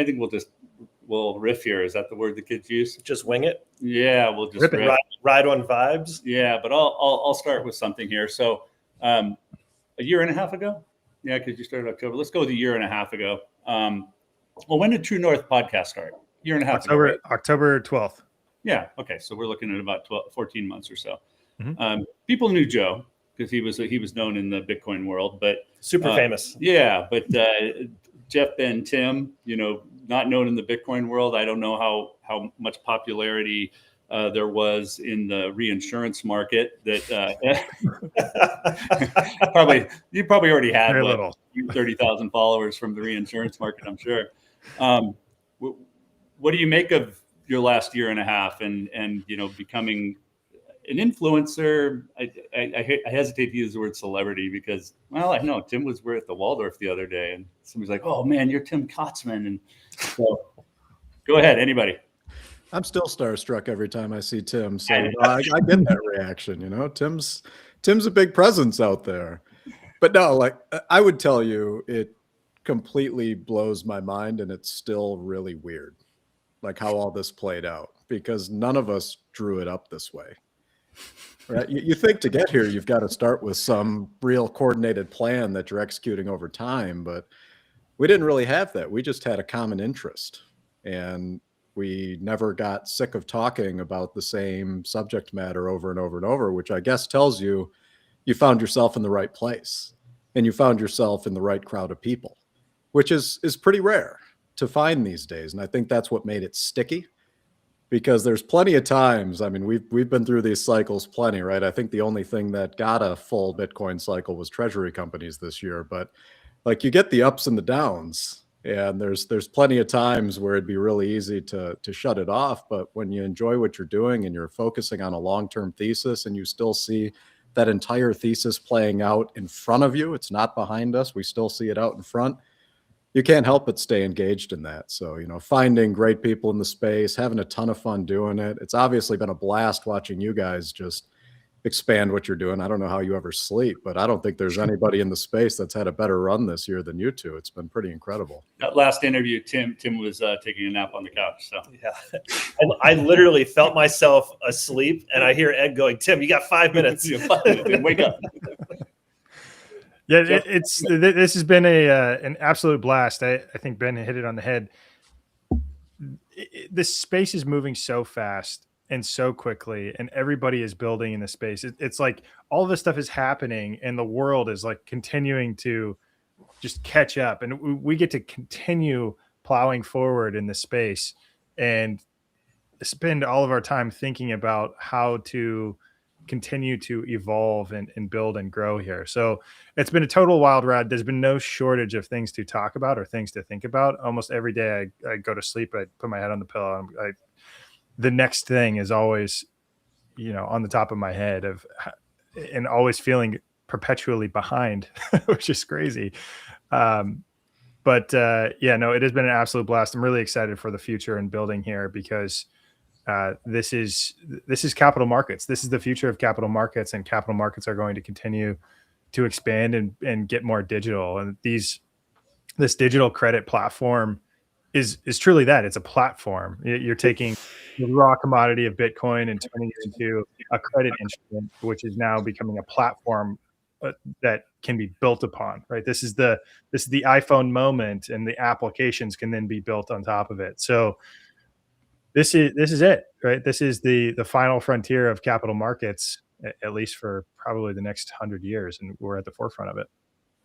think we'll riff here. Is that the word the kids use?
Just wing it.
Yeah, we'll just
ride on vibes.
Yeah, but I'll start with something here. So. A year and a half ago, yeah, because you started October. Let's go with a year and a half ago. Well, when did True North podcast start? Year and a half ago. Right?
October 12th.
Yeah. Okay. So we're looking at about 14 months or so.
Mm-hmm.
People knew Joe because he was known in the Bitcoin world, but
super famous.
Yeah, but Jeff, Ben, Tim, not known in the Bitcoin world. I don't know how much popularity there was in the reinsurance market that you probably already had 30,000 followers from the reinsurance market, I'm sure. What do you make of your last year and a half and becoming an influencer? I hesitate to use the word celebrity because, well, I know Tim was at the Waldorf the other day and somebody's like, "Oh man, you're Tim Kotzman." And so, go ahead, anybody.
I'm still starstruck every time I see Tim. So I get that reaction, Tim's a big presence out there. But no, like I would tell you, it completely blows my mind, and it's still really weird, like how all this played out, because none of us drew it up this way. Right? You think to get here, you've got to start with some real coordinated plan that you're executing over time, but we didn't really have that. We just had a common interest, and we never got sick of talking about the same subject matter over and over and over, which I guess tells you you found yourself in the right place and you found yourself in the right crowd of people, which is pretty rare to find these days. And I think that's what made it sticky, because there's plenty of times, I mean, we've been through these cycles plenty, right? I think the only thing that got a full Bitcoin cycle was treasury companies this year, but like you get the ups and the downs, and there's plenty of times where it'd be really easy to shut it off. But when you enjoy what you're doing and you're focusing on a long-term thesis and you still see that entire thesis playing out in front of you, it's not behind us, we still see it out in front, you can't help but stay engaged in that. So, finding great people in the space, having a ton of fun doing it. It's obviously been a blast watching you guys just expand what you're doing. I don't know how you ever sleep, but I don't think there's anybody in the space that's had a better run this year than you two. It's been pretty incredible.
That last interview, Tim was taking a nap on the couch. So
yeah, I literally felt myself asleep, and I hear Ed going, "Tim, you got 5 minutes.
Wake up."
Yeah, this has been an absolute blast. I think Ben hit it on the head. This space is moving so fast and so quickly, and everybody is building in the space. It's like all this stuff is happening, and the world is like continuing to just catch up, and we get to continue plowing forward in the space and spend all of our time thinking about how to continue to evolve and build and grow here. So it's been a total wild ride. There's been no shortage of things to talk about or things to think about. Almost every day I go to sleep, I put my head on the pillow, and the next thing is always, on the top of my head and always feeling perpetually behind, which is crazy. But it has been an absolute blast. I'm really excited for the future and building here, because this is capital markets. This is the future of capital markets, and capital markets are going to continue to expand and get more digital. And this digital credit platform is truly that. It's a platform. You're taking the raw commodity of Bitcoin and turning it into a credit instrument, which is now becoming a platform that can be built upon, right? This is the iPhone moment, and the applications can then be built on top of it. So this is it, right? This is the final frontier of capital markets, at least for probably the next 100 years, and we're at the forefront of it.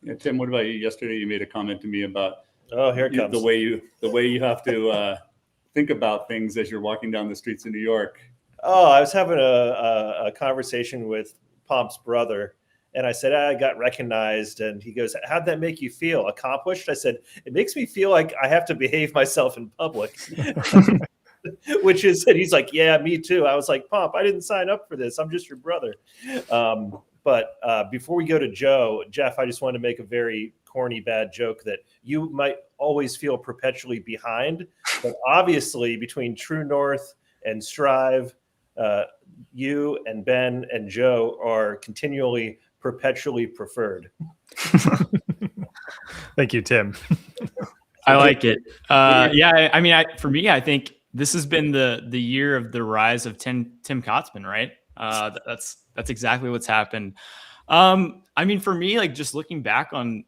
Yeah, Tim, what about you? Yesterday, you made a comment to me about
here it comes.
the way you have to think about things as you're walking down the streets of New York.
Oh, I was having a conversation with Pomp's brother, and I said, I got recognized. And he goes, how'd that make you feel? Accomplished? I said, it makes me feel like I have to behave myself in public. Which is, and he's like, yeah, me too. I was like, Pomp, I didn't sign up for this. I'm just your brother. But before we go to Joe, Jeff, I just want to make a very corny, bad joke that you might always feel perpetually behind. But obviously, between True North and Strive, you and Ben and Joe are continually perpetually preferred.
Thank you, Tim.
I like it. I mean, for me, I think this has been the year of the rise of Tim Kotzman, right? That's exactly what's happened. I mean, for me, like just looking back on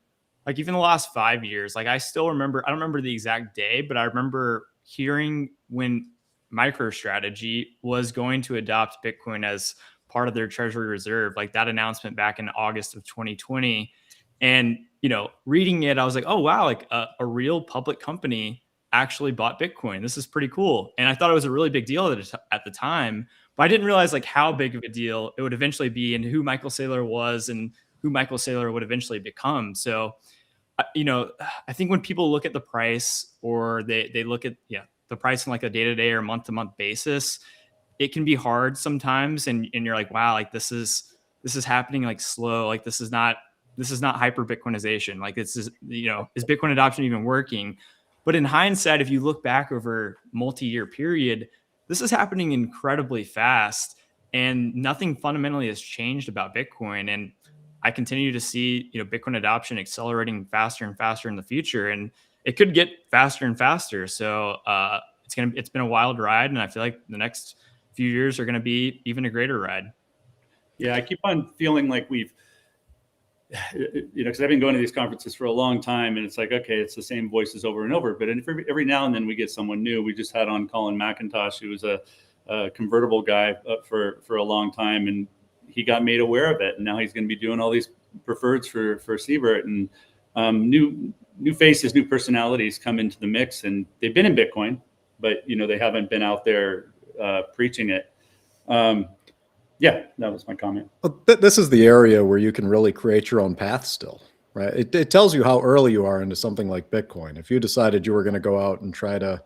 like even the last 5 years, like I still remember, I don't remember the exact day, but I remember hearing when MicroStrategy was going to adopt Bitcoin as part of their treasury reserve, like that announcement back in August of 2020. And, reading it, I was like, oh, wow, like a real public company actually bought Bitcoin. This is pretty cool. And I thought it was a really big deal at the time, but I didn't realize like how big of a deal it would eventually be and who Michael Saylor was and who Michael Saylor would eventually become. So, I think when people look at the price or they look at, the price on like a day-to-day or month-to-month basis, it can be hard sometimes. And you're like, wow, like this is happening like slow. Like this is not hyper Bitcoinization. Like this is, is Bitcoin adoption even working? But in hindsight, if you look back over multi-year period, this is happening incredibly fast and nothing fundamentally has changed about Bitcoin. And I continue to see, Bitcoin adoption accelerating faster and faster in the future, and it could get faster and faster. So it's been a wild ride, and I feel like the next few years are going to be even a greater ride.
Yeah, I keep on feeling like we've, because I've been going to these conferences for a long time, and it's like, okay, it's the same voices over and over. But every now and then we get someone new. We just had on Colin McIntosh, who was a convertible guy for a long time, and he got made aware of it, and now he's going to be doing all these preferreds for Siebert, and new faces, new personalities come into the mix, and they've been in Bitcoin, but they haven't been out there preaching it. Yeah, that was my comment.
Well, this is the area where you can really create your own path still, right? It tells you how early you are into something like Bitcoin. If you decided you were going to go out and try to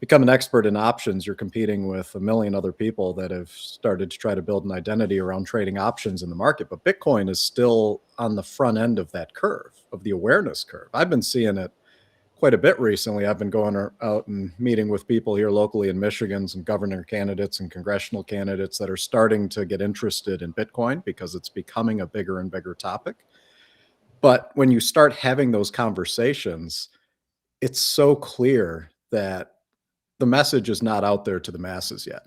become an expert in options, you're competing with a million other people that have started to try to build an identity around trading options in the market. But Bitcoin is still on the front end of that curve, of the awareness curve. I've been seeing it quite a bit recently. I've been going out and meeting with people here locally in Michigan, some governor candidates and congressional candidates that are starting to get interested in Bitcoin because it's becoming a bigger and bigger topic. But when you start having those conversations, it's so clear that the message is not out there to the masses yet.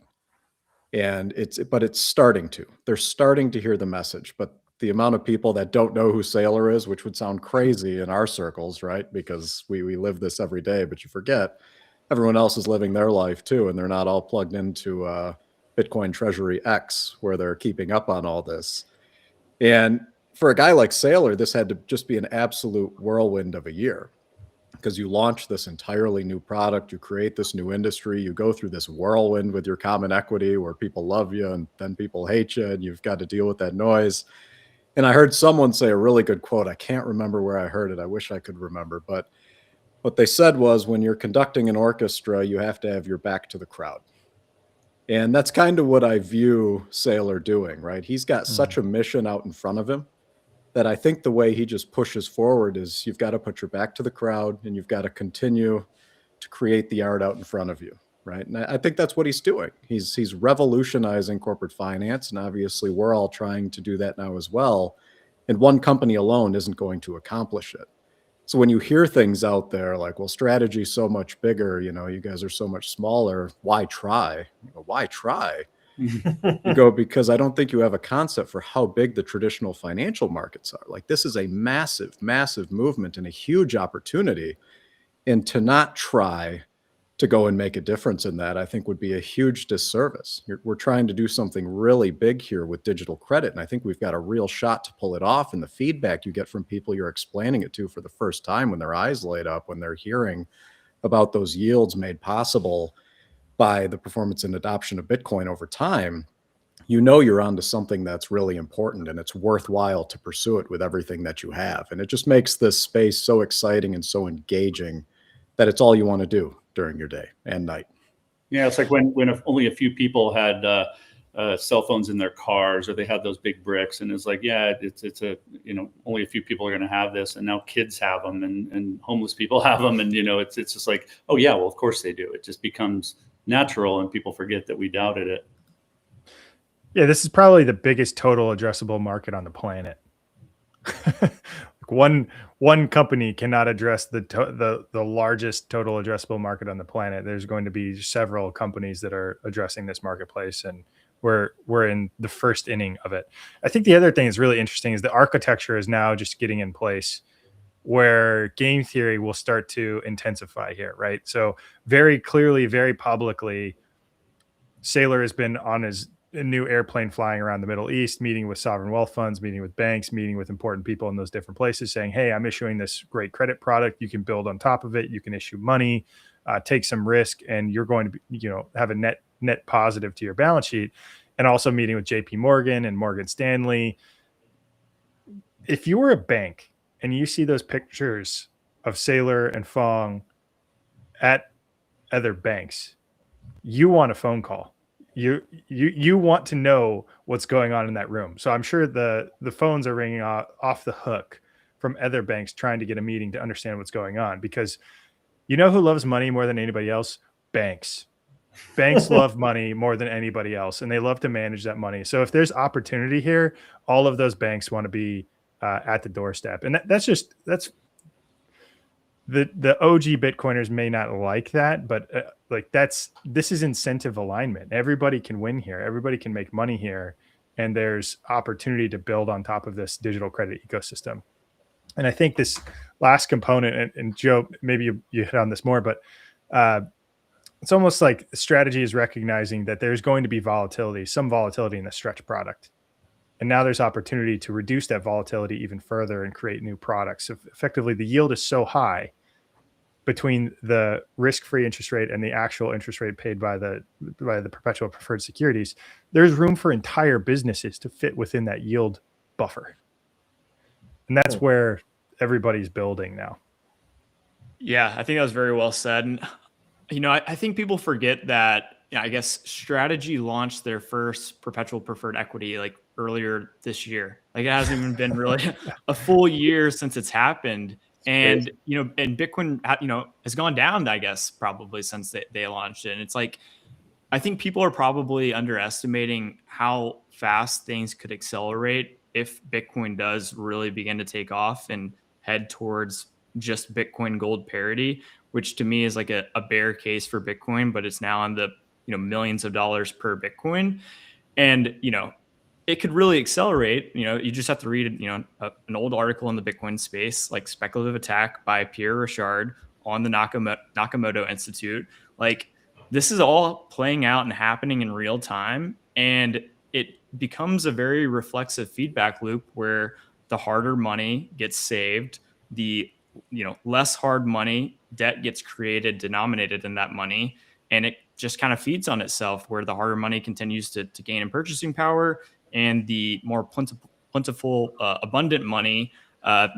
But it's starting to. They're starting to hear the message, but the amount of people that don't know who Saylor is, which would sound crazy in our circles, right? Because we live this every day, but you forget everyone else is living their life too, and they're not all plugged into Bitcoin Treasury X, where they're keeping up on all this. And for a guy like Saylor, this had to just be an absolute whirlwind of a year, because you launch this entirely new product, you create this new industry, you go through this whirlwind with your common equity where people love you and then people hate you, and you've got to deal with that noise. And I heard someone say a really good quote. I can't remember where I heard it. I wish I could remember. But what they said was, when you're conducting an orchestra, you have to have your back to the crowd. And that's kind of what I view Saylor doing, right? He's got such a mission out in front of him that I think the way he just pushes forward is, you've got to put your back to the crowd and you've got to continue to create the art out in front of you, right? And I think that's what he's doing. He's revolutionizing corporate finance, and obviously we're all trying to do that now as well. And one company alone isn't going to accomplish it. So when you hear things out there like, well, strategy's so much bigger, you guys are so much smaller, why try? Why try? You go, because I don't think you have a concept for how big the traditional financial markets are. Like, this is a massive, massive movement and a huge opportunity. And to not try to go and make a difference in that, I think would be a huge disservice. We're trying to do something really big here with digital credit, and I think we've got a real shot to pull it off. And the feedback you get from people you're explaining it to for the first time, when their eyes light up, when they're hearing about those yields made possible by the performance and adoption of Bitcoin over time, you're onto something that's really important, and it's worthwhile to pursue it with everything that you have. And it just makes this space so exciting and so engaging that it's all you want to do during your day and night.
Yeah, it's like when only a few people had cell phones in their cars, or they had those big bricks, and it's like, yeah, it's a only a few people are going to have this, and now kids have them, and homeless people have them, and it's just like, oh yeah, well of course they do. It just becomes natural, and people forget that we doubted it.
Yeah, this is probably the biggest total addressable market on the planet. One company cannot address the largest total addressable market on the planet. There's going to be several companies that are addressing this marketplace, and we're in the first inning of it. I think the other thing that's really interesting is the architecture is now just getting in place, where game theory will start to intensify here, right? So very clearly, very publicly, Saylor has been on his new airplane flying around the Middle East, meeting with sovereign wealth funds, meeting with banks, meeting with important people in those different places, saying, hey, I'm issuing this great credit product. You can build on top of it. You can issue money, take some risk, and you're going to be, have a net positive to your balance sheet. And also meeting with JP Morgan and Morgan Stanley. If you were a bank and you see those pictures of Saylor and Fong at other banks, you want a phone call. You want to know what's going on in that room. So I'm sure the phones are ringing off the hook from other banks trying to get a meeting to understand what's going on, because who loves money more than anybody else? Banks. Banks love money more than anybody else, and they love to manage that money. So if there's opportunity here, all of those banks want to be at the doorstep, and that's the OG Bitcoiners may not like that, but like this is incentive alignment. Everybody can win here. Everybody can make money here, and there's opportunity to build on top of this digital credit ecosystem. And I think this last component, and Joe, maybe you hit on this more, but it's almost like strategy is recognizing that there's going to be volatility, some volatility in the stretch product. And now there's opportunity to reduce that volatility even further and create new products. So effectively, the yield is so high between the risk-free interest rate and the actual interest rate paid by the perpetual preferred securities. There's room for entire businesses to fit within that yield buffer. And that's where everybody's building now.
Yeah, I think that was very well said. And, I think people forget that, I guess Strategy launched their first perpetual preferred equity like earlier this year. Like it hasn't even been really a full year since it's happened. And, and Bitcoin, has gone down, I guess, probably since they launched it. And it's like, I think people are probably underestimating how fast things could accelerate if Bitcoin does really begin to take off and head towards just Bitcoin gold parity, which to me is like a bear case for Bitcoin, but it's now on the, millions of dollars per Bitcoin. And, it could really accelerate. You just have to read, an old article in the Bitcoin space, like Speculative Attack by Pierre Rochard on the Nakamoto Institute. Like this is all playing out and happening in real time. And it becomes a very reflexive feedback loop where the harder money gets saved, the less hard money debt gets created, denominated in that money. And it just kind of feeds on itself where the harder money continues to gain in purchasing power and the more plentiful, abundant money,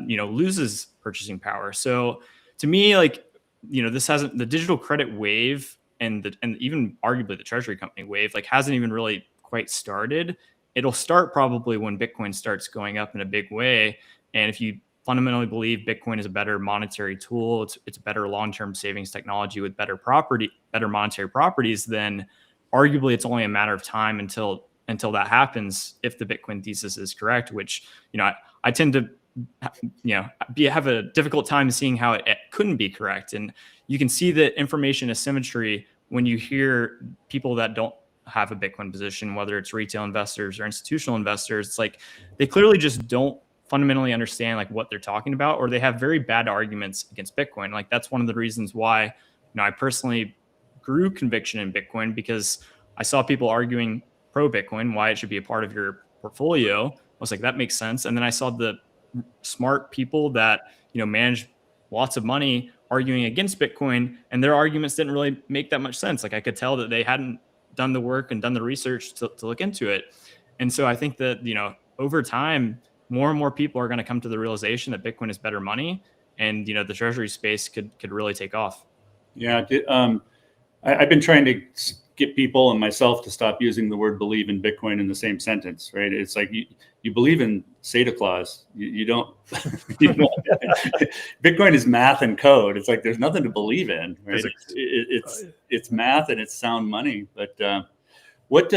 loses purchasing power. So to me, like, this hasn't, the digital credit wave and even arguably the treasury company wave, like hasn't even really quite started. It'll start probably when Bitcoin starts going up in a big way. And if you fundamentally believe Bitcoin is a better monetary tool, it's a better long-term savings technology with better monetary properties, then arguably it's only a matter of time until that happens if the Bitcoin thesis is correct, which, I tend to, have a difficult time seeing how it couldn't be correct. And you can see the information asymmetry when you hear people that don't have a Bitcoin position, whether it's retail investors or institutional investors. It's like they clearly just don't fundamentally understand like what they're talking about, or they have very bad arguments against Bitcoin. Like that's one of the reasons why, I personally grew conviction in Bitcoin, because I saw people arguing pro Bitcoin, why it should be a part of your portfolio. I was like, that makes sense. And then I saw the smart people that, manage lots of money arguing against Bitcoin, and their arguments didn't really make that much sense. Like I could tell that they hadn't done the work and done the research to look into it. And so I think that, over time, more and more people are going to come to the realization that Bitcoin is better money, and, the treasury space could really take off.
Yeah. I've been trying to get people and myself to stop using the word believe in Bitcoin in the same sentence, right? It's like you believe in Santa Claus. You don't, Bitcoin is math and code. It's like, there's nothing to believe in, right? It's math and it's sound money. But what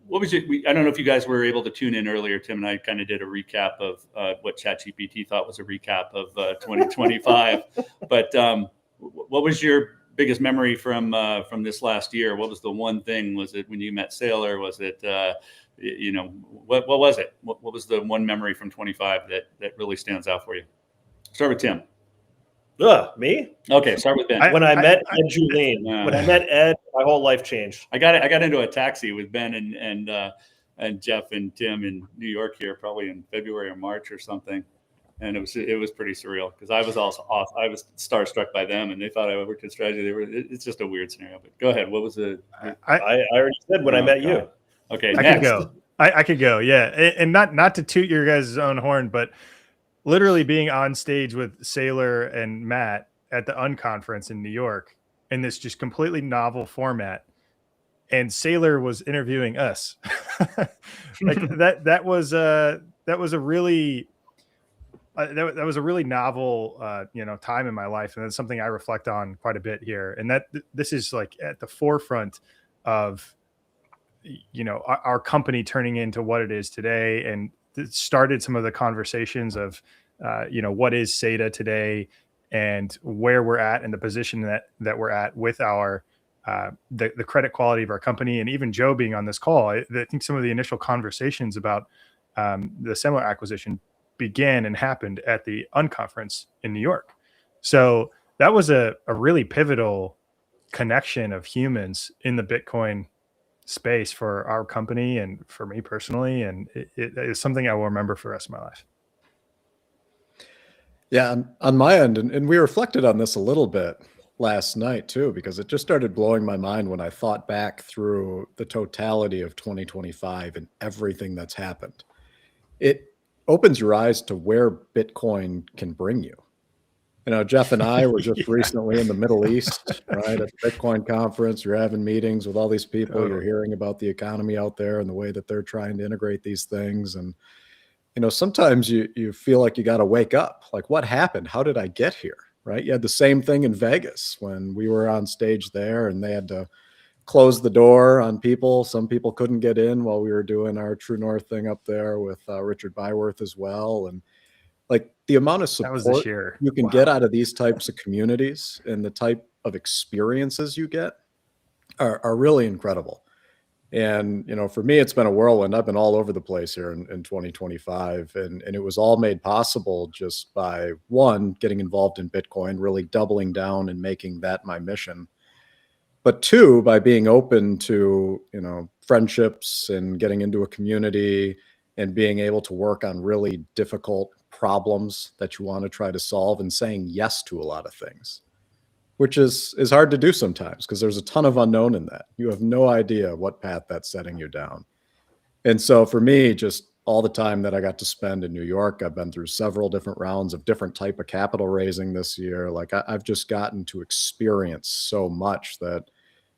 was it? I don't know if you guys were able to tune in earlier. Tim and I kind of did a recap of what ChatGPT thought was a recap of 2025. But what was your biggest memory from this last year? What was the one thing? Was it when you met Saylor? Was it what was it? What was the one memory from 25 that really stands out for you? Start with Tim.
Me?
Okay, start with Ben.
When I met Ed Julien, when I met Ed, my whole life changed.
I got into a taxi with Ben and Jeff and Tim in New York here, probably in February or March or something. And it was pretty surreal because I was also off. I was starstruck by them, and they thought I worked in strategy. It's just a weird scenario. But go ahead. What was the?
I already said when I met you.
Okay,
I could go. I could go. Yeah, and not to toot your guys' own horn, but literally being on stage with Saylor and Matt at the Unconference in New York in this just completely novel format, and Saylor was interviewing us. Like that was a really that was a really novel, time in my life, and it's something I reflect on quite a bit here. And this is like at the forefront of our company turning into what it is today, and it started some of the conversations of what is SATA today and where we're at and the position that we're at with our the credit quality of our company. And even Joe being on this call, I think some of the initial conversations about the Semler acquisition began and happened at the unconference in New York. So that was a really pivotal connection of humans in the Bitcoin space for our company and for me personally. And it is something I will remember for the rest of my life.
Yeah, on my end, and we reflected on this a little bit last night too, because it just started blowing my mind when I thought back through the totality of 2025 and everything that's happened. It opens your eyes to where Bitcoin can bring you. Jeff and I were just recently in the Middle East, right, at the Bitcoin conference. You're having meetings with all these people. You're hearing about the economy out there and the way that they're trying to integrate these things. And, sometimes you feel like you got to wake up. Like, what happened? How did I get here? Right? You had the same thing in Vegas when we were on stage there and they had to close the door on people. Some people couldn't get in while we were doing our True North thing up there with Richard Byworth as well. And like the amount of
That was this
support
year.
you can get out of these types of communities and the type of experiences you get are really incredible. And, for me, it's been a whirlwind. I've been all over the place here in 2025. And it was all made possible just by, one, getting involved in Bitcoin, really doubling down and making that my mission. But two, by being open to, friendships and getting into a community and being able to work on really difficult problems that you want to try to solve and saying yes to a lot of things, which is hard to do sometimes because there's a ton of unknown in that. You have no idea what path that's setting you down. And so for me, just all the time that I got to spend in New York, I've been through several different rounds of different type of capital raising this year. Like I've just gotten to experience so much that,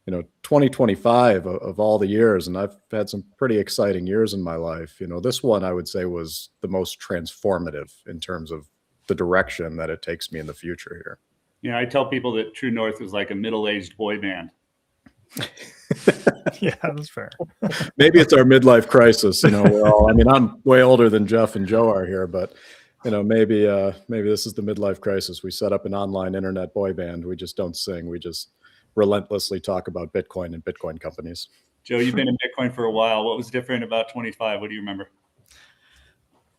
2025 of all the years, and I've had some pretty exciting years in my life. This one I would say was the most transformative in terms of the direction that it takes me in the future here.
I tell people that True North is like a middle-aged boy band.
Yeah, that's fair.
Maybe it's our midlife crisis. We're all, I'm way older than Jeff and Joe are here, but maybe this is the midlife crisis. We set up an online internet boy band. We just don't sing. We just relentlessly talk about Bitcoin and Bitcoin companies.
Joe, you've been in Bitcoin for a while. What was different about 25? What do you remember?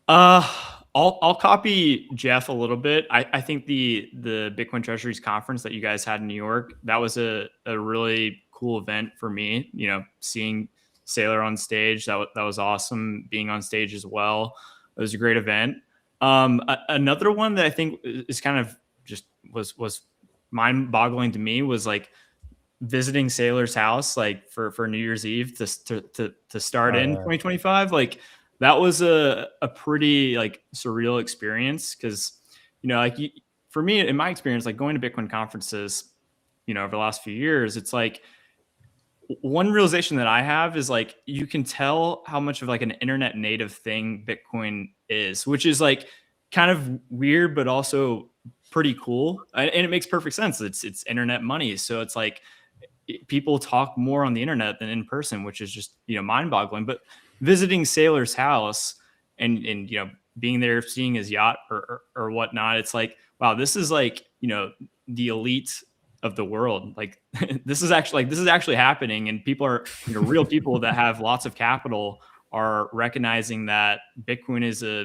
I'll copy Jeff a little bit. I think the Bitcoin Treasuries conference that you guys had in New York, that was a really cool event for me. Seeing Saylor on stage, that was awesome. Being on stage as well, it was a great event. Another one that I think is kind of just was mind-boggling to me was like visiting Saylor's house like for New Year's Eve to start in 2025. Like that was a pretty like surreal experience because for me, in my experience, like going to Bitcoin conferences over the last few years, it's like one realization that I have is like you can tell how much of like an internet native thing Bitcoin is, which is like kind of weird but also pretty cool, and it makes perfect sense. It's internet money, so it's like people talk more on the internet than in person, which is just mind-boggling. But visiting Saylor's house and being there, seeing his yacht or whatnot, it's like, wow, this is like the elite of the world. Like this is actually happening, and people are real people that have lots of capital are recognizing that Bitcoin is a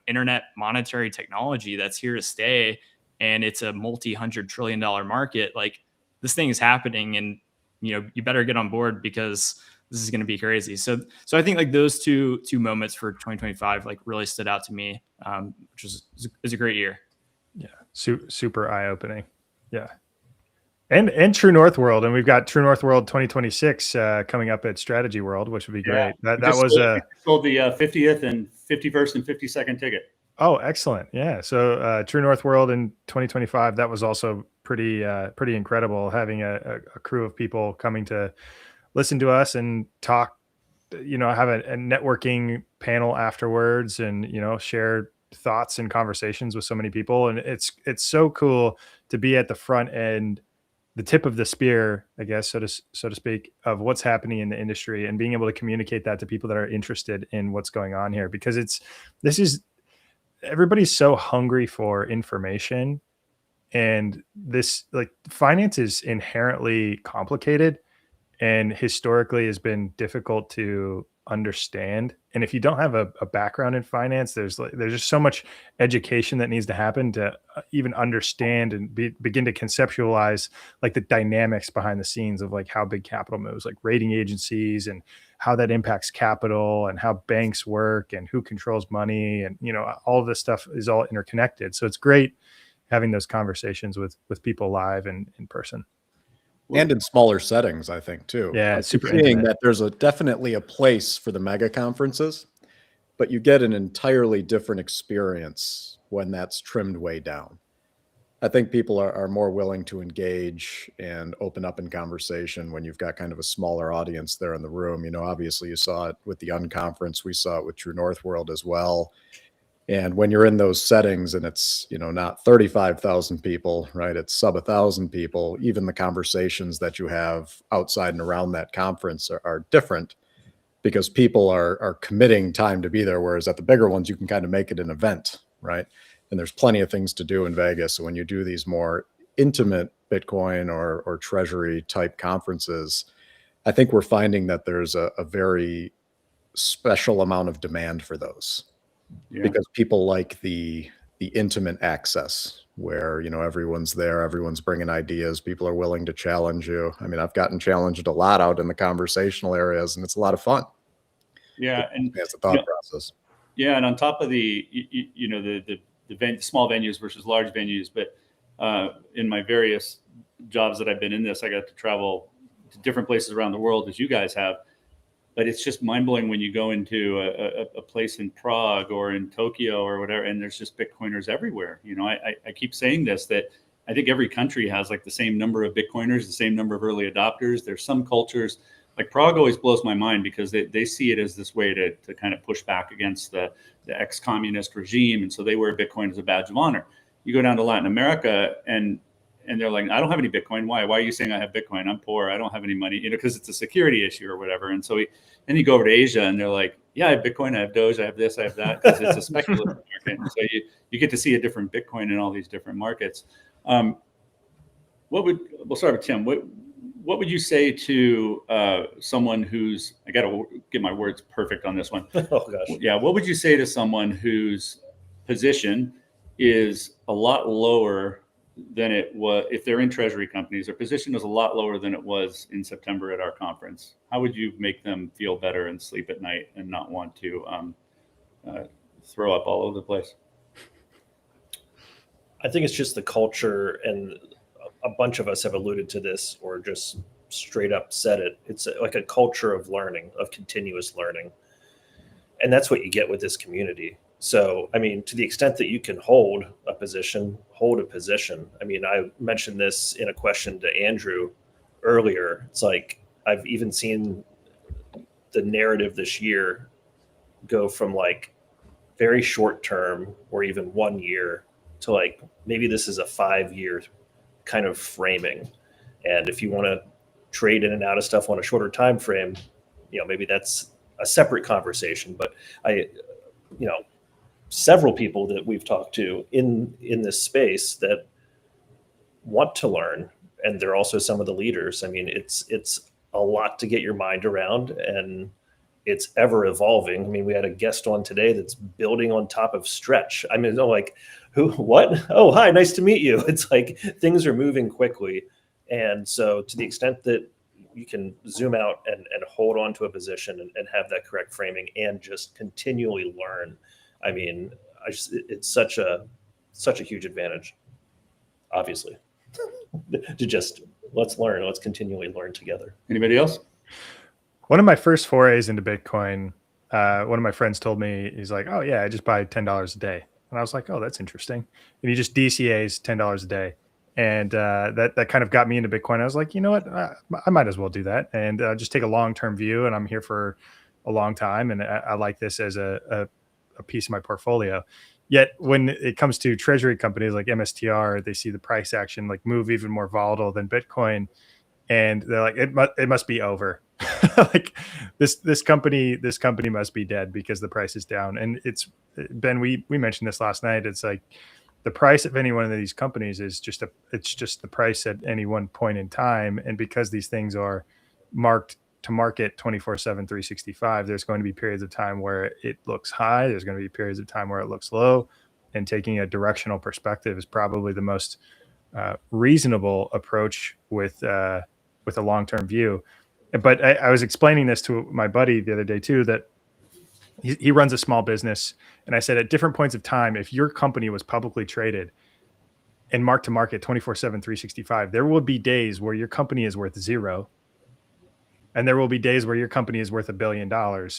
internet monetary technology that's here to stay, and it's a multi-$100 trillion market. Like this thing is happening, and you better get on board because this is going to be crazy. So I think like those two moments for 2025 like really stood out to me, which is a great year.
Yeah, super eye opening. Yeah. And True North World, and we've got True North World 2026 coming up at Strategy World, which would be great.
Yeah.
That was
sold the 50th and 51st and 52nd ticket.
Oh, excellent! Yeah, so True North World in 2025, that was also pretty incredible. Having a crew of people coming to listen to us and talk, have a networking panel afterwards, and share thoughts and conversations with so many people, and it's so cool to be at the front end, the tip of the spear, I guess, so to speak, of what's happening in the industry, and being able to communicate that to people that are interested in what's going on here, because this is everybody's so hungry for information, and this, like, finance is inherently complicated and historically has been difficult to understand. And if you don't have a background in finance, there's just so much education that needs to happen to even understand and begin to conceptualize like the dynamics behind the scenes of like how big capital moves, like rating agencies, and how that impacts capital, and how banks work, and who controls money, and all of this stuff is all interconnected. So it's great having those conversations with people live and in person.
And in smaller settings, I think, too.
Yeah,
Like,
super
you're seeing
intimate.
that there's definitely a place for the mega conferences, but you get an entirely different experience when that's trimmed way down. I think people are more willing to engage and open up in conversation when you've got kind of a smaller audience there in the room. Obviously you saw it with the Unconference, we saw it with True North World as well. And when you're in those settings and it's, not 35,000 people, right? It's sub 1,000 people. Even the conversations that you have outside and around that conference are different, because people are committing time to be there. Whereas at the bigger ones, you can kind of make it an event, right? And there's plenty of things to do in Vegas. So when you do these more intimate Bitcoin or treasury type conferences, I think we're finding that there's a very special amount of demand for those.
Yeah.
Because people like the intimate access where, everyone's there, everyone's bringing ideas, people are willing to challenge you. I mean, I've gotten challenged a lot out in the conversational areas, and it's a lot of fun.
Yeah, and
It's a thought process.
Yeah, and on top of the small venues versus large venues, but in my various jobs that I've been in this, I got to travel to different places around the world, as you guys have. But it's just mind blowing when you go into a place in Prague or in Tokyo or whatever, and there's just Bitcoiners everywhere. I keep saying this, that I think every country has like the same number of Bitcoiners, the same number of early adopters. There's some cultures, like Prague always blows my mind, because they see it as this way to kind of push back against the ex-communist regime. And so they wear Bitcoin as a badge of honor. You go down to Latin America and they're like, I don't have any Bitcoin. Why? Why are you saying I have Bitcoin? I'm poor. I don't have any money, because it's a security issue or whatever. And so then you go over to Asia and they're like, yeah, I have Bitcoin, I have Doge, I have this, I have that, because it's a speculative market. And so you get to see a different Bitcoin in all these different markets. We'll start with Tim. What would you say to someone who's, I got to get my words perfect on this one.
Oh gosh.
Yeah. What would you say to someone whose position is a lot lower than it was, if they're in treasury companies, their position is a lot lower than it was in September at our conference? How would you make them feel better and sleep at night and not want to throw up all over the place?
I think it's just the culture, and a bunch of us have alluded to this or just straight up said it. It's like a culture of learning, of continuous learning. And that's what you get with this community. So, I mean, to the extent that you can hold a position, hold a position. I mean, I mentioned this in a question to Andrew earlier. It's like, I've even seen the narrative this year go from like very short term or even 1 year to like, maybe this is a 5-year kind of framing. And if you want to trade in and out of stuff on a shorter time frame, maybe that's a separate conversation. But several people that we've talked to in this space that want to learn, and they're also some of the leaders. I mean, it's a lot to get your mind around, and it's ever evolving. I mean, we had a guest on today that's building on top of Stretch. I mean, like, who, what? Oh, hi, nice to meet you. It's like things are moving quickly. And so to the extent that you can zoom out and hold on to a position and have that correct framing and just continually learn, I mean, it's such a huge advantage, obviously, to just let's learn, let's continually learn together.
Anybody else?
One of my first forays into Bitcoin, one of my friends told me, he's like, oh yeah, I just buy $10 a day. And I was like, oh, that's interesting. And he just DCAs $10 a day. And that kind of got me into Bitcoin. I was like, you know what, I might as well do that and just take a long-term view. And I'm here for a long time. And I like this as a a piece of my portfolio. Yet when it comes to treasury companies like MSTR, they see the price action like move even more volatile than Bitcoin, and they're like, it must be over. Like this company must be dead because the price is down. And it's Ben, we mentioned this last night. It's like the price of any one of these companies is just the price at any one point in time. And because these things are marked to market 24/7, 365, there's going to be periods of time where it looks high. There's going to be periods of time where it looks low. And taking a directional perspective is probably the most reasonable approach with a long-term view. But I was explaining this to my buddy the other day too, that he runs a small business. And I said, at different points of time, if your company was publicly traded and marked to market 24/7, 365, there will be days where your company is worth zero. And there will be days where your company is worth $1 billion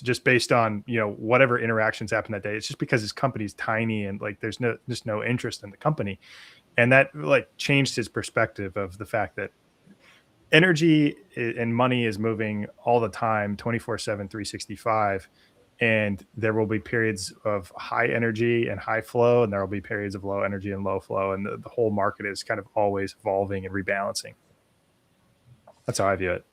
just based on, whatever interactions happen that day. It's just because his company's tiny and like, there's just no interest in the company. And that like changed his perspective of the fact that energy and money is moving all the time, 24/7, 365. And there will be periods of high energy and high flow, and there will be periods of low energy and low flow. And the whole market is kind of always evolving and rebalancing. That's how I view it.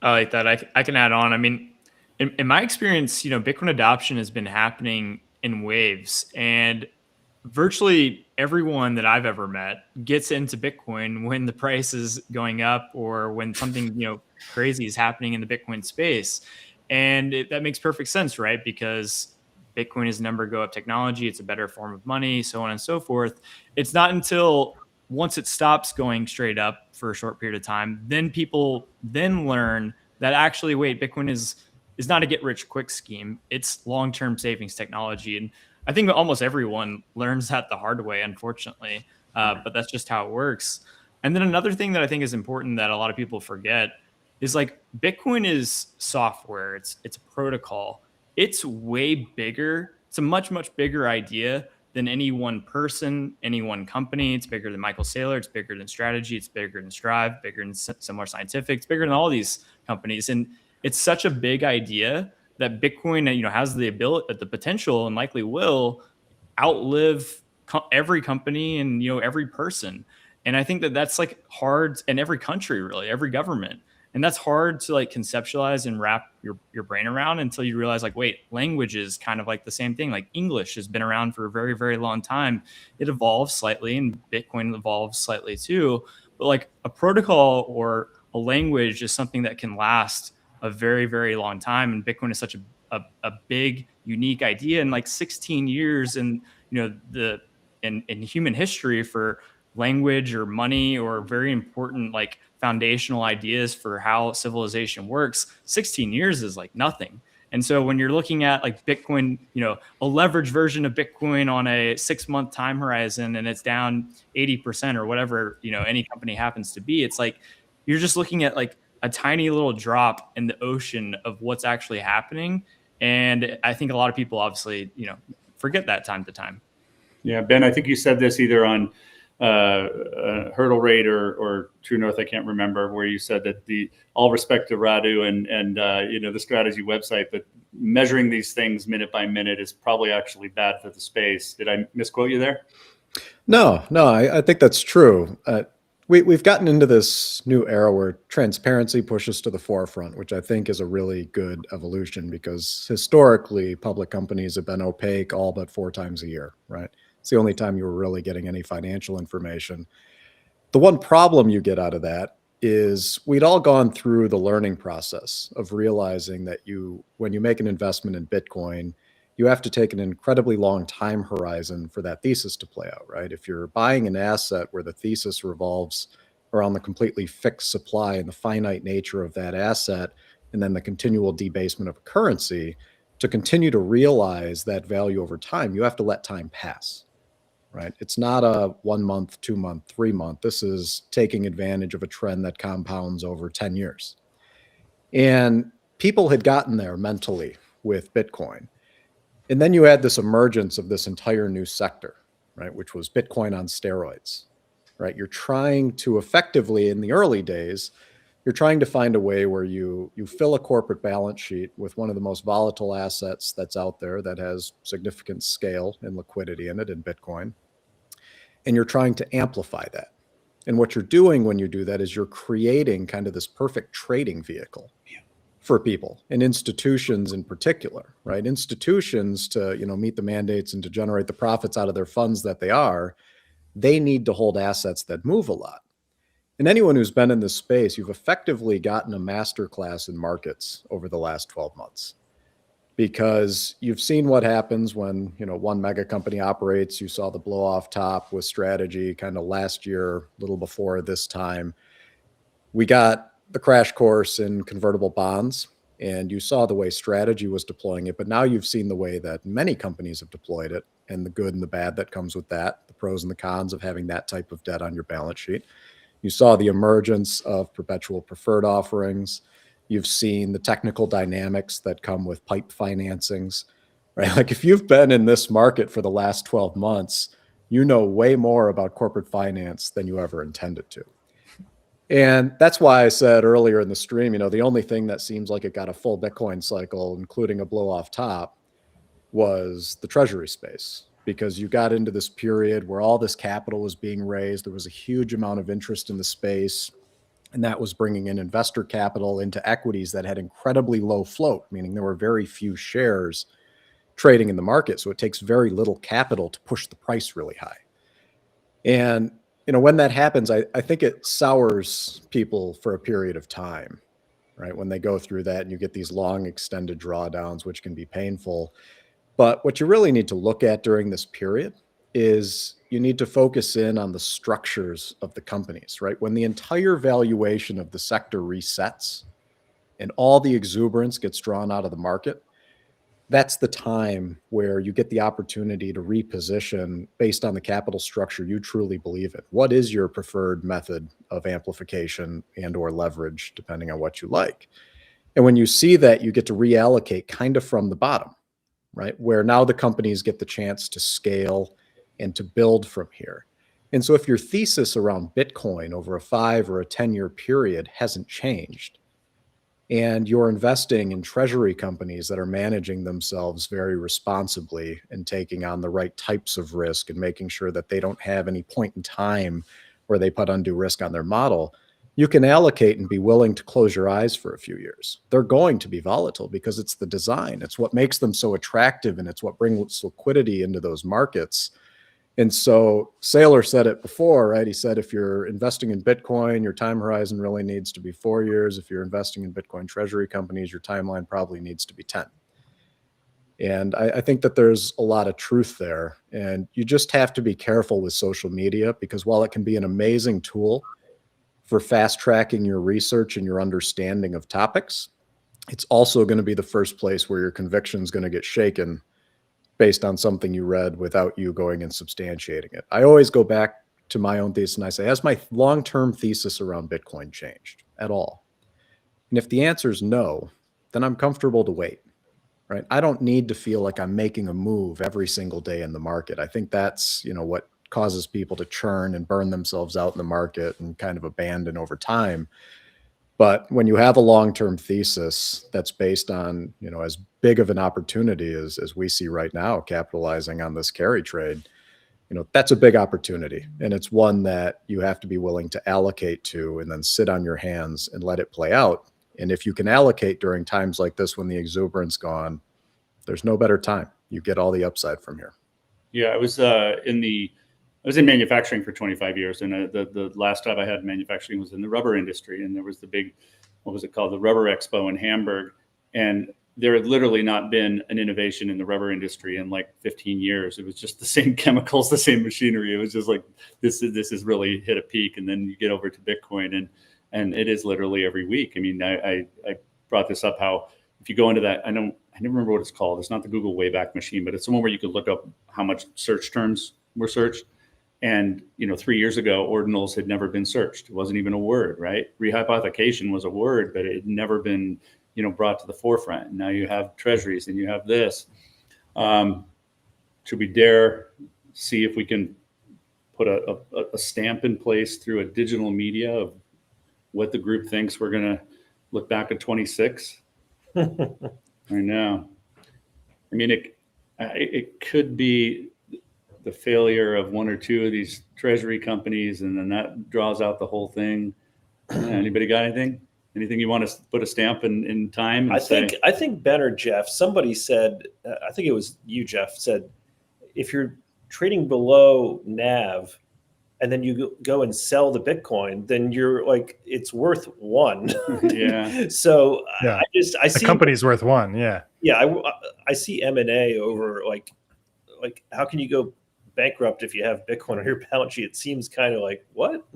I like that. I can add on. I mean, in my experience, Bitcoin adoption has been happening in waves, and virtually everyone that I've ever met gets into Bitcoin when the price is going up or when something, crazy is happening in the Bitcoin space. And that makes perfect sense, right? Because Bitcoin is a number go up technology. It's a better form of money, so on and so forth. It's not until once it stops going straight up for a short period of time, then people then learn that actually, wait, Bitcoin is not a get rich quick scheme. It's long-term savings technology. And I think almost everyone learns that the hard way, unfortunately, but that's just how it works. And then another thing that I think is important that a lot of people forget is like Bitcoin is software. It's a protocol. It's way bigger. It's a much, much bigger idea than any one person, any one company. It's bigger than Michael Saylor. It's bigger than Strategy. It's bigger than Strive, bigger than Similar Scientific. It's bigger than all these companies. And it's such a big idea that Bitcoin, has the ability, the potential, and likely will outlive every company and every person. And I think that that's like hard in every country, really, every government. And that's hard to like conceptualize and wrap your brain around until you realize like, wait, language is kind of like the same thing. Like English has been around for a very, very long time. It evolves slightly and Bitcoin evolves slightly too. But like a protocol or a language is something that can last a very, very long time. And Bitcoin is such a big, unique idea. And like 16 years in, in human history for language or money or very important like foundational ideas for how civilization works, 16 years is like nothing. And so when you're looking at like Bitcoin, a leveraged version of Bitcoin on a 6-month time horizon and it's down 80% or whatever, any company happens to be, it's like you're just looking at like a tiny little drop in the ocean of what's actually happening. And I think a lot of people obviously, forget that time to time.
Yeah, Ben, I think you said this either on Hurdle Rate or True North, I can't remember, where you said that all respect to Radu and the Strategy website, but measuring these things minute by minute is probably actually bad for the space. Did I misquote you there?
No, I think that's true. We've gotten into this new era where transparency pushes to the forefront, which I think is a really good evolution because historically public companies have been opaque all but 4 times a year, right? It's the only time you were really getting any financial information. The one problem you get out of that is we'd all gone through the learning process of realizing that when you make an investment in Bitcoin, you have to take an incredibly long time horizon for that thesis to play out, right? If you're buying an asset where the thesis revolves around the completely fixed supply and the finite nature of that asset, and then the continual debasement of a currency, to continue to realize that value over time, you have to let time pass. Right? It's not a 1 month, 2 month, 3 month. This is taking advantage of a trend that compounds over 10 years. And people had gotten there mentally with Bitcoin. And then you had this emergence of this entire new sector, right? Which was Bitcoin on steroids, right? You're trying to effectively in the early days you're trying to find a way where you fill a corporate balance sheet with one of the most volatile assets that's out there that has significant scale and liquidity in it in Bitcoin. And you're trying to amplify that. And what you're doing when you do that is you're creating kind of this perfect trading vehicle for people and institutions in particular, right? Institutions to, meet the mandates and to generate the profits out of their funds that they need to hold assets that move a lot. And anyone who's been in this space, you've effectively gotten a master class in markets over the last 12 months because you've seen what happens when, one mega company operates. You saw the blow off top with strategy kind of last year, a little before this time. We got the crash course in convertible bonds, and you saw the way strategy was deploying it. But now you've seen the way that many companies have deployed it and the good and the bad that comes with that, the pros and the cons of having that type of debt on your balance sheet. You saw the emergence of perpetual preferred offerings. You've seen the technical dynamics that come with pipe financings, right? Like if you've been in this market for the last 12 months, you know way more about corporate finance than you ever intended to. And that's why I said earlier in the stream, the only thing that seems like it got a full Bitcoin cycle, including a blow off top, was the treasury space, because you got into this period where all this capital was being raised. There was a huge amount of interest in the space, and that was bringing in investor capital into equities that had incredibly low float, meaning there were very few shares trading in the market. So it takes very little capital to push the price really high. And when that happens, I think it sours people for a period of time, right? When they go through that and you get these long extended drawdowns, which can be painful. But what you really need to look at during this period is you need to focus in on the structures of the companies, right? When the entire valuation of the sector resets and all the exuberance gets drawn out of the market, that's the time where you get the opportunity to reposition based on the capital structure you truly believe in. What is your preferred method of amplification and or leverage, depending on what you like? And when you see that, you get to reallocate kind of from the bottom, right? Where now the companies get the chance to scale and to build from here. And so if your thesis around Bitcoin over a 5 or a 10-year period hasn't changed, and you're investing in treasury companies that are managing themselves very responsibly and taking on the right types of risk and making sure that they don't have any point in time where they put undue risk on their model, you can allocate and be willing to close your eyes for a few years. They're going to be volatile because it's the design. It's what makes them so attractive, and it's what brings liquidity into those markets. And so Saylor said it before, right? He said, if you're investing in Bitcoin, your time horizon really needs to be 4 years. If you're investing in Bitcoin treasury companies, your timeline probably needs to be 10. And I think that there's a lot of truth there. And you just have to be careful with social media, because while it can be an amazing tool for fast tracking your research and your understanding of topics, it's also going to be the first place where your conviction is going to get shaken based on something you read without you going and substantiating it. I always go back to my own thesis and I say, has my long-term thesis around Bitcoin changed at all? And if the answer is no, then I'm comfortable to wait, right? I don't need to feel like I'm making a move every single day in the market. I think that's, what causes people to churn and burn themselves out in the market and kind of abandon over time. But when you have a long-term thesis that's based on, as big of an opportunity as we see right now, capitalizing on this carry trade, that's a big opportunity. And it's one that you have to be willing to allocate to and then sit on your hands and let it play out. And if you can allocate during times like this when the exuberance gone, there's no better time. You get all the upside from here.
Yeah, I was in manufacturing for 25 years, and the last job I had in manufacturing was in the rubber industry, and there was the big, what was it called, the Rubber Expo in Hamburg, and there had literally not been an innovation in the rubber industry in like 15 years. It was just the same chemicals, the same machinery. It was just like this is really hit a peak, and then you get over to Bitcoin, and it is literally every week. I mean, I brought this up how if you go into that, I never remember what it's called. It's not the Google Wayback Machine, but it's the one where you could look up how much search terms were searched. And 3 years ago, ordinals had never been searched. It wasn't even a word, right? Rehypothecation was a word, but it had never been, brought to the forefront. Now you have treasuries and you have this. Should we dare see if we can put a stamp in place through a digital media of what the group thinks we're going to look back at 26. I know. I mean, it could be the failure of one or two of these treasury companies, and then that draws out the whole thing. Anybody got anything? Anything you want to put a stamp in time? And
I think Ben or Jeff, somebody said, I think it was you, Jeff, said, if you're trading below NAV and then you go and sell the Bitcoin, then you're like, it's worth one.
Yeah.
So
Yeah.
I see
the company's worth one. Yeah.
Yeah. I see M&A over like how can you go bankrupt if you have Bitcoin on your balance sheet? It seems kind of like, what?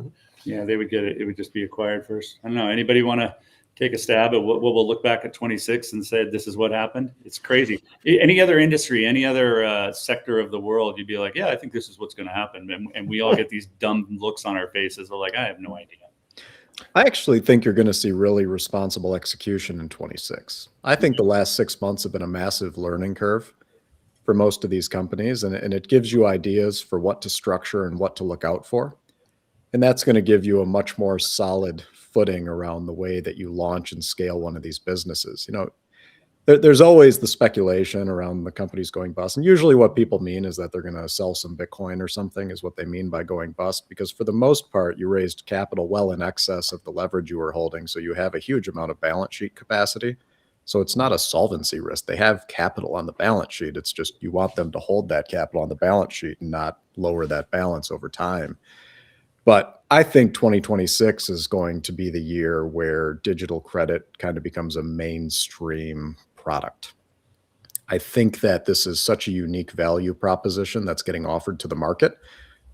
Yeah, they would get it. It would just be acquired first. I don't know. Anybody want to take a stab at what we'll look back at 26 and say, this is what happened? It's crazy. Any other industry, any other sector of the world, you'd be like, yeah, I think this is what's going to happen. And we all get these dumb looks on our faces. We're like, I have no idea.
I actually think you're going to see really responsible execution in 26. I think the last 6 months have been a massive learning curve for most of these companies, and it gives you ideas for what to structure and what to look out for. And that's going to give you a much more solid footing around the way that you launch and scale one of these businesses. You know, there's always the speculation around the companies going bust. And usually what people mean is that they're going to sell some Bitcoin or something is what they mean by going bust. Because for the most part, you raised capital well in excess of the leverage you were holding. So you have a huge amount of balance sheet capacity. So it's not a solvency risk. They have capital on the balance sheet. It's just you want them to hold that capital on the balance sheet and not lower that balance over time. But I think 2026 is going to be the year where digital credit kind of becomes a mainstream product. I think that this is such a unique value proposition that's getting offered to the market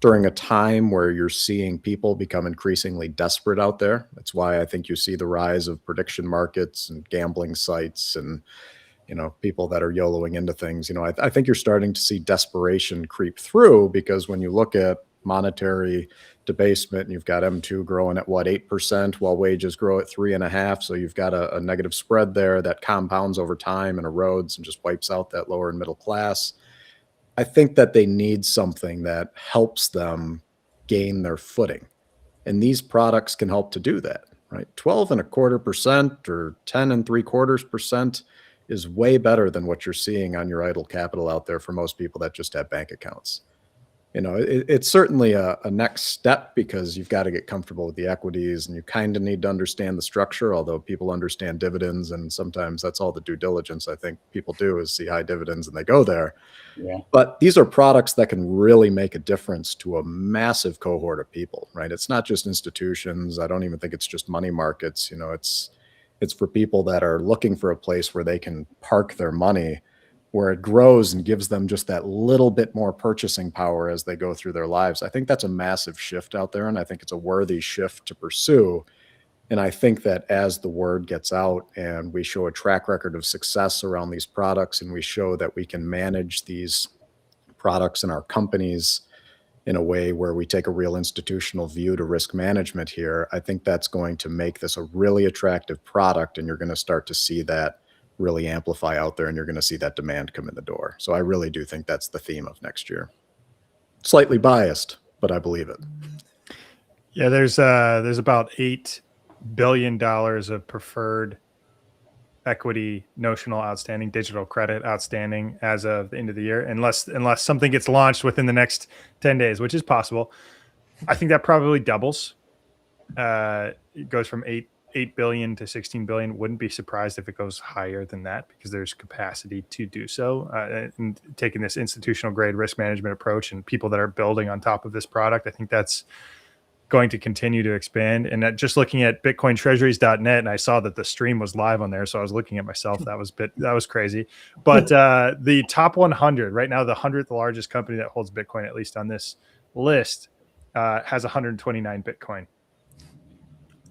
during a time where you're seeing people become increasingly desperate out there. That's why I think you see the rise of prediction markets and gambling sites and, you know, people that are YOLOing into things. You know, I think you're starting to see desperation creep through, because when you look at monetary debasement and you've got M2 growing at what, 8%, while wages grow at 3.5%. So you've got a negative spread there that compounds over time and erodes and just wipes out that lower and middle class. I think that they need something that helps them gain their footing. And these products can help to do that, right? 12.25% or 10.75% is way better than what you're seeing on your idle capital out there for most people that just have bank accounts. You know, it's certainly a next step, because you've got to get comfortable with the equities and you kind of need to understand the structure, although people understand dividends. And sometimes that's all the due diligence I think people do, is see high dividends and they go there.
Yeah.
But these are products that can really make a difference to a massive cohort of people, right? It's not just institutions. I don't even think it's just money markets. You know, it's for people that are looking for a place where they can park their money, where it grows and gives them just that little bit more purchasing power as they go through their lives. I think that's a massive shift out there, and I think it's a worthy shift to pursue. And I think that as the word gets out and we show a track record of success around these products, and we show that we can manage these products in our companies in a way where we take a real institutional view to risk management here, I think that's going to make this a really attractive product, and you're going to start to see that really amplify out there, and you're going to see that demand come in the door. So I really do think that's the theme of next year. Slightly biased, but I believe it.
Yeah, there's about $8 billion of preferred equity notional outstanding, digital credit outstanding as of the end of the year, unless something gets launched within the next 10 days, which is possible. I think that probably doubles. It goes from 8 billion to 16 billion. Wouldn't be surprised if it goes higher than that, because there's capacity to do so. And taking this institutional grade risk management approach and people that are building on top of this product, I think that's going to continue to expand. And just looking at bitcointreasuries.net, and I saw that the stream was live on there, so I was looking at myself. That was crazy. But the top 100 right now, the 100th largest company that holds Bitcoin, at least on this list, has 129 Bitcoin.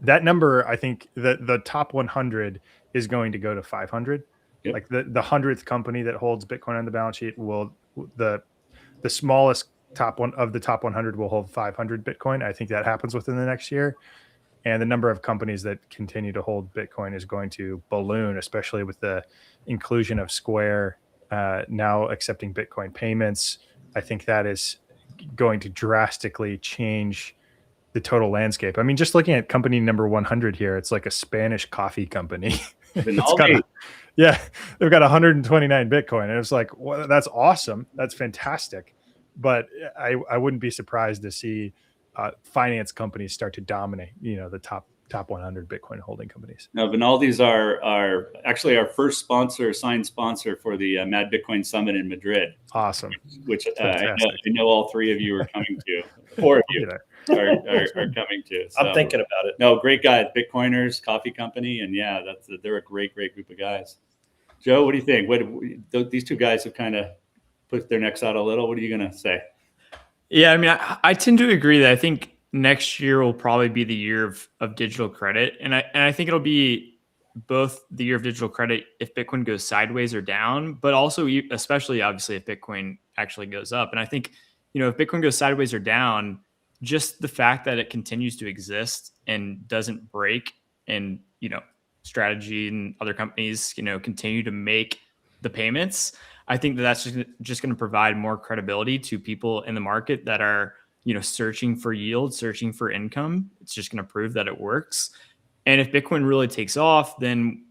That number, I think the top 100 is going to go to 500.
Yep.
Like the 100th company that holds Bitcoin on the balance sheet the smallest top 100 will hold 500 Bitcoin. I think that happens within the next year. And the number of companies that continue to hold Bitcoin is going to balloon, especially with the inclusion of Square now accepting Bitcoin payments. I think that is going to drastically change the total landscape. I mean, just looking at company number 100 here, it's like a Spanish coffee company. It's got yeah, they've got 129 Bitcoin. And it's like, well, that's awesome. That's fantastic. But I wouldn't be surprised to see finance companies start to dominate, the top 100 Bitcoin holding companies.
No, Vinaldi's are actually our first sponsor, signed sponsor for the Mad Bitcoin Summit in Madrid.
Awesome.
Which I know all three of you are coming to. 4 of you are coming to. So.
I'm thinking about it.
No, great guys, Bitcoiners, coffee company, and yeah, they're a great group of guys. Joe, what do you think? These two guys have kind of put their necks out a little. What are you gonna say?
Yeah, I mean, I tend to agree that I think next year will probably be the year of digital credit, and I think it'll be both the year of digital credit if Bitcoin goes sideways or down, but also especially obviously if Bitcoin actually goes up. And I think if Bitcoin goes sideways or down, just the fact that it continues to exist and doesn't break, and Strategy and other companies continue to make the payments, I think that's just going to provide more credibility to people in the market that are searching for yield, searching for income. It's just going to prove that it works. And if Bitcoin really takes off, then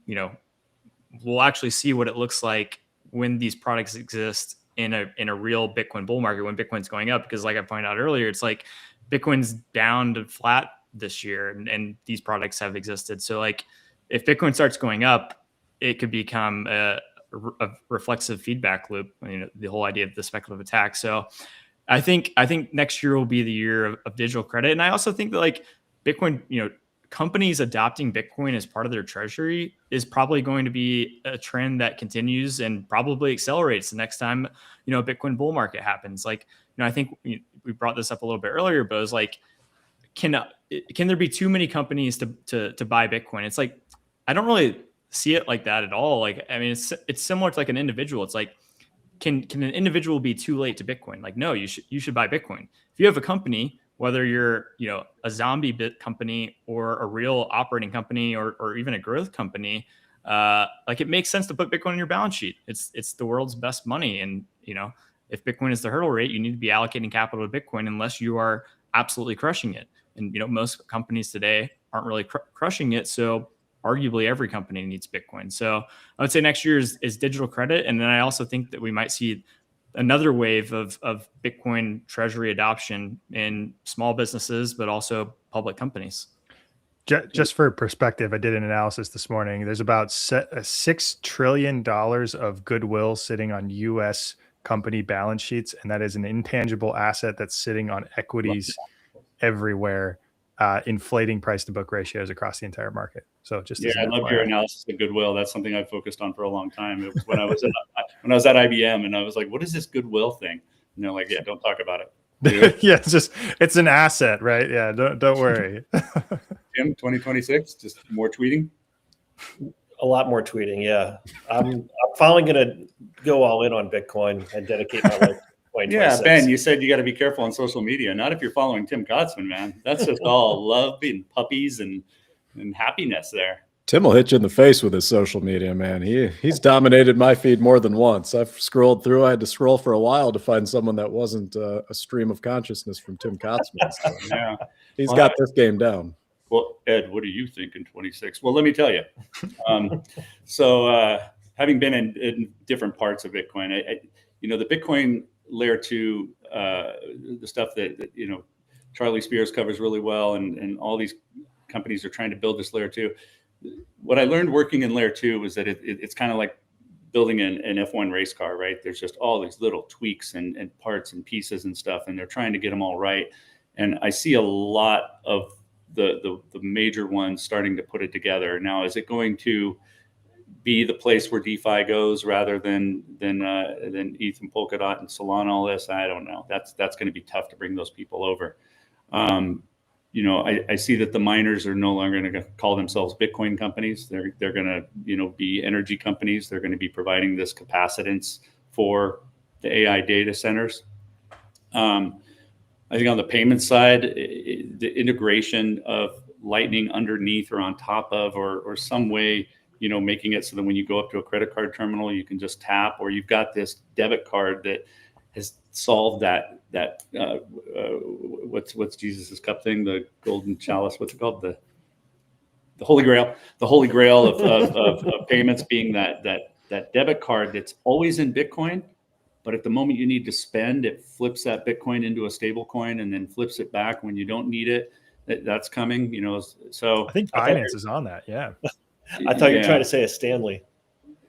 we'll actually see what it looks like when these products exist in a real Bitcoin bull market, when Bitcoin's going up. Because like I pointed out earlier, it's like Bitcoin's down to flat this year, and these products have existed. So like if Bitcoin starts going up, it could become a reflexive feedback loop, the whole idea of the speculative attack. So I think next year will be the year of digital credit. And I also think that like Bitcoin, companies adopting Bitcoin as part of their treasury is probably going to be a trend that continues and probably accelerates the next time, a Bitcoin bull market happens. Like, I think we brought this up a little bit earlier, but it was like, can there be too many companies to buy Bitcoin? It's like, I don't really see it like that at all. Like, I mean, it's similar to like an individual. It's like, can an individual be too late to Bitcoin? Like, no, you should buy Bitcoin. If you have a company, whether you're, a zombie bit company or a real operating company or even a growth company, like it makes sense to put Bitcoin on your balance sheet. It's the world's best money. And, if Bitcoin is the hurdle rate, you need to be allocating capital to Bitcoin unless you are absolutely crushing it. And, most companies today aren't really crushing it. So arguably every company needs Bitcoin. So I would say next year is digital credit. And then I also think that we might see another wave of Bitcoin treasury adoption in small businesses, but also public companies.
Just for perspective, I did an analysis this morning. There's about $6 trillion of goodwill sitting on U.S. company balance sheets, and that is an intangible asset that's sitting on equities everywhere, inflating price to book ratios across the entire market. So just
I love your analysis of goodwill. That's something I've focused on for a long time. It was when I was at IBM, and I was like, "What is this goodwill thing?" And they're like, "Yeah, don't talk about it."
Yeah, it's an asset, right? Yeah, don't worry.
Tim, 2026, just more tweeting.
A lot more tweeting. Yeah, I'm finally gonna go all in on Bitcoin and dedicate my life.
Yeah, Ben, you said you got to be careful on social media. Not if you're following Tim Kotzman, man. That's just all love and puppies and happiness there.
Tim will hit you in the face with his social media, man. He's dominated my feed more than once. I've scrolled through. I had to scroll for a while to find someone that wasn't a stream of consciousness from Tim Kotzman. So
yeah,
he's got this game down.
Well, Ed, what do you think in 26? Well, let me tell you. So having been in different parts of Bitcoin, the Bitcoin layer 2, the stuff that Charlie Spears covers really well, and all these companies are trying to build this layer 2. What I learned working in layer 2 was that it's kind of like building an F1 race car, right? There's just all these little tweaks and parts and pieces and stuff, and they're trying to get them all right. And I see a lot of the major ones starting to put it together. Now, is it going to be the place where DeFi goes rather than ETH and Polkadot and Solana, all this? I don't know. That's going to be tough to bring those people over. I see that the miners are no longer going to call themselves Bitcoin companies. They're going to be energy companies. They're going to be providing this capacitance for the AI data centers. I think on the payment side, the integration of Lightning underneath or on top of, or some way, making it so that when you go up to a credit card terminal, you can just tap, or you've got this debit card that has solved that what's Jesus's cup thing, the golden chalice, what's it called, the Holy Grail, of payments, being that debit card that's always in Bitcoin, but at the moment you need to spend, it flips that Bitcoin into a stable coin and then flips it back when you don't need it. That's coming, so
I think Binance is on that. Yeah.
I thought you were trying to say a Stanley.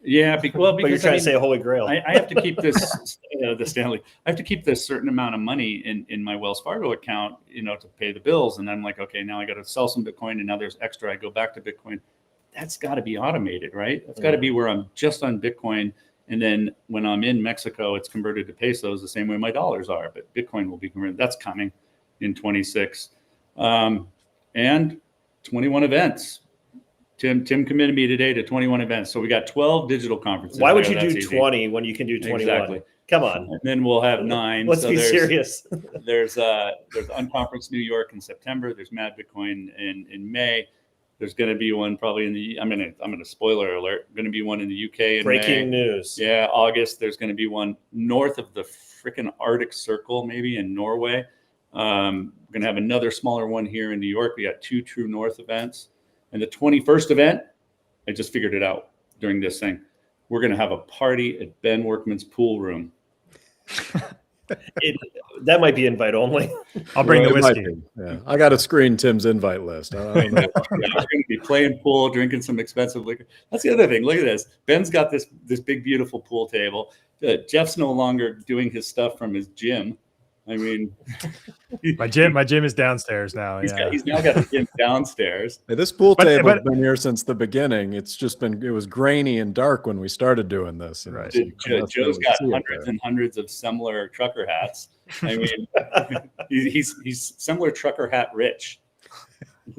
Yeah, because
but you're trying to say a Holy Grail.
I have to keep this the Stanley. I have to keep this certain amount of money in my Wells Fargo account, to pay the bills. And I'm like, okay, now I got to sell some Bitcoin, and now there's extra. I go back to Bitcoin. That's got to be automated, right? That's got to be where I'm just on Bitcoin, and then when I'm in Mexico, it's converted to pesos the same way my dollars are. But Bitcoin will be converted. That's coming in 26, and 21 events. Tim committed me today to 21 events. So we got 12 digital conferences.
Why would you do 20 when you can do 21? Exactly. Come on.
And then we'll have 9.
Let's be serious.
There's Unconference New York in September. There's Mad Bitcoin in May. There's going to be one probably in the, I'm going to spoiler alert, going to be one in the UK in
Breaking
May.
news.
Yeah, August. There's going to be one north of the freaking Arctic Circle, maybe in Norway. We're going to have another smaller one here in New York. We got 2 True North events. And the 21st event, I just figured it out during this thing. We're going to have a party at Ben Workman's pool room.
That might be invite only.
I'll bring the whiskey.
Yeah, I got to screen Tim's invite list. I don't know.
We're going to be playing pool, drinking some expensive liquor. That's the other thing. Look at this. Ben's got this big, beautiful pool table. Jeff's no longer doing his stuff from his gym. I mean,
my gym is downstairs now.
He's now got a gym downstairs.
Hey, this pool table has been here since the beginning. It's just been, it was grainy and dark when we started doing this.
Right.
So Joe's got hundreds and hundreds of similar trucker hats. I mean, he's similar trucker hat rich.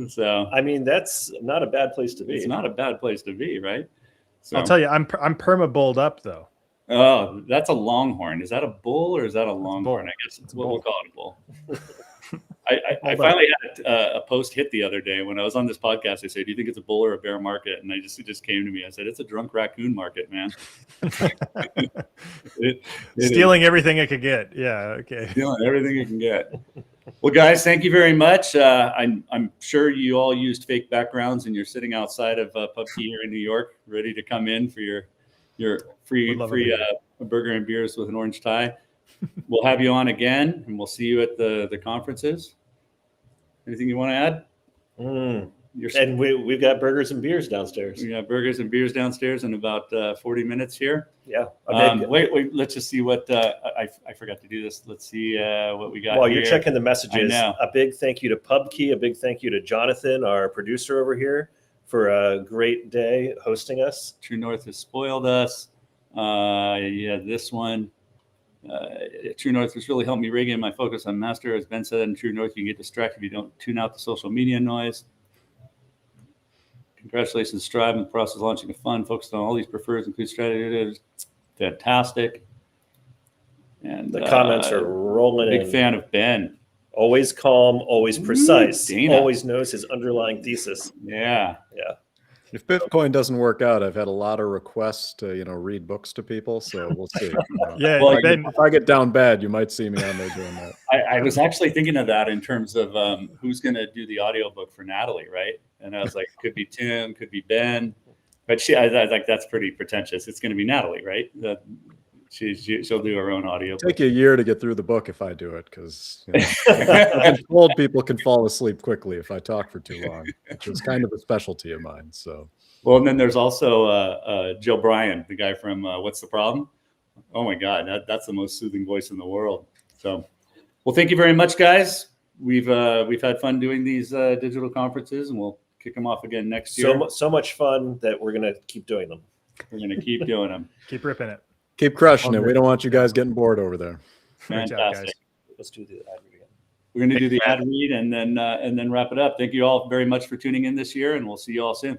So
I mean, that's not a bad place to be.
It's not a bad place to be, right? So
I'll tell you, I'm perma bulled up though.
Oh, that's a longhorn. Is that a bull or is that a longhorn? I guess we'll call it a bull. I finally had a post hit the other day when I was on this podcast. I said, "Do you think it's a bull or a bear market?" And it just came to me. I said, "It's a drunk raccoon market, man."
Stealing everything it could get. Yeah. Okay.
Stealing everything it can get. Well, guys, thank you very much. I'm sure you all used fake backgrounds and you're sitting outside of PubKey here in New York, ready to come in for your free burger and beers with an orange tie. We'll have you on again, and we'll see you at the conferences. Anything you want to add?
And we've got burgers and beers downstairs.
We got burgers and beers downstairs in about 40 minutes here.
Yeah.
Wait. Let's just see what I forgot to do this. Let's see what we got.
While
here.
You're checking the messages, a big thank you to PubKey. A big thank you to Jonathan, our producer over here, for a great day hosting us.
True North has spoiled us. This one. True North has really helped me regain my focus on master. As Ben said, in True North, you can get distracted if you don't tune out the social media noise. Congratulations, Strive, in the process of launching a fund focused on all these prefers, include strategy. Fantastic. And
the comments are rolling in.
Big fan of Ben.
Always calm, always precise,
Dana.
Always knows his underlying thesis.
Yeah.
If Bitcoin doesn't work out, I've had a lot of requests to, read books to people. So we'll see.
Yeah.
Well, if I get down bad, you might see me on there doing that.
I was actually thinking of that in terms of who's going to do the audiobook for Natalie, right? And I was like, could be Tim, could be Ben. But I was like, that's pretty pretentious. It's going to be Natalie, right? She'll do her own audio.
Take you a year to get through the book if I do it, because old people can fall asleep quickly if I talk for too long, which is kind of a specialty of mine. So,
well, and then there's also Joe Bryan, the guy from What's the Problem? Oh my God, that's the most soothing voice in the world. So, well, thank you very much, guys. We've had fun doing these digital conferences, and we'll kick them off again next year.
So much fun that we're gonna keep doing them.
We're gonna keep doing them.
Keep ripping it.
Keep crushing it. We don't want you guys getting bored over there.
Fantastic.
Job, guys.
Let's do the ad read again.
We're going to do the ad read and then wrap it up. Thank you all very much for tuning in this year, and we'll see you all soon.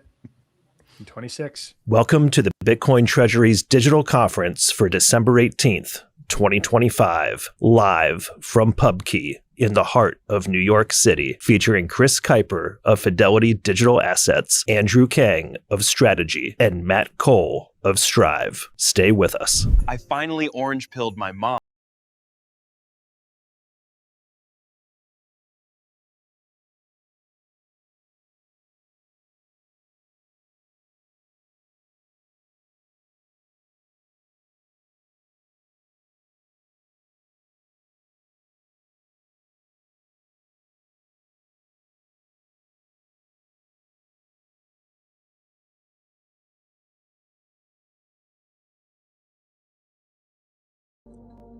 26.
Welcome to the Bitcoin Treasuries digital conference for December 18th, 2025, live from PubKey in the heart of New York City, featuring Chris Kuiper of Fidelity Digital Assets, Andrew Kang of Strategy, and Matt Cole of Strive. Stay with us.
I finally orange pilled my mom.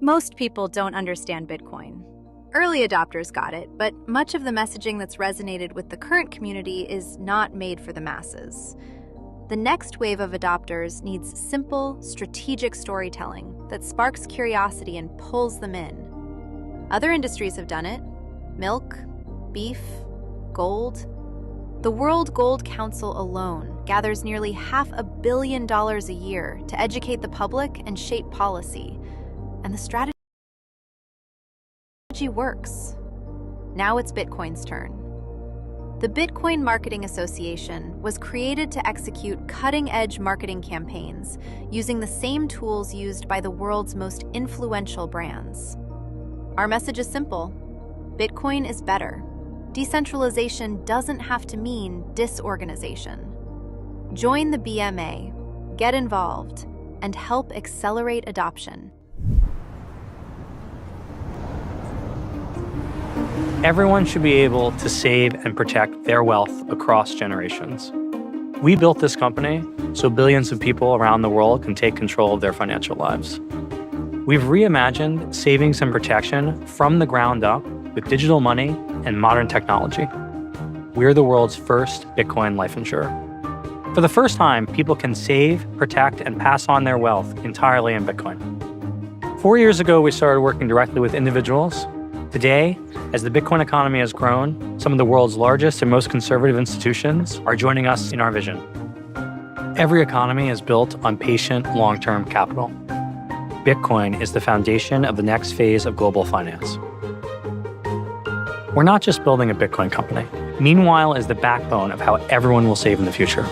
Most people don't understand Bitcoin. Early adopters got it, but much of the messaging that's resonated with the current community is not made for the masses. The next wave of adopters needs simple, strategic storytelling that sparks curiosity and pulls them in. Other industries have done it: milk, beef, gold. The World Gold Council alone gathers nearly $500 million a year to educate the public and shape policy. And the strategy works. Now it's Bitcoin's turn. The Bitcoin Marketing Association was created to execute cutting-edge marketing campaigns using the same tools used by the world's most influential brands. Our message is simple: Bitcoin is better. Decentralization doesn't have to mean disorganization. Join the BMA, get involved, and help accelerate adoption.
Everyone should be able to save and protect their wealth across generations. We built this company so billions of people around the world can take control of their financial lives. We've reimagined savings and protection from the ground up with digital money and modern technology. We're the world's first Bitcoin life insurer. For the first time, people can save, protect, and pass on their wealth entirely in Bitcoin. 4 years ago, we started working directly with individuals. Today, as the Bitcoin economy has grown, some of the world's largest and most conservative institutions are joining us in our vision. Every economy is built on patient, long-term capital. Bitcoin is the foundation of the next phase of global finance. We're not just building a Bitcoin company. Meanwhile is the backbone of how everyone will save in the future.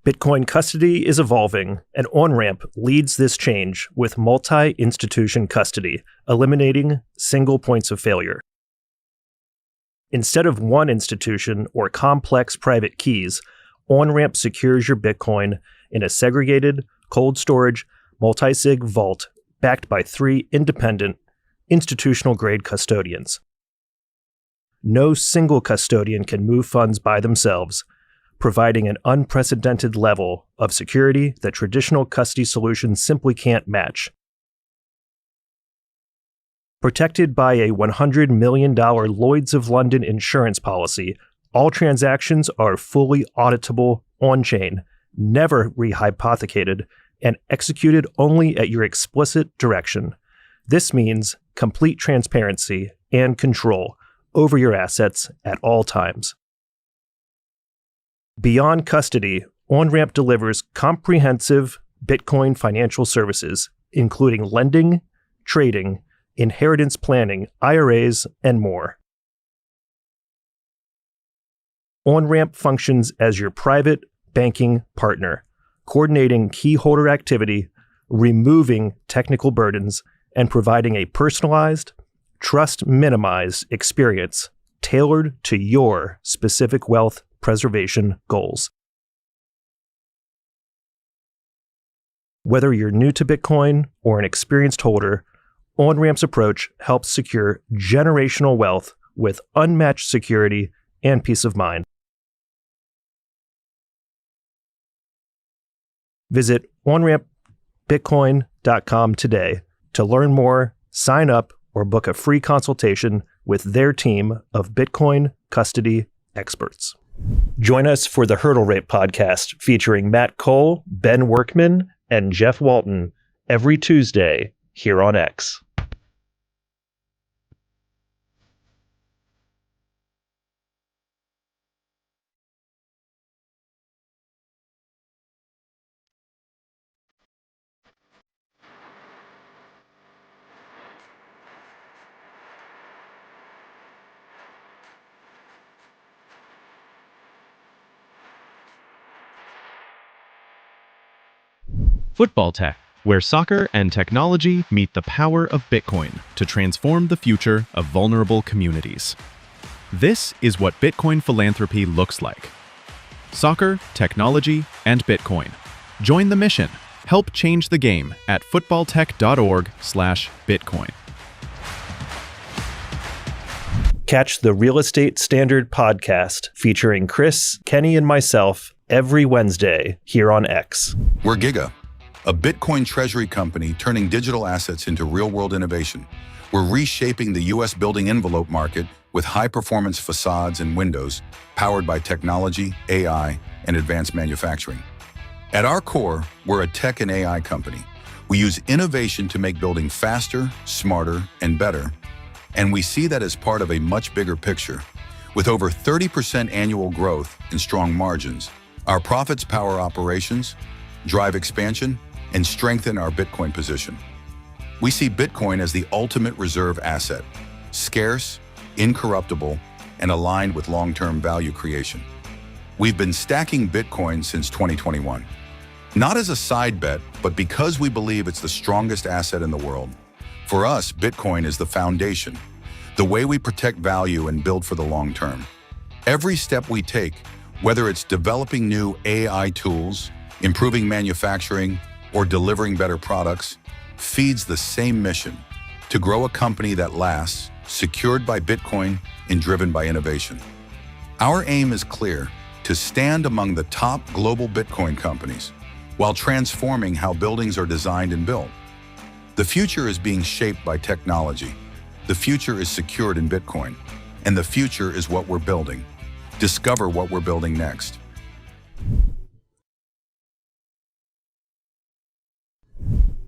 Bitcoin custody is evolving, and OnRamp leads this change with multi-institution custody, eliminating single points of failure. Instead of one institution or complex private keys, OnRamp secures your Bitcoin in a segregated, cold storage, multi-sig vault backed by 3 independent, institutional-grade custodians. No single custodian can move funds by themselves, providing an unprecedented level of security that traditional custody solutions simply can't match. Protected by a $100 million Lloyd's of London insurance policy, all transactions are fully auditable on-chain, never rehypothecated, and executed only at your explicit direction. This means complete transparency and control over your assets at all times. Beyond custody, OnRamp delivers comprehensive Bitcoin financial services, including lending, trading, inheritance planning, IRAs, and more. OnRamp functions as your private banking partner, coordinating key holder activity, removing technical burdens, and providing a personalized, trust-minimized experience tailored to your specific wealth preservation goals. Whether you're new to Bitcoin or an experienced holder, OnRamp's approach helps secure generational wealth with unmatched security and peace of mind. Visit onrampbitcoin.com today to learn more, sign up, or book a free consultation with their team of Bitcoin custody experts. Join us for the Hurdle Rate podcast featuring Matt Cole, Ben Workman, and Jeff Walton every Tuesday here on X.
Football Tech, where soccer and technology meet the power of Bitcoin to transform the future of vulnerable communities. This is what Bitcoin philanthropy looks like. Soccer, technology, and Bitcoin. Join the mission. Help change the game at footballtech.org/Bitcoin.
Catch the Real Estate Standard podcast featuring Chris, Kenny, and myself every Wednesday here on X.
We're Giga, a Bitcoin Treasury company turning digital assets into real-world innovation. We're reshaping the U.S. building envelope market with high-performance facades and windows powered by technology, AI, and advanced manufacturing. At our core, we're a tech and AI company. We use innovation to make building faster, smarter, and better. And we see that as part of a much bigger picture. With over 30% annual growth and strong margins, our profits power operations, drive expansion, and strengthen our Bitcoin position. We see Bitcoin as the ultimate reserve asset, scarce, incorruptible, and aligned with long-term value creation. We've been stacking Bitcoin since 2021. Not as a side bet, but because we believe it's the strongest asset in the world. For us, Bitcoin is the foundation, the way we protect value and build for the long term. Every step we take, whether it's developing new AI tools, improving manufacturing, or delivering better products, feeds the same mission: to grow a company that lasts, secured by Bitcoin and driven by innovation. Our aim is clear: to stand among the top global Bitcoin companies, while transforming how buildings are designed and built. The future is being shaped by technology. The future is secured in Bitcoin. And the future is what we're building. Discover what we're building next.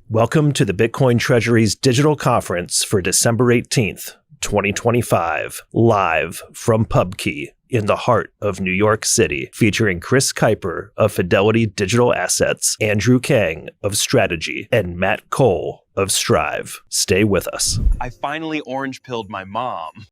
Welcome to the Bitcoin Treasuries Digital Conference for December 18th, 2025, live from PubKey in the heart of New York City, featuring Chris Kuiper of Fidelity Digital Assets, Andrew Kang of Strategy, and Matt Cole of Strive. Stay with us.
I finally orange-pilled my mom.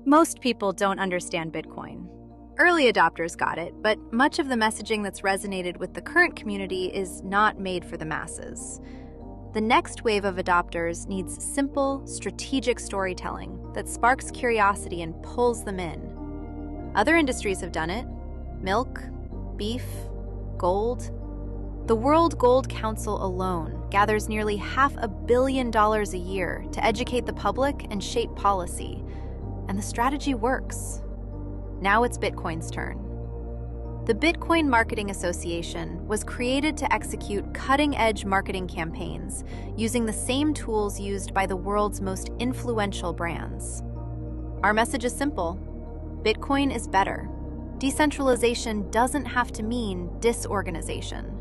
Most people don't understand Bitcoin. Early adopters got it, but much of the messaging that's resonated with the current community is not made for the masses. The next wave of adopters needs simple, strategic storytelling that sparks curiosity and pulls them in. Other industries have done it: milk, beef, gold. The World Gold Council alone gathers nearly $500 million a year to educate the public and shape policy. And the strategy works. Now it's Bitcoin's turn. The Bitcoin Marketing Association was created to execute cutting-edge marketing campaigns using the same tools used by the world's most influential brands. Our message is simple: Bitcoin is better. Decentralization doesn't have to mean disorganization.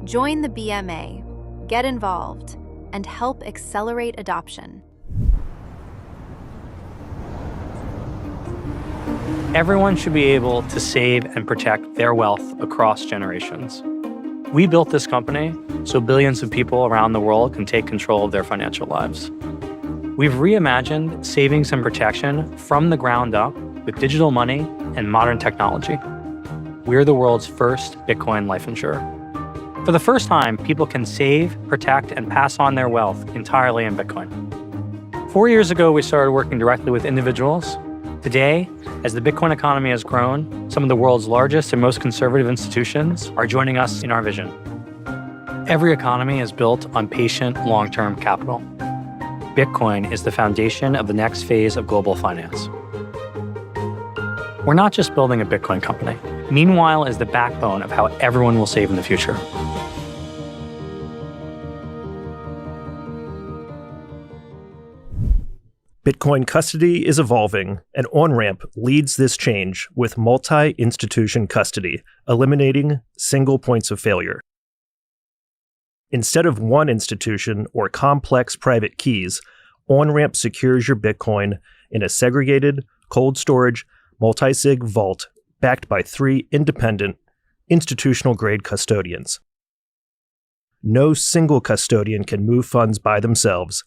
Join the BMA, get involved, and help accelerate adoption.
Everyone should be able to save and protect their wealth across generations. We built this company so billions of people around the world can take control of their financial lives. We've reimagined savings and protection from the ground up with digital money and modern technology. We're the world's first Bitcoin life insurer. For the first time, people can save, protect, and pass on their wealth entirely in Bitcoin. 4 years ago, we started working directly with individuals. Today, as the Bitcoin economy has grown, some of the world's largest and most conservative institutions are joining us in our vision. Every economy is built on patient, long-term capital. Bitcoin is the foundation of the next phase of global finance. We're not just building a Bitcoin company. Meanwhile is the backbone of how everyone will save in the future.
Bitcoin custody is evolving, and OnRamp leads this change with multi-institution custody, eliminating single points of failure. Instead of one institution or complex private keys, OnRamp secures your Bitcoin in a segregated, cold storage, multi-sig vault backed by 3 independent, institutional-grade custodians. No single custodian can move funds by themselves,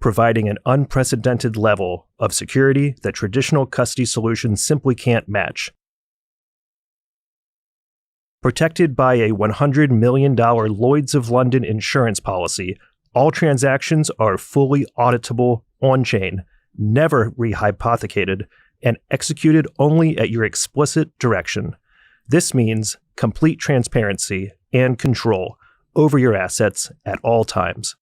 providing an unprecedented level of security that traditional custody solutions simply can't match. Protected by a $100 million Lloyd's of London insurance policy, all transactions are fully auditable on-chain, never rehypothecated, and executed only at your explicit direction. This means complete transparency and control over your assets at all times.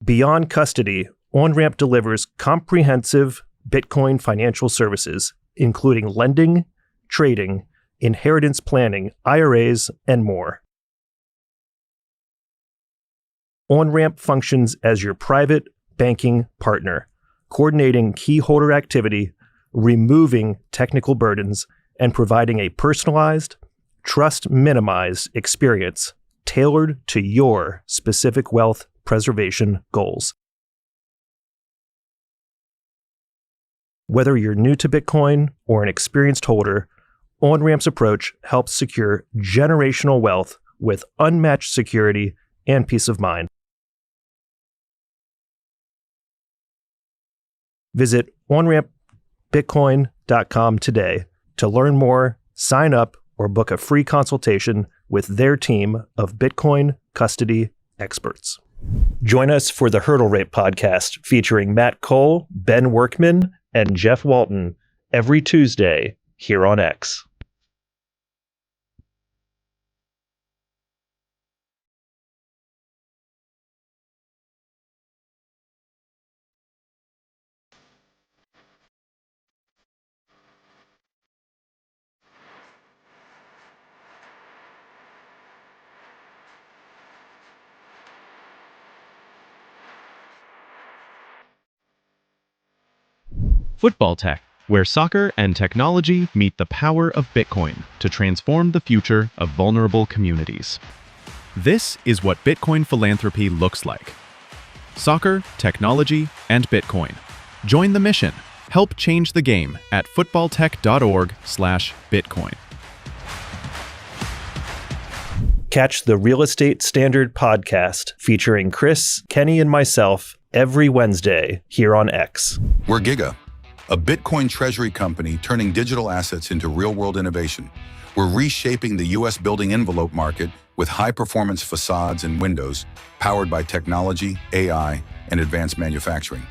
Beyond custody, OnRamp delivers comprehensive Bitcoin financial services, including lending, trading, inheritance planning, IRAs, and more. OnRamp functions as your private banking partner, coordinating key holder activity, removing technical burdens, and providing a personalized, trust-minimized experience tailored to your specific wealth preservation goals. Whether you're new to Bitcoin or an experienced holder, OnRamp's approach helps secure generational wealth with unmatched security and peace of mind. Visit onrampbitcoin.com today to learn more, sign up, or book a free consultation with their team of Bitcoin custody experts. Join us for the Hurdle Rate podcast featuring Matt Cole, Ben Workman, and Jeff Walton every Tuesday here on X.
Football Tech, where soccer and technology meet the power of Bitcoin to transform the future of vulnerable communities. This is what Bitcoin philanthropy looks like. Soccer, technology, and Bitcoin. Join the mission. Help change the game at footballtech.org/Bitcoin.
Catch the Real Estate Standard podcast featuring Chris, Kenny, and myself every Wednesday here on X.
We're Giga, a Bitcoin Treasury company turning digital assets into real-world innovation. We're reshaping the U.S. building envelope market with high-performance facades and windows powered by technology, AI, and advanced manufacturing.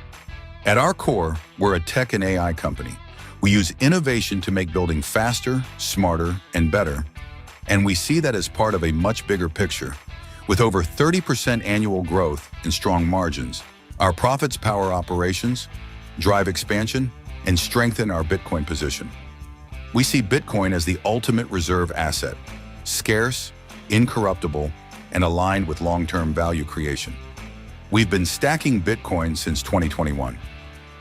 At our core, we're a tech and AI company. We use innovation to make building faster, smarter, and better. And we see that as part of a much bigger picture. With over 30% annual growth and strong margins, our profits power operations, drive expansion, and strengthen our Bitcoin position. We see Bitcoin as the ultimate reserve asset, scarce, incorruptible, and aligned with long-term value creation. We've been stacking Bitcoin since 2021.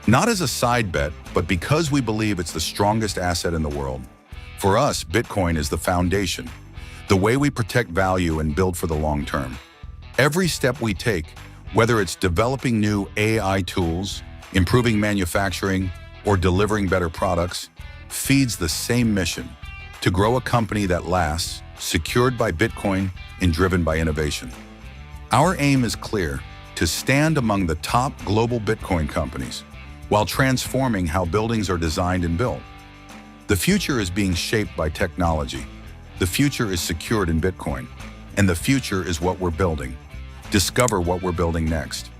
Not as a side bet, but because we believe it's the strongest asset in the world. For us, Bitcoin is the foundation, the way we protect value and build for the long term. Every step we take, whether it's developing new AI tools, improving manufacturing, or delivering better products, feeds the same mission: to grow a company that lasts, secured by Bitcoin and driven by innovation. Our aim is clear: to stand among the top global Bitcoin companies while transforming how buildings are designed and built. The future is being shaped by technology. The future is secured in Bitcoin, and the future is what we're building. Discover what we're building next.